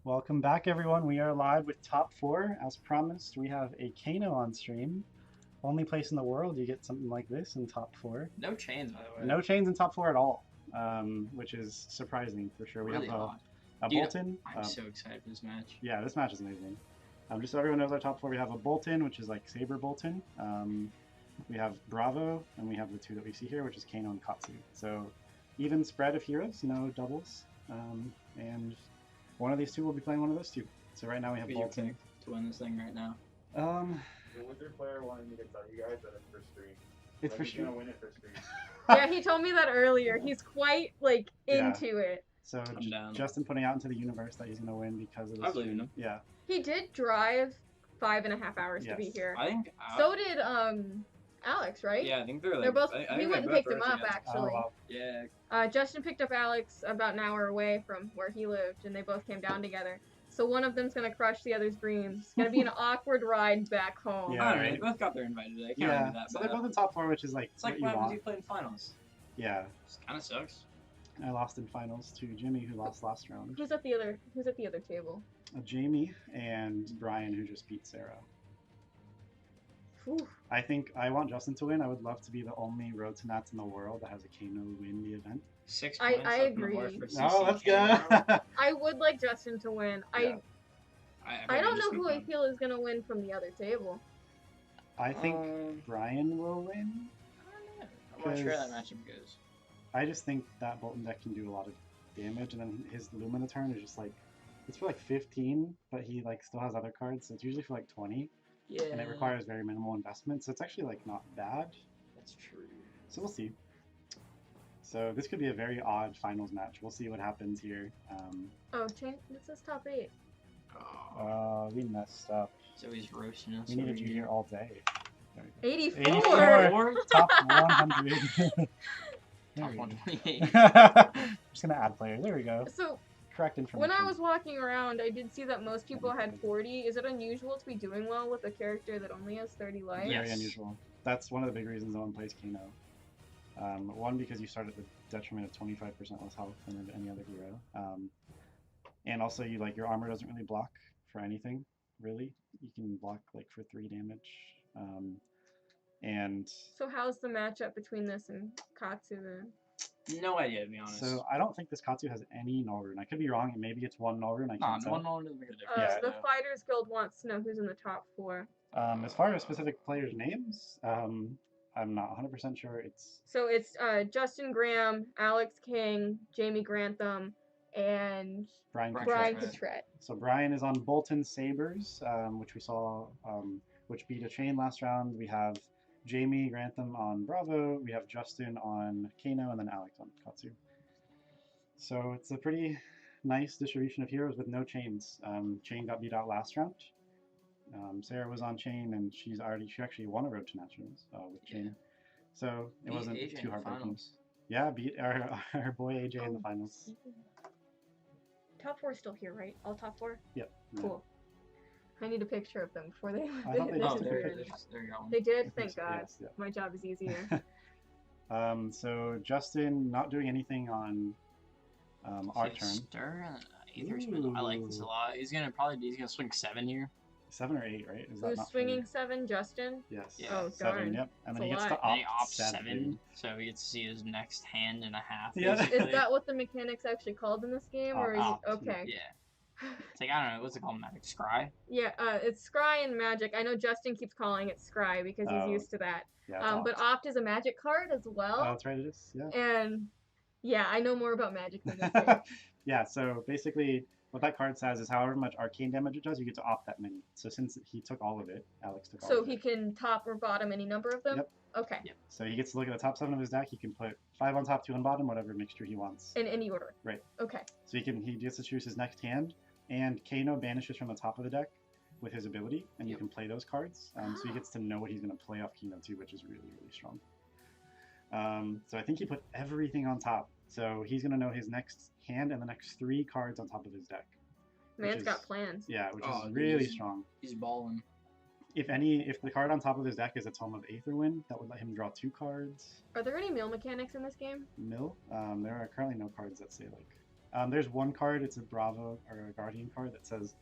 Welcome back, everyone. We are live with top 4. As promised, we have a Kano on stream. Only place in the world you get something like this in top 4. No chains, by the way. No chains in top 4 at all, which is surprising for sure. We Really have a Dude, Bolton. I'm so excited for this match. Yeah, this match is amazing. Just so everyone knows our top 4, we have a Bolton, which is like Saber Bolton. We have Bravo, and we have the 2 that we see here, which is Kano and Katsu. So even spread of heroes, no doubles. And one of these 2 will be playing one of those 2. So right now we have Who's Bolton. your pick to win this thing right now? The Wizard player wanted me to tell you guys that it's for stream. It's for He's stream. gonna win it for stream. Yeah, he told me that earlier. He's quite like Yeah. into it. So I'm down. Justin putting out into the universe that he's going to win because of this. I believe in him. Yeah. He did drive 5.5 hours to be Yes. here. I think. So did Alex, right? Yeah, I think they're like. They're both. I He think went and they picked both him rode up together. actually. Oh, wow. Yeah. Justin picked up Alex about an hour away from where he lived, and they both came down together. So one of them's gonna crush the other's dreams. It's gonna be an awkward ride back home. Yeah. I don't know. They right. both got their invite today. Can't Yeah. really that So bad. they're both in top 4, which is like It's like what what you happens want. if you play in finals. Yeah. It kind of sucks. I lost in finals to Jimmy, who lost last round. Who's at the other table? Jamie and Brian, who just beat Sarah. Whew. I think I want Justin to win. I would love to be the only Road to Nats in the world that has a Kano win the event. 6 I points up in the agree. horse for Oh, let's CCK. go. I would like Justin to win. Yeah. I don't know who I feel is gonna win from the other table. I think Brian will win. I'm not sure how that 'Cause- matchup goes. I just think that Bolton deck can do a lot of damage, and then his Lumina turn is just like, it's for like 15, but he like still has other cards, so it's usually for like 20, Yeah. and it requires very minimal investment, so it's actually like not bad. That's true. So we'll see. So this could be a very odd finals match. We'll see what happens here. Oh, this is top 8. We messed up. So he's roasting us. We needed over you here all day. There we go. 84. Top 100. Top There we go. 128. Just gonna add player. There we go. So Correct information. when I was walking around, I did see that most people had 40. Is it unusual to be doing well with a character that only has 30 life? Yeah. Very unusual. That's one of the big reasons no one plays Kano. One, because you start at the detriment of 25% less health than any other hero. And also, your armor doesn't really block for anything, really. You can block like for 3 damage. And So how's the matchup between this and Katsu then? No idea, to be honest. so I don't think this Katsu has any null rune. I could be wrong, and maybe it's 1 null rune. I Nah, can't tell. one doesn't make a difference. Yeah, The no. Fighters Guild wants to know who's in the top 4. As far as specific players' names, I'm not 100% sure. It's So it's Justin Graham, Alex King, Jamie Grantham, and Brian Brian Cottrell. Cottrell. So Brian is on Bolton Sabres, which we saw, which beat a chain last round. We have Jamie Grantham on Bravo. We have Justin on Kano, and then Alex on Katsu. So it's a pretty nice distribution of heroes with no chains. Chain got beat out last round. Sarah was on chain, and she actually won a Road to Nationals with chain. So it Beat wasn't AJ in too the heartbreaking. finals. Yeah, beat our boy AJ in the finals. Top 4 is still here, right? All top 4? Yep. Yeah. Cool. I need a picture of them before they, I thought they Oh, disappeared. there you go. They did? I think Thank so, God. yes, yeah. My job is easier. So Justin not doing anything on our turn. Stir and Aether Spin. I like this a lot. He's gonna swing 7 here. 7 or 8, right? Is that Who's not swinging fair? 7? Justin? Yes. Yeah. Oh, 7, darn. yep. And then That's he a gets to lot. And he opt opts 7. 7, so he gets to see his next hand and a half. Yeah. basically. Is that what the mechanics actually called in this game? Or is Opt, it, okay. Yeah. It's like, I don't know, what's it called? Magic Scry? Yeah, it's Scry and Magic. I know Justin keeps calling it Scry because he's Oh. used to that. Yeah, it's But Opt is a Magic card as well. Oh, that's right, it is. Yeah. And yeah, I know more about Magic than this game. Yeah, so basically what that card says is however much arcane damage it does, you get to opt that many. So since he took all of it, Alex took all So of he it. can top or bottom any number of them? Yep. Okay. Yep. So he gets to look at the top 7 of his deck. He can put 5 on top, 2 on bottom, whatever mixture he wants. In any order. Right. Okay. So he gets to choose his next hand, and Kano banishes from the top of the deck with his ability, and you Yep. can play those cards. So he gets to know what he's going to play off Kano too, which is really, really strong. So I think he put everything on top. So he's going to know his next hand and the next 3 cards on top of his deck. Man's is- got plans. Yeah, which Oh, is really he's- strong. He's balling. If the card on top of his deck is a Tome of Aetherwind, that would let him draw 2 cards. Are there any mill mechanics in this game? Mill. There are currently no cards that say like There's one card, it's a Bravo or a Guardian card that says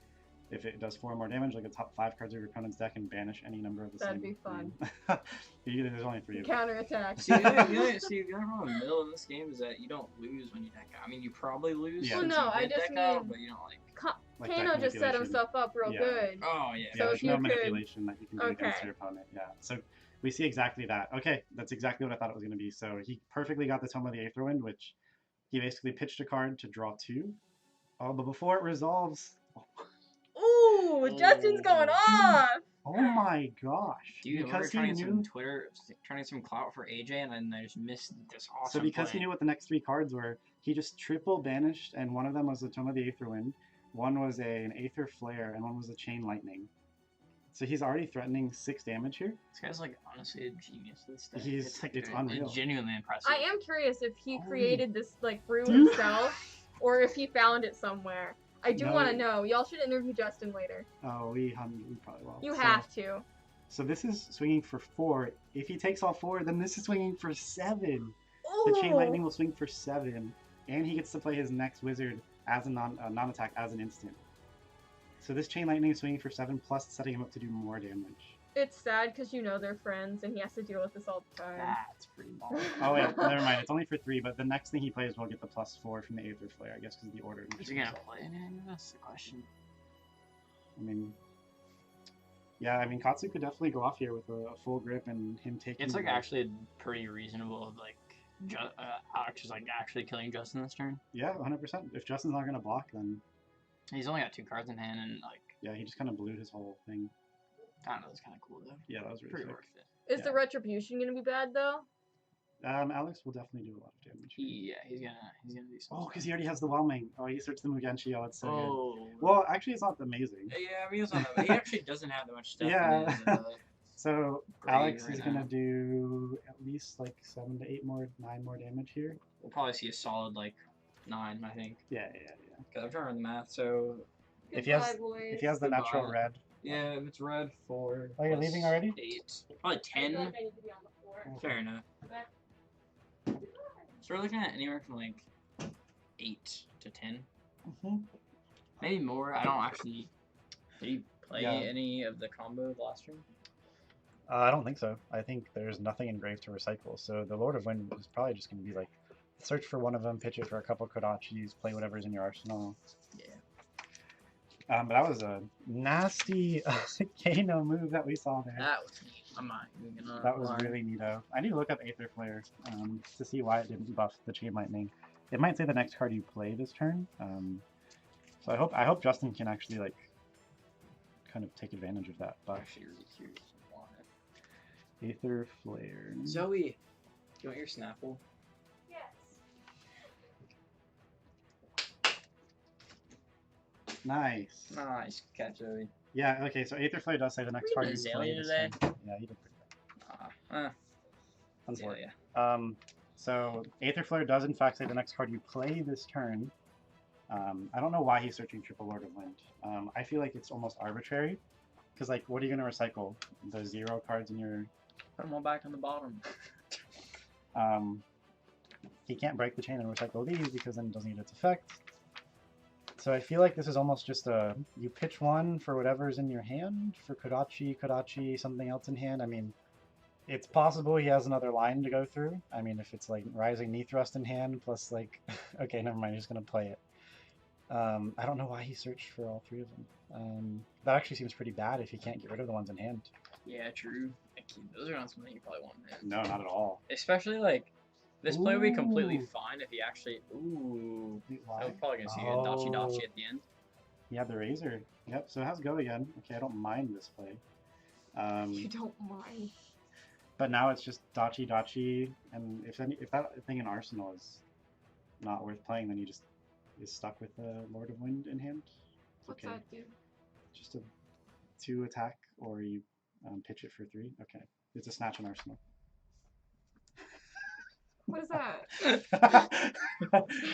if it does 4 more damage, like the top 5 cards of your opponent's deck and banish any number of the That'd same. be fun. There's only 3 of them. Counterattack. See, the other middle in this game is that you don't lose when you deck out. I mean, you probably lose. Yeah. Well, since no, you I did just deck out, mean- but you don't like. Like Kano deck just set manipulation. himself up real Yeah. good. Oh yeah. Yeah, So there's if you no could- manipulation that you can do against Okay. your opponent. Yeah, so we see exactly that. Okay, that's exactly what I thought it was going to be. So he perfectly got the Tome of the Aether Wind, which he basically pitched a card to draw 2. Oh, but before it resolves, Ooh, Justin's going off. oh my gosh! Dude, because we're trying he to get knew. some Twitter, trying to get some clout for AJ, and then I just missed this awesome. So because play. he knew what the next 3 cards were, he just triple banished, and one of them was the Tome of the Aether Wind, one was an Aether Flare, and one was a Chain Lightning. So he's already threatening 6 damage here. This guy's like honestly a genius. This deck. It's like unreal. Genuinely impressive. I am curious if he Holy created this like brew dude. himself, or if he found it somewhere. I do No. want to know. Y'all should interview Justin later. Oh, we probably will. You So- have to. So this is swinging for 4. If he takes all 4, then this is swinging for 7. Ooh. The Chain Lightning will swing for 7, and he gets to play his next wizard as a non-attack as an instant. So this Chain Lightning is swinging for 7, plus setting him up to do more damage. It's sad because you know they're friends and he has to deal with this all the time. That's pretty long. Oh wait, never mind. It's only for 3, but the next thing he plays will get the +4 from the Aether Flare, I guess, because the order. Is he gonna play anything? That's the question. I mean, yeah, I mean, Katsu could definitely go off here with a full grip and him taking. It's like the- actually pretty reasonable. Like, Alex is like actually killing Justin this turn. Yeah, 100%. If Justin's not gonna block, then He's only got 2 cards in hand, and like, yeah, he just kind of blew his whole thing. I don't know, it's kind of cool though. Yeah, that was really Pretty sick. worth it. Is the retribution gonna be bad though? Alex will definitely do a lot of damage. Yeah, he's gonna do something. Oh, because he already has the whelming. Oh, he searched the Mugenshi. Oh, it's so Oh. good. Well, actually, it's not amazing. Yeah, I mean, it's not that, he actually doesn't have that much stuff. Yeah. In his, So grave Alex right is now. gonna do at least like 7 to 8 more, 9 more damage here. We'll probably see a solid like 9, I think. Yeah. Because I'm trying to run the math. So If he has- Goodbye, boys. If he has the natural Goodbye. red. yeah, if it's red 4. Oh, you're plus leaving already? 8, probably I feel 10. like I need to be on the floor. Fair enough. So we're looking at anywhere from like 8 to 10, Mhm. maybe more. I don't actually. Did you play Yeah. any of the combo last turn? I don't think so. I think there's nothing engraved to recycle. So the Lord of Wind is probably just going to be like, search for one of them, pitch it for a couple Kodachis, play whatever's in your arsenal. Yeah. But that was a nasty Kano move that we saw there. That was neat. I'm not even gonna. That was lie. really neato. I need to look up Aether Flare to see why it didn't buff the Chain Lightning. It might say the next card you play this turn. So I hope Justin can actually like kind of take advantage of that I'm buff. actually really curious why. Aether Flare. Zoe, do you want your Snapple? Yes. Nice. Nice catch, Zoe. Yeah. Okay. So Aether Flare does say the next Reading card you Azalea play this today? turn. Yeah, you did pretty good. Unfortunately. Yeah. So Aether Flare does in fact say the next card you play this turn. I don't know why he's searching Triple Lord of Wind. I feel like it's almost arbitrary. Because, like, what are you going to recycle? The 0 cards in your... Put them all back on the bottom. He can't break the chain and recycle these because then it doesn't need its effect. So I feel like this is almost just a... You pitch one for whatever's in your hand. For Kodachi, something else in hand. I mean, it's possible he has another line to go through. I mean, if it's, like, Rising Knee Thrust in hand plus, like... okay, never mind. He's going to play it. I don't know why he searched for all 3 of them. That actually seems pretty bad if he can't get rid of the ones in hand. Yeah, true. Those are not something you probably want in hand. No, not at all. Especially like this play would be completely Ooh. fine if he actually. Ooh. Why? I'm probably gonna see a Dachi Dachi at the end. Yeah, the Razor. Yep, so it has Go again. Okay, I don't mind this play. You don't mind. But now it's just Dachi, and if that thing in Arsenal is not worth playing, then you just is stuck with the Lord of Wind in hand. What's Okay. that do? Just a 2 attack, or you pitch it for 3. Okay, it's a Snatch in Arsenal. What is that?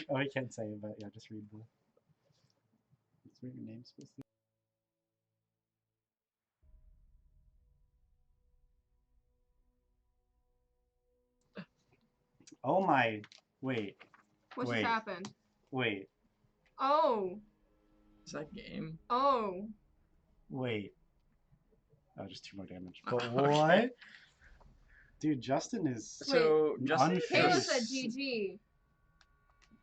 Oh, I can't say it, but yeah, just read the. What's your name supposed to be? Oh my! Wait, What Wait. just happened? wait. Oh. Is that game? Oh. Wait. Oh, just 2 more damage. Oh, But okay. what? Dude, Justin is So Justin unfair. Kayla said GG.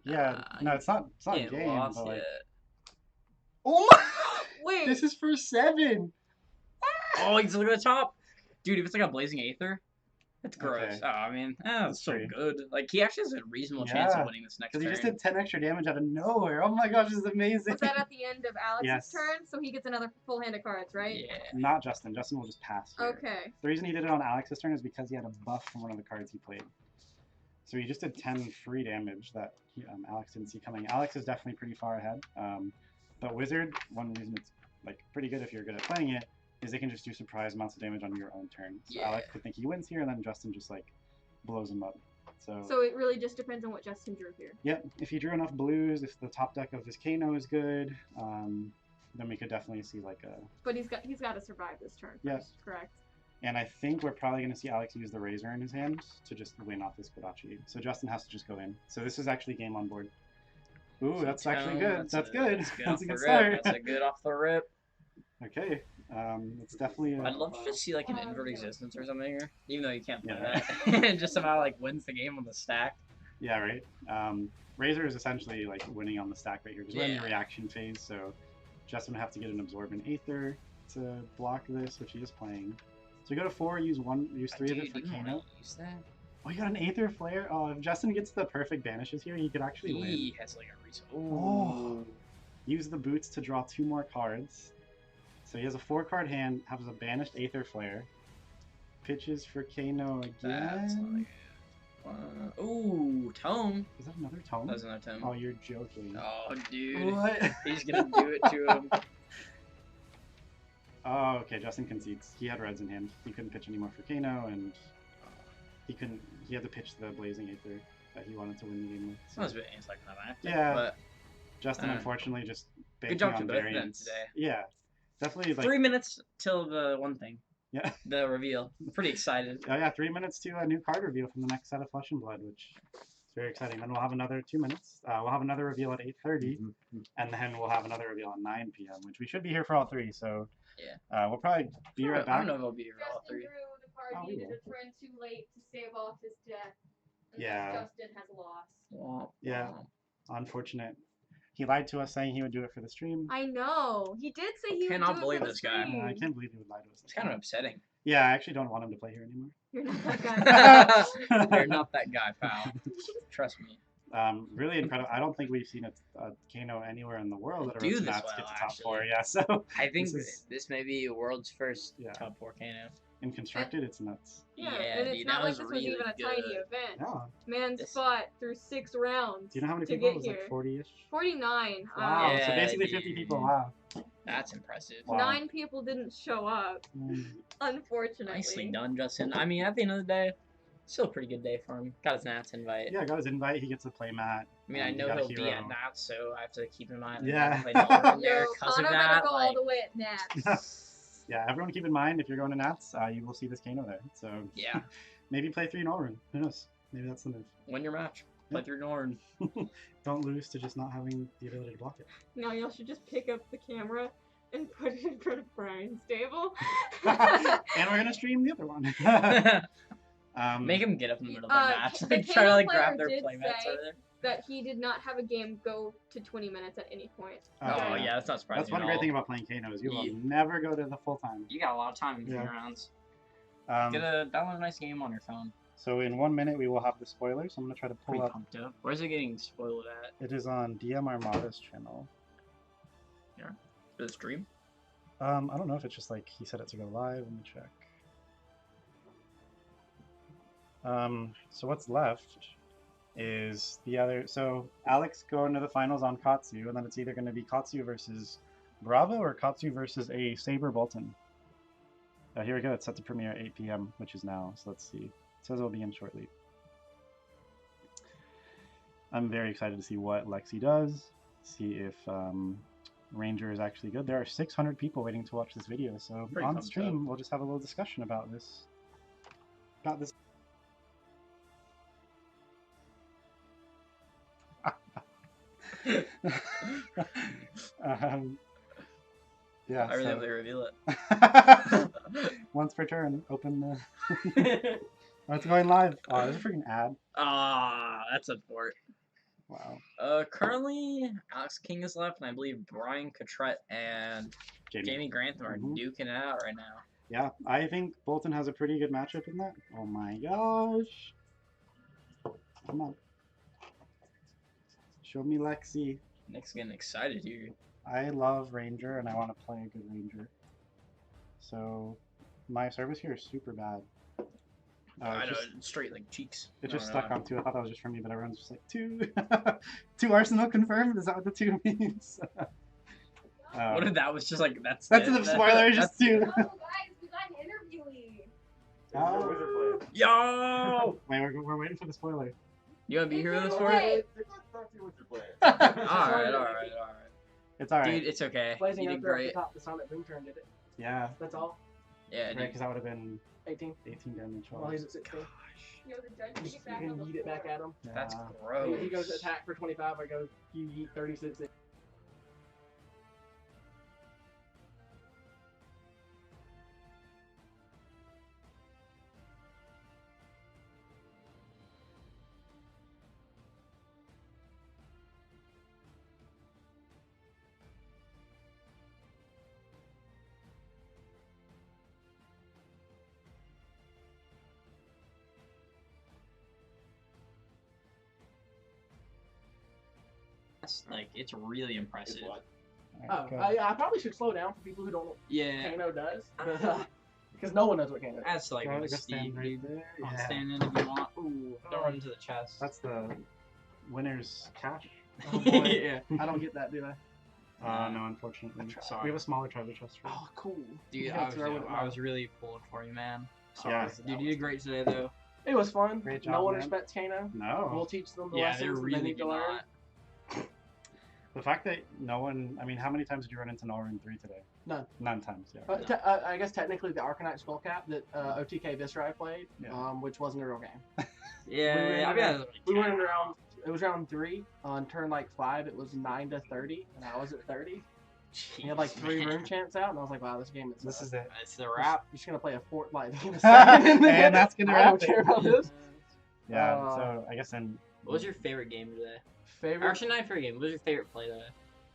Yeah, no, it's not Ain't game, lost but like. yet. Oh my! Wait. This is for 7. Oh, he's looking at the top. Dude, if it's like a Blazing Aether, that's gross. Okay. Oh, I mean, that's so true. good. Like, he actually has a reasonable chance of Yeah, winning this next Because turn. he just did 10 extra damage out of nowhere. Oh my gosh, this is amazing. Was that at the end of Alex's Yes. turn? So he gets another full hand of cards, right? Yeah. Not Justin. Justin will just pass here. Okay. The reason he did it on Alex's turn is because he had a buff from one of the cards he played. So he just did 10 free damage that Alex didn't see coming. Alex is definitely pretty far ahead. But Wizard, one reason it's like pretty good if you're good at playing it, is they can just do surprise amounts of damage on your own turn. So Yeah. Alex could think he wins here, and then Justin just like blows him up. So it really just depends on what Justin drew here. Yep, if you drew enough blues, if the top deck of his Kano is good, then we could definitely see like a. But he's got to survive this turn. Yeah. First, correct. And I think we're probably going to see Alex use the Razor in his hand to just win off this Kodachi. So Justin has to just go in. So this is actually game on board. Ooh, So that's actually good. That's a- good. That's good That's off a the good rip. start. That's a good off the rip. Okay, it's definitely. I'd love to just see like an invert existence or something here, even though you can't play Yeah. that. And just somehow like wins the game on the stack. Yeah, right. Razor is essentially like winning on the stack right here because we're in the Yeah. reaction phase. So Justin would have to get an Absorbent Aether to block this, which he is playing. So you go to 4, use 3 of it for Dude, you wanna Kano. use that? Oh, you got an Aether Flare? Oh, if Justin gets the perfect banishes here, he could actually win. He has like a reason. Oh. Use the boots to draw 2 more cards. So he has a 4-card hand, has a banished Aether Flare. Pitches for Kano That's again. like, ooh, tome. Is that another tome? That's another tome. Oh, you're joking. Oh, dude. What? He's gonna do it to him. Oh, okay. Justin concedes. He had reds in hand. He couldn't pitch anymore for Kano, and he couldn't. He had to pitch the Blazing Aether that he wanted to win the game with. That was a bit anticlimactic. Yeah. But Justin, unfortunately, just good job banking to on both of them variance. today. Yeah, definitely. Like 3 minutes till the one thing. Yeah. The reveal. I'm pretty excited. Oh yeah, 3 minutes to a new card reveal from the next set of Flesh and Blood, which is very exciting. Then we'll have another 2 minutes. We'll have another reveal at 8:30, and then we'll have another reveal at 9 p.m., which we should be here for all 3. So yeah, we'll probably be right I back. don't know if I'll be here for all Justin 3. drew the card Oh, we needed will. a turn too late to stave off his death. And Yeah. thus Justin has lost. Yeah. Unfortunate. He lied to us saying he would do it for the stream. I know. He did say he would Cannot do it believe for the this guy. stream. I can't believe he would lie to us. It's kind of upsetting. Yeah, I actually don't want him to play here anymore. You're not that guy. You're not that guy, pal. Trust me. Really incredible. I don't think we've seen a Kano anywhere in the world that Do are this Nats well, get to top actually. 4. Yeah, so I think This this, is- may be the world's first Yeah. top 4 Kano. in constructed, it's nuts. Yeah, Yeah, and it's dude, not that like was this was really even a good. tiny event. Yeah. Man's This- fought through 6 rounds Do you know how many to people? It get was here. like 40-ish. 49. Wow. Yeah, so basically 50 dude. people. Wow. That's impressive. Wow. 9 people didn't show up, unfortunately. Nicely done, Justin. I mean, at the end of the day, still a pretty good day for him. Got his Nats invite. Yeah, got his invite. He gets to play Matt. I mean, I He know got a he'll be hero. at Nats, so I have to keep in mind. Yeah. That Nolan in there Yo, because Connor of better that. go Like, all the way at Nats. Yeah, everyone keep in mind if you're going to Nats, you will see this Kano there. So yeah, maybe play 3 Norrin. Who knows? Maybe that's the move. win your match. Play Yeah. through Norn. Don't lose to just not having the ability to block it. Now y'all should just pick up the camera and put it in front of Brian's table. And we're gonna stream the other one. Make him get up in the middle of the match. the Like, try to like Kano grab player their did playmats say- over there. That he did not have a game go to 20 minutes at any point. Oh yeah, that's not surprising. That's one at great all. thing about playing Kano is you will Yeah. never go to the full time. You got a lot of time in Yeah. 3 rounds. Um, Download a nice game on your phone. so in 1 minute we will have the spoilers. I'm gonna try to pull Pretty up. pumped up. Where's it getting spoiled at? It is on DM Armada's channel. The stream? I don't know if it's just like he said it to go live. Let me check. So what's left is the other. So Alex going to the finals on Katsu, and then it's either going to be Katsu versus Bravo or Katsu versus a Saber Bolton. Here we go. It's set to premiere at 8 p.m., which is now. So let's see. It says it'll be in shortly. I'm very excited to see what Lexi does. See if Ranger is actually good. There are 600 people waiting to watch this video, so Pretty on pumped stream we'll just have a little discussion about this. Yeah. I really hope they reveal it. Once per turn, open the. Oh, it's going live. Oh, there's a freaking ad. Ah, that's a fort. Wow. Currently, Alex King is left, and I believe Brian Cottrett and Jamie Grantham are duking it out right now. Yeah, I think Bolton has a pretty good matchup in that. Oh my gosh. Come on. Show me Lexi. Nick's getting excited here. I love Ranger, and I want to play a good Ranger. So, my service here is super bad. I know, straight like cheeks. It just stuck on 2. I thought that was just for me, but everyone's just like 2. 2 Arsenal confirmed? Is that what the 2 means? What if that was just like, that's the spoiler, just 2. Oh, guys, we got an interviewee. Oh. Yo! Wait, we're waiting for the spoiler. You want to be here with us for Okay. it? Alright. It's alright. Dude, it's okay. Blazing You up did there at great. the top, the Sonic Boom turn did it. Yeah. That's all. Yeah, Right, dude. because that would have been 18. 18 damage. While he's at 16. Yo, the judge can You get back can on the yeet it back floor. at him. That's Yeah. gross. He goes to attack for 25. I go, you yeet 36. Like, it's really impressive. Oh, I probably should slow down for people who don't know what Yeah. Kano does. Because no one knows what Kano does. That's like Gotta with go Steve, stand right dude. there. I'll Yeah. stand in if you want. Ooh, don't run into the chest. That's the winner's cash. Oh, boy. Yeah. I don't get that, do I? No, unfortunately. Sorry. We have a smaller treasure chest. For Oh, cool. Dude, You I gotta was, throw it I now. was really pulling for you, man. Sorry. Yeah. Dude, you did great today, though. It was fun. Great No job, one man. respects Kano. No. We'll teach them the Yeah, lessons they that really need do to learn. not. The fact that no one, I mean, how many times did you run into Null Room 3 today? None. None times, yeah. But I guess technically the Arcanite Skullcap that OTK Viscerai played, Yeah. which wasn't a real game. Yeah, I mean, We went around. It was round 3. On turn like 5, it was 9-30, and I was at 30. He had like 3 room chants out, and I was like, "Wow, this game is." This is it. It's the wrap. You're just gonna play a Fortnite in a second, And that's gonna I wrap don't care about this. Yeah, so I guess then. What was your favorite game today? Favorite Actually, not your favorite game. What was your favorite play today?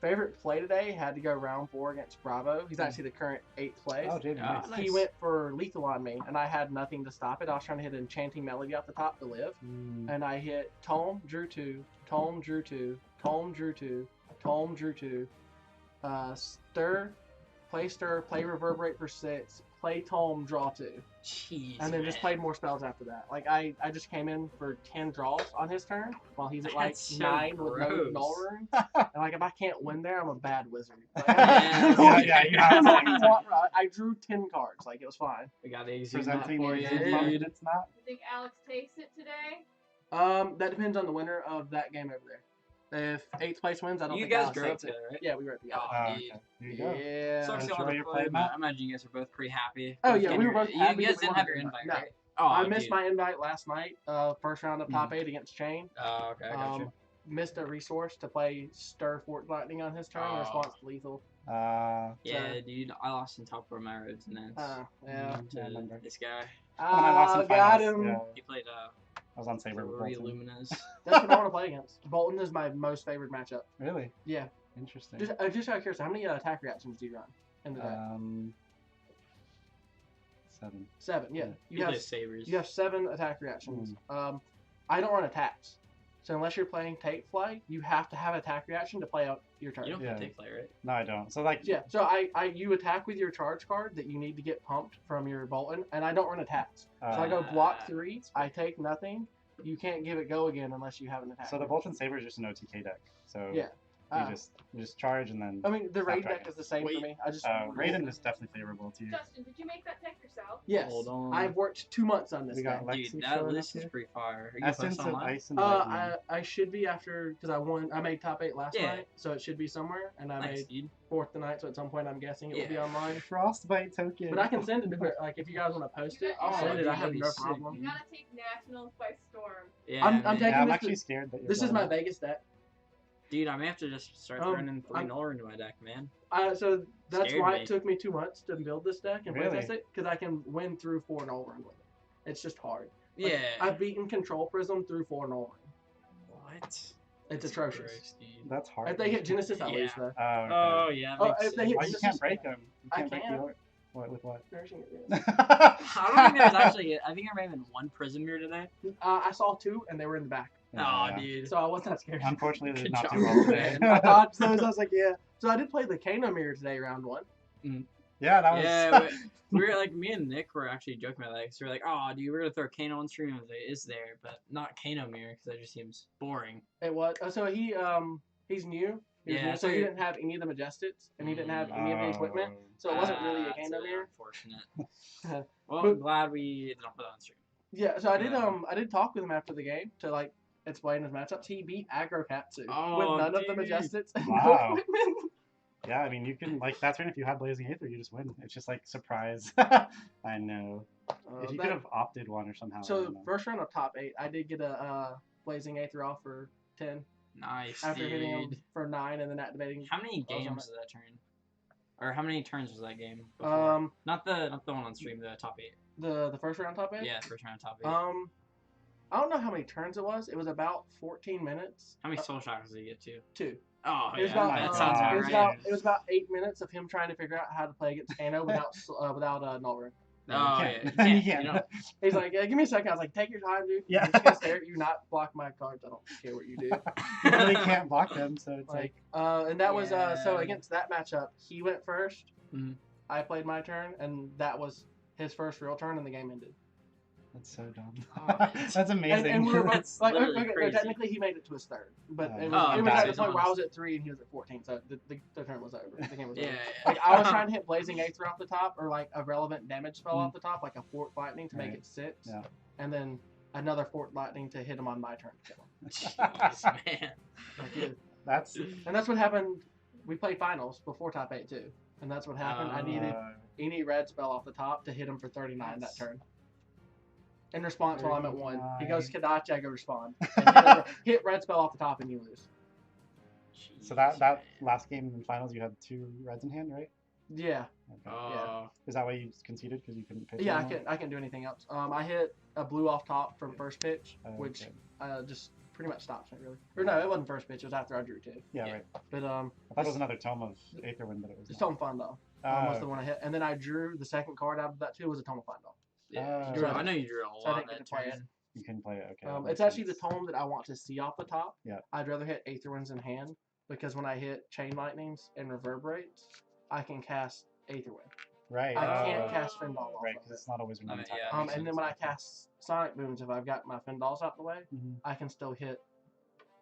favorite play today had to go round 4 against Bravo. He's actually the current 8th place. Oh, Jamie, Ah, nice. nice. He went for lethal on me, and I had nothing to stop it. I was trying to hit an enchanting melody off the top to live, and I hit Tome, drew 2, Tome, drew 2, Tome, drew 2, Tome, drew 2, Stir, play Reverberate for 6, play Tome, draw 2. Jeez, And then just man. played more spells after that. Like, I just came in for 10 draws on his turn, while he's at like That's so 9 with no gross. null room. And like, if I can't win there, I'm a bad wizard. Like, Yeah, you have to. I drew 10 cards. Like, it was fine. I got the exude Presenting for the you, exude card, dude. it's not. You think Alex takes it today? That depends on the winner of that game over there. If 8th place wins, I don't You think guys Alex grew up takes it. together, right? Yeah, we were together. Oh, Oh, dude. okay. There you go. Yeah. Sucks Enjoy y'all had your to play, play, but Matt. I imagine you guys are both pretty happy. Oh, Both yeah, getting we were your- both happy You that guys we didn't won have the your invite. invite, No. right? Oh, I missed dude. my invite last night. First round of top 8 against Chain. Oh, okay, I got you. Missed a resource to play Stir Fort Lightning on his turn in Oh. response to lethal. Yeah, dude, I lost in top 4 of my roads and then Yeah. Yeah, I to remember. this guy. When I lost in Got finals, him. yeah. He played I was on Saber with Three Bolton. Luminas. That's what I want to play against. Bolton is my most favorite matchup. Really? Yeah. Interesting. Just out of curiosity, how many attack reactions do you run in the deck? 7. 7. Yeah. He You have plays Sabres. 7 attack reactions. I don't run attacks. So unless you're playing Take Flight, you have to have attack reaction to play out your turn. You don't Yeah. play Take Play, right? No, I don't. So like, Yeah, so you attack with your charge card that you need to get pumped from your Bolton, and I don't run attacks. So I go block 3, I take nothing. You can't give it go again unless you have an attack. so the Bolton Saber is just an OTK deck. So Yeah. you just charge and then. I mean, the raid Snapdragon. deck is the same for me. I just Raiden is definitely favorable to you. Justin, did you make that deck yourself? Yes, Hold on. I've worked 2 months on this We got deck. Lexi Dude, that showing list up is here. pretty fire. Are you gonna post Essence of online? Ice and Lightning. I should be after because I made top 8 last Yeah. night, so it should be somewhere, and I Nice, made dude. 4th tonight, so at some point I'm guessing it will be Yeah. online. Frostbite token. But I can send it to her. Like if you guys want to post it, I'll Oh, send it. dude, I have that'd be no sick, problem. You gotta take Nationals by storm. Yeah, I'm man. taking Yeah, I'm this actually to- scared that you're This is going my up. Vegas deck. Dude, I may have to just start running 3 Nuller into my deck, man. So that's Scared why me. it took me 2 months to build this deck and Really? playtest it, because I can win through 4 Null with it. It's just hard. Like, Yeah. I've beaten Control Prism through 4 Null. What? It's atrocious. Gross, dude. That's hard. If they hit Genesis, I lose Yeah. though. Okay. Oh, yeah. Oh, Makes if they hit Oh, you Genesis, can't break them. You I can't break the can. order. What with what? Nourishing it is. I don't think there's actually. I think I may have been 1 Prism Mirror today. I saw 2 and they were in the back, Oh, Yeah. dude. so I wasn't that scared. Unfortunately, there's Good not job. too well today. I thought so. I was like, yeah. So I did play the Kano Mirror today, round 1. Yeah, that was. Yeah, we were like, me and Nick were actually joking about that because we were like, oh, dude, we're gonna throw Kano on stream. I was like, it's there, but not Kano Mirror because that just seems boring. It was. So he's new. He's Yeah, new, so he didn't have any of the Majestics and he didn't have any of the equipment. So it wasn't really a That's Kano Mirror. Unfortunate. Well, But- I'm glad we didn't put that on stream. Yeah. So Yeah. I did talk with him after the game to like explain his matchups. He beat Aggro Katsu Oh, with none of the dude. Majestics and Wow. no equipment. Yeah, I mean, you can like that's right. If you had Blazing Aether, you just win. It's just like surprise. I know. If you could have opted one or somehow. I So don't know. first round of top 8, I did get a Blazing Aether off for 10 Nice, after dude. hitting him for 9 and then activating. How many I was on games it. was that turn? Or how many turns was that game? Before? Not the one on stream, the top 8. The first round top 8. Yeah, first round top 8. I don't know how many turns it was. It was about 14 minutes. How many soul shackles did you get to? 2. Oh, It was yeah, about, that sounds it about it was right. about it was about 8 minutes of him trying to figure out how to play against Kano without Null Ring. Oh, you yeah, can't. you can't. You You can't. know, He's like, yeah, give me a second. I was like, take your time, dude. Yeah. I'm just gonna stare at you, not block my cards. I don't care what you do. You really can't block them, so it's like. And that was so Yeah. against that matchup, he went first. Mhm. I played my turn, and that was his first real turn, and the game ended. That's so dumb. Oh, That's amazing. And we were both, That's like, literally okay, crazy. technically he made it to his third, but Oh. it was, Oh, it was at the that's point where I honest. was at 3 and he was at 14, so the turn was over. The game was Yeah, over. yeah. Like I was trying to hit Blazing Aether off the top, or like a relevant damage spell Mm. off the top, like a Fort Lightning to make Right. it 6, Yeah. and then another Fort Lightning to hit him on my turn to kill him. Jeez, man. Like, yeah. That's. And that's what happened. We played finals before top 8 too, and that's what happened. I needed any red spell off the top to hit him for 39 that turn. In response, while I'm at 1, he goes Kadachi, I go respond. And hit red spell off the top, and you lose. So that last game in finals, you had 2 reds in hand, right? Yeah. Okay. Oh, Is that why you conceded because you couldn't pitch? Yeah, anymore? I can do anything else. I hit a blue off top from first pitch, Oh, which okay. just pretty much stops me really. Or no, it wasn't first pitch. It was after I drew 2. Yeah, Yeah. right. But I thought it was another Tome of Aetherwind, but it was. it's not. Tome Fundal Oh, was the one I hit, and then I drew the second card out of that too was a Tome Fundal. yeah. Oh. You drew- I know you drew a So I lot didn't get that to play turn. You couldn't play it. Okay. that It's makes actually the sense. tome that I want to see off the top. Yeah. I'd rather hit Aetherwinds in hand because when I hit Chain Lightnings and Reverberates, I can cast Aetherwind. Right. I can't oh, cast Fendal off Right, of because it. it's not always when I you mean, attack. yeah, That makes And then sense. when I cast Sonic Booms, if I've got my Fendals out the way, Mhm. I can still hit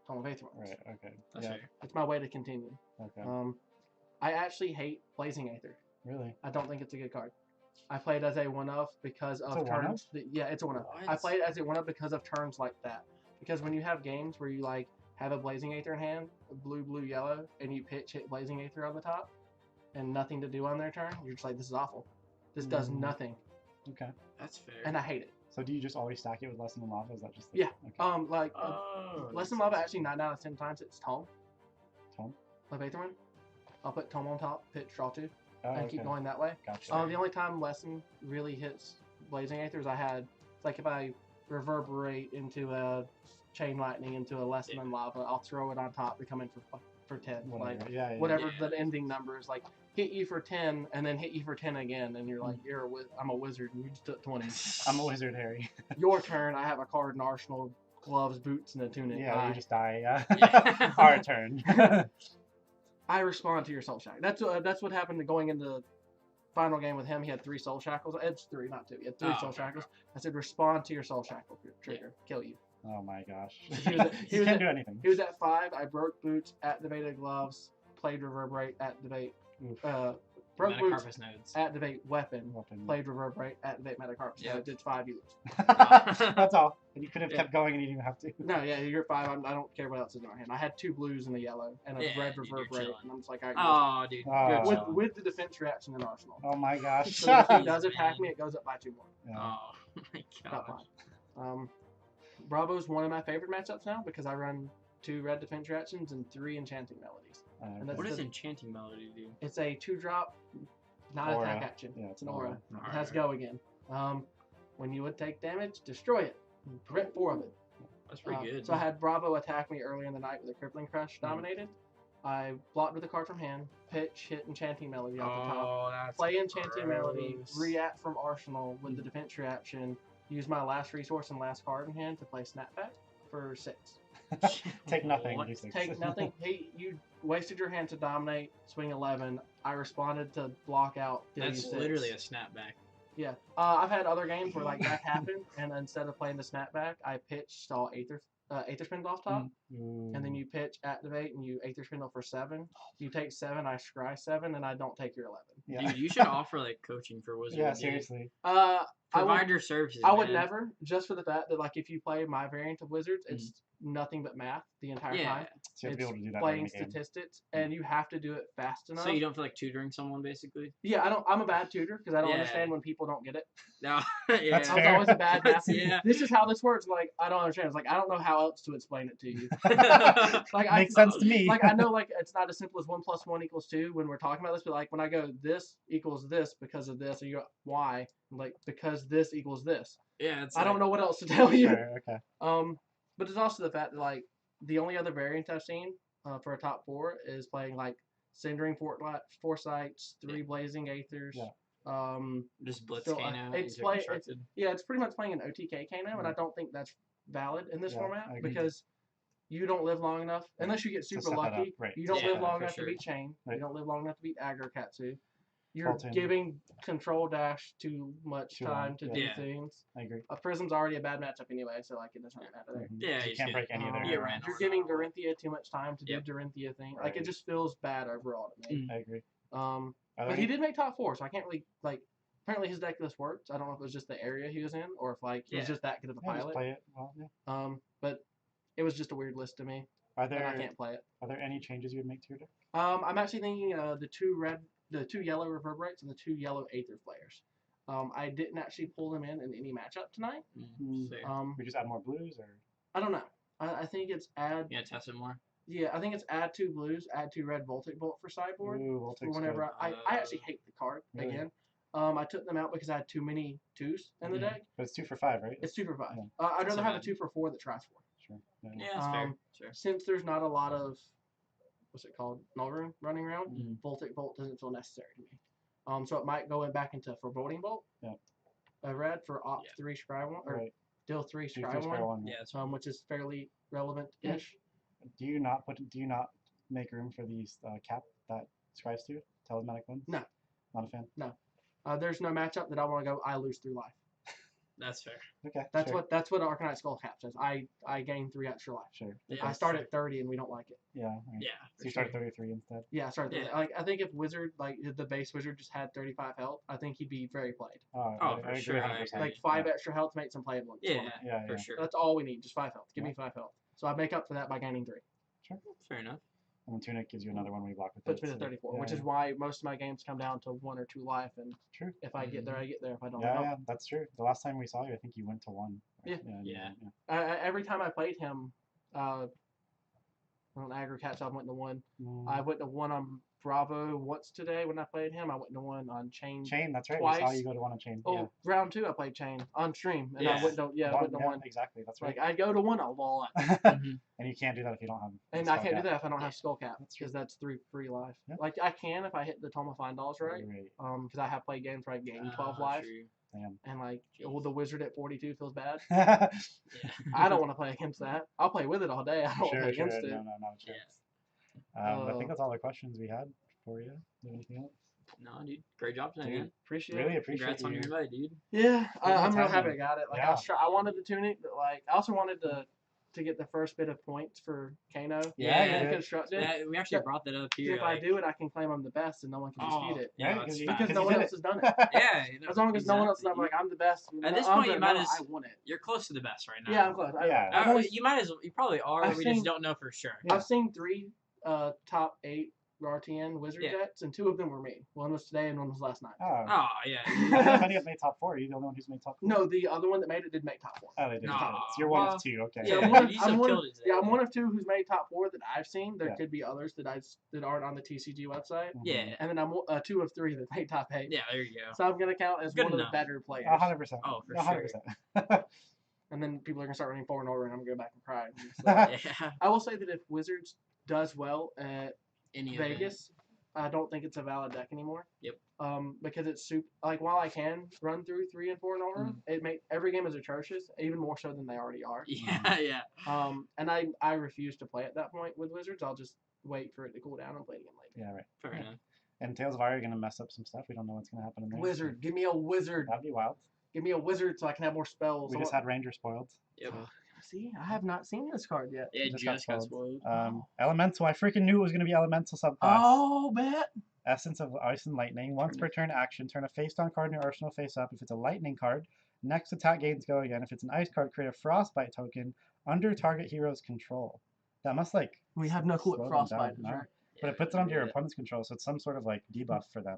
Tome of Aetherwinds. Right. Okay. That's yeah. fair. It's my way to continue. Okay. I actually hate Blazing Aether. Really. I don't think it's a good card. I played as a one-of because of It's a one-of? turns. Yeah, it's a one-of. I What? played as a one-of because of turns like that. Because when you have games where you like have a Blazing Aether in hand, blue, blue, yellow, and you pitch hit Blazing Aether on the top, and nothing to do on their turn, you're just like, this is awful. This does Mm. nothing, Okay. That's fair. and I hate it. So do you just always stack it with Lesson in Lava? Is that just? Yeah. Okay. Oh, Lesson that Lava makes actually 9 out of 10 times it's Tome Tome? of Aetherwind. I'll put Tome on top, pitch, draw 2, Oh, and okay. keep going that way. Gotcha. The only time Lesson really hits Blazing Aethers I had, like if I reverberate into a Chain Lightning into a Lesson in Lava, I'll throw it on top to come in for 10. Whatever. Like yeah. whatever Yeah. the ending number is, like hit you for 10 and then hit you for 10 again, and you're like, I'm a wizard and you just took 20. I'm a wizard, Harry. Your turn. I have a card in Arsenal, gloves, boots, and a tunic. Yeah, you Bye. just die. Yeah. Yeah. Our turn. I respond to your soul shackle. That's what happened to going into final game with him. He had 3 soul shackles. It's 3, not 2. He had 3 Oh, soul okay. shackles. I said, respond to your soul shackle trigger. Kill you. Oh my gosh. He was- he you was can't at- do anything. He was at 5. I broke boots, activated gloves, played reverberate, activate. Oof. Broke boots, Metacarpus nodes. activate weapon, Weapon. played reverberate, activate metacarpus. Yep. So it did 5 you lose. That's all. And you could have Yeah. kept going and you didn't even have to. No, yeah, you're 5. I don't care what else is in our hand. I had 2 blues and a yellow and a Yeah, red dude, you're reverberate, chilling. and I'm just like, all right, Oh, dude. Oh. You're with, chilling. with the defense reaction in Arsenal. Oh my gosh. So if he Jeez, does attack man. me, it goes up by 2 more. Yeah. Oh my About god. 5. Bravo's one of my favorite matchups now because I run 2 red defense reactions, and 3 enchanting melodies. And that's What does the- Enchanting Melody do? It's a 2-drop, not Aura. attack action. Yeah, It's an aura. Alright. It has go again. When you would take damage, destroy it. Prevent 4 of it. That's pretty good. So I had Bravo attack me earlier in the night with a Crippling Crush dominated. I blocked with a card from hand, pitch, hit Enchanting Melody off the top. that's Play Enchanting Melody, gross. react from Arsenal with the defense reaction, use my last resource and last card in hand to play Snapback for 6. Take nothing. What? Do 6. Take nothing. Hey, you wasted your hand to dominate, swing 11. I responded to block out. Deal That's you 6. literally a snapback. Yeah. I've had other games where like that happened, and instead of playing the Snapback, I pitched all Aether Spindle off top. And then you pitch, activate, and you Aether Spindle for 7. You take 7, I scry 7, and I don't take your 11. Yeah. Dude, you should offer like coaching for Wizard. Yeah, of the Day. seriously. Provide your services. I would man. never, just for the fact that like if you play my variant of Wizards, it's nothing but math the entire Yeah. time. So you have to be able to do that Playing during the game. statistics, and you have to do it fast enough. So you don't feel like tutoring someone, basically? Yeah, I don't. I'm a bad tutor because I don't Yeah. understand when people don't get it. No. Yeah. That's I was fair. always a bad math. Yeah. This is how this works. Like I don't understand. It's like I don't know how else to explain it to you. Like Makes sense to me. Like I know like it's not as simple as 1 + 1 = 2 when we're talking about this, but like when I go this equals this because of this, or you go why, like because this equals this. Yeah. It's I don't like- know what else to tell you. Sure, okay. But there's also the fact that like the only other variant I've seen for a top 4 is playing like Cindering Foresights, 3 Blazing Aethers. Yeah. Just Blitz So, Kano. it's Yeah, it's pretty much playing an OTK Kano, and I don't think that's valid in this Yeah, format I agree. because you don't live long enough, unless you get super set that up, lucky. right. You don't Yeah, live long for enough sure. to beat Chain. Right. You don't live long enough to beat Aggro Katsu. You're Fulton. giving Control Dash too much Too time long, to yeah. do Yeah. things. I agree. Prism's already a bad matchup anyway, so like it doesn't really matter there. Yeah, So you you can't just break any of their. Yeah, right. You're giving Dorinthia too much time to do Yep. Dorinthia thing. Like Right. it just feels bad overall to me. I agree. Are Are But there he any- did make top 4, so I can't really like. Apparently his deck list worked. I don't know if it was just the area he was in, or if like he was Yeah. just that good of a Yeah, just pilot. play it. Well, yeah. But it was just a weird list to me, Are and I there can't play it. any changes you would make to your deck? I'm actually thinking the 2 yellow Reverberates and the 2 yellow Aether players. I didn't actually pull them in any matchup tonight. Fair. We just add more blues, or I don't know. I think it's add. Yeah, test it more. Yeah, I think it's add 2 blues, add 2 red Voltic Bolt for sideboard. Ooh, we'll For take whenever I actually hate the card Really? again. I took them out because I had too many 2s in the deck. But it's 2 for 5, right? It's 2 for 5. Yeah. I'd That's rather not have a bad. 2 for 4 that tries 4. Sure. Yeah, that's fair. Sure. Since there's not a lot of what's it called, null room running around, Mm-hmm. Voltic Bolt doesn't feel necessary to me. So it might go back into Foreboding Bolt. Yeah. A red for opt Yeah. 3 scry 1 or Right. deal 3 Do scry first 1. one. Yeah, it's Which is fairly relevant-ish. Do you not make room for these cap that scribes to? Talismanic ones? No. Not a fan. There's no matchup that I want to go. I lose 3 life. That's fair. Okay. That's sure. what Arcanite Skull Cap says. I gain 3 extra life. Sure. Yeah, I start at 30 and we don't like it. Yeah. All right. Yeah. So you start at 33 instead. Yeah, I started. Yeah. Like I think if Wizard, like the base Wizard, just had 35 health, I think he'd be very played. Oh, Oh, I for agree sure, I 100%. agree. Like 5 extra health makes him playable. in this Yeah, format. Yeah, for yeah. sure. That's all we need. Just 5 health. Give me 5 health. So I make up for that by gaining 3. Fair enough. And then Tunic gives you another one when you block with Puts it. me to so- 34, yeah, which yeah. is why most of my games come down to 1 or 2 life. And True. if I get there, I get there. If I don't, I Yeah, don't. yeah, that's true. The last time we saw you, I think you went to 1. Yeah. Yeah. Every time I played him, on Aggro Cats, I went to 1. Mm. I went to 1 on Bravo once today when I played him. I went to 1 on Chain. Chain, that's right. We saw twice. you go to 1 on Chain. Oh, round 2 I played Chain on stream, and I Yeah. went to I went to 1. Exactly, that's right. Like I go to 1, I'll ball out, Mhm. And you can't do that if you don't have. and spell I can't do cap. that if I don't have Yeah. Skull Cap That's true. because that's 3 free life. Yeah. Like I can if I hit the Toma Fine Dolls right. Right. Because I have played games where I gain 12 life, True. Damn. and like the Wizard at 42 feels bad. Yeah. I don't want to play against that. I'll play with it all day. I don't want to Sure, play sure. against it. No, not a chance. Yeah. I think that's all the questions we had for you. Do you have anything else? No, dude. Great job tonight, Dude, man. Appreciate Really it. appreciate Congrats on you. your invite, dude. Yeah, I'm real time, happy I man. got it. Like Yeah. I wanted the tunic, but like I also wanted to get the first bit of points for Kano. Yeah, and you did. constructed. Yeah, we actually brought that up here. If I like- do it, I can claim I'm the best, and no one can dispute it. Yeah, Right, that's because you- fine. Because Because no you one did else it. has done it. Yeah, As long as no one else is exactly. not like I'm the best. At this I'm point, you good, might no, as- I won it. You're close to the best right now. Yeah, I'm close. Yeah. I've, only, You might as you probably are. I've We seen- just don't know for sure. I've seen 3 top 8 RTN Wizard Yeah. decks, and 2 of them were me. One was today and one was last night. Oh. Oh yeah. I don't know if any have made top 4. Are you the only one who's made top 4? No, the other one that made it did make top 4. Oh, they did. No, So you're one well, of 2. Okay. Yeah, I'm one, you still killed it today. yeah, I'm one of 2 who's made top 4 that I've seen. There Yeah. could be others that that aren't on the TCG website. Yeah. And then I'm 2 of 3 that made top 8. Yeah, there you go. So I'm gonna count as Good one of enough. the better players. 100%. Oh, for 100%. And then people are gonna start running 4 and over, and I'm gonna go back and cry. Yeah. I will say that if Wizards does well at Any of it. Vegas, I don't think it's a valid deck anymore. Yep. Because it's super. Like while I can run through 3 and 4 and over, it make every game is atrocious, even more so than they already are. Yeah, yeah. And I refuse to play at that point with Wizards. I'll just wait for it to cool down and play it again later. Yeah, right. Fair enough. And Tales of Aria are going to mess up some stuff. We don't know what's going to happen in there. Wizard, give me a wizard. That'd be wild. Give me a wizard so I can have more spells. We just had Ranger spoiled. Yep. See, I have not seen this card yet. Yeah, Just just got got spoiled. Elemental. I freaking knew it was going to be Elemental subclass. Oh, bet. Essence of Ice and Lightning. Once per turn action, turn a face-down card in your arsenal face up. If it's a Lightning card, next attack gains go again. If it's an Ice card, create a Frostbite token under target hero's control. That must like. We have no clue slow what them Frostbite down, is, no? right? But it puts it under your opponent's control, so it's some sort of like debuff for them.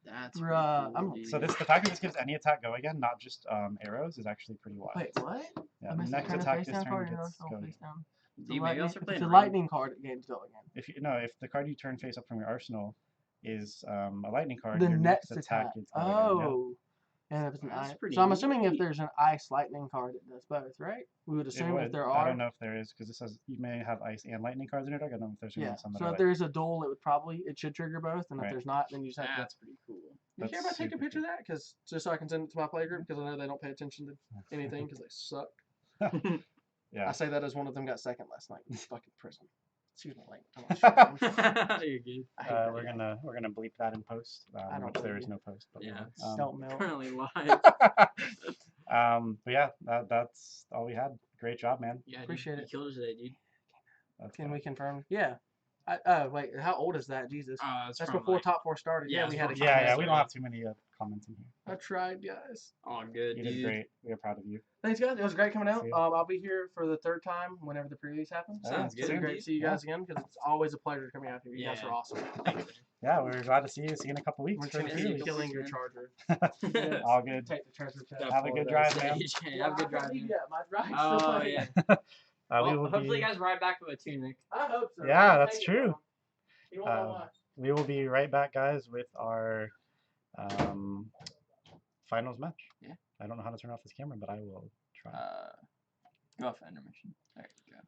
That's Bruh, pretty cool, So dude. the fact that this gives any attack go again, not just arrows, is actually pretty wild. Wait, what? Yeah, I missed next turn a attack face this down turn card and gets arsenal go face again. down. Dude, maybe I'll start If playing it's a Ring. lightning card, it gains go again. If the card you turn face up from your arsenal is a lightning card, The your next next attack. gets go again. Yeah. Oh. And if it's an That's ice. pretty So I'm assuming if neat. there's an ice lightning card, it does both, right? We would It assume would. if there I are. don't know if there is because it says you may have ice and lightning cards in your deck. I don't know if there's Yeah. some that So are if like, there's a duel, it should trigger both, and if Right. there's not, then you just have to. That's pretty cool. You care if I That's take a super picture of that? Because just so I can send it to my playgroup, because I know they don't pay attention to anything because they suck. I yeah. say that as one of them got second last night in fucking prison. Excuse my language. You're good. I hate that We're guy. gonna bleep that in post, I don't which there believe is you. no post. But Yeah. Don't melt. Currently live. but yeah, that's all we had. Great job, man. Yeah, Appreciate dude, it. You killed it today, dude. That's Can good. we confirm? Yeah. Oh wait, how old is that? Jesus. It's That's from, before like, top 4 started. yeah, Yeah, we had a it's Yeah, comment. we don't have too many comments in here. I tried, guys. all good, You dude. did great. We are proud of you. Thanks, guys. It was great coming out. See you. I'll be here for the 3rd time whenever the previews happen. Sounds It's good. great to see you guys again because it's always a pleasure coming out here. You guys Yeah. are awesome. Thanks, man. Yeah, we're glad to see you. See you in a couple weeks. We're for the going to see be you. series. killing your charger. All good. Take the transfer test. Have a good drive, man. Yeah, have a good drive, man. Yeah, my drive's Oh, still playing. yeah. We Well, will hopefully be. you guys ride back with a tunic. I hope so. Yeah, I'm that's taking it true. now. You won't know why. We will be right back, guys, with our finals match. Yeah. I don't know how to turn off this camera, but I will try. Go off intermission. There you go.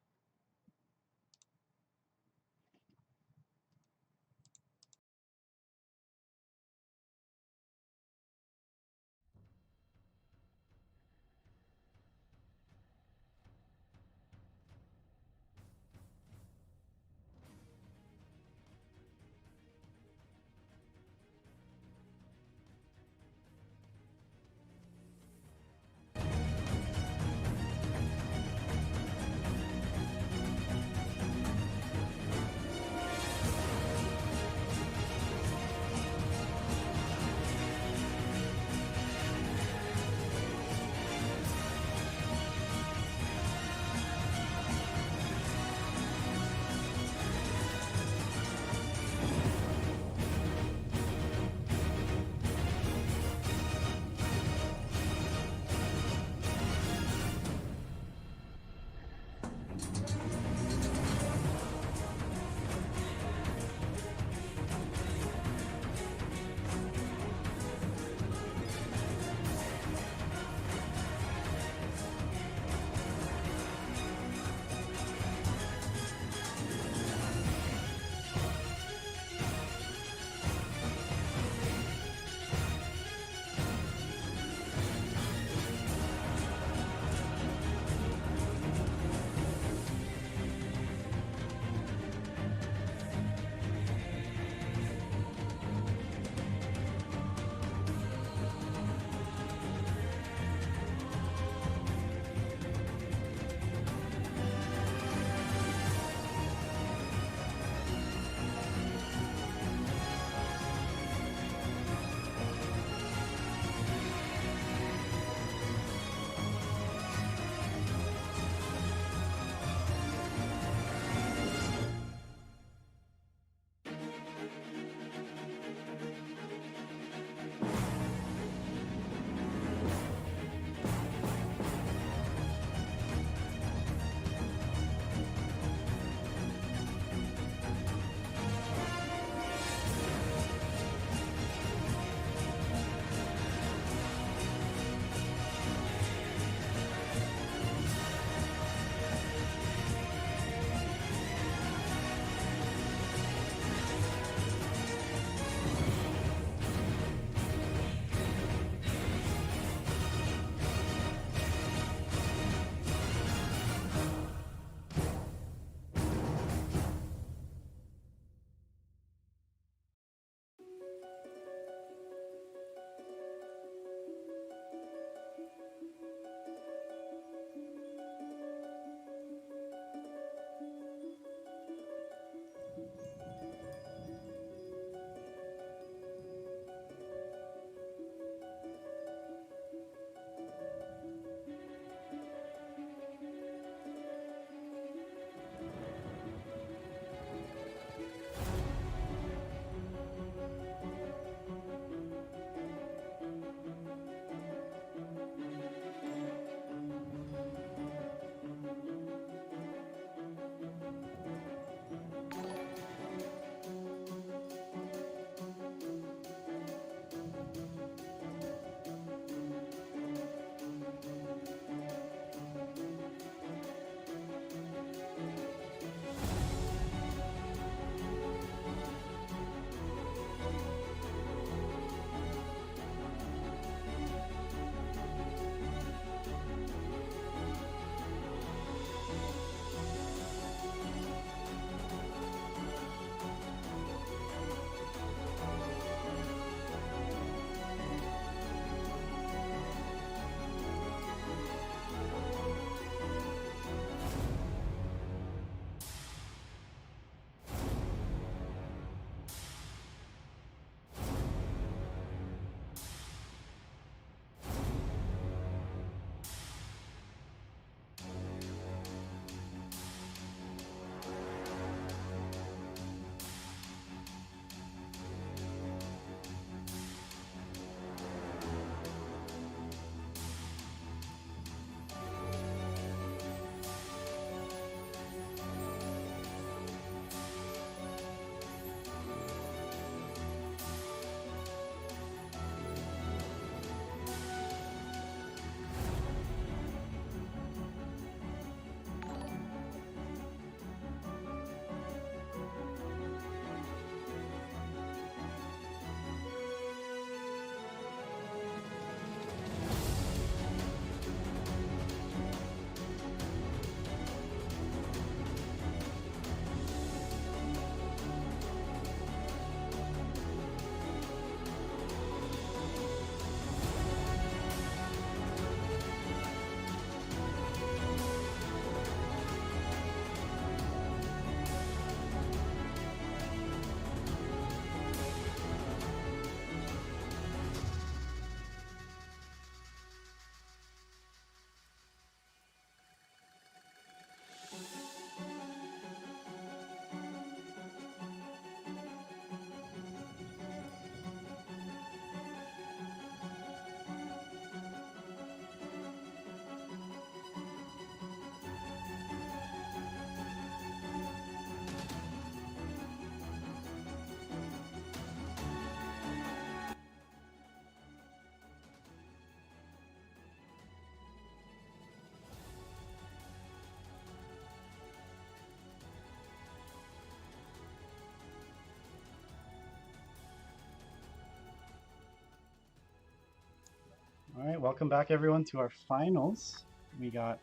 welcome back everyone to our finals. We got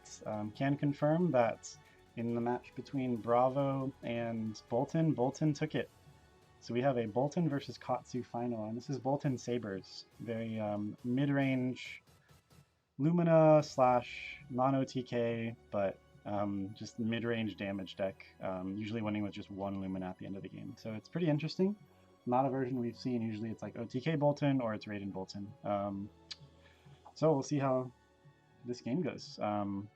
can confirm that in the match between Bravo and Bolton, Bolton took it. So we have a Bolton versus Katsu final, and this is Bolton Sabers, very mid-range Lumina / non-OTK, but just mid-range damage deck, usually winning with just one Lumina at the end of the game. So it's pretty interesting. Not a version we've seen. Usually it's like OTK Bolton or it's Raiden Bolton. So we'll see how this game goes.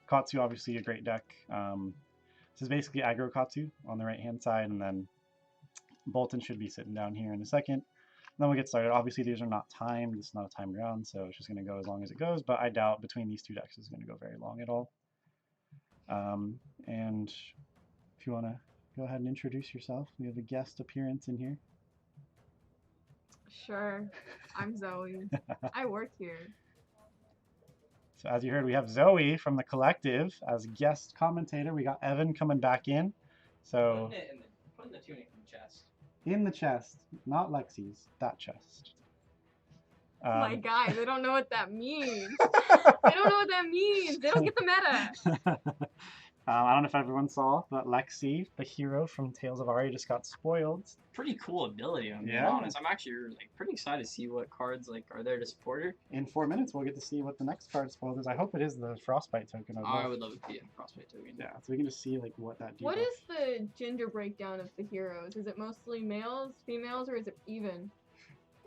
Katsu, obviously a great deck. This is basically aggro Katsu on the right-hand side, and then Bolton should be sitting down here in a second. Then we'll get started. Obviously, these are not timed. It's not a timed round, so it's just going to go as long as it goes, but I doubt between these two decks it's going to go very long at all. And if you want to go ahead and introduce yourself, we have a guest appearance in here. Sure. I'm Zoe. I work here. So as you heard, we have Zoe from the collective as guest commentator. We got Evan coming back in. So Putting the tunic in the chest. In the chest, not Lexi's, that chest. My guys, they don't know what that means. They don't know what that means. They don't get the meta. I don't know if everyone saw, but Lexi, the hero from Tales of Aria, just got spoiled. Pretty cool ability, I'm being honest. I'm actually like pretty excited to see what cards like are there to support her. In 4 minutes, we'll get to see what the next card spoiled is. I hope it is the Frostbite token. I would love it to be a Frostbite token. Yeah, so we can just see like what that. What is the gender breakdown of the heroes? Is it mostly males, females, or is it even?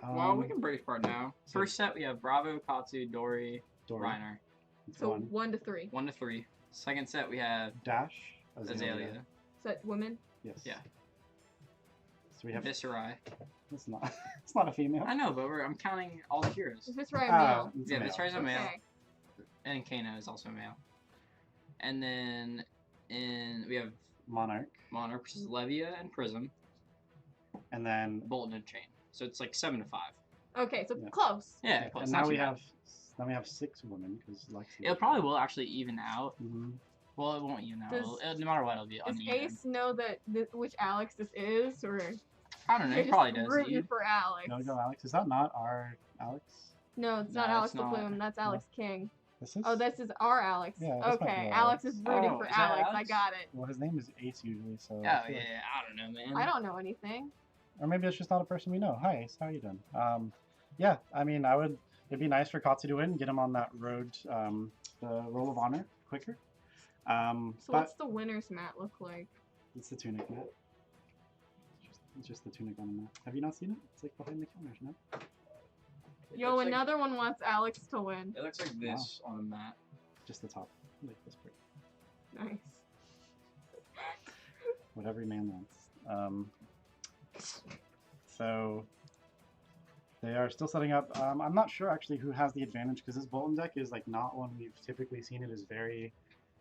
Well, we can break apart now. First set we have Bravo, Katsu, Dory. Reiner. So 1 to 3. 1 to 3. Second set we have Dash, Azalea. Is that women? Yes. Yeah. So we have Viscerai. It's not. It's not a female. I know, but I'm counting all the heroes. Is Viscerai a male? Yeah, Viscerai's a male. Okay. And Kano is also a male. And then we have Monarch, which is Levia and Prism. And then Bolton and Chain. So it's like 7 to 5. Okay, so close. Yeah, close. And now we have 6 women because Lexi. It probably will actually even out. Mm-hmm. Well, it won't even out. No matter what, it'll be uneven. Does Ace know that which Alex this is, or? I don't know. He probably does. Rooting for Alex. No, go Alex. Is that not our Alex? No, it's not Alex the Bloom. That's Alex King. This is? Oh, this is our Alex. Yeah, okay, Alex is rooting for Alex. I got it. Well, his name is Ace usually, so. Oh yeah, I don't know, man. I don't know anything. Or maybe it's just not a person we know. Hi, Ace. How you doing? Yeah, I mean, it'd be nice for Katsu to win, get him on that road, the Roll of Honor quicker. So what's the winner's mat look like? It's the tunic mat. It's just the tunic on the mat. Have you not seen it? It's like behind the counters, no? Yo, another one wants Alex to win. It looks like this on the mat. Just the top, like this part. Nice. What every man wants. So they are still setting up. I'm not sure actually who has the advantage because this Bolton deck is like not one we've typically seen. It is very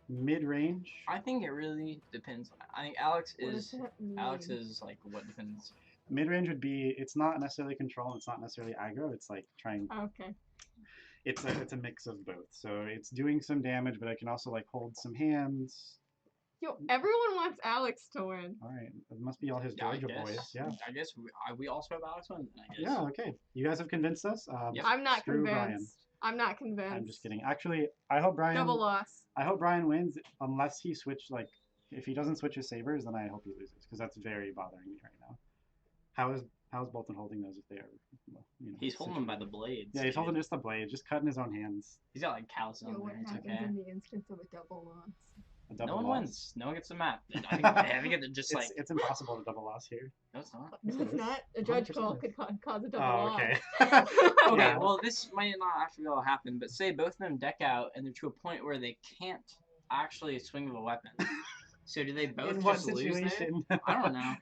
mid-range. I think it really depends. I think Alex is like what depends. Mid-range would be, it's not necessarily control, it's not necessarily aggro, it's like trying. Okay. It's a mix of both. So it's doing some damage, but I can also like hold some hands. Yo, everyone wants Alex to win. All right, it must be all his Georgia boys. Yeah. I guess we also have Alex win. Yeah. Okay. You guys have convinced us. I'm not convinced. Brian. I'm not convinced. I'm just kidding. Actually, I hope Brian. Double loss. I hope Brian wins unless he like, if he doesn't switch his sabers, then I hope he loses because that's very bothering me right now. How's Bolton holding those if they are? Well, he's holding them by the blades. Yeah, he's holding just the blade, just cutting his own hands. He's got like callus on there. What happens in the instance of a double loss? No one wins. No one gets the map. I think it's just like it's impossible to double loss here. No, it's not. No, it's not. A judge call could cause a double loss. Okay. Okay. Yeah. Well, this might not actually be able to happen, but say both of them deck out and they're to a point where they can't actually swing with a weapon. So do they both just lose there? I don't know.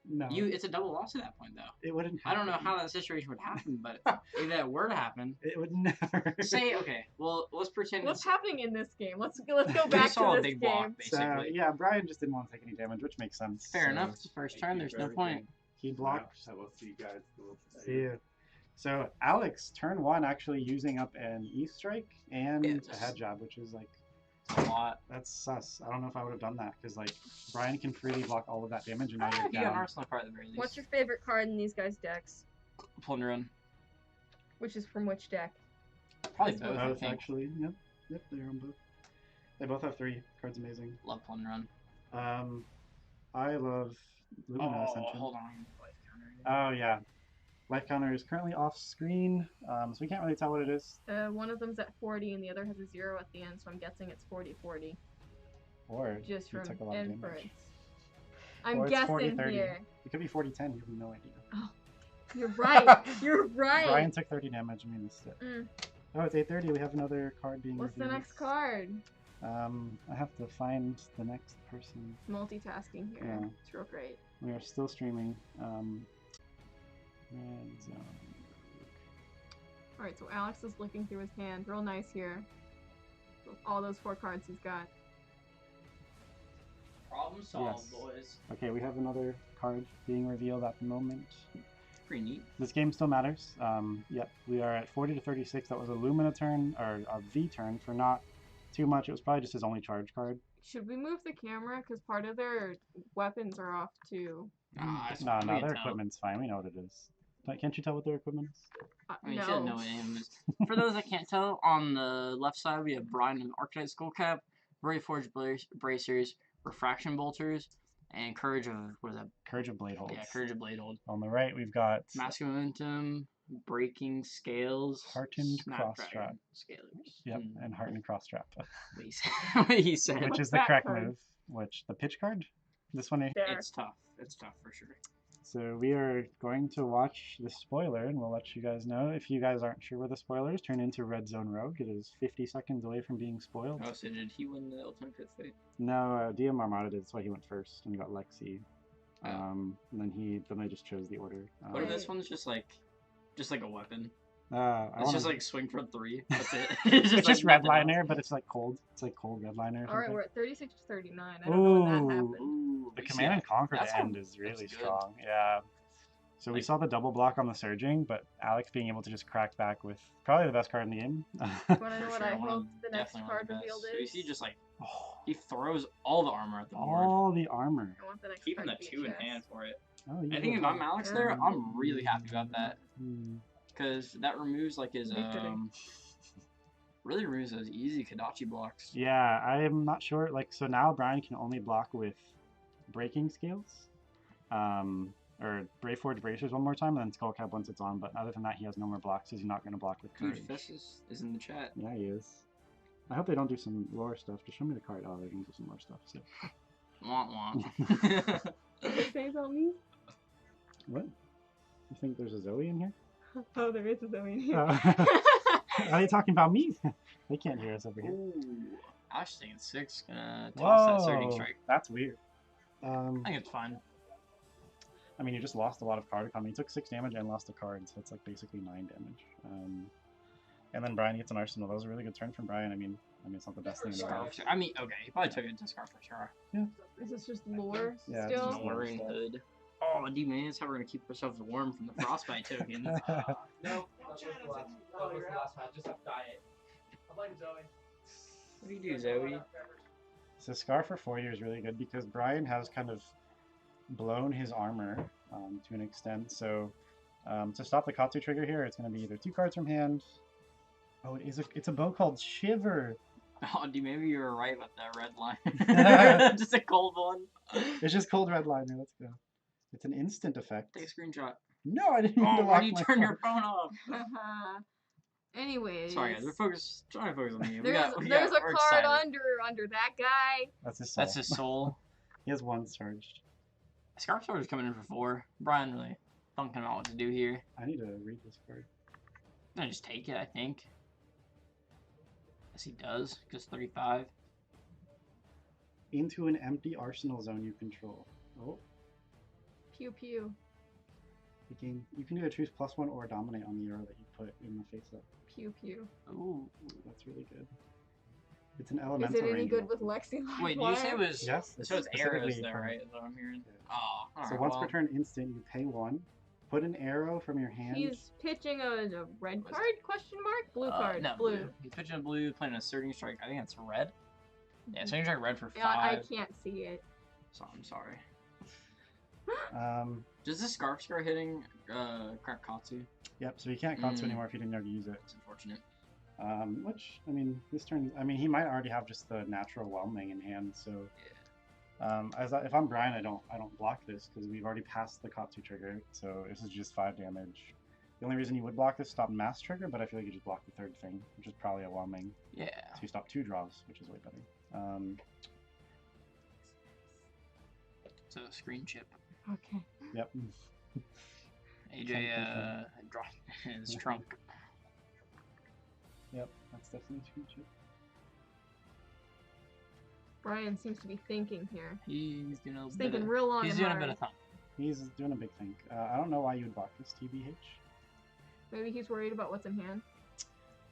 No. It's a double loss at that point, though. It wouldn't happen. I don't know how that situation would happen, but if that were to happen, it would never. Say, okay, well, let's pretend. What's happening in this game? Let's go back to this big game. Block, basically. So, yeah, Brian just didn't want to take any damage, which makes sense. Fair enough. It's the first turn. There's no point. He blocked. I will see you guys. See you. So Alex, turn 1, actually using up an E strike and a head jab, which is like a lot. That's sus. I don't know if I would have done that because like Brian can freely block all of that damage, and now you're You got an down. arsenal card at the very least. What's your favorite card in these guys' decks? Plunder Run. Which is from which deck? Probably both, I Both think. actually. Yep. Yep, they're on both. They both have 3. Card's amazing. Love Plum Run. I love Lumina Ascension. Hold on. Oh yeah. Life counter is currently off screen, so we can't really tell what it is. One of them's at 40 and the other has a 0 at the end, so I'm guessing it's 40-40. Or Just you from took a lot of damage. inference. I'm Or it's guessing 40-30. here. It could be 40-10, you have no idea. Oh, you're right. You're right. Brian took 30 damage and we missed it. Mm. Oh, it's 8:30. We have another card being What's the revealed. next card? I have to find the next person. Multitasking here. Yeah. It's real great. We are still streaming. Red zone. Alright, so Alex is looking through his hand. Real nice here. With all those 4 cards he's got. Problem solved, Yes. boys. Okay, we have another card being revealed at the moment. Pretty neat. This game still matters. Yep, we are at 40-36. That was a Lumina turn, or a V turn for not too much. It was probably just his only charge card. Should we move the camera? Because part of their weapons are off too. No, their equipment's fine. We know what it is. Can't you tell what their equipment is? I mean, you No. should know what aim is. For those that can't tell, on the left side we have Brian and Archetype Skull Cap, Ray Forge Bracers, Refraction Bolters, and Courage of, what is that? Courage of Blade Holds. Yeah, Courage of Blade Hold. On the right, we've got Mask of Momentum, Breaking Scales, Heartened Snapdragon Crossstrap. Scalers. Yep, and Heartened Crossstrap. What he said. Which is the that correct card? move. Which, the pitch card? This one here? There. It's tough. It's tough for sure. So we are going to watch the spoiler, and we'll let you guys know. If you guys aren't sure where the spoiler is, turn into Red Zone Rogue. It is 50 seconds away from being spoiled. Oh, so did he win the Ultimate Fifth Fate? No, DM Armada did. That's why he went first and got Lexi. Oh. And then they just chose the order. What if this one's just like a weapon? It's just like swing for 3. That's it. It's just like redliner, but it's like cold. It's like cold redliner. Alright, we're at 36-39. I don't know when that happened. Ooh, The Command and Conquer that's at end good. is really That's good. strong. Yeah. So we saw the double block on the Surging, but Alex being able to just crack back with probably the best card in the game. Want to know what I hope the next card revealed So you is? see, just like he throws all the armor at the board. all the armor. I want the next Keeping card the to be 2 in chess. hand for it. Oh, you I think if will. I'm Alex there, I'm really happy about that. Hmm. Because that removes like his Victory. really removes those easy Kadachi blocks. Yeah, I am not sure. Like, so now Brian can only block with Breaking Scales, or Brave Forge Bracers one more time, and then Skull Cap once it's on. But other than that, he has no more blocks. So he's not going to block with Courage. Dude, Festus is in the chat. Yeah, he is. I hope they don't do some lore stuff. Just show me the card. Oh, they're going to do some lore stuff. So. Womp womp. What did it say about me? What? You think there's a Zoe in here? Oh, there is a Zoe in here. Are they talking about me? They can't hear us over here. Ooh. I was thinking 6. Gonna toss that Surging Whoa, Strike. that's weird. I think it's fine. I mean, you just lost a lot of card economy. You took 6 damage and lost a card, so it's like basically 9 damage. And then Brian gets an Arsenal. That was a really good turn from Brian. I mean, it's not the best thing in the world. Scarf. I mean, okay, he probably took it to Scarf for sure. Is this just lore Yeah, it's still? just lore. Luring Hood. Oh, D-Man, that's how we're gonna keep ourselves warm from the Frostbite token. No, that was the last match. Just have diet. I'm like Zoe. What do you do, Zoe? So Scar for 4 years is really good because Brian has kind of blown his armor to an extent. So to stop the Katsu trigger here, it's going to be either 2 cards from hand. Oh, it's a bow called Shiver. Oh, D, maybe you were right about that red line. Just a cold one. It's just cold red liner. Let's go. It's an instant effect. Take a screenshot. No, I didn't mean to Oh, lock why do you my turn phone. your phone off? Anyways. Sorry, guys, we're trying to focus on you. There's a we're card excited. under that guy. That's his soul. That's his soul. He has 1 charged. Scarf Sword is coming in for 4. Brian really thinking about what to do here. I need to read this card. I just take it, I think. Yes, he does, because 35. Into an empty arsenal zone you control. Oh. Pew pew. You can either choose +1 or dominate on the arrow that you put in the face up. Pew pew. Ooh. That's really good. It's an Is elemental it any range good roll. with Lexi? Wait, did you say it was... Yes. So it's arrows specifically there, for- right? Is what I'm hearing? Yeah. Oh, alright, So once well, per turn instant, you pay 1. Put an arrow from your hand. He's pitching a red What is card? Question mark? Blue card. No, blue. He's pitching a blue, playing a Surging Strike. I think that's red. Yeah, Surging Strike red for 5. Yeah, I can't see it. So I'm sorry. Does this Scarf start hitting Katsu? Yep, so you can't Katsu Mm. anymore if you didn't know to use it. It's unfortunate. Which, I mean, this turn, I mean, he might already have just the natural whelming in hand, so. If I'm Brian, I don't block this because we've already passed the Katsu trigger, so this is just 5 damage. The only reason you would block this is stop mass trigger, but I feel like you just block the third thing, which is probably a whelming. Yeah. So you stop 2 draws, which is way better. So screen chip. Okay. Yep. AJ dropped his trunk. Yep, that's definitely screen chip. Brian seems to be thinking here. He's doing a He's thinking real long. He's and doing hard. a bit of thump. He's doing a big think. I don't know why you would block this, TBH. Maybe he's worried about what's in hand.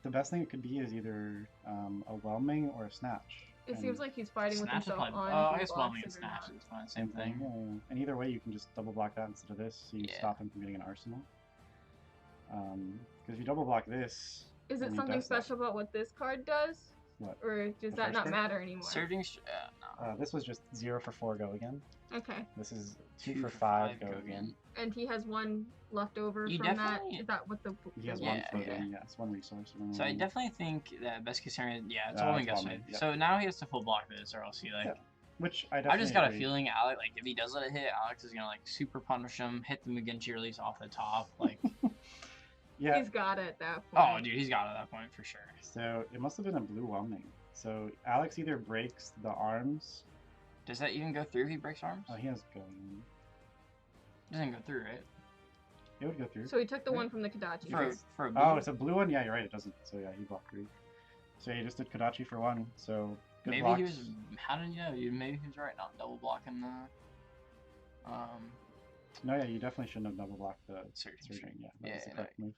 The best thing it could be is either a whelming or a snatch. It seems like he's fighting with Snatch is himself probably, on. I guess whelming and snatch is fine, same thing. Yeah. And either way, you can just double block that instead of this, so you stop him from getting an arsenal. Because if you double block this, is it something special about what this card does? What? Or does that not matter anymore? Surging, no. This was just 0 for 4 go again. Okay. This is 2 for 5 go again. And he has 1 left over You from that. Is that what the? He has 1 floating. Yes, 1 resource. So I definitely think that best case scenario, it's only gets it. Yeah. So now he has to full block this, or else he like. Yeah. Which I definitely. I just got a feeling Alex, like if he does let it hit, Alex is gonna like super punish him, hit them against your release off the top, like. Yeah. He's got it at that point. Oh, dude, he's got it at that point for sure. So it must have been a blue whelming. So Alex either breaks the arms. Does that even go through if he breaks arms? Oh, he has going. Doesn't go through, right? It would go through. So he took the one from the Kodachi. For a blue. Oh, it's a blue one? Yeah, you're right, it doesn't. So yeah, he blocked 3. So he just did Kodachi for 1, so good maybe blocks. he was, how did you know? Maybe he was right, not double blocking the, No, yeah, you definitely shouldn't have double blocked the surging. Yeah, that's the correct move.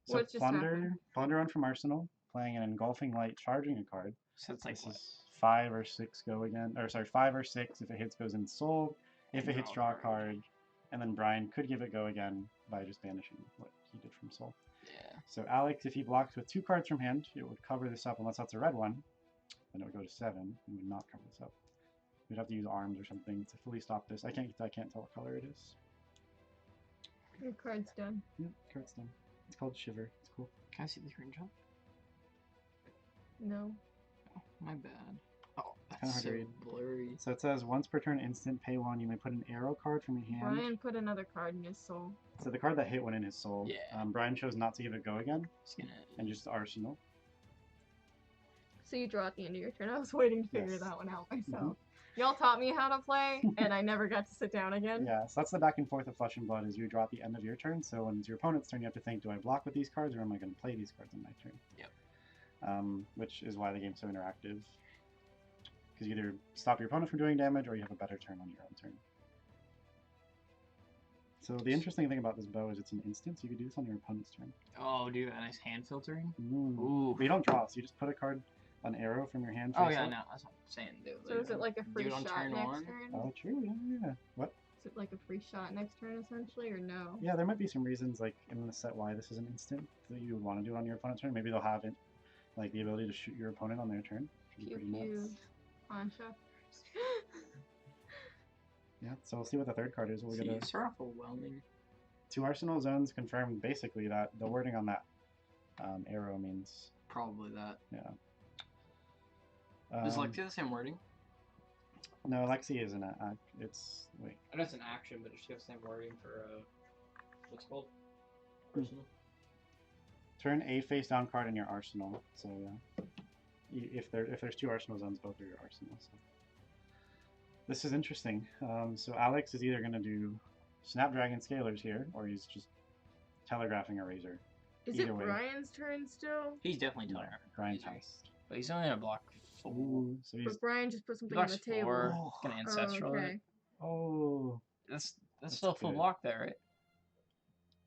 So Plunder one from Arsenal, playing an Engulfing Light, charging a card. So it's like this is 5 or 6 go again, or sorry, 5 or 6 if it hits goes in soul. If it hits draw a card, and then Brian could give it go again by just banishing what he did from soul. Yeah. So Alex, if he blocks with 2 cards from hand, it would cover this up unless that's a red one. Then it would go to 7 and would not cover this up. We'd have to use arms or something to fully stop this. I can't tell what color it is. Your card's done. Yep, card's done. It's called Shiver. It's cool. Can I see the screenshot? No. Oh, my bad. Oh, Kinda that's hard so to read. blurry. So it says once per turn instant, pay 1. You may put an arrow card from your hand. Brian put another card in his soul. So the card that hit went in his soul. Yeah. Brian chose not to give it go again. Gonna... And just Arsenal. So you draw at the end of your turn. I was waiting to figure that one out myself. Y'all taught me how to play, and I never got to sit down again. Yeah, so that's the back and forth of Flesh and Blood, is you draw at the end of your turn, so when it's your opponent's turn, you have to think, do I block with these cards, or am I going to play these cards on my turn? Yep. Which is why the game's so interactive. Because you either stop your opponent from doing damage, or you have a better turn on your own turn. So the interesting thing about this bow is it's an instant, so you can do this on your opponent's turn. Oh, dude, a nice hand filtering? Ooh. But you don't draw, so you just put a card, an arrow from your hand. Oh, yeah, no, that's what I'm saying, dude. So is it like a free shot next turn? Oh, true, yeah. What? Is it like a free shot next turn, essentially, or no? Yeah, there might be some reasons, like, in the set why this is an instant, that you would want to do it on your opponent's turn. Maybe they'll have it, like, the ability to shoot your opponent on their turn. Pew pew. Poncha. Yeah, so we'll see what the third card is. We'll get a start off overwhelming. 2 Arsenal zones confirmed basically that the wording on that arrow means... Probably that. Yeah. Is Lexi the same wording? No, Lexi isn't. It's... Wait. I know it's an action, but it should have the same wording for... what's it called? Arsenal. Turn a face down card in your arsenal. So yeah. If there's 2 Arsenal zones, both are your arsenal. So. This is interesting. So Alex is either going to do Snapdragon Scalers here, or he's just telegraphing a Razor. Is it Brian's turn still? He's definitely telegraphing. Brian's passed. But he's only going to block 4. Ooh, so he's... But Brian just put something on the table. 4. Oh, it's going to Ancestral. Okay. Oh. That's still full block there,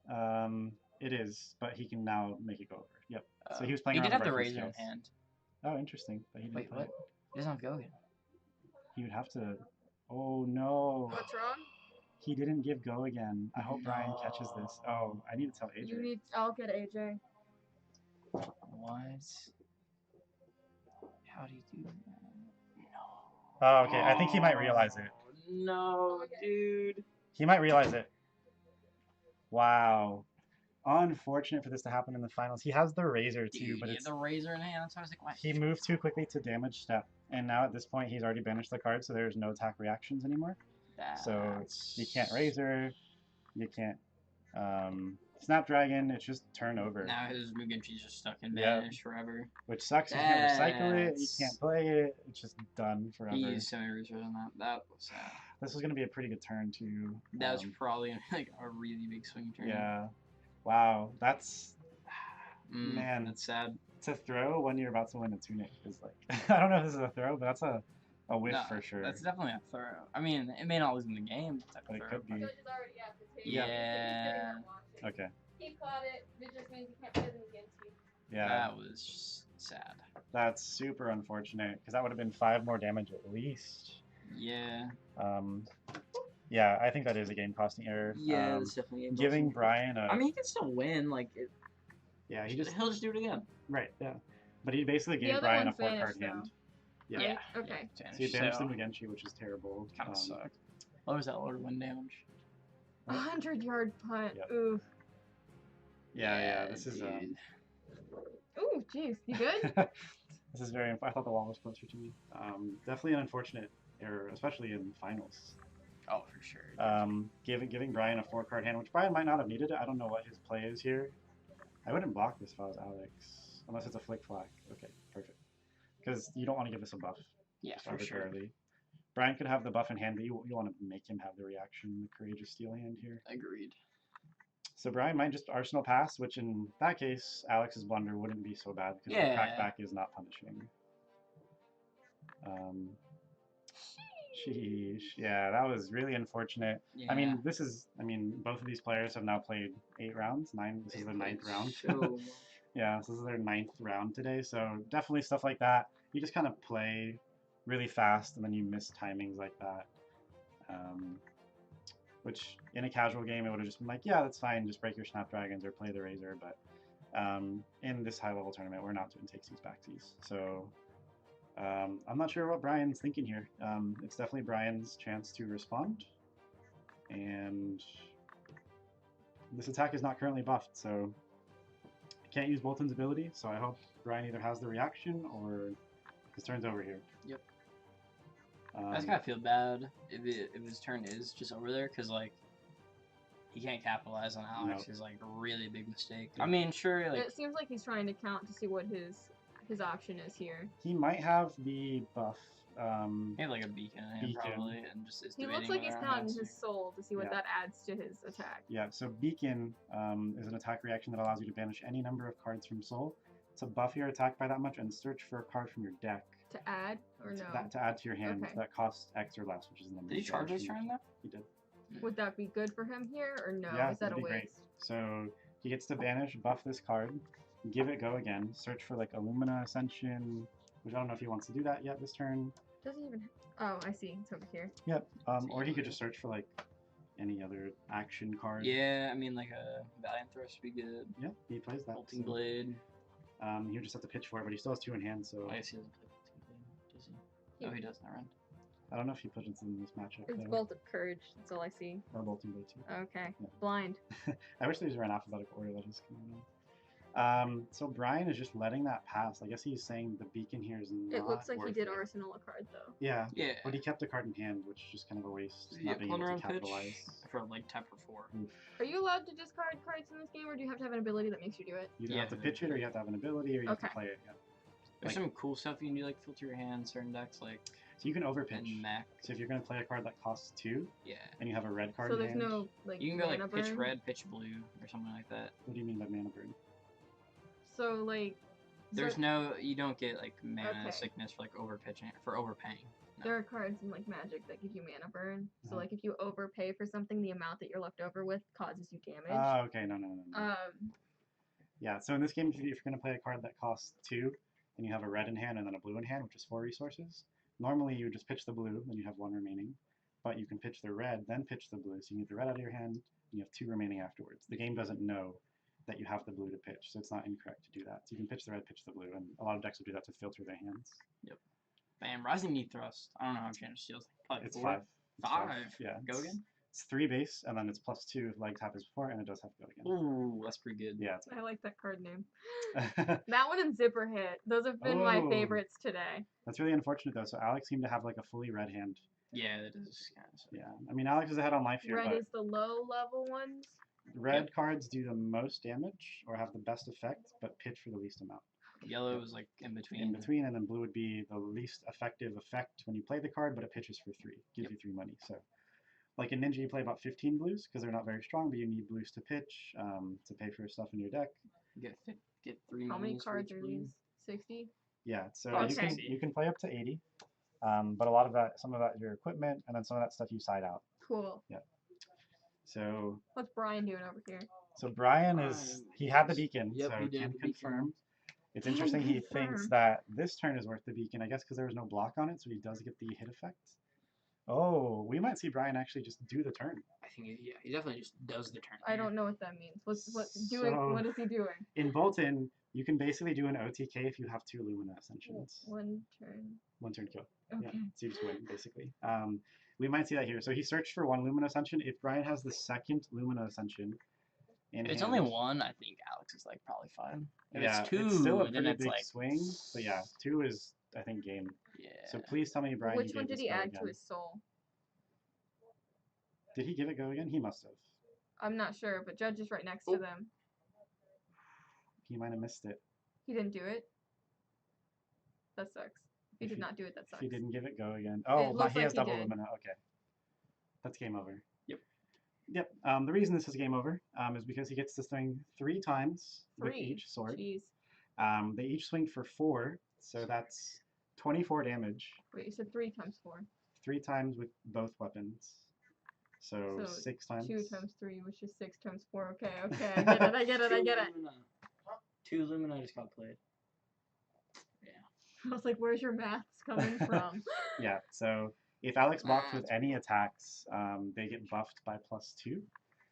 right? It is, but he can now make it go over. Yep. So he was playing. He did have the Razor in hand. Oh, interesting. But he didn't play. What? He doesn't have go again. He would have to. Oh no. What's wrong? He didn't give go again. I hope Brian catches this. Oh, I need to tell AJ. You need. I'll get AJ. What? How do you do that? No. Oh, okay. I think he might realize it. No, dude. He might realize it. Wow. unfortunate for this to happen in the finals. He has the razor too, Dude, but he it's had the razor in hand. So I was like, why? he moved too quickly to damage step, and now at this point he's already banished the card, so there's no attack reactions anymore. So you can't razor, you can't Snapdragon. It's just turn over. Now his Mugenchi's just stuck in banish forever. Which sucks. You can't recycle it. You can't play it. It's just done forever. He used so many resources on that. That was sad. This was gonna be a pretty good turn too. That was probably like a really big swing turn. Yeah. Wow. That's man. That's sad. To throw when you're about to win a tunic is like I don't know if this is a throw, but that's a whiff for sure. That's definitely a throw. I mean, it may not lose in the game, but it could be. Yeah. Okay. He caught it. It just means he can't put it against you. Yeah. That was just sad. That's super unfortunate because that would have been 5 more damage at least. Yeah. Yeah, I think that is a game costing error. Yeah, it's definitely game giving costing. Brian a. I mean, he can still win. Like. Yeah, he'll just do it again. Right. Yeah. But he basically gave Brian a 4-card hand. Yeah. Right? Okay. So he banished the Mugenchi, which is terrible. Kind of sucked. What was that lower win damage? 100-yard punt. Yep. Ooh. Yeah. This is. Ooh, jeez. You good? This is very. I thought the wall was closer to me. Definitely an unfortunate error, especially in finals. Oh, for sure. Giving Brian a 4-card hand, which Brian might not have needed. I don't know what his play is here. I wouldn't block this if I was Alex, unless it's a flick flag. Okay, perfect. Because you don't want to give this a buff. Yeah, for sure. Brian could have the buff in hand, but you want to make him have the reaction, the courageous steel hand here. Agreed. So Brian might just Arsenal pass, which in that case, Alex's blunder wouldn't be so bad because the crackback is not punishing. Sheesh. Yeah, that was really unfortunate. Yeah. I mean, both of these players have now played 8 rounds. This is their 9th round. Yeah, so this is their 9th round today. So definitely stuff like that. You just kind of play really fast and then you miss timings like that. Which in a casual game, it would have just been like, yeah, that's fine. Just break your Snapdragons or play the Razor. But in this high-level tournament, we're not doing takesies backsies. So I'm not sure what Brian's thinking here. It's definitely Brian's chance to respond. And this attack is not currently buffed, so I can't use Bolton's ability. So I hope Brian either has the reaction or his turn's over here. Yep. I just gotta feel bad if his turn is just over there, because like he can't capitalize on Alex's like really big mistake. I mean, sure, like it seems like he's trying to count to see what his option is here. He might have the buff. He had like a beacon in him probably, and just is. He looks like he's counting his soul to see what that adds to his attack. Yeah. So beacon is an attack reaction that allows you to banish any number of cards from soul. To buff your attack by that much and search for a card from your deck. To add or no? To add to your hand that costs X or less, which is the number. Did he charge his turn though? He did. Would that be good for him here or no? Yeah, is that a waste? Great. So he gets to banish, buff this card, give it go again, search for like Illumina Ascension, which I don't know if he wants to do that yet this turn. Doesn't even. Oh, I see. It's over here. Yep. Or he could just search for like any other action card. Yeah, I mean like a Valiant Thrust would be good. Yeah, he plays that. Bolting Blade. He would just have to pitch for it, but he still has 2 in hand, so. I guess he doesn't play Bolting Blade, does he? Oh, he does not run. I don't know if he puts it in this matchup. It's Bolt of Courage. That's all I see. Or Bolting Blade too. Okay. Yeah. Blind. I wish these were in alphabetical order. That is kind of so Brian is just letting that pass. I guess he's saying the beacon here is not. It looks like he did it. Arsenal a card though. Yeah. Yeah. But he kept a card in hand, which is just kind of a waste. Yeah, not being able to capitalize. Pitch for like tap for 4. Oof. Are you allowed to discard cards in this game, or do you have to have an ability that makes you do it? You have to pitch it, or you have to have an ability, or you have to play it. Yeah. There's some cool stuff you can do, like filter your hand, certain decks, like. So you can overpitch. So if you're going to play a card that costs 2, and you have a red card so in there's hand, no like. You can go like burn? pitch red, pitch blue, or something like that. What do you mean by mana burn? So like. There's no, you don't get like mana sickness for like overpaying. No. There are cards in like Magic that give you mana burn. So like if you overpay for something, the amount that you're left over with causes you damage. Oh, okay, no. Yeah, so in this game, if you're going to play a card that costs 2, and you have a red in hand and then a blue in hand, which is 4 resources, normally you would just pitch the blue, then you have 1 remaining. But you can pitch the red, then pitch the blue, so you get the red out of your hand, and you have 2 remaining afterwards. The game doesn't know that you have the blue to pitch, so it's not incorrect to do that. So you can pitch the red, pitch the blue, and a lot of decks will do that to filter their hands. Yep. Bam, Rising Knee Thrust. I don't know how much damage steals. Probably it's 4. 5. 5? Yeah. Go again? It's 3 base, and then it's +2 if legs happens before, and it does have to go again. Ooh, that's pretty good. Yeah. It's I like that card name. That one and Zipper Hit. Those have been my favorites today. That's really unfortunate though. So Alex seemed to have like a fully red hand. Yeah, that is kind of. Yeah, I mean Alex is ahead on life here. Red but is the low level ones. red cards do the most damage or have the best effect, but pitch for the least amount. Yellow is like in between. In between, and then blue would be the least effective effect when you play the card, but it pitches for 3, gives you 3 money. So, like in Ninja, you play about 15 blues because they're not very strong, but you need blues to pitch to pay for stuff in your deck. Get 3 How many monies cards for are each blue. these? 60? Yeah, so Okay. you can play up to 80, but a lot of that, some of that is your equipment, and then some of that stuff you side out. Cool. Yeah. So. What's Brian doing over here? So Brian he had the beacon, Yep, so he did can the confirm. beacon. It's interesting he thinks that this turn is worth the beacon, I guess because there was no block on it, so he does get the hit effect. Oh, we might see Brian actually just do the turn. I think he definitely just does the turn. I don't know what that means. What is he doing? In Bolton, you can basically do an OTK if you have 2 Lumina Ascensions. One turn. 1 turn kill. Okay. Yeah, so you just win, basically. We might see that here. So he searched for 1 Lumina Ascension. If Brian has the 2nd Lumina Ascension, if it's only 1, I think Alex is like probably fine. If yeah, it's 2, it's still a then pretty it's big like swing. But yeah, 2 is, I think, game. Yeah. So please tell me, Brian, Which you one gave did this he go add again. to his soul? Did he give it go again? He must have. I'm not sure, but Judge is right next to them. He might have missed it. He didn't do it. That sucks. If he did not do it, that sucks. He didn't give it go again. Oh, he has double Lumina. Okay. That's game over. Yep. The reason this is game over is because he gets to swing 3 times with each sword. Jeez. They each swing for 4, so that's 24 damage. Wait, you said 3 times 4. 3 times with both weapons. So 6 times. 2 times 3, which is 6 times 4. Okay, I get it. 2 Lumina just got played. Yeah. I was like, where's your maths coming from? Yeah, so if Alex blocks with any attacks, they get buffed by +2.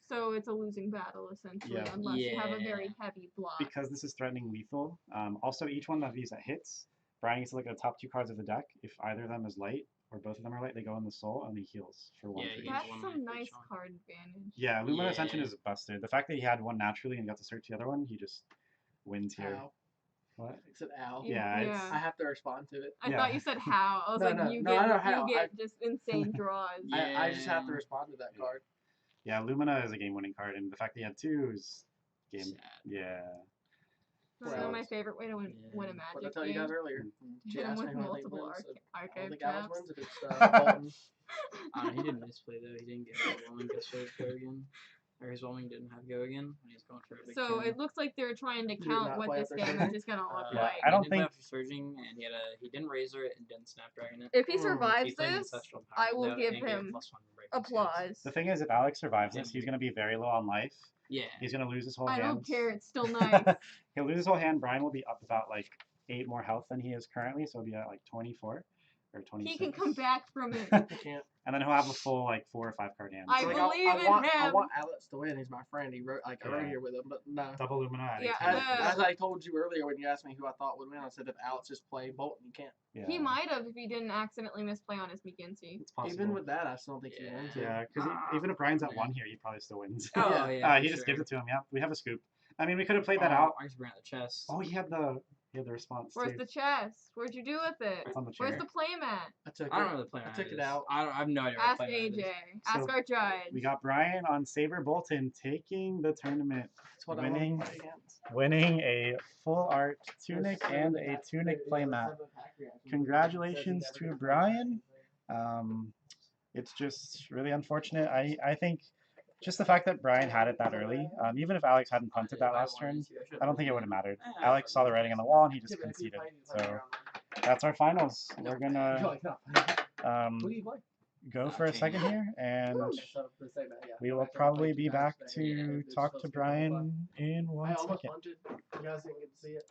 So it's a losing battle, essentially, unless you have a very heavy block. Because this is threatening lethal. Also, each one of these that hits, Brian gets to look at the top 2 cards of the deck. If either of them is light, or both of them are light, they go in the soul, and he heals for 1 for each. That's some nice card advantage. Yeah, Lumina Ascension is busted. The fact that he had 1 naturally and got to search the other one, he just wins here. Ow. What? I said ow. Yeah. I have to respond to it. I thought you said how. I was you get just insane draws. I just have to respond to that card. Yeah, Lumina is a game-winning card, and the fact that he had 2 is game. Sad. Yeah. That's my favorite way to win a Magic What did I tell you guys earlier? Hit him with multiple archive Alex traps. wins if it's Bolton. He didn't misplay though. He didn't get overwhelming just for his go again. Or his overwhelming didn't have go again when he's going for a big So turn. it looks like they're trying to count what this damage is gonna look Yeah, like. I don't he didn't think- play after surging, and he didn't razor it and didn't snapdragon it. If he survives He played this, Ancestral Power, I will though, give and gave him +1 break his applause. The thing is, if Alex survives this, he's going to be very low on life. Yeah. He's going to lose his whole I hand. don't care. It's still nice. He'll lose his whole hand. Brian will be up about like 8 more health than he is currently, so he'll be at like 24 or 26. He can come back from it. I can't. And then he'll have a full like 4 or 5 card hand. I Like, believe in I him. want Alex to win. He's my friend. He wrote I wrote here with him, but no. Double Illuminati. Yeah, As I told you earlier when you asked me who I thought would win, I said if Alex just played Bolton, you can't. Yeah. He might have if he didn't accidentally misplay on his McGinty. It's possible. Even with that, I still don't think he wins. Yeah, because even if Brian's at 1 here, he probably still wins. Oh, yeah. He just gives it to him. Yeah, we have a scoop. I mean, we could have played that out. I just ran the chest. Oh, he had the response Where's too. the chest? What'd you do with it? It's on the chair. Where's the playmat? I took I don't it. know what the plan I took is. it out. I have no idea what Ask the plan AJ. is. Ask So, our judge. We got Brian on Saber Bolton taking the tournament, That's what winning, I want to play against. winning a full art tunic and a tunic playmat. Congratulations to Brian. It's just really unfortunate. I think just the fact that Brian had it that early, even if Alex hadn't punted that last turn, I don't think it would have mattered. Alex saw the writing on the wall and he just conceded. So that's our finals. We're gonna go for a second here, and we will probably be back to talk to Brian in 1 second. You guys didn't get to see it.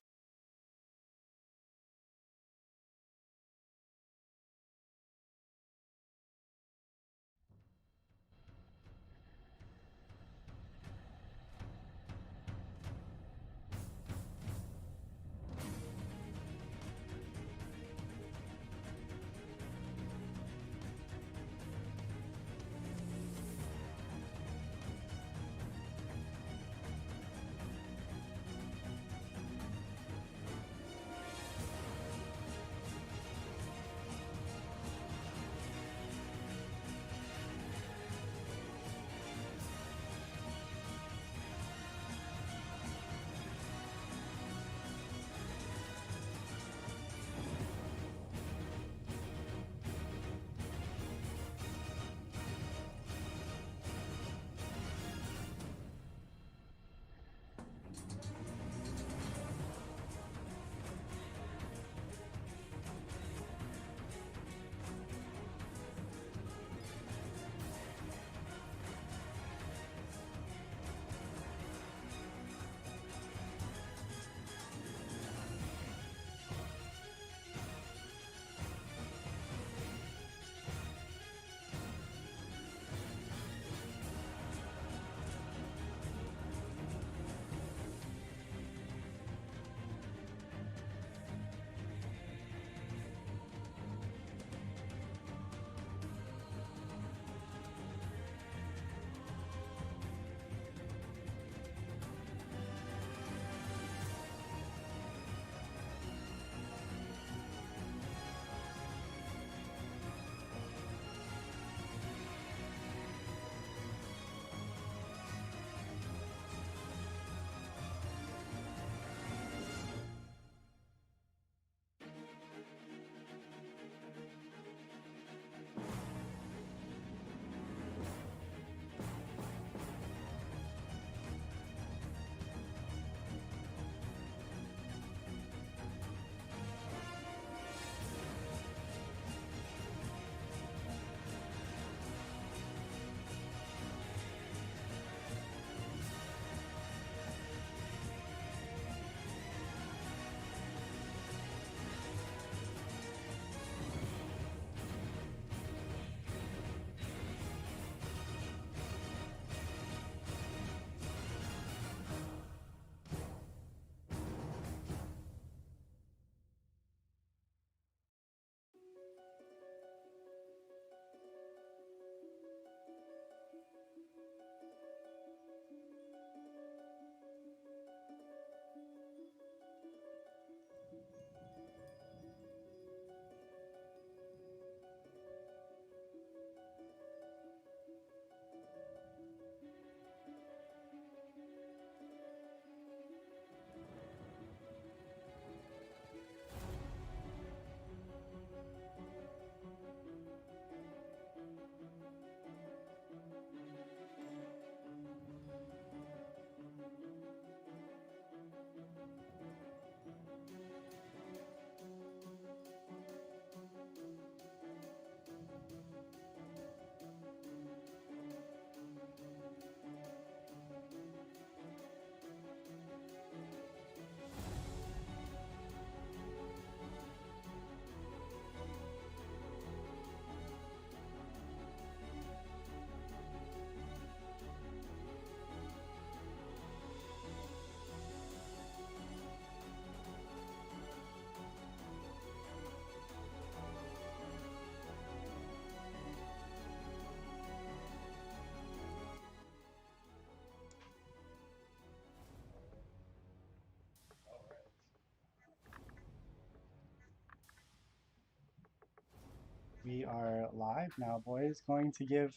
We are live now, boys. Going to give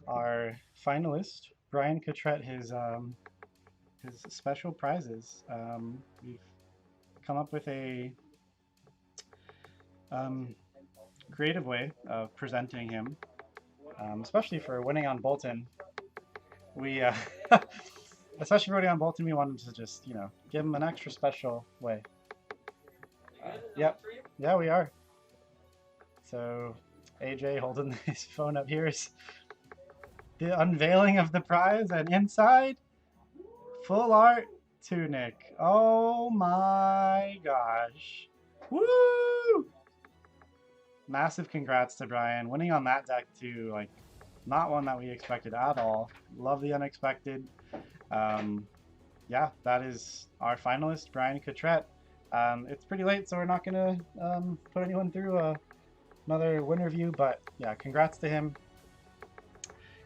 our finalist, Brian Cottrett, his special prizes. We've come up with a creative way of presenting him, especially for winning on Bolton. We, especially for winning on Bolton, we wanted to just, give him an extra special way. Yep. Yeah, we are. So, AJ holding his phone up here is the unveiling of the prize, and inside, full art tunic. Oh my gosh. Woo! Massive congrats to Brian. Winning on that deck too, like, not one that we expected at all. Love the unexpected. Yeah, that is our finalist, Brian Cottrett. It's pretty late, so we're not gonna put anyone through another winner view, but yeah, congrats to him.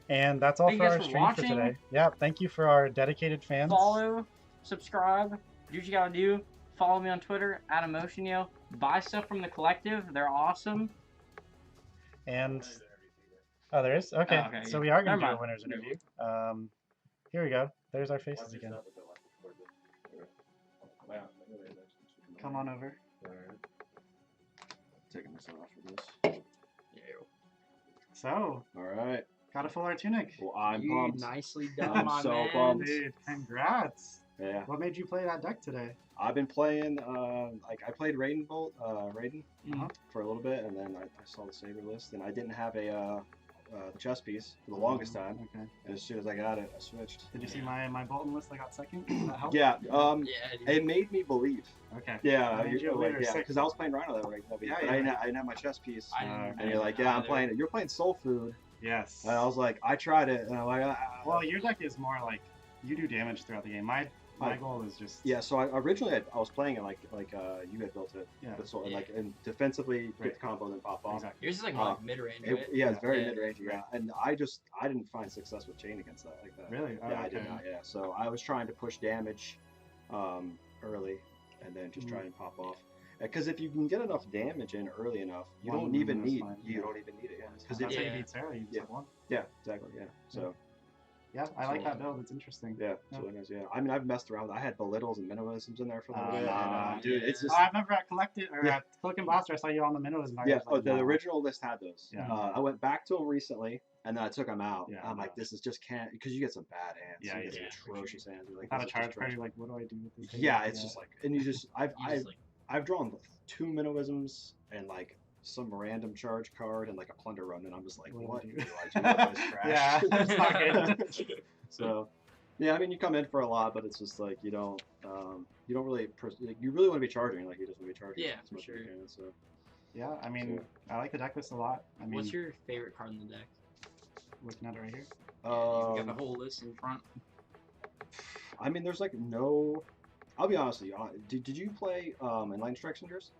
And that's all for our stream for today. Yeah, thank you for our dedicated fans. Follow, subscribe, do what you gotta do. Follow me on Twitter, @EmotionYo. Buy stuff from the collective, they're awesome. And oh, there is? Okay, okay, so yeah. we are gonna do a winner's interview. Here we go. There's our faces again. Come on over. Taking myself off for this. So, all right. Got a full art tunic. Well, I'm pumped. Nicely done, I'm my so man. pumped. Dude, congrats. Yeah. What made you play that deck today? I've been playing, I played Raiden Uh-huh. for a little bit, and then I saw the Saber list, and I didn't have a chess piece for the longest time. Okay. And as soon as I got it, I switched. Did you see my Bolton list? I got second. Did that help? Yeah. Yeah, It made me believe. Okay. Yeah. Made you a winner, Yeah. sick. Because I was playing Rhino that week, but Yeah, I yeah. didn't have my chess piece. I And you're like, yeah, I'm playing it. You're playing Soul Food. Yes. And I was like, I tried it, and I'm like, Well, your deck is more like you do damage throughout the game. My goal is just yeah. So originally I was playing it like you had built it. Yeah. But so Yeah. like and defensively Right. get the combo and then pop off. Exactly. Yours is like more mid-range, right? Yeah, it's very Yeah. mid-range. Yeah. And I didn't find success with chain against that like that. Really? Oh, Yeah, I okay. did not. Yeah. So I was trying to push damage early, and then just try and pop off. Because if you can get enough damage in early enough, you One don't even is need fine. you don't even need it. Because That's how you Yeah. beat Sarah. You Yeah. said one. yeah, exactly. Yeah. So Yeah, I like So- that build. It's interesting. yeah, Yeah. so anyways, yeah. I mean, I've messed around. I had belittles and minimalisms in there for a little Oh, bit, nah. and dude, it's Yeah. just I remember at Collected or Yeah. at Click and Blaster, I saw you on the minnows. And I yeah. was like, The no. original list had those. Yeah. I went back to them recently, and then I took them out. Yeah, I'm yeah. like, this is just can't because you get some bad hands. Yeah, you you get do. some atrocious hands. You're like, Without a this is charge just card, trash. you're like, what do I do with this? Yeah, it's just like, and you just You just, like, I've drawn 2 minnowisms and like some random charge card and like a plunder run, and I'm just like, what do I do with this trash? Yeah, it's not good. So, yeah, I mean, you come in for a lot, but it's just like you don't really you really want to be charging, like you just want to be charging. Yeah, as for much as you sure. can, so Yeah, I mean, I like the deck list a lot. I mean, What's your favorite card in the deck? looking at it right here. You got the um, whole list in front. I mean, there's like no. I'll be honest with you. Did you play Enlightened Strike Singers?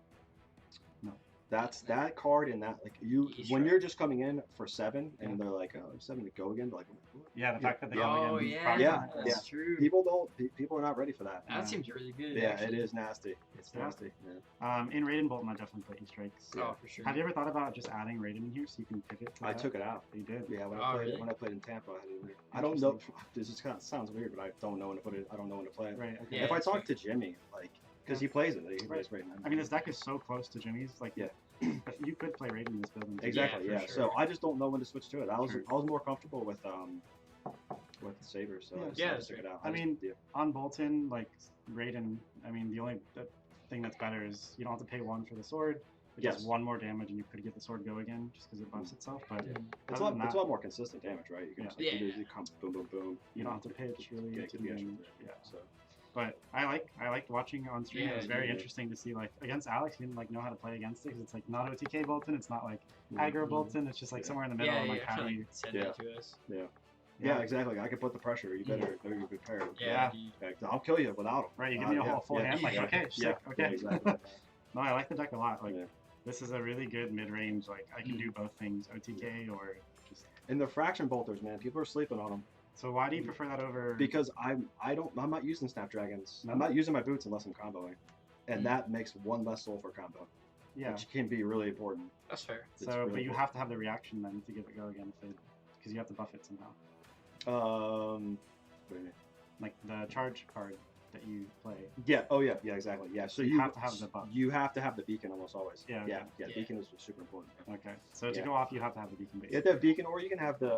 No. That's that card and that like you East when Strike. you're just coming in for 7 and they're like 7 to go again. They're like, what? Yeah, the fact that they Yeah. come Oh again. yeah, probably Yeah, not. that's yeah. true. People are not ready for that. Yeah. That seems really good. Yeah, actually. it is nasty. It's Yeah. nasty. Yeah. In Raiden Bolton, I definitely play E-Strikes. Oh, for sure. Have you ever thought about just adding Raiden in here so you can pick it? I took it out. You did. Yeah, when Oh, I played really? when I played in Tampa, I had it in there. I don't know. This is kind of sounds weird, but I don't know when to put it. I don't know when to play it. Right. Okay. Yeah, if I that's talk fair. to Jimmy, like, because he plays it, he plays Raiden. I mean, this deck is so close to Jimmy's. Like, Yeah. but you could play Raiden in this building. too. Exactly. for Yeah. sure. So I just don't know when to switch to it. I was True. more comfortable with Sabers, so I just Yeah, had to stick it out. I mean, yeah. On Bolton, like Raiden, I mean, the only thing that's better is you don't have to pay 1 for the sword. It Yes. does 1 more damage, and you could get the sword go again just because it buffs itself. But it's other a than lot, it's that, a lot more consistent damage, right? You can just, like, Yeah. you come boom, boom, boom. you don't have to pitch really. Yeah, to keep even- getting- yeah. So But I liked watching on stream. Yeah, It was very yeah. interesting to see like against Alex. He didn't like know how to play against it because it's like not OTK Bolton. It's not like aggro Bolton. It's just like Yeah. somewhere in the middle. Yeah, and, yeah. like I how feel do like you? you said Yeah. that to us. yeah, exactly. I could put the pressure. You better be prepared. Yeah. Yeah. I'll kill you without him. Right, you give me a whole full hand. Like yeah, okay, yeah, sick, yeah, okay. exactly. No, I like the deck a lot. Like Yeah. this is a really good mid range. Like I can do both things, OTK or just. And the fraction bolters, man, people are sleeping on them. So why do you prefer that over? Because I'm not using Snapdragons. No? I'm not using my boots unless I'm comboing, and Mm. that makes 1 less soul for combo. Yeah. which can be really important. That's fair. So, really but you important. have to have the reaction then to give it go again, because you have to buff it somehow. What do you mean? Like the charge card that you play. Yeah. Oh yeah. Yeah. Exactly. Yeah. So you have to have the buff. You have to have the beacon almost always. Yeah. Yeah. Okay. Yeah. Beacon is super important. Okay. So to Yeah. go off, you have to have the beacon. You Basically. have to have beacon, or you can have the.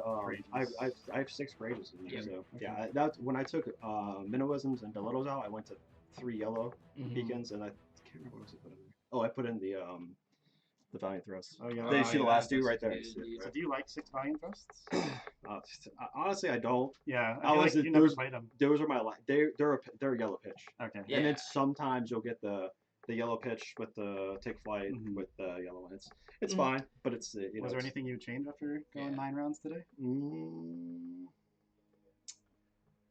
I Rages. have 6 rages in there. Yep. So Okay. yeah, that's when I took minnowisms and belittles out. I went to 3 yellow beacons, and I can't remember what else I put in there. Oh, I put in the valiant thrusts. Oh yeah. They see the yeah, last 2 right there. that's good. So do you like 6 valiant thrusts? Honestly, I don't. Yeah. I was you never those- played them. Those are my they're a yellow pitch, Okay. Yeah. and then sometimes you'll get the yellow pitch with the take flight Mhm. with the yellow one. It's Mhm. fine, but it's you know. Was there it's- anything you changed after going Yeah. 9 rounds today?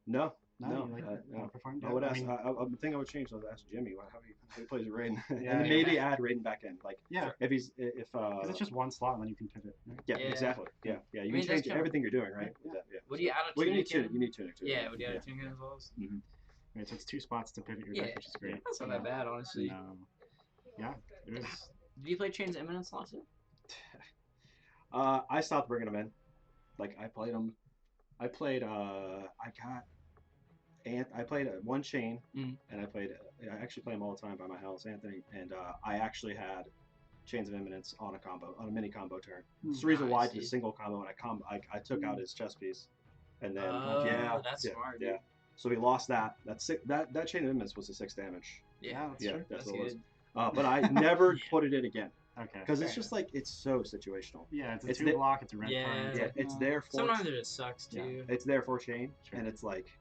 No, No, no. you like it? no. Performed I it? would ask. mean, the thing I would change was ask Jimmy how he plays Raiden, Yeah, and yeah. maybe add Raiden back in. Like yeah. if if 'Cause it's just one slot and then you can pivot. Right? yeah, Yeah. exactly yeah yeah you mean, can that's change kinda- everything you're doing right. Yeah. Yeah. Would you add a Well, you need tunic in? you need tunic too. Yeah, would you add a tunic in as well? Right, so it's 2 spots to pivot your Yeah. deck, which is great. That's not that bad, honestly. No. Yeah, it is. Did you play Chains of Imminence last year? I stopped bringing them in. Like I played them. I played. I played one chain, Mhm. and I actually play them all the time by my house, Anthony. And I actually had Chains of Imminence on a mini combo turn. It's the reason why I did a see. single combo, and I took out his chess piece, and then Oh, yeah, that's yeah, smart, yeah. dude. So he lost that. That Chain of Imminence was a 6 damage. Yeah, that's Yeah, true. that's that's what it was. good. But I never Yeah. put it in again Okay. because it's Fair just like it's so situational. Yeah, it's a it's 2 the- block, it's a red Yeah. card. Yeah, it's there for Sometimes it just sucks yeah, too. it's there for chain, Sure. and it's like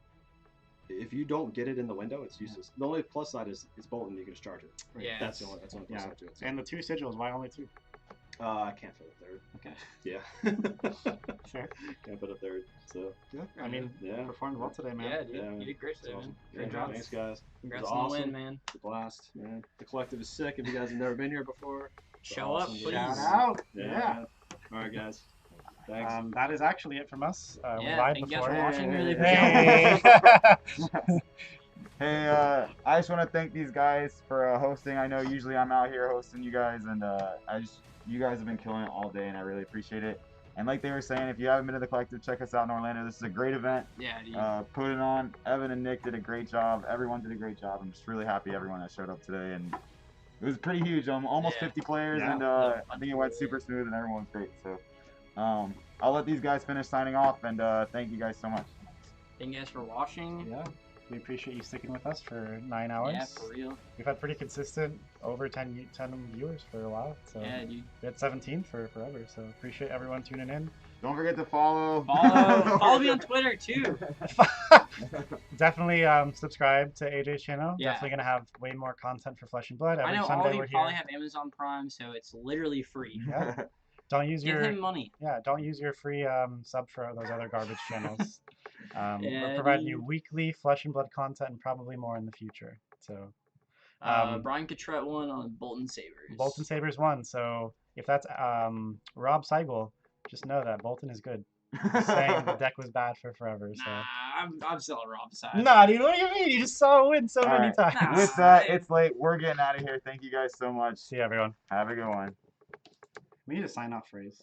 if you don't get it in the window, it's useless. The only plus side is it's Bolton. You can just charge it. Yeah. That's the only plus Yeah. side to it. So, And the 2 sigils, why only 2? I can't fit a third. Okay. Yeah. Fair. Can't fit a third. So Yeah. I mean, yeah. performed well today, man. Yeah, dude. Yeah, You did great It's today, awesome. man. Yeah, Congrats. thanks, guys. Congrats was on the awesome. win, man. It's a blast. Man. The collective is sick. If you guys have never been here before, Show awesome, up, dude. please. Shout out. Yeah. All right, guys. Thanks. That is actually it from us. We Yeah, lied thank you guys before. for watching. Really Hey. Hey, I just want to thank these guys for hosting. I know usually I'm out here hosting you guys, and you guys have been killing it all day, and I really appreciate it. And like they were saying, if you haven't been to the collective, check us out in Orlando. This is a great event. Yeah, dude. Put it on. Evan and Nick did a great job. Everyone did a great job. I'm just really happy everyone that showed up today, and it was pretty huge. Almost Yeah. 50 players, Yeah. and I think it went super smooth, and everyone was great. So I'll let these guys finish signing off, and thank you guys so much. Thank you guys for watching. Yeah. We appreciate you sticking with us for 9 hours. Yeah, for real. We've had pretty consistent, over 10 viewers for a while. So Yeah, dude. we had 17 for forever. So appreciate everyone tuning in. Don't forget to follow. Follow me on Twitter too. Definitely subscribe to AJ's channel. Yeah. Definitely gonna have way more content for Flesh and Blood. I Every know all Sunday of you we're probably here. have Amazon Prime, so it's literally free. Yeah. Don't use Give your him money. don't use your free sub for those other garbage channels. Yeah, we're providing you dude. weekly Flesh and Blood content and probably more in the future. So Brian Cottrell won on Bolton Sabres. Bolton Sabres won. So if that's Rob Seigel, just know that Bolton is good. Just saying the deck was bad for forever. So. Nah, I'm still a Rob side. Nah, dude, what do you mean? You just saw it win so All many right. times. Nah. With that, it's late. We're getting out of here. Thank you guys so much. See you, everyone. Have a good one. We need a sign-off phrase.